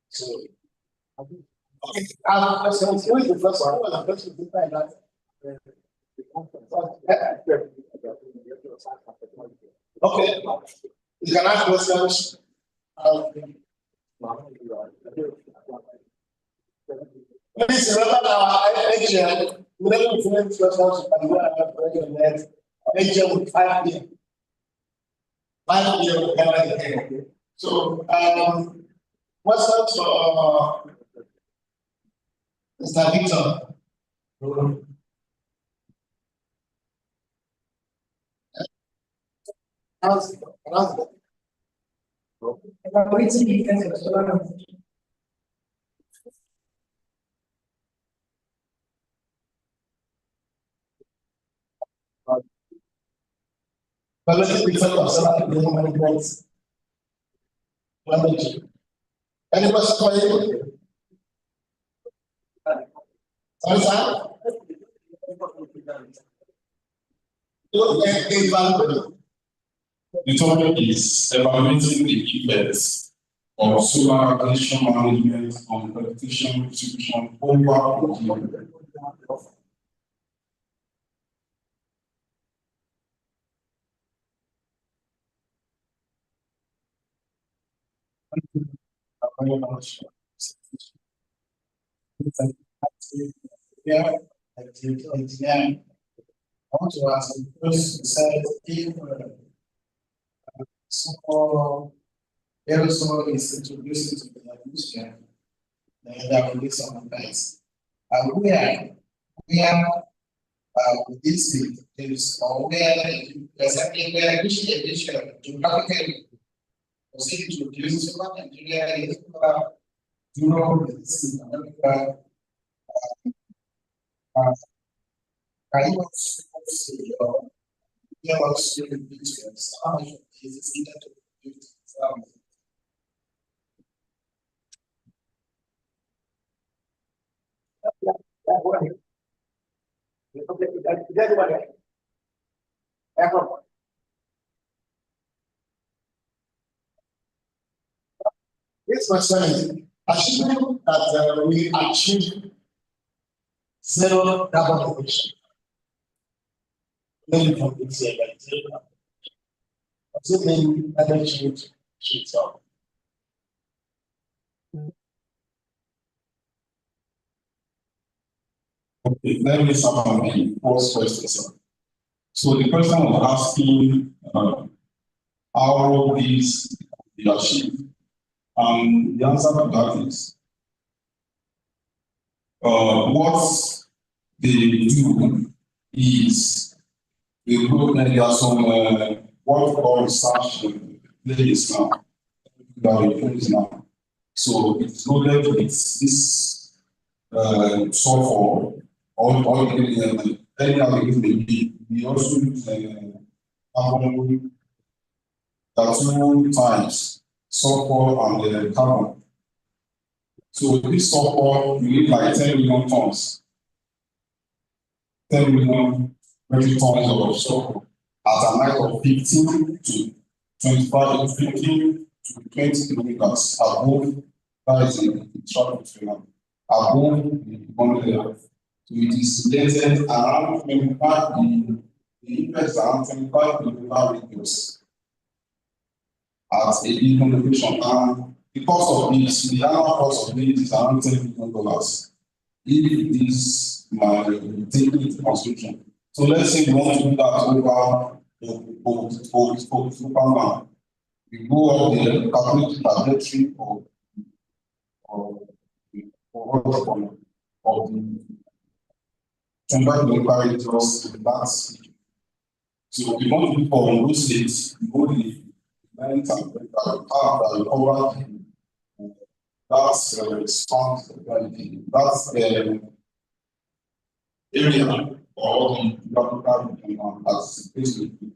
so okay, so who is the first one? Who was the first to define that? Okay, you can ask questions. Please remember our HM. We don't finish questions and we are HM with 5 p.m. 5 years again. So, what's up to Mr. Victor? How's it? But let's be fair of solar management. Any question for you? Sorry, sir? The topic is evaluating the effects of solar radiation management on vegetation distribution over procurement. Yeah, I want to ask the person said if so aerosol is introduced into the atmosphere, then there will be some effects. Where this is or where exactly where which addition geographically was introduced from Nigeria is Europe, is America. Can you also give us your details? How much is it needed to produce from? This question is assuming that we achieve zero carbon emission. Then from this year, like zero. Assuming climate change shoots up. Okay, let me start on the first question, sir. So the question was asking how these be achieved. The answer to that is what they do is they go and there are some what we call research plays now that we use now. So it's loaded with this sulfur or any other we also use carbon 2 times sulfur and carbon. So this sulfur you need like 10 million tons. 10 million metric tons of sulfur at a height of 15 to 25, 15 to 20 kilometers above, that is in the stratosphere, above the boundary level. So it is dated around 25, the effects around 25 kilometer radius at a given location. And the cost of this, the annual cost of this is around $10 million. If this might take into consideration. So let's say you want to do that over Superman. You go up there, calculate the trajectory of the 25 kilometer radius in that city. So if you want to do for those states, you go the length and that you cover that's area or the geographical as basically.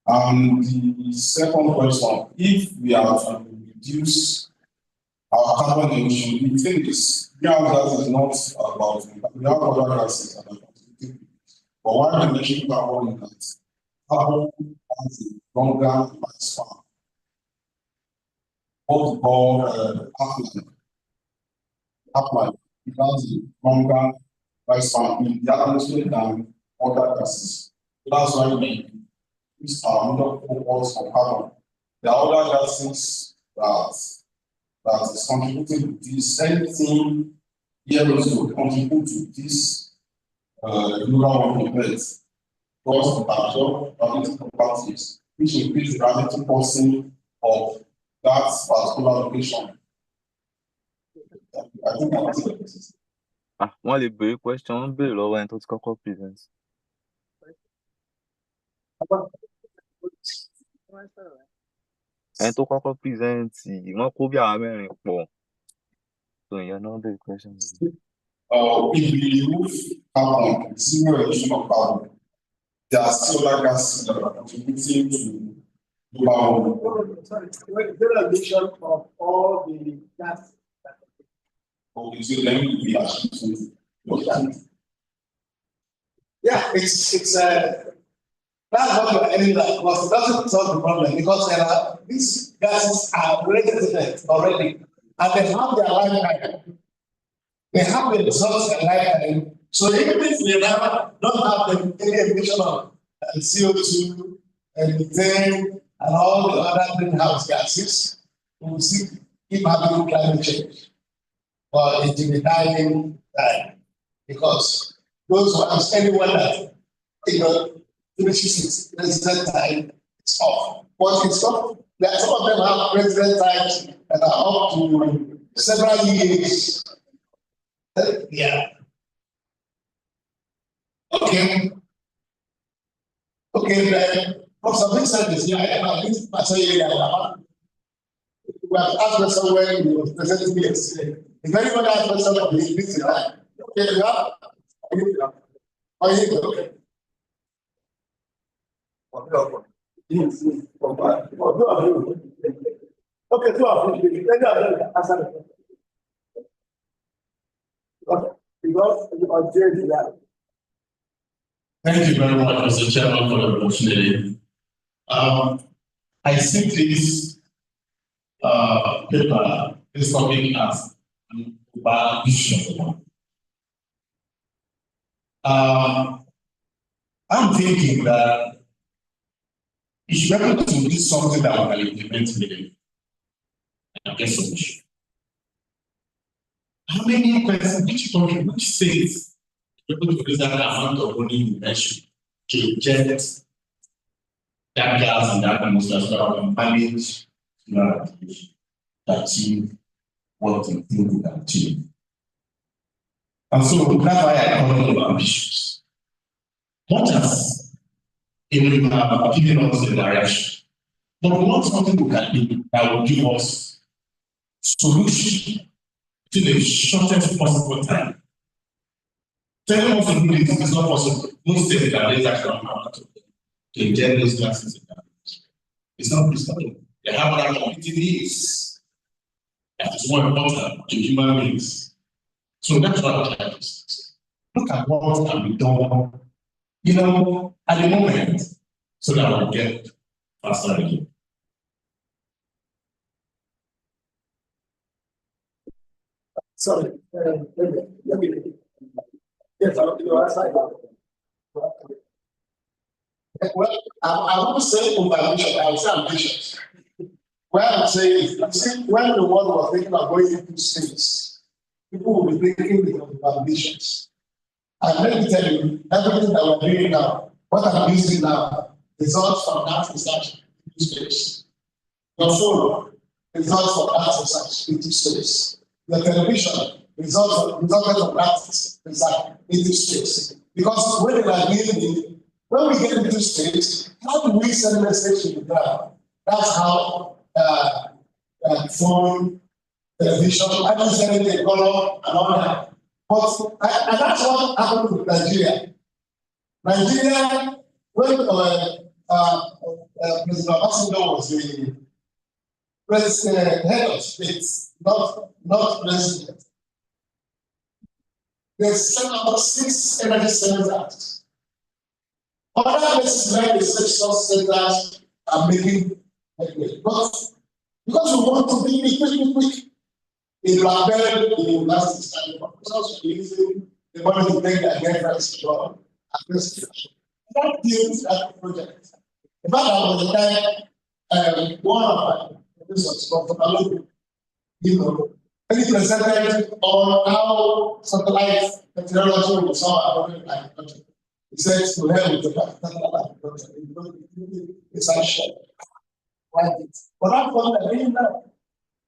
And the second question, if we are to reduce our carbon emission, we think this greenhouse gas is not about we have other gases that are contributing. But why I mention carbon is that carbon has a longer lifespan. What we call half-life. It has a longer lifespan in the atmosphere than other gases. So that's why we use our major focus on carbon. There are other gases that is contributing to this. Anything here also contribute to this global warming effect. Because absorb magnetic properties which increase the reality portion of that particular location. I think that's it. Wọ́n lè béèrè question, wọ́n béèrè lọ́wọ́ ẹni tó ti kọ́kọ́ present. Ẹni tó kọ́kọ́ present, wọ́n kó bí àwọn mẹ́rin pọ̀. So ìyẹn náà béèrè question. If we remove carbon, zero emission of carbon, there are still other gases that are contributing to global warming. Sorry, zero emission of all the gas. Okay, so then we actually it's that's what you're aiming at, because it doesn't solve the problem, because these gases are resident already, and they have their lifetime. They have the results in lifetime. So even if we now don't have any emission of CO2 and methane and all the other greenhouse gases, we will still keep having climate change. But it will be dying time, because those ones, anyone that finishes its resident time, it's off. But it's not. There are some of them have resident times that are up to several years. Yeah. Okay, then Professor Vincent is here. I think I tell you that we have asked question when he was presenting yesterday. If anybody has question of his meeting, okay, you have? Okay. Okay, two of you. Thank you very much, Mr. Chairman, for the opportunity. I see this paper, this topic as an global issue. I'm thinking that it should be able to do something that we can implement immediately and get solution. How many persons, which country, which states able to produce that amount of money you mentioned to inject that gas and that atmosphere so that we can manage to achieve what we think we can achieve? And so that's why I call them ambitious. Not just even giving us the direction, but we want something we can do that will give us solution to the shortest possible time. Telling us to do this is not possible. Most states that raise that amount to inject those gases in that. It's not possible. They have other community needs that is more important to human beings. So that's what I try to say. Look at what can be done, at the moment, so that we get faster again. Sorry, let me. Yes, I'll do Well, I won't say overambitious, I will say ambitious. Where I'm saying, when the world was thinking of going into space, people will be thinking of ambitions. And let me tell you, everything that we're doing now, what I'm using now, results from that research into space. Your phone, results from that research into space. The television, results from that research into space. Because when we get into space, how do we send message to the ground? That's how phone, television, I don't say anything, color, and all that. But and that's what happened with Nigeria. Nigeria, when President Obasanjo was the head of state, not president, they sent out 6 energy centers. Other places where the sexual centers are making headway. But because we want to be quick. In Blackbird, the university study professors were using the money to take their girlfriends to job. That deals that project. In fact, I was the time one of my professors, Dr. Balogun, when he presented on how satellite technology will solve our problem in the country. He says to hell with the essential. Right? But that's what I didn't know.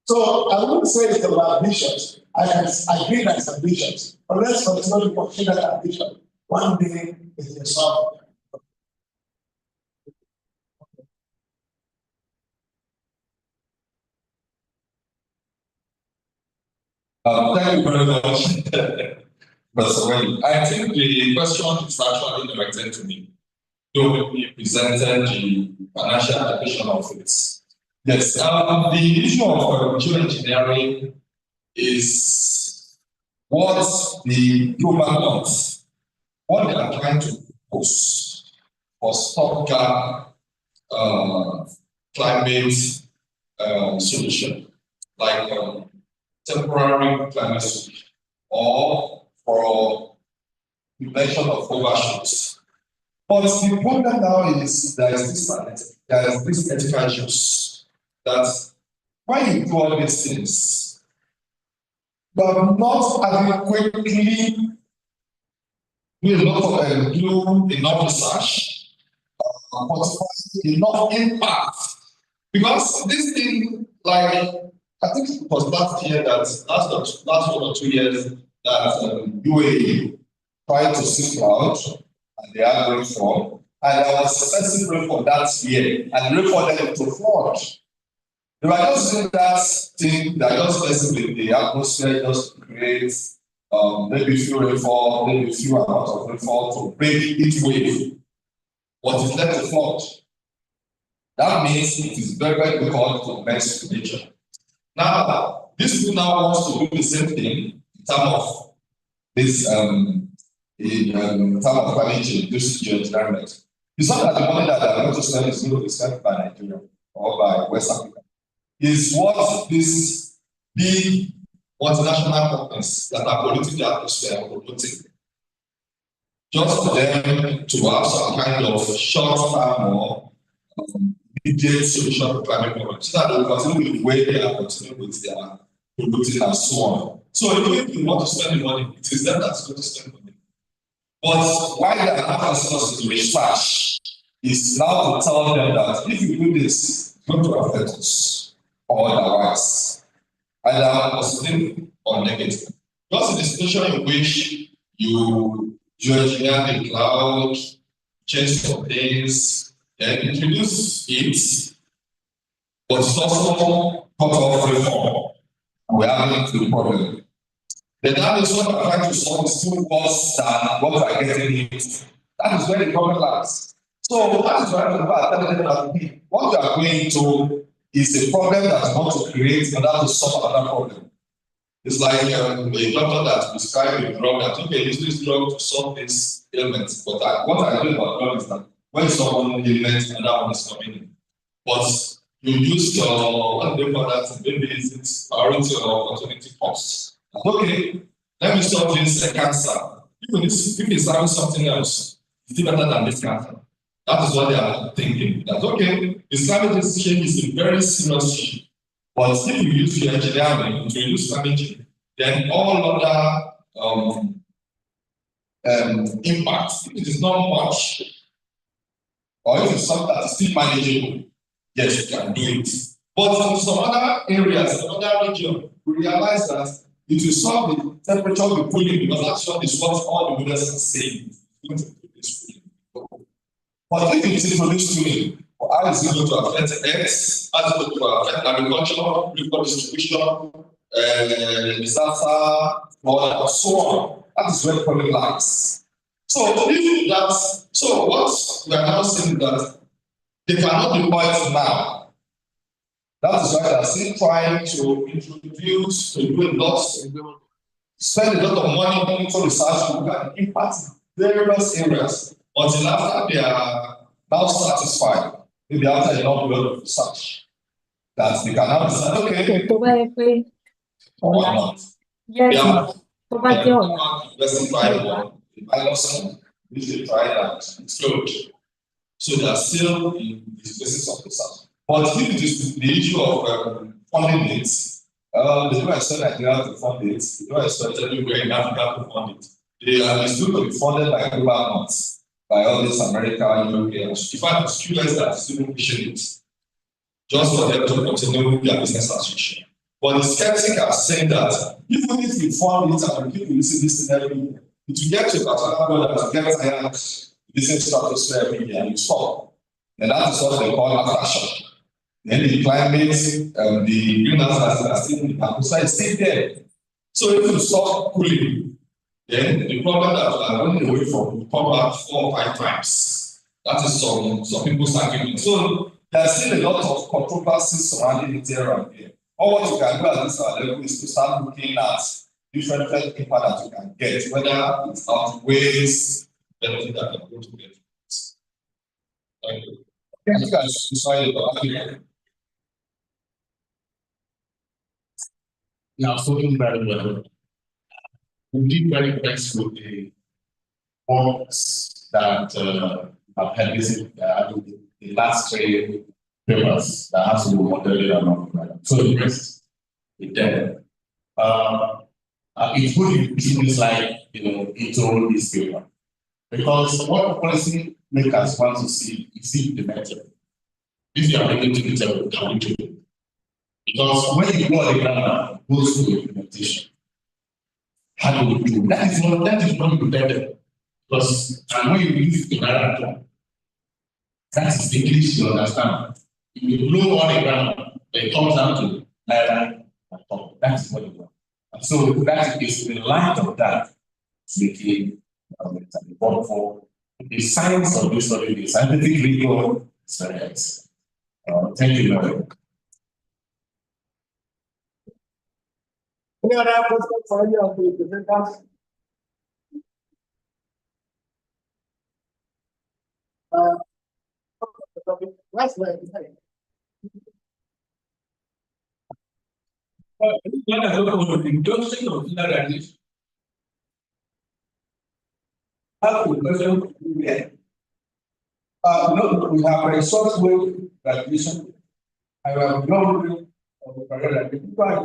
So I wouldn't say it's about ambitions. I can agree that it's ambitions, but let's continue to pursue that ambition. One day it will solve. Thank you very much, Professor Wendy. I think the question is actually directed to me. You presented the financial application of it. Yes, the issue of geoengineering is what the global wants, what they are trying to post for stopgap climate solution, like temporary climate solution, or for prevention of overshoots. But the problem now is there is this ethical issues that when you do all these things, but not adequately do enough research, enough impact. Because this thing, like, I think it was last year that last 1 or 2 years that UAE tried to seek out and they had rainfall, and there was excessive rainfall that year, and rainfall led to flood. They were just doing that thing, they are just messing with the atmosphere just to create maybe few rainfall, maybe few amount of rainfall to break heat wave. But it led to flood. That means it is very, very difficult to mess with nature. Now, this people now wants to do the same thing in terms of this in terms of climate change, this geoenvironment. It's not that the money that they are going to spend is going to be spent by Nigeria or by West Africa. It's what these big multinational companies that are polluting the atmosphere are polluting. Just for them to have some kind of short-term or immediate solution to climate problem, so that they will continue with the way they are continuing with their polluting and so on. So if you want to spend the money, it is them that's going to spend the money. But why they are not asking us to research is now to tell them that if you do this, it's going to affect us or otherwise, either positive or negative. Because in the situation in which you engineer the cloud, change some things, then introduce it, but it's also cut off reform. We are having the problem. The damage what we're trying to solve is still worse than what we're getting it. That is where the problem lies. So that is why people are telling them that what you are going to is a problem that you want to create in order to solve another problem. It's like a doctor that prescribes a drug that, okay, use this drug to solve this ailment. But what I know about drug is that when someone ailment, another one is coming in. But you use your, what do they call that? Maybe it's priority or opportunity costs. Okay, let me solve this cancer. If it's having something else, it's still better than this cancer. That is what they are thinking. That okay, this climate change is a very serious issue. But if you use your engineering to reduce climate change, then all other impacts, if it is not much, or if it's something that is still manageable, yes, you can do it. But in some other areas, in other regions, we realize that it will solve the temperature of the cooling because that's what all the models are saying. But if it is introduced to me, how is it going to affect X? How is it going to affect agriculture, report distribution, disaster, flood, and so on? That is where the problem lies. So if that's so, what we are now saying that they cannot deploy it now. That is why they are still trying to introduce, to do a lot, spend a lot of money for research to look at impact in various areas until after they are now satisfied, maybe after a long period of research, that they can now decide, okay, or not. Yes, Which they try that, it's good. So they are still in the basis of research. But if it is the issue of funding it, they don't expect Nigeria to fund it, they don't expect everywhere in Africa to fund it. They are still to be funded by global north. by all these American, European, in fact, it's US that is even pushing it, just for them to continue their business as usual. But the skeptic are saying that even if you fund it and people listen this thing every year, it will get to a particular level that you get tired listening status every year and you stop. And that is what they call aftershock. Then the climate, the greenhouse gases are still in the atmosphere is still there. So if you stop cooling, then the problem that we are running away from will come back 4 or 5 times. That is some people's argument. So there's still a lot of controversies surrounding it here and here. All what you can do at this level is to start looking at different impact that you can get, whether it's outweighs anything that you're going to get. Thank you. Thank you guys. Sorry about that. Now, spoken very well. We did very best with the works that I've had the last 3 papers that has to be modeled around. So the rest is there. It's good in things like, into this paper. Because what policy makers want to see is implemented. If you are able to do it, can we do it? Because when you go on the ground, goes to implementation. How do we do that? That is not implemented. Because when you use the narrative, that is the English you understand. If you blow on the ground, it comes down to naira and top. That is what you want. And so that is in light of that, making important for the science of this study, the scientific rigor is very excellent. Thank you very much. Any other questions for any of the presenters? That's right. No, we have a software graduation. I have no of the career. Now,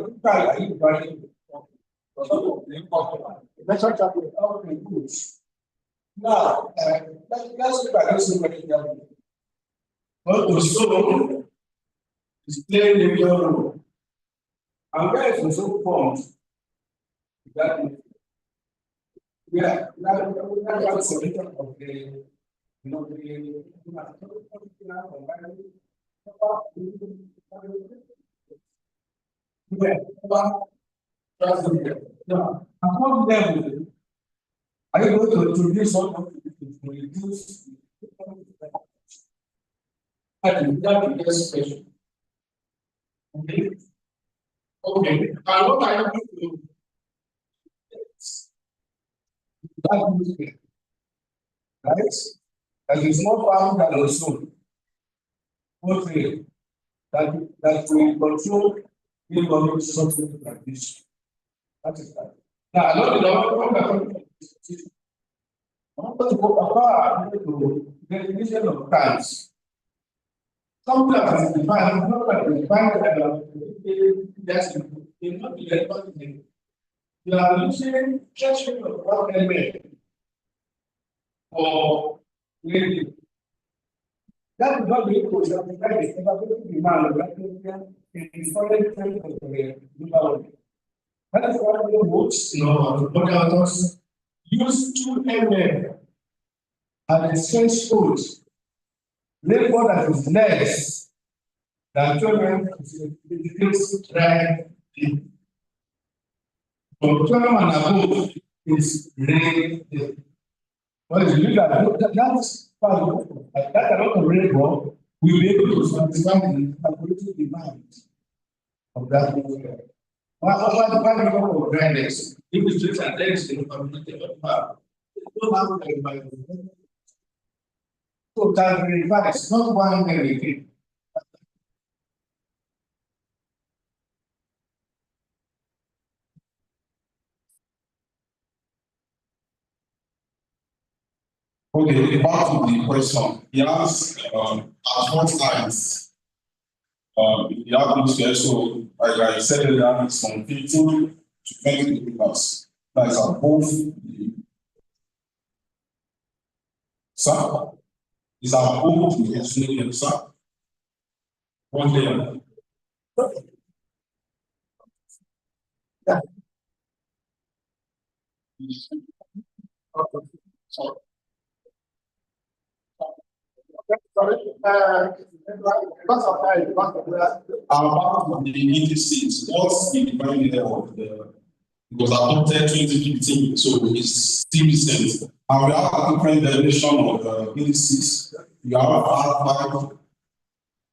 let's look at this question. What to show is playing the major role. And where is also formed that that's the solution of the upon them, are you going to introduce one of to reduce that is the first question. Okay. Okay. And what are you going to do? Right? That is not found that also. Okay. That will control the economic something like this. That is that. Now, I don't know I want to go apart to the definition of times. Something that is defined, not that is defined that's not the important. You are using judgment of what they made or maybe that is not the equals of the credit, but the demand in foreign terms of the global. That is what we works in our authors use 2 ML as exchange code. Therefore, that is less than 12 indicates drag. From 12 and above is rain. Well, if you look at that's part of that amount of rainfall, we'll be able to satisfy the calculated demand of that water. What the problem of dryness? If the streets are dense, they don't have so that requires not one everything. Okay, back to the question. He asked at what times the average there, so like I said earlier, it's from 15 to 20 papers. That is above the. Sir, is our hope to explain, sir. One day. About the indices, what's the value of the, it was adopted 2015, so it's still recent. And we have a different definition of indices. We have R5,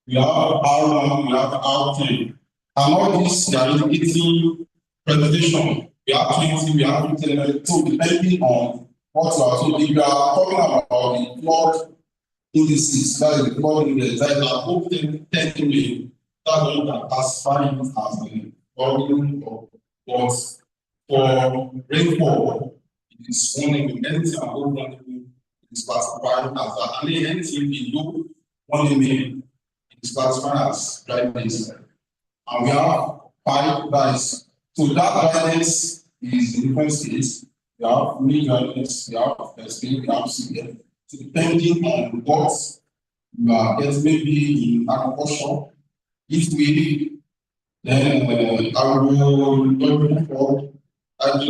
we have R1, we have R10. And all these, they are indicating presentation. We have 20, we have 10, so depending on what you are told, if you are talking about the flood indices, that is the flood index, that is the whole thing, technically, that's what that classifying as the volume of what for rainfall. It is only anything above 1 mm is classified as that, and anything below 1 mm is classified as dry basin. And we have 5 guys. So that guidance is in different states. We have mini guidance, we have SP, we have CDF. So depending on what you are getting, maybe in agriculture, if we then I will look for I will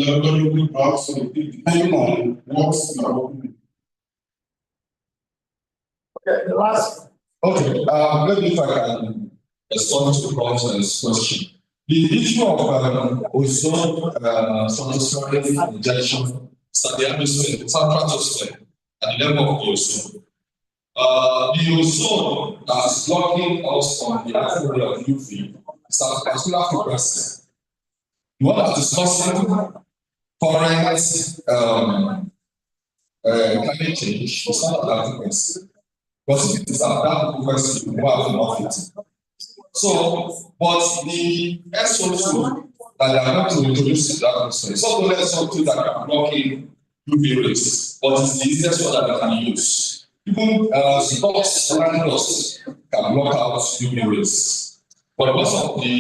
look for so depending on what you are working. Okay, the last. Okay, let me if I can respond to the question. The issue of ozone stratospheric injection is at the atmosphere, stratospheric, at the level of the ozone. The ozone that is blocking us from the activity of UV is at a particular frequency. The one that is causing current climate change is not at that frequency. Because if it is at that frequency, we have enough heat. So, but the SO2 that they are going to introduce in the atmosphere is not only SO2 that can block in UV rays, but it's the easiest one that they can use. Even stocks around us can block out UV rays. But because of the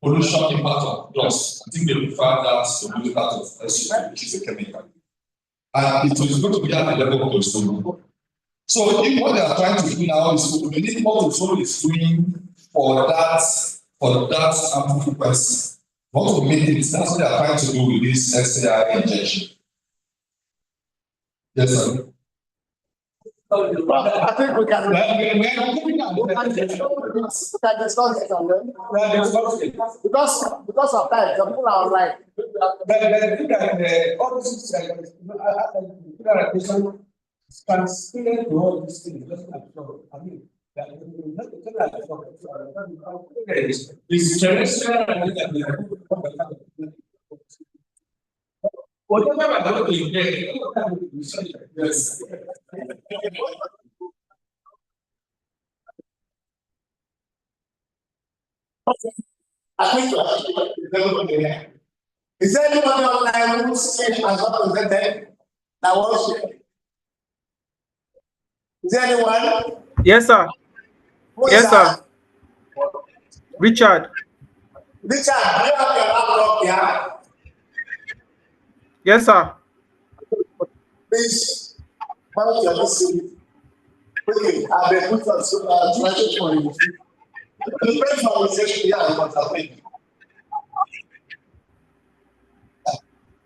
pollution impact of dust, I think they prefer that to be part of SO2, which is a chemical. And it is going to be at the level of ozone. So if what they are trying to do now is we need what ozone is doing for that ample frequency. What will make it, that's what they are trying to do with this SAI injection. Yes, sir. I think we can discuss it on them. Because of that, the people are right. All this is transparent to all these things. I mean, it's terrestrial. Whatever I don't yes. I think is there anyone online whose case has not presented that wants to? Is there anyone? Yes, sir. Yes, sir. Richard. Richard, do you have your laptop here? Yes, sir. Please, mount your listening. Okay, I've been put on translation for you. The first conversation here is what happened.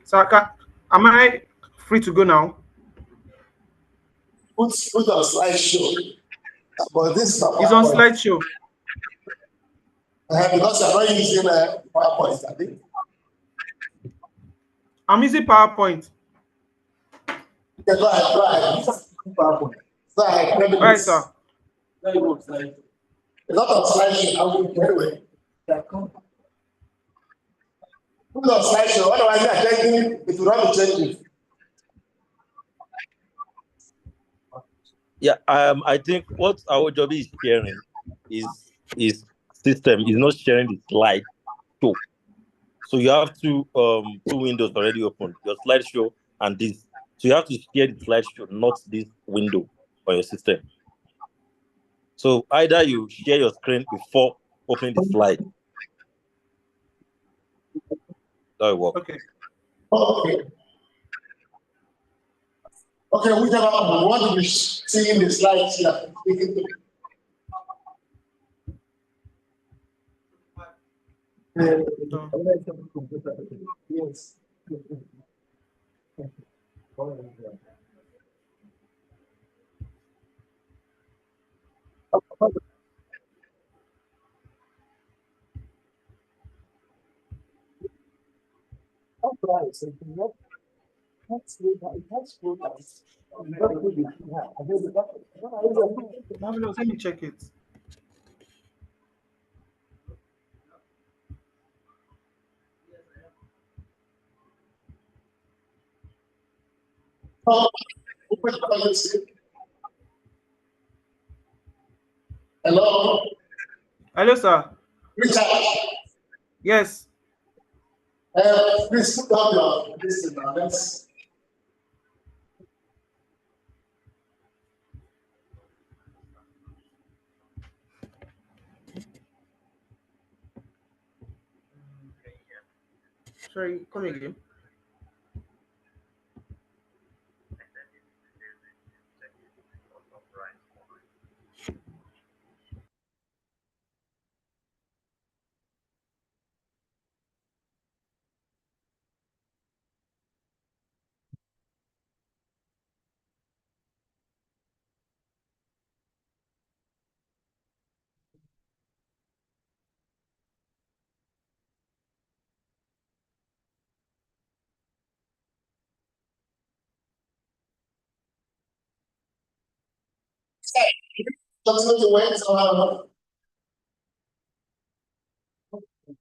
Sir, am I free to go now? Put on slideshow. But this is it's on slideshow. Because I'm not using PowerPoint, I think. I'm using PowerPoint. Yeah, go ahead. PowerPoint. Go ahead. Right, sir. A lot of slideshow. I will anyway. Put on slideshow. Otherwise, you are changing. It will not be changing. Yeah, I think what our job is sharing is system is not sharing the slide show. So you have two windows already open, your slideshow and this. So you have to share the slideshow, not this window on your system. So either you share your screen before opening the slide. That will work. Okay. Okay. Okay, whichever one. What do we see in the slides here? Yes. Let me check it. Hello. Hello, sir. Richard. Yes. Please put down your listen now. Let's. Sorry, come again.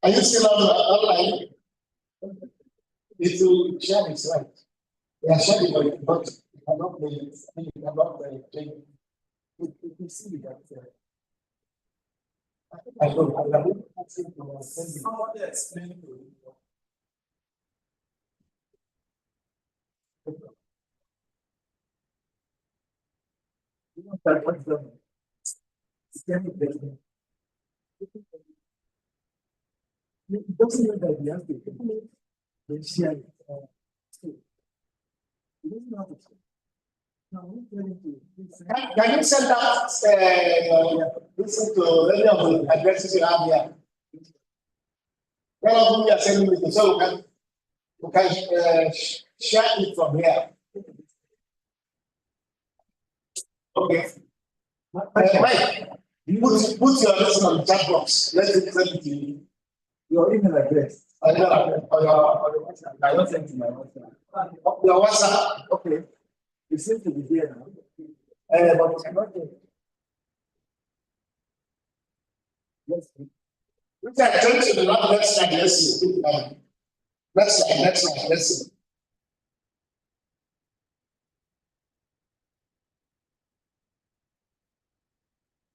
Are you still online? It will share its light. We are sharing it, but you cannot play it. You cannot play it. You see that. I don't know. Somebody explain to you. You know that what's the it doesn't mean that you have to then share it. It doesn't have to. Can you send out listen to any of the addresses you have here? One of them you are sending me so we can share it from here. Okay. Mike, put your address on the chat box. Let's send it to you. Your email address. Or your WhatsApp. I don't send to my WhatsApp. Your WhatsApp. Okay. You seem to be here now. But it's not there. Yes. We can turn to the next slide. Let's see. Next slide. Let's see.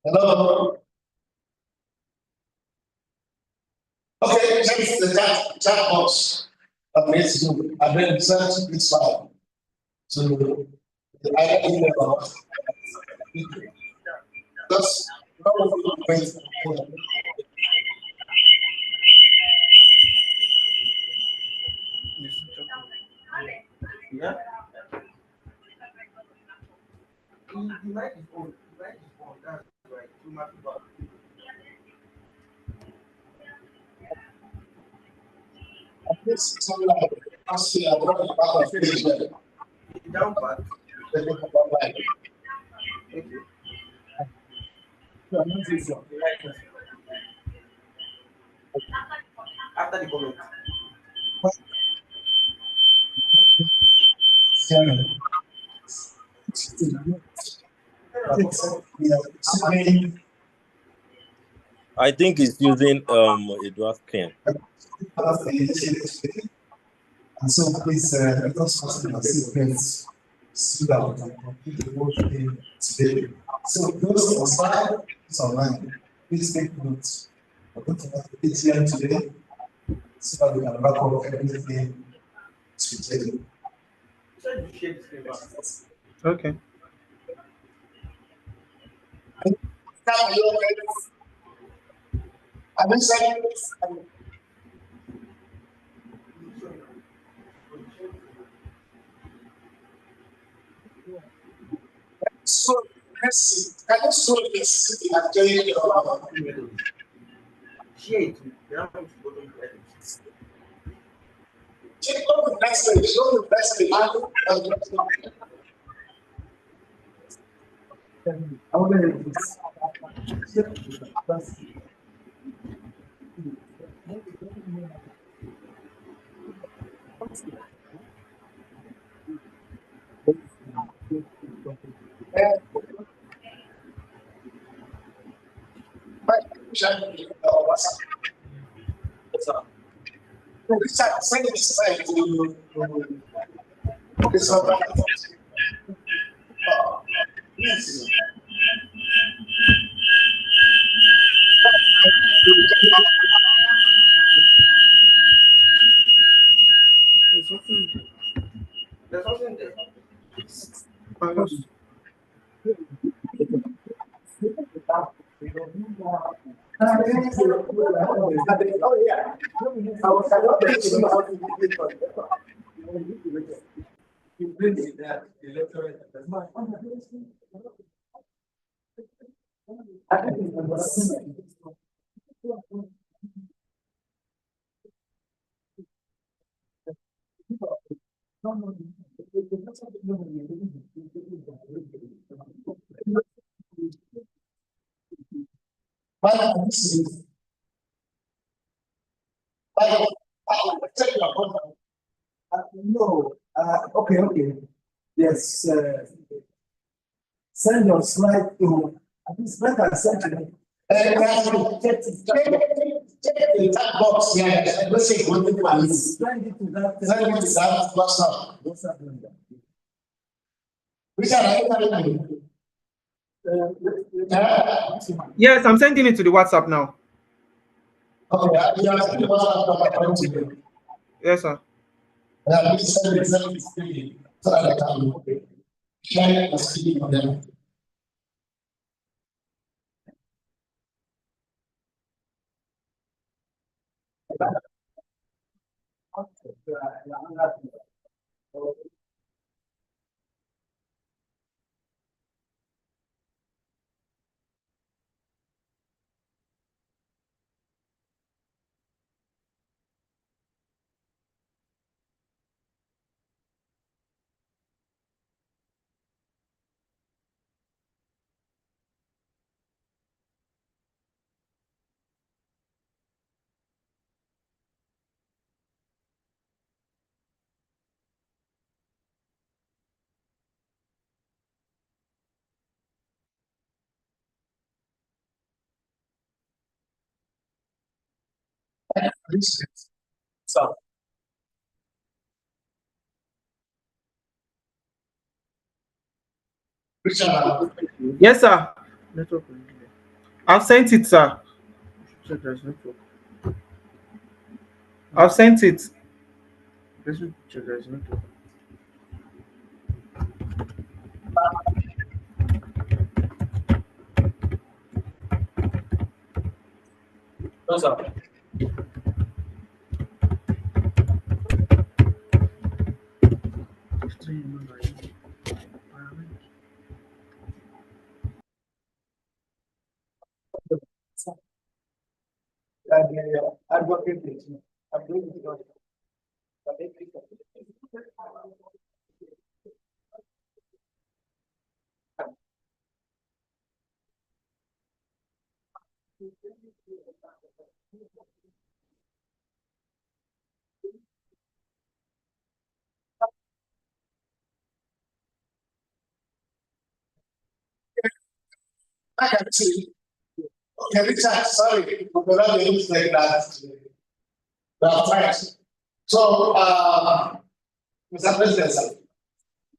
Hello. Okay, check the chat box. Let's do. And then send this file to the other email. That's yeah. That's right. Too much about down part. After the comment. I think it's using a draft scan. And so please let us fasten our seatbelts so that we can complete the whole thing today. So those outside, those online, please take notes. We're going to have the ATM today so that we can wrap up everything today. Okay. I've been saying this. So let's see. Can you show this and tell you check on the next page. Show the next page. Send this slide to this one. Yes. There's nothing there. Oh yeah. No, okay. Yes, send your slide to, at least when I send to me. Check the chat box here. Let's say one thing about this. Send it to that. Send it to that WhatsApp. Which Yes, I'm sending it to the WhatsApp now. Okay, you are sending the WhatsApp to you. Yes, sir. Please send it so that I can share the screen on them. So, yes, sir. I've sent it, sir. I've sent it. what's up? Advocate. I'm doing it. I can see. Okay, Richard, sorry, but not the use like that. That's right. So, Mr. President, sir,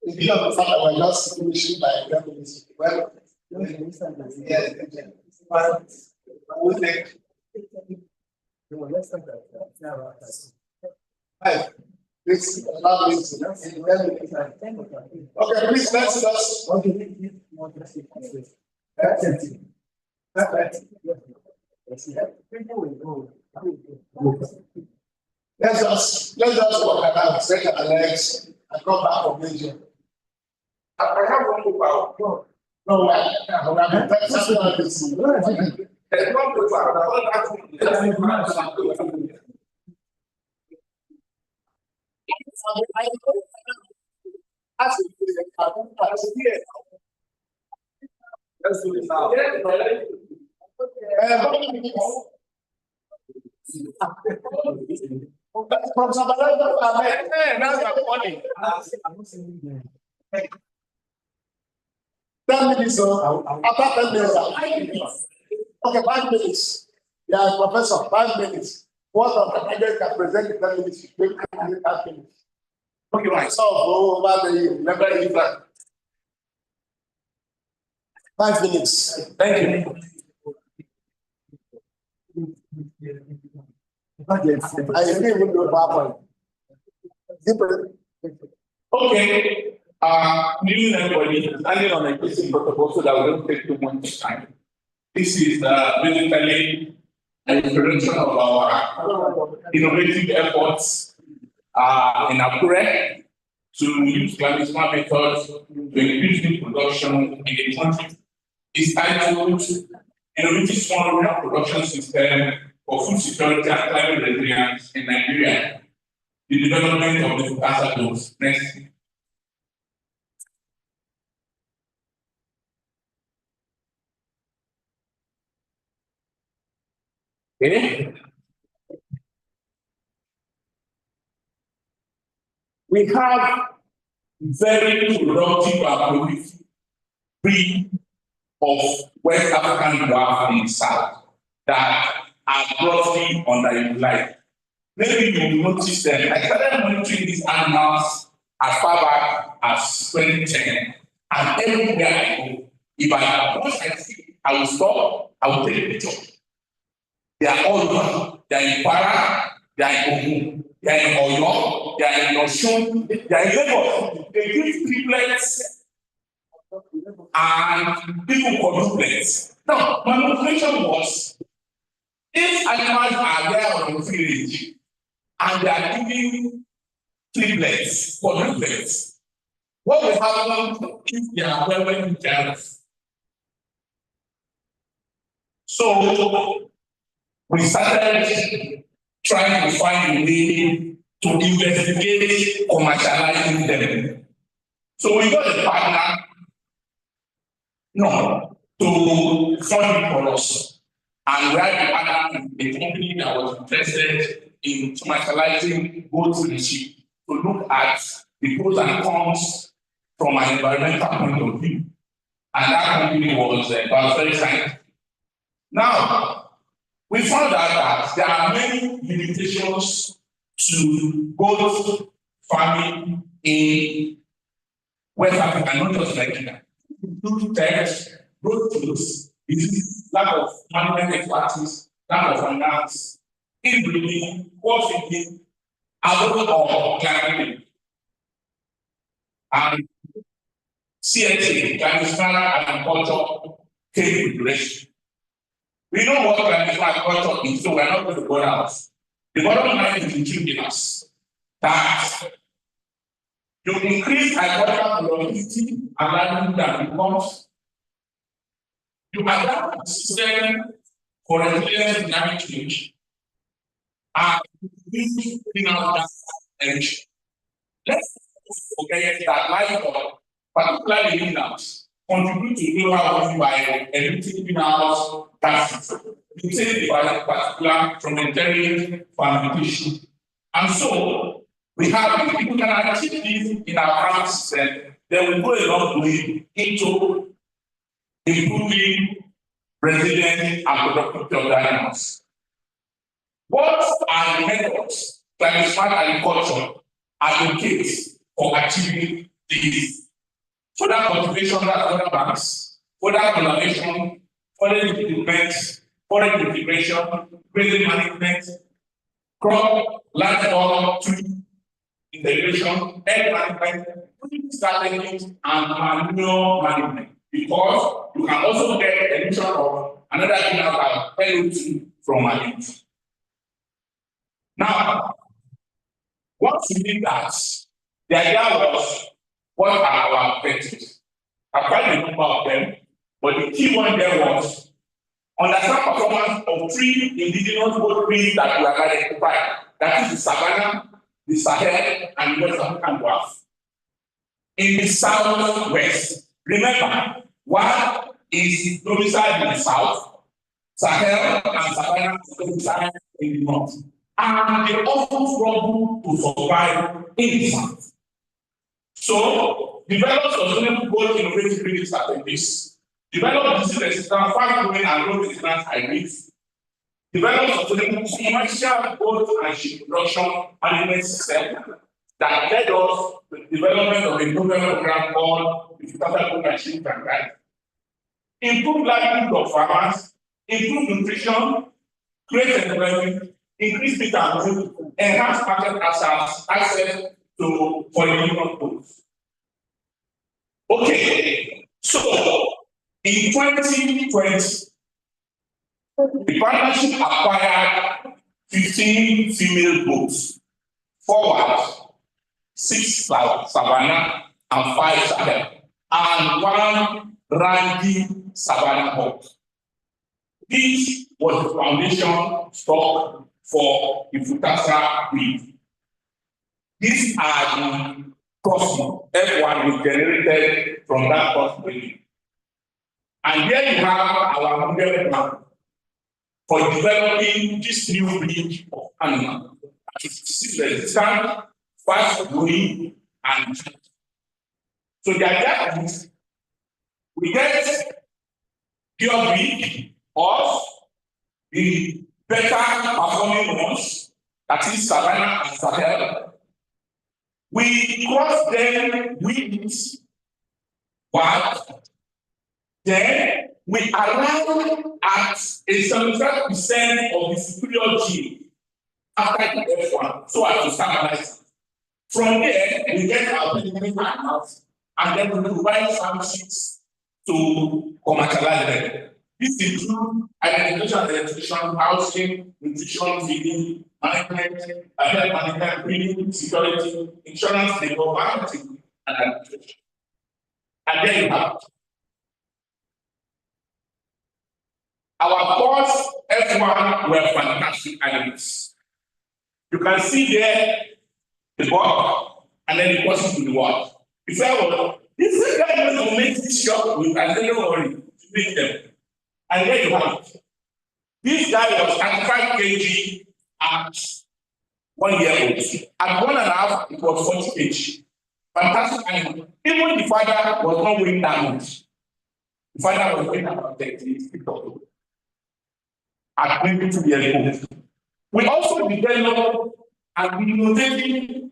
in view of the fact that we're just finishing by revenues, well, yes, but we think. Right. This allow me to. Okay, please let's just. Let's just walk around, stretch our legs, and come back from Asia. I have one paper. No, that's not There's one Let's do this now. From now you're funny. 10 minutes, after 10 minutes. Okay, 5 minutes. Yeah, professor, 5 minutes. What of the candidate can present in 10 minutes? Maybe 5 minutes. Okay, right. So, over the remember 5 minutes. Thank you. I agree with your PowerPoint. Okay. New everybody, standing on a basic protocol so that we don't take too much time. This is basically an introduction of our innovative efforts in Akure to use climate smart methods to increase the production in the country. It's titled Innovative Small Rural Production System for Food Security and Climate Resilience in Nigeria. The development of the Fukasa goals. Next. Okay. We have very productive and free of West African dwarf in the south that are broadly underutilized. Maybe you will notice that I started monitoring these animals as far back as 2010, and everywhere I go, if once I see, I will stop, I will take a picture. They are all over. They are in Para, they are in Ogun, they are in Oyo, they are in Osun, they are in Lagos. They give triplets and people quadruplets. Now, my motivation was, if animals are there on the village and they are giving triplets, quadruplets, what will happen if they are well careless? So, we started trying to find a way to investigate commercializing them. So we got a partner, to fund it for us. And we had a partner, a company that was interested in commercializing goats and sheep to look at the pros and cons from an environmental point of view. And that company was very scientific. Now, we found out that there are many limitations to goat farming in West Africa, not just Nigeria. Theft, road close, disease, lack of management expertise, lack of finance, inbreeding, poor feeding, abundance of climate and CSA, climate smart agriculture, came with regulation. We know what climate smart agriculture is, so we're not going to go out. The bottom line is in 2 pillars. That you increase agricultural productivity and livelihood that becomes, you adapt the system for resilience to climate change, and reduce greenhouse gas emission. Let's forget that livestock, particularly greenhouse, contribute to global warming by emitting greenhouse gases, mutating the particular from intelligent fermentation. And so, we have, if people can achieve this in our farm system, then we go a long way into improving resilience and productivity of the animals. What are the methods climate smart agriculture advocates for achieving this? Further cultivation, that's other banks, further conservation, further improvement, further integration, grazing management, crop, livestock, integration, air management, strategies, and manure management. Because you can also get emission of another greenhouse gas CO2 from an input. Now, once we did that, the idea was, what are our objectives? quite a number of them, but the key one there was understand performance of 3 indigenous gold trees that we have identified. That is the Savannah, the Sahel, and the West African dwarf. In the southwest, remember, one is domiciled in the south, Sahel and Savannah is domiciled in the north. And they often struggle to survive in the south. So, develop sustainable gold innovative breeding strategies, develop disease resistant, fast-growing and low resistance hybrids, develop sustainable commercial gold and sheep production management system that led us to the development of a global program called the Futasa Gold and Sheep Program. Improve livelihood of farmers, improve nutrition, create employment, increase meat and milk, enhance market access to polynomial goods. Okay, so in 2020, the partnership acquired 15 female goats, 4 white, 6 Savannah, and 5 Sahel, and 1 Randy Savannah hawk. This was the foundation stock for the Futasa breed. These are the crossing F1 we generated from that cross breeding. And here you have our model plan for developing this new breed of animal. It's resistant, fast growing, and so the idea is we get pure breed of the better performing ones, that is Savannah and Sahel. We cross them with what? Then we arrive at a 75% of the superior gene after the F1, so as to stabilize. From there, we get our animals, and then we provide services to commercialize them. This includes identification and electrician, housing, nutrition, feeding, management, health management, breeding, security, insurance, labor, marketing, and administration. And then you have our first F1 were fantastic animals. You can see there the bug, and then it goes into the water. If I was, this guy going to make this shot with, I don't worry, to make them. And there you have it. This guy was 35 kg at 1 year old. At 1.5, it was 40 kg. Fantastic animal. Even the father was not weighing that much. The father was weighing about 38 kg. At 22 years old. We also developed and innovative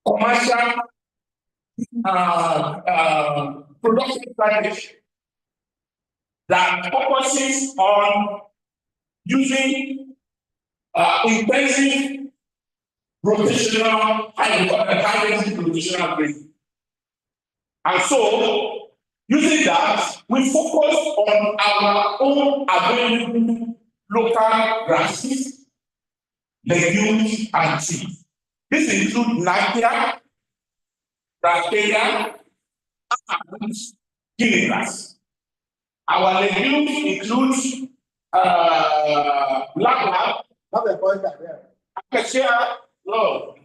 commercial production strategy that focuses on using intensive rotational, high-density rotational grazing. And so, using that, we focus on our own available local grasses, legumes, and trees. This includes napier, raspberry, and guinea grass. Our legumes include black lab, acacia, love.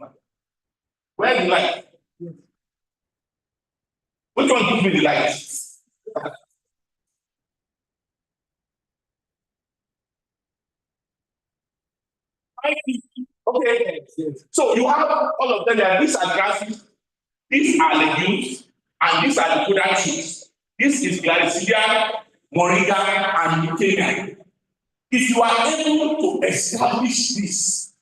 Where do you like? Which one gives me the light? Okay. So you have all of them there. These are grasses, these are legumes, and these are the fodder trees. This is Glycidia, Moringa, and Nicania. If you are able to establish this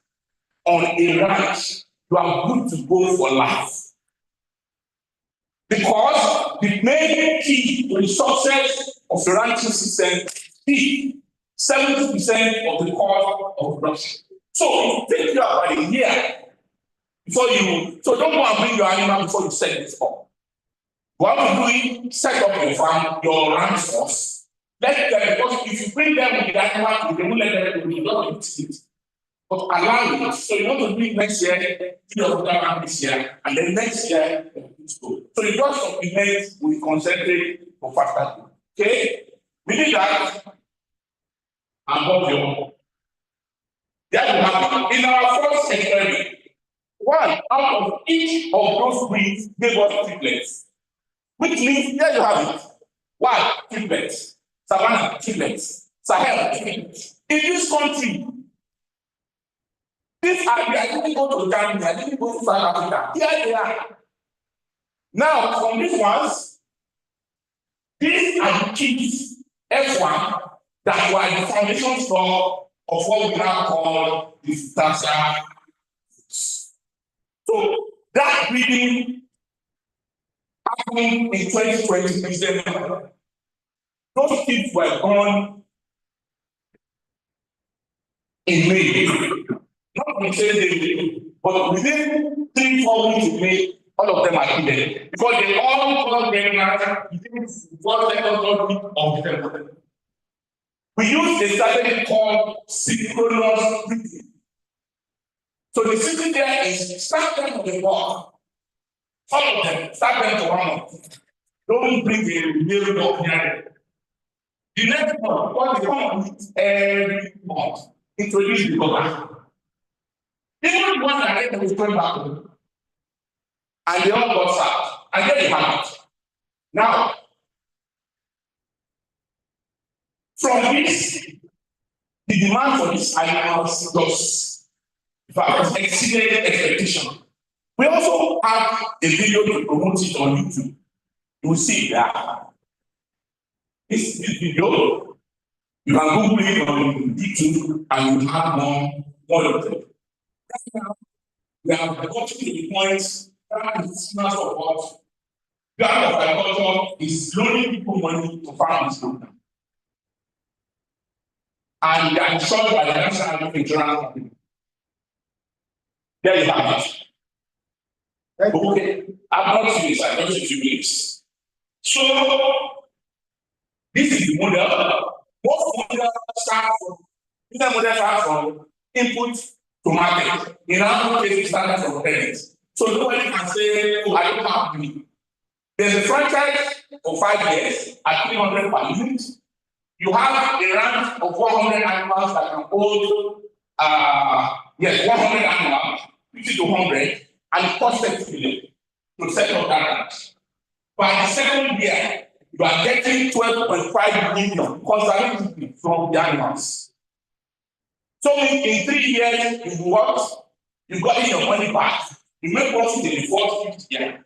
on a ranch, you are good to go for life. Because the main key to the success of the ranching system is 70% of the cost of production. So it will take you about a year before you, so don't go and bring your animal before you set this up. What we do is set up your farm, your ranch first. Let them, because if you bring them with the animal, they won't let them do it. But allow it. So you want to do it next year, do your program this year, and then next year, so you don't supplement with concentrate for faster. Okay? Meaning that above your. That will happen. In our first experiment, one out of each of those breeds gave us triplets. Which means there you have it. Why? Triplets. Savannah, triplets. Sahel, triplets. In this country, these are, I didn't go to Ghana, I didn't go to South Africa. Here they are. Now, from these ones, these are the kids, F1, that were the foundation stock of what we now call the substantial. So that breeding happened in 2020. Those kids were born in May. Not in the same day, but within 3-4 weeks in May, all of them are hidden. Because they all got pregnant within 1 week of December. We use a strategy called synchronous breeding. So the system there is start them on the ball. All of them, start them to 1 month. Don't bring a male dog near. The next month, what they come with every month, introduce the dog. Even the one that they will come back home, and they all got sad. And then you have it. Now, from this, the demand for these animals does exceeded expectation. We also have a video to promote it on YouTube. You will see that. This video, you can Google it on YouTube and you have more of them. Right now, we have got to the point that is not support. Government of Agriculture is loaning people money to farm this program. And they are insured by the National Insurance Company. There you have it. Okay, I'm not finished, I just 2 minutes. So, this is the model. Most models start from input to market. In our case, it started from parents. So nobody can say, oh, I don't have money. There's a franchise for 5 years at 300 per unit. You have a ranch of 100 animals that can hold, 100 animals, 50 to 100, and it costs 30 million to set up that ranch. By the second year, you are getting 12.5 million conservatively from the animals. So in 3 years, you worked, you got your money back, you make profit in the 4th, 5th year.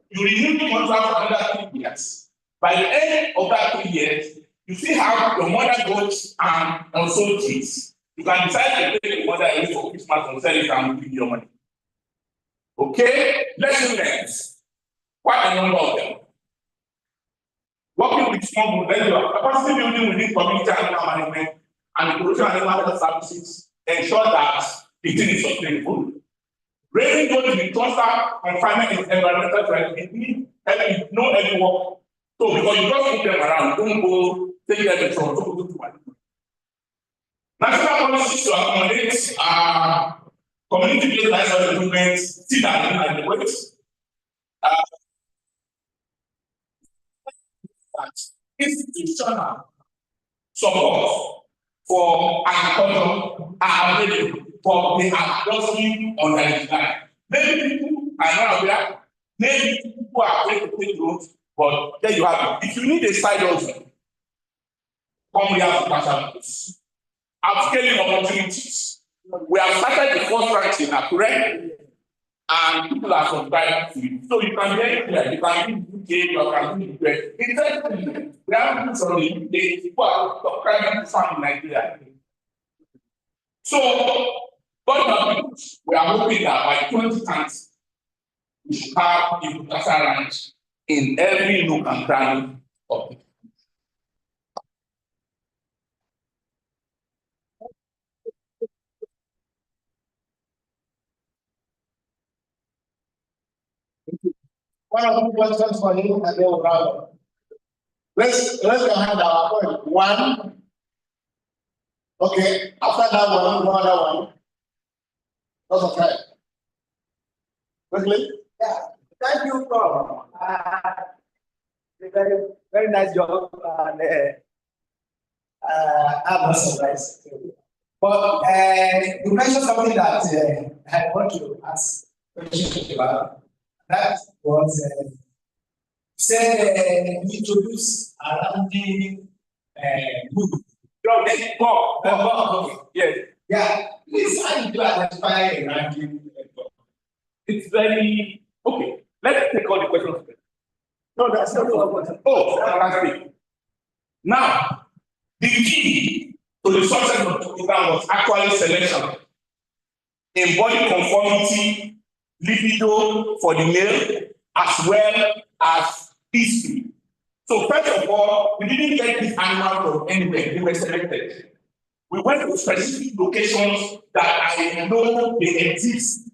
You renew the contract for another 3 years. By the end of that 3 years, you still have your mother goats and also kids. You can decide to take the mother away for Christmas and sell it and give your money. Okay? Lesson learned. Quite a number of them. Working with small groups, capacity building within community animal management and the production of animal health services ensure that the thing is sustainable. Raising goats with cluster confinement is environmental friendly. It needs no heavy work. So because you don't move them around, you don't go take them from to one. National policies to accommodate community-based lifestyle improvements still are in the ways. Institutional support for agriculture are available, but they are closely on the decline. Maybe people are not aware, maybe people are afraid to take roads, but there you have it. If you need a side hustle, come here to Pastor. Upscaling opportunities. We have started the first ranch in Akure, and people are subscribing to it. So you can get here, you can do UK, you can do US. Interestingly, we have people from the UK, people are subscribing to farm in Nigeria. So, we are hoping that by 2030, we should have a Bukasa ranch in every nook and cranny of it. One or two questions for him and then we'll round up. Let's go ahead our point. One. Okay, after that one, another one. Lots of time. Quickly? Yeah, thank you, Prof. Very, very nice job. And I'm not surprised. But you mentioned something that I want to ask question about. That was said you introduce around the good. Okay. Yes. Yeah. Please, how do you identify a ranking? It's very okay. Let's take all the questions. No, that's not what I want. Oh, fantastic. Now, the key to the success of the program was actually selection in body conformity, libido for the male, as well as history. So first of all, we didn't get these animals from anywhere. They were selected. We went to specific locations that I know they exist,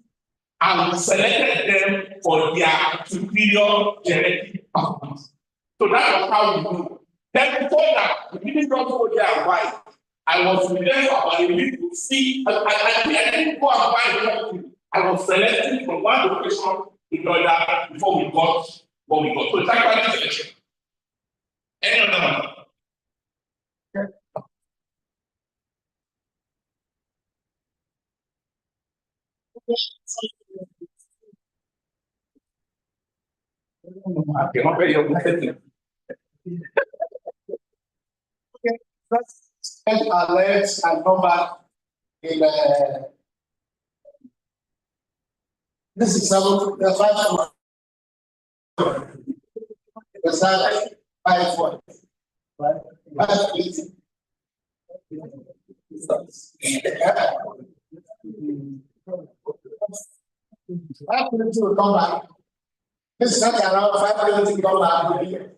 and we selected them for their superior genetic performance. So that was how we know. Then before that, we didn't just go there and buy. I was with them for about a week to see. I didn't go and buy anything. I was selecting from one location to another before we got what we got. So it's actually selection. Any other one? Okay, not very okay. Let's send alerts and number in this is the 5 the side 5 right? 5 5 will come back. This is not around 5 will come back.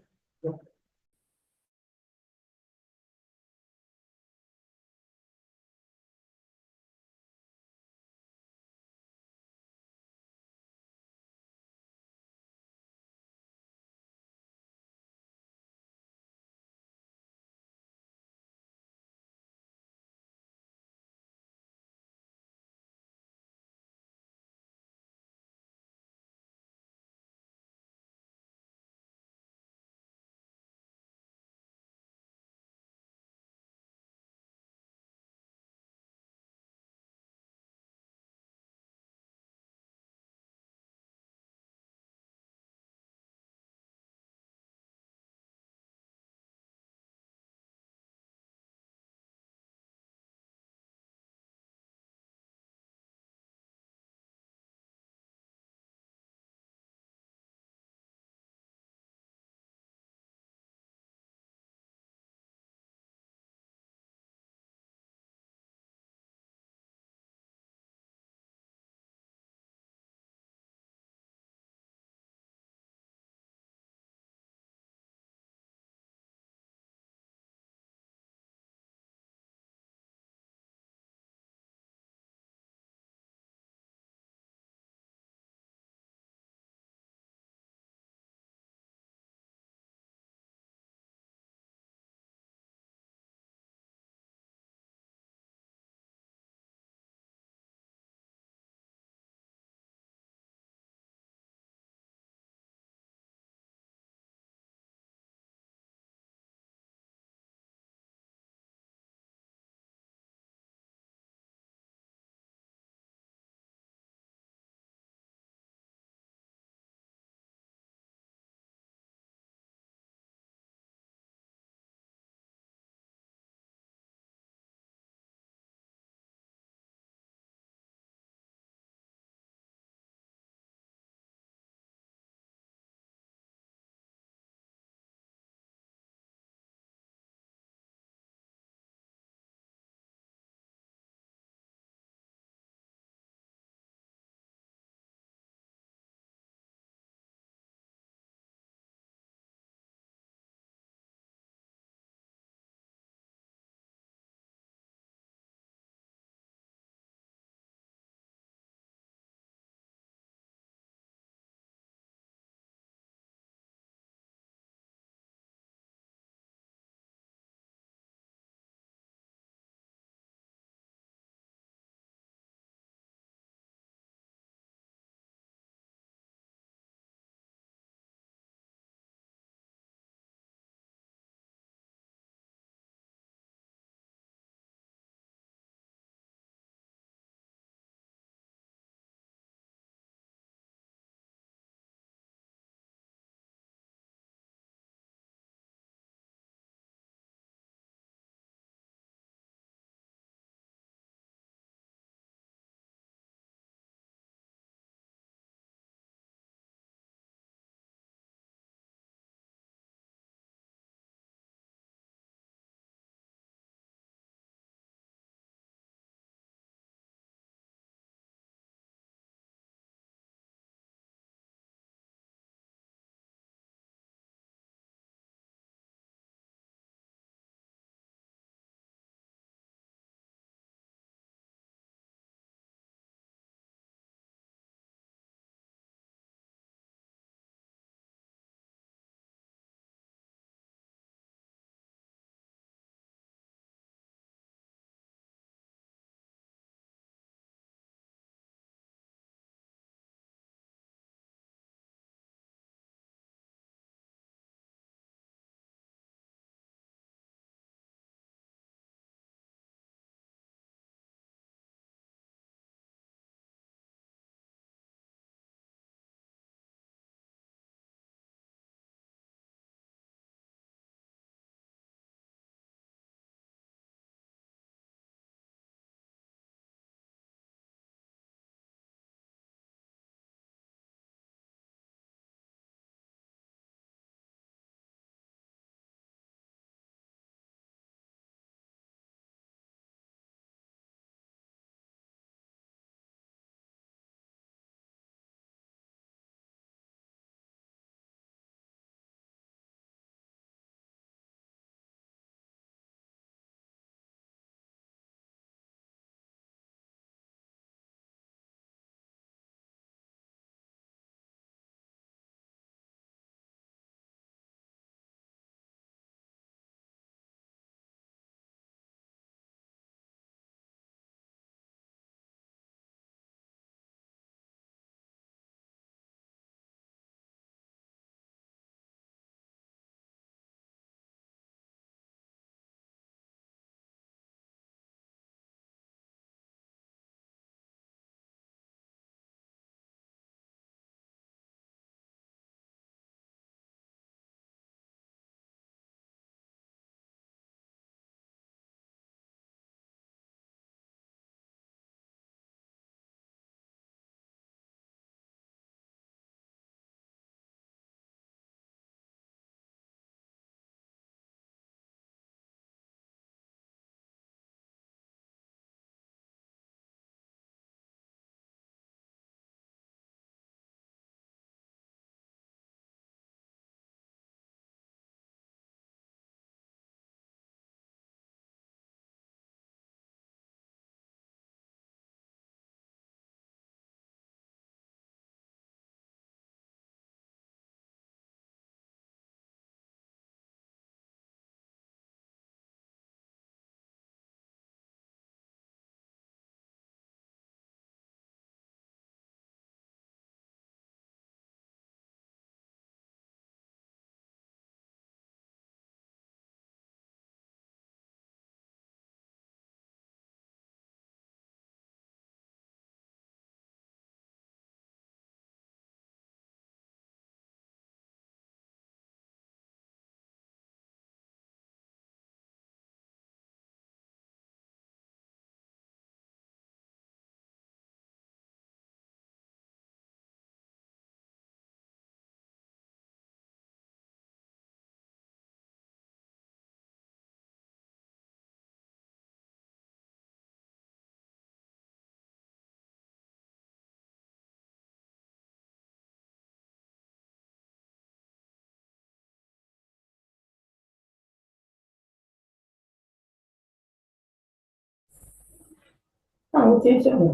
àwọn tí ń sọ̀rọ̀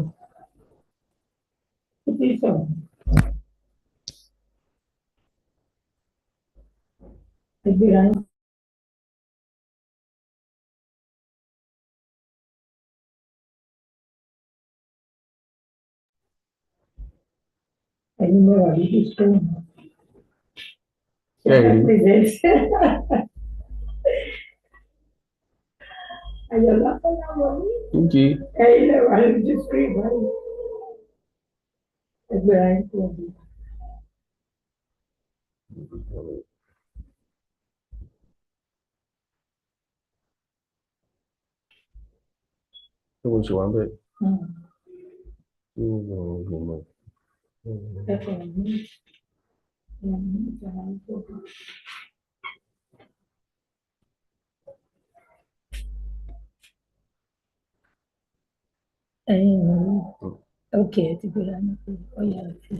ó ti ń sọ̀rọ̀ ẹgbẹ́ra yín. Ẹ̀yin mẹ́wàá lójú sóhùn. Ayọ̀lá Kọ́lá wọlé. Okay. Ẹ̀yin mẹ́wàá lójú screen báyìí. Ẹgbẹ́ra yín tó ọdún. Ṣé mo ṣe wà ń bẹ̀? Okay, ẹ ti gbéra ní pé ó yà á sí.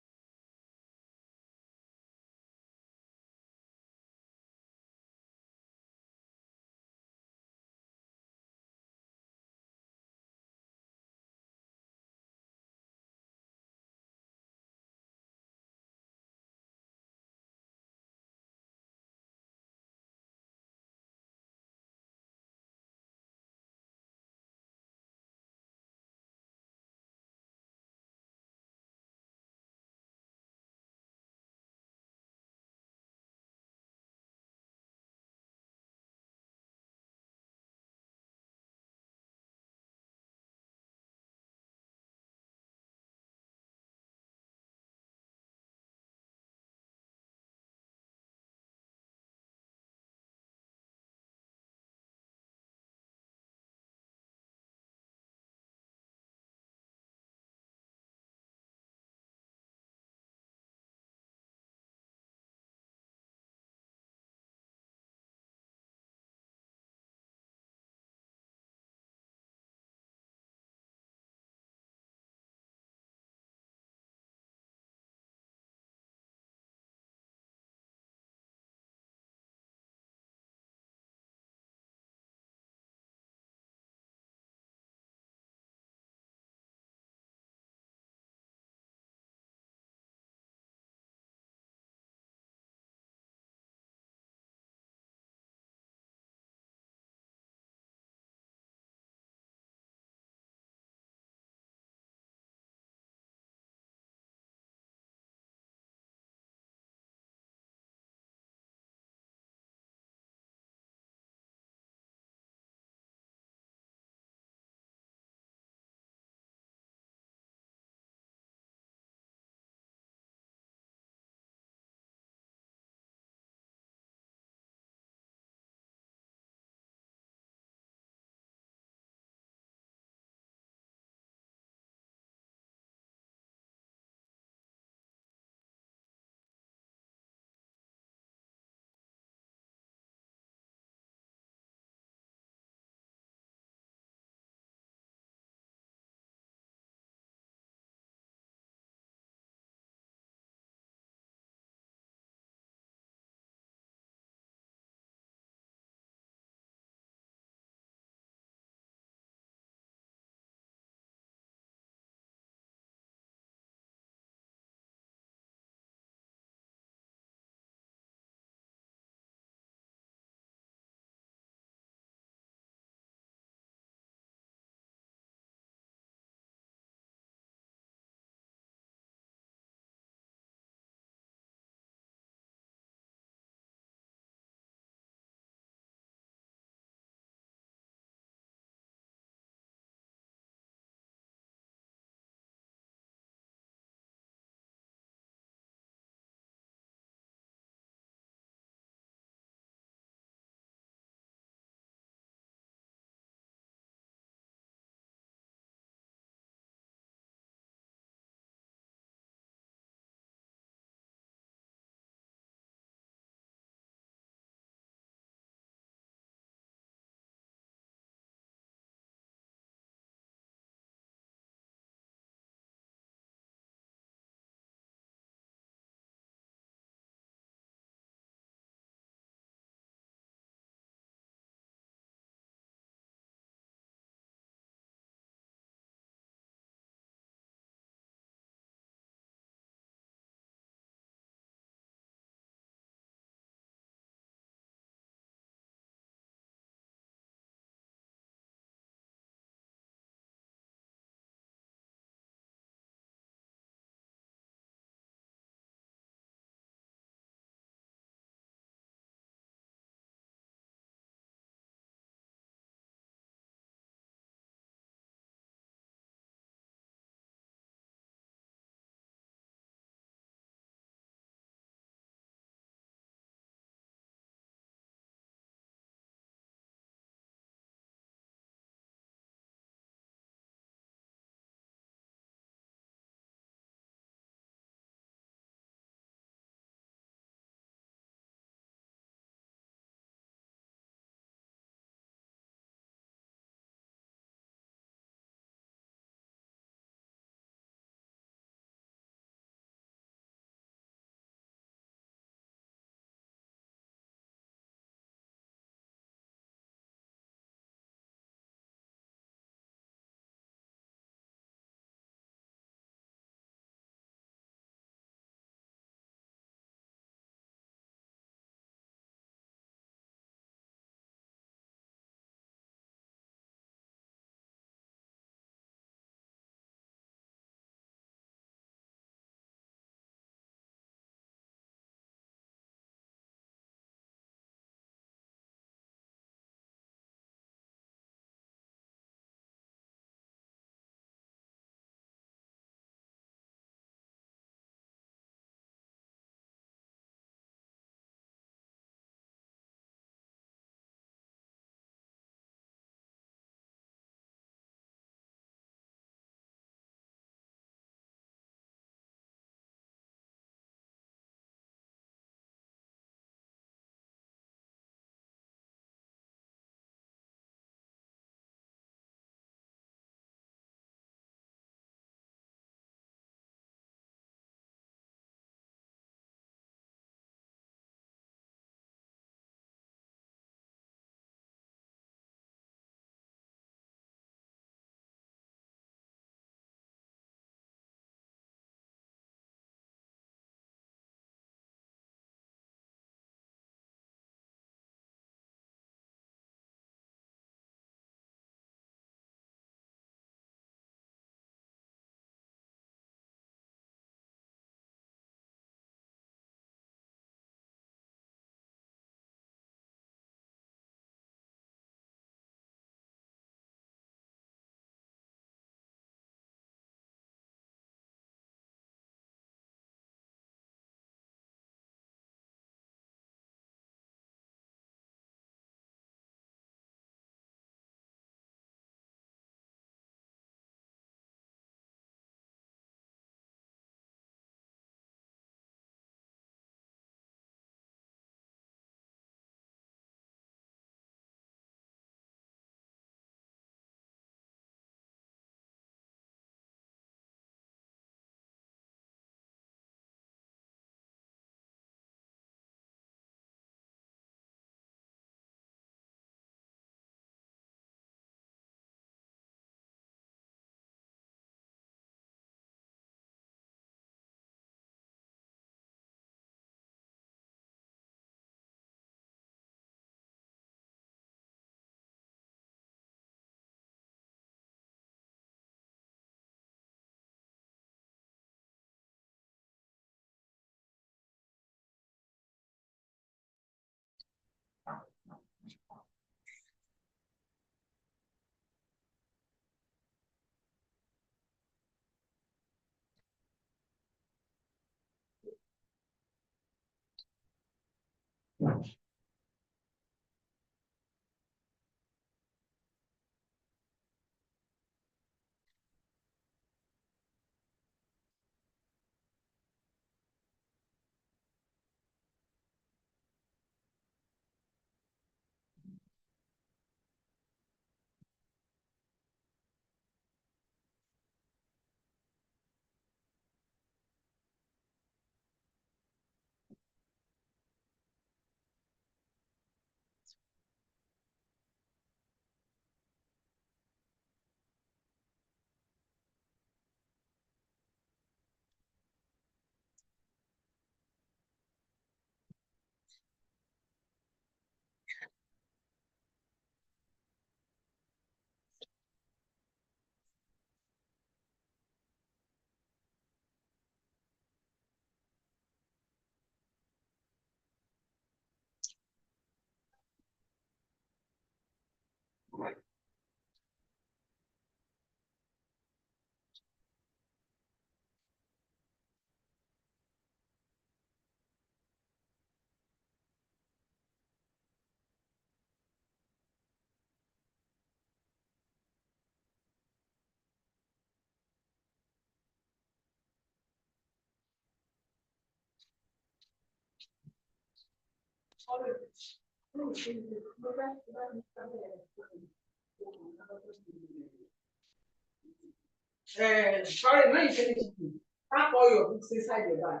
Sorry, when you finish eating, pack all your books inside your bag.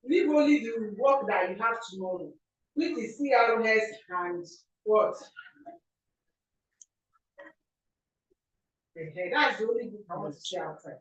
Leave only the work that you have tomorrow, which is CRS and what? Okay, that's the only book I want to see outside.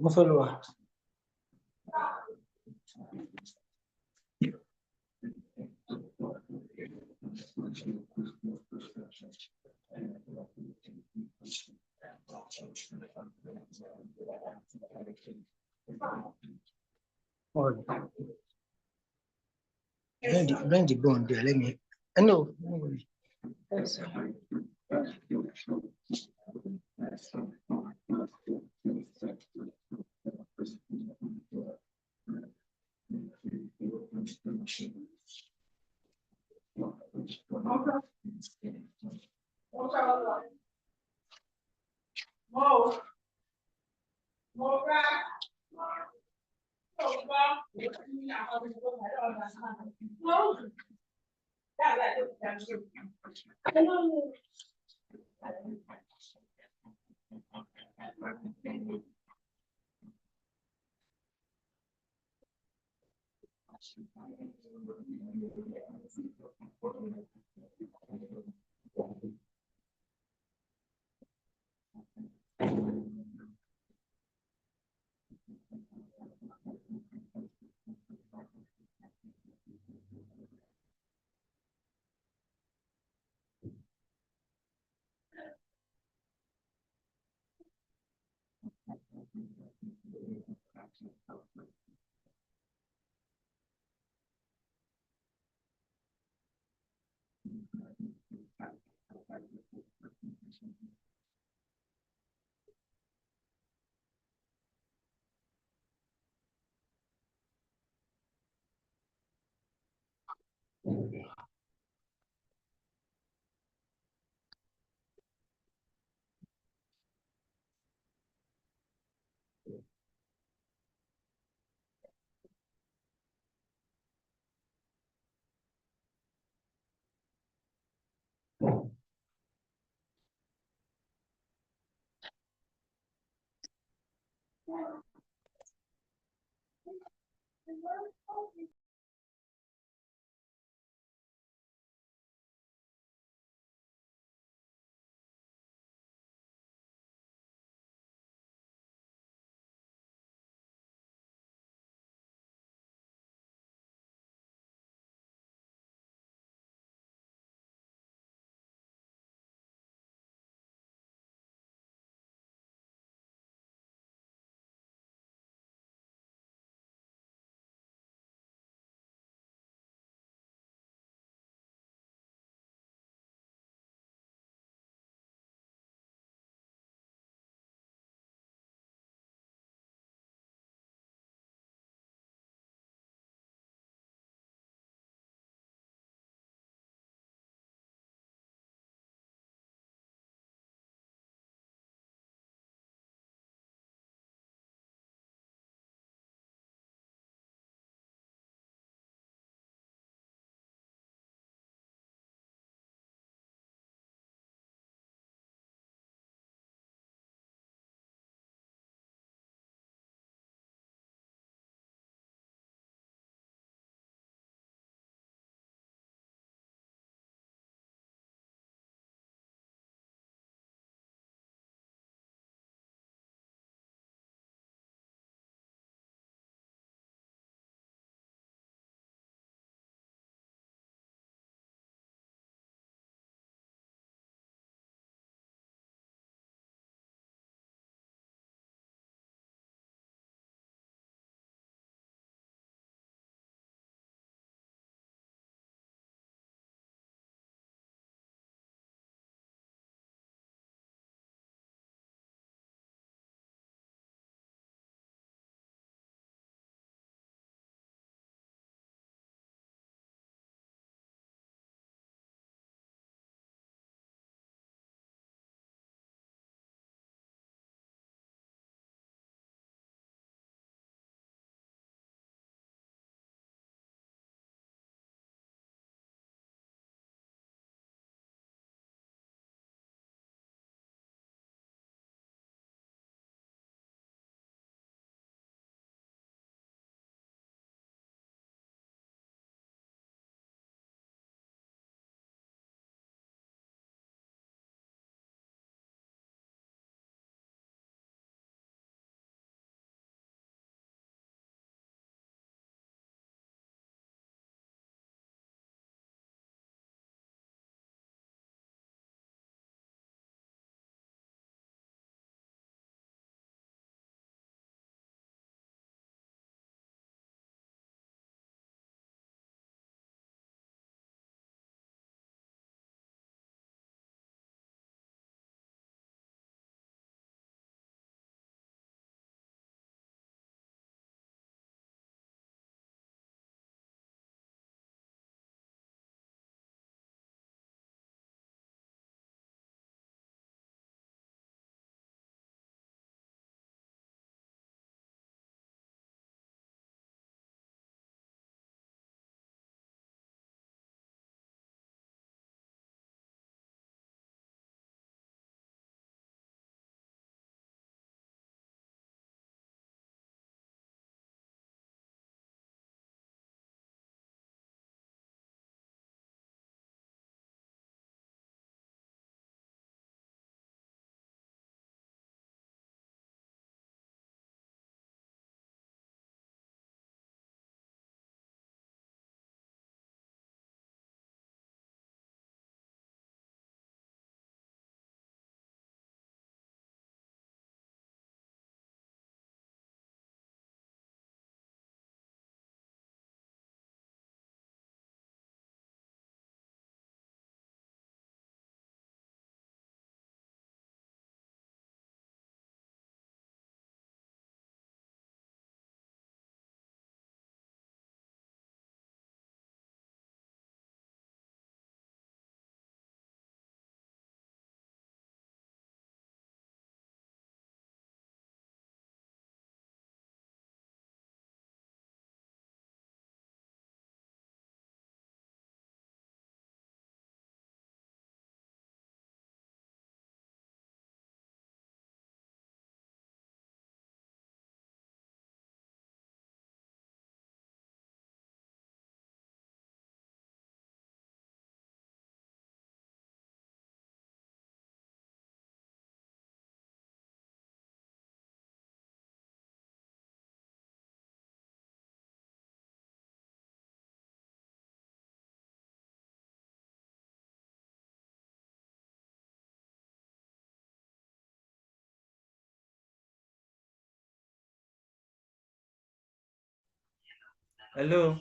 follow her. Oh, bring the bone there. Let me. No. Yes. Hello.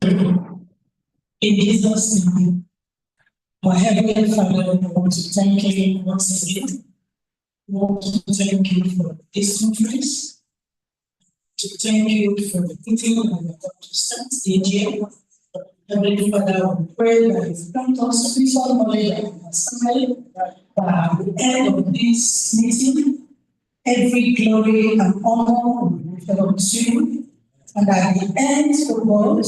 In Jesus' name, our Heavenly Father, we want to thank you once again. We want to thank you for this conference, to thank you for the meeting and the start the year. Heavenly Father, we pray that you grant us spiritual knowledge and understanding that at the end of this meeting, every glory and honor will be given to you, and at the end of God,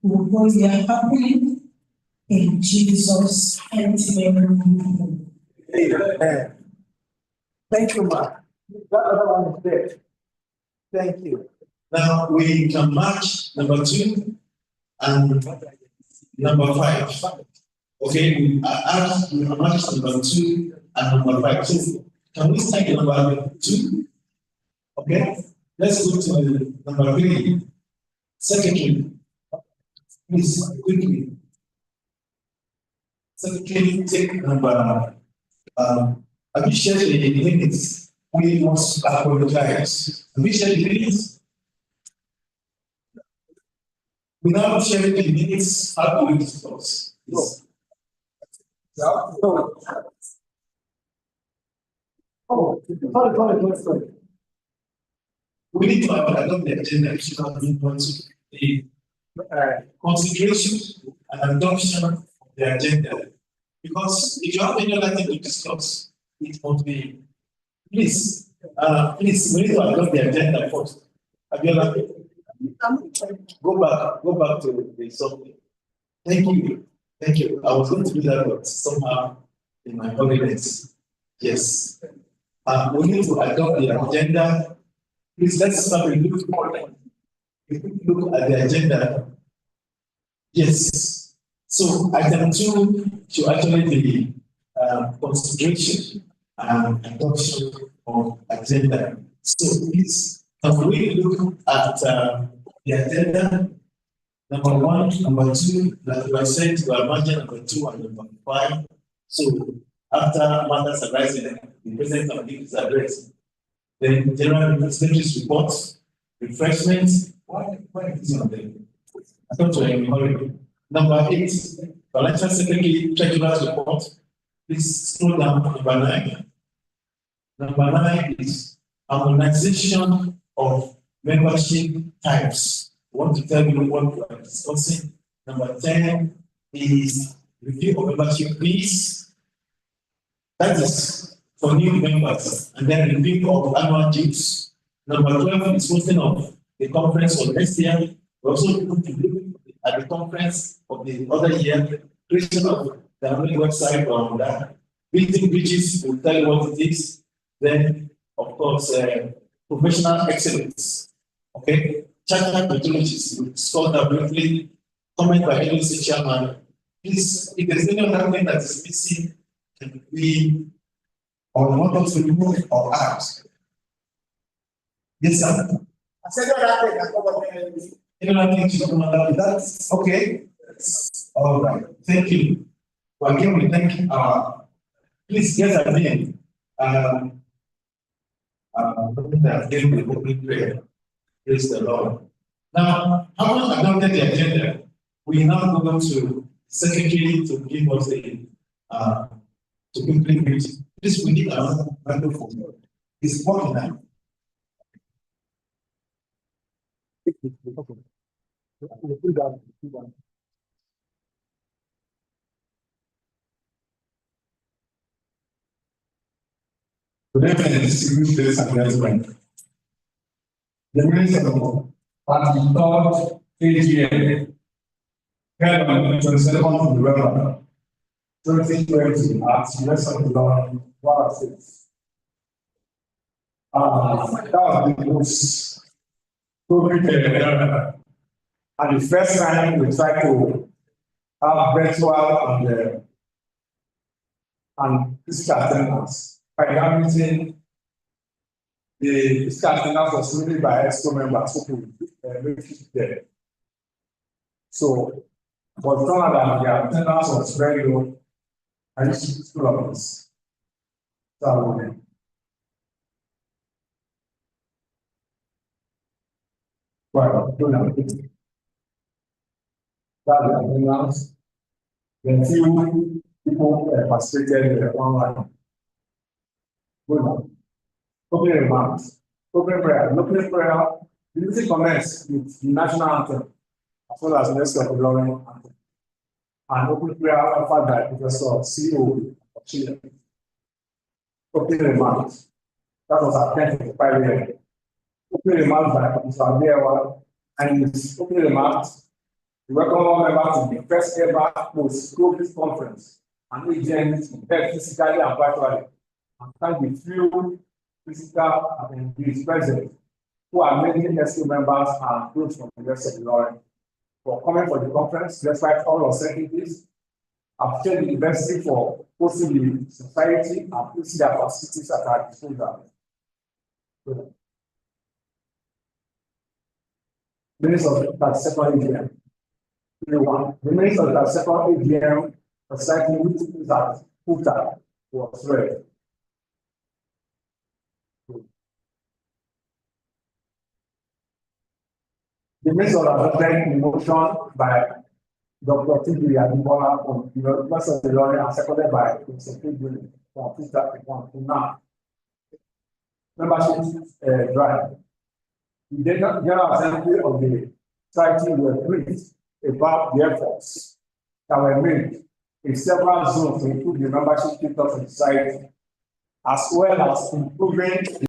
we will go here happily in Jesus' mighty name. Amen. Thank you, Mark. That other one is there. Thank you. Now we can match number 2 and number 5. Okay, we can match number 2 and number 5. So can we start number 2? Okay, let's go to number 3. Secretary, please quickly. Secretary, take number. Have you shared the minutes? We must apologize. Have you shared the minutes? We now share the minutes. How do we discuss? No. Oh, sorry. We need to adopt the agenda which has been brought to the consideration and adoption of the agenda. Because if you have any other thing to discuss, it must be, please, we need to adopt the agenda first. Abiola, go back to the subject. Thank you. I was going to do that, but somehow in my holidays. Yes. We need to adopt the agenda. Please let's start with look at the agenda. Yes. So item 2 should actually be consideration and adoption of agenda. So please, can we look at the agenda? Number 1, number 2, like I said, we are merging number 2 and number 5. So after matters arising, the president will give his address. Then general secretary's reports, refreshments. Why is it on there? I thought we were in a hurry. Number 8, financial secretary treasurer's report. Please scroll down to number 9. Number 9 is harmonization of membership types. I want to tell you what we are discussing. Number 10 is review of membership fees. That is for new members, and then review of annual dues. Number 12 is hosting of the conference for next year. We also going to look at the conference of the other year, creation of the website on that. Building bridges will tell you what it is. Then, of course, professional excellence. Okay, charter methodologies. We discussed that briefly. Comment by NMetS chairman. Please, if there's any other thing that is missing, can we or want us to remove or add? Yes, sir. I said that. That's okay. All right. Thank you. Well, again, we thank please get a name. Again, the opening prayer. Praise the Lord. Now, having adopted the agenda, we now go to secretary to give us the to quickly read. Please, we need another microphone. It's working now. Good evening, distinguished ladies and gentlemen. The minutes of the 33rd AGM held on the 22nd of November 2020 at West of the Law, 106. That was the most COVID and the first time we tried to have virtual and physical attendance. By that meeting, the physical attendance was really by EXCO members who could make it there. So, but it turned out that the attendance was very low. I used to school of this. So, well, That's the attendance. Then few people participated online. Good one. Opening remarks. Opening prayer. Opening prayer. The music commence with the national anthem as well as the rest of the glory anthem. And opening prayer offered by Professor CEO of Chile. Opening remarks. That was at 10:55 a.m. Opening remarks by Professor Adewa, and in his opening remarks, we welcome all members to the first ever post-COVID conference and agents held physically and virtually, and thank the few physical attendees present who are mainly SQ members and those from the rest of the Lord for coming for the conference, despite all uncertainties. I've shared the university for hosting the society and placing their facilities at our disposal. Minutes of that second AGM. The minutes of that second AGM, the society which is at Futa was read. The minutes of adopted motion by Dr. T.B. Adibola from the University of the Lorry and seconded by Professor P.B. from Futa to now. Membership drive. The General Assembly of the society were briefed about the efforts that were made in several zones to improve the membership status of the society, as well as improving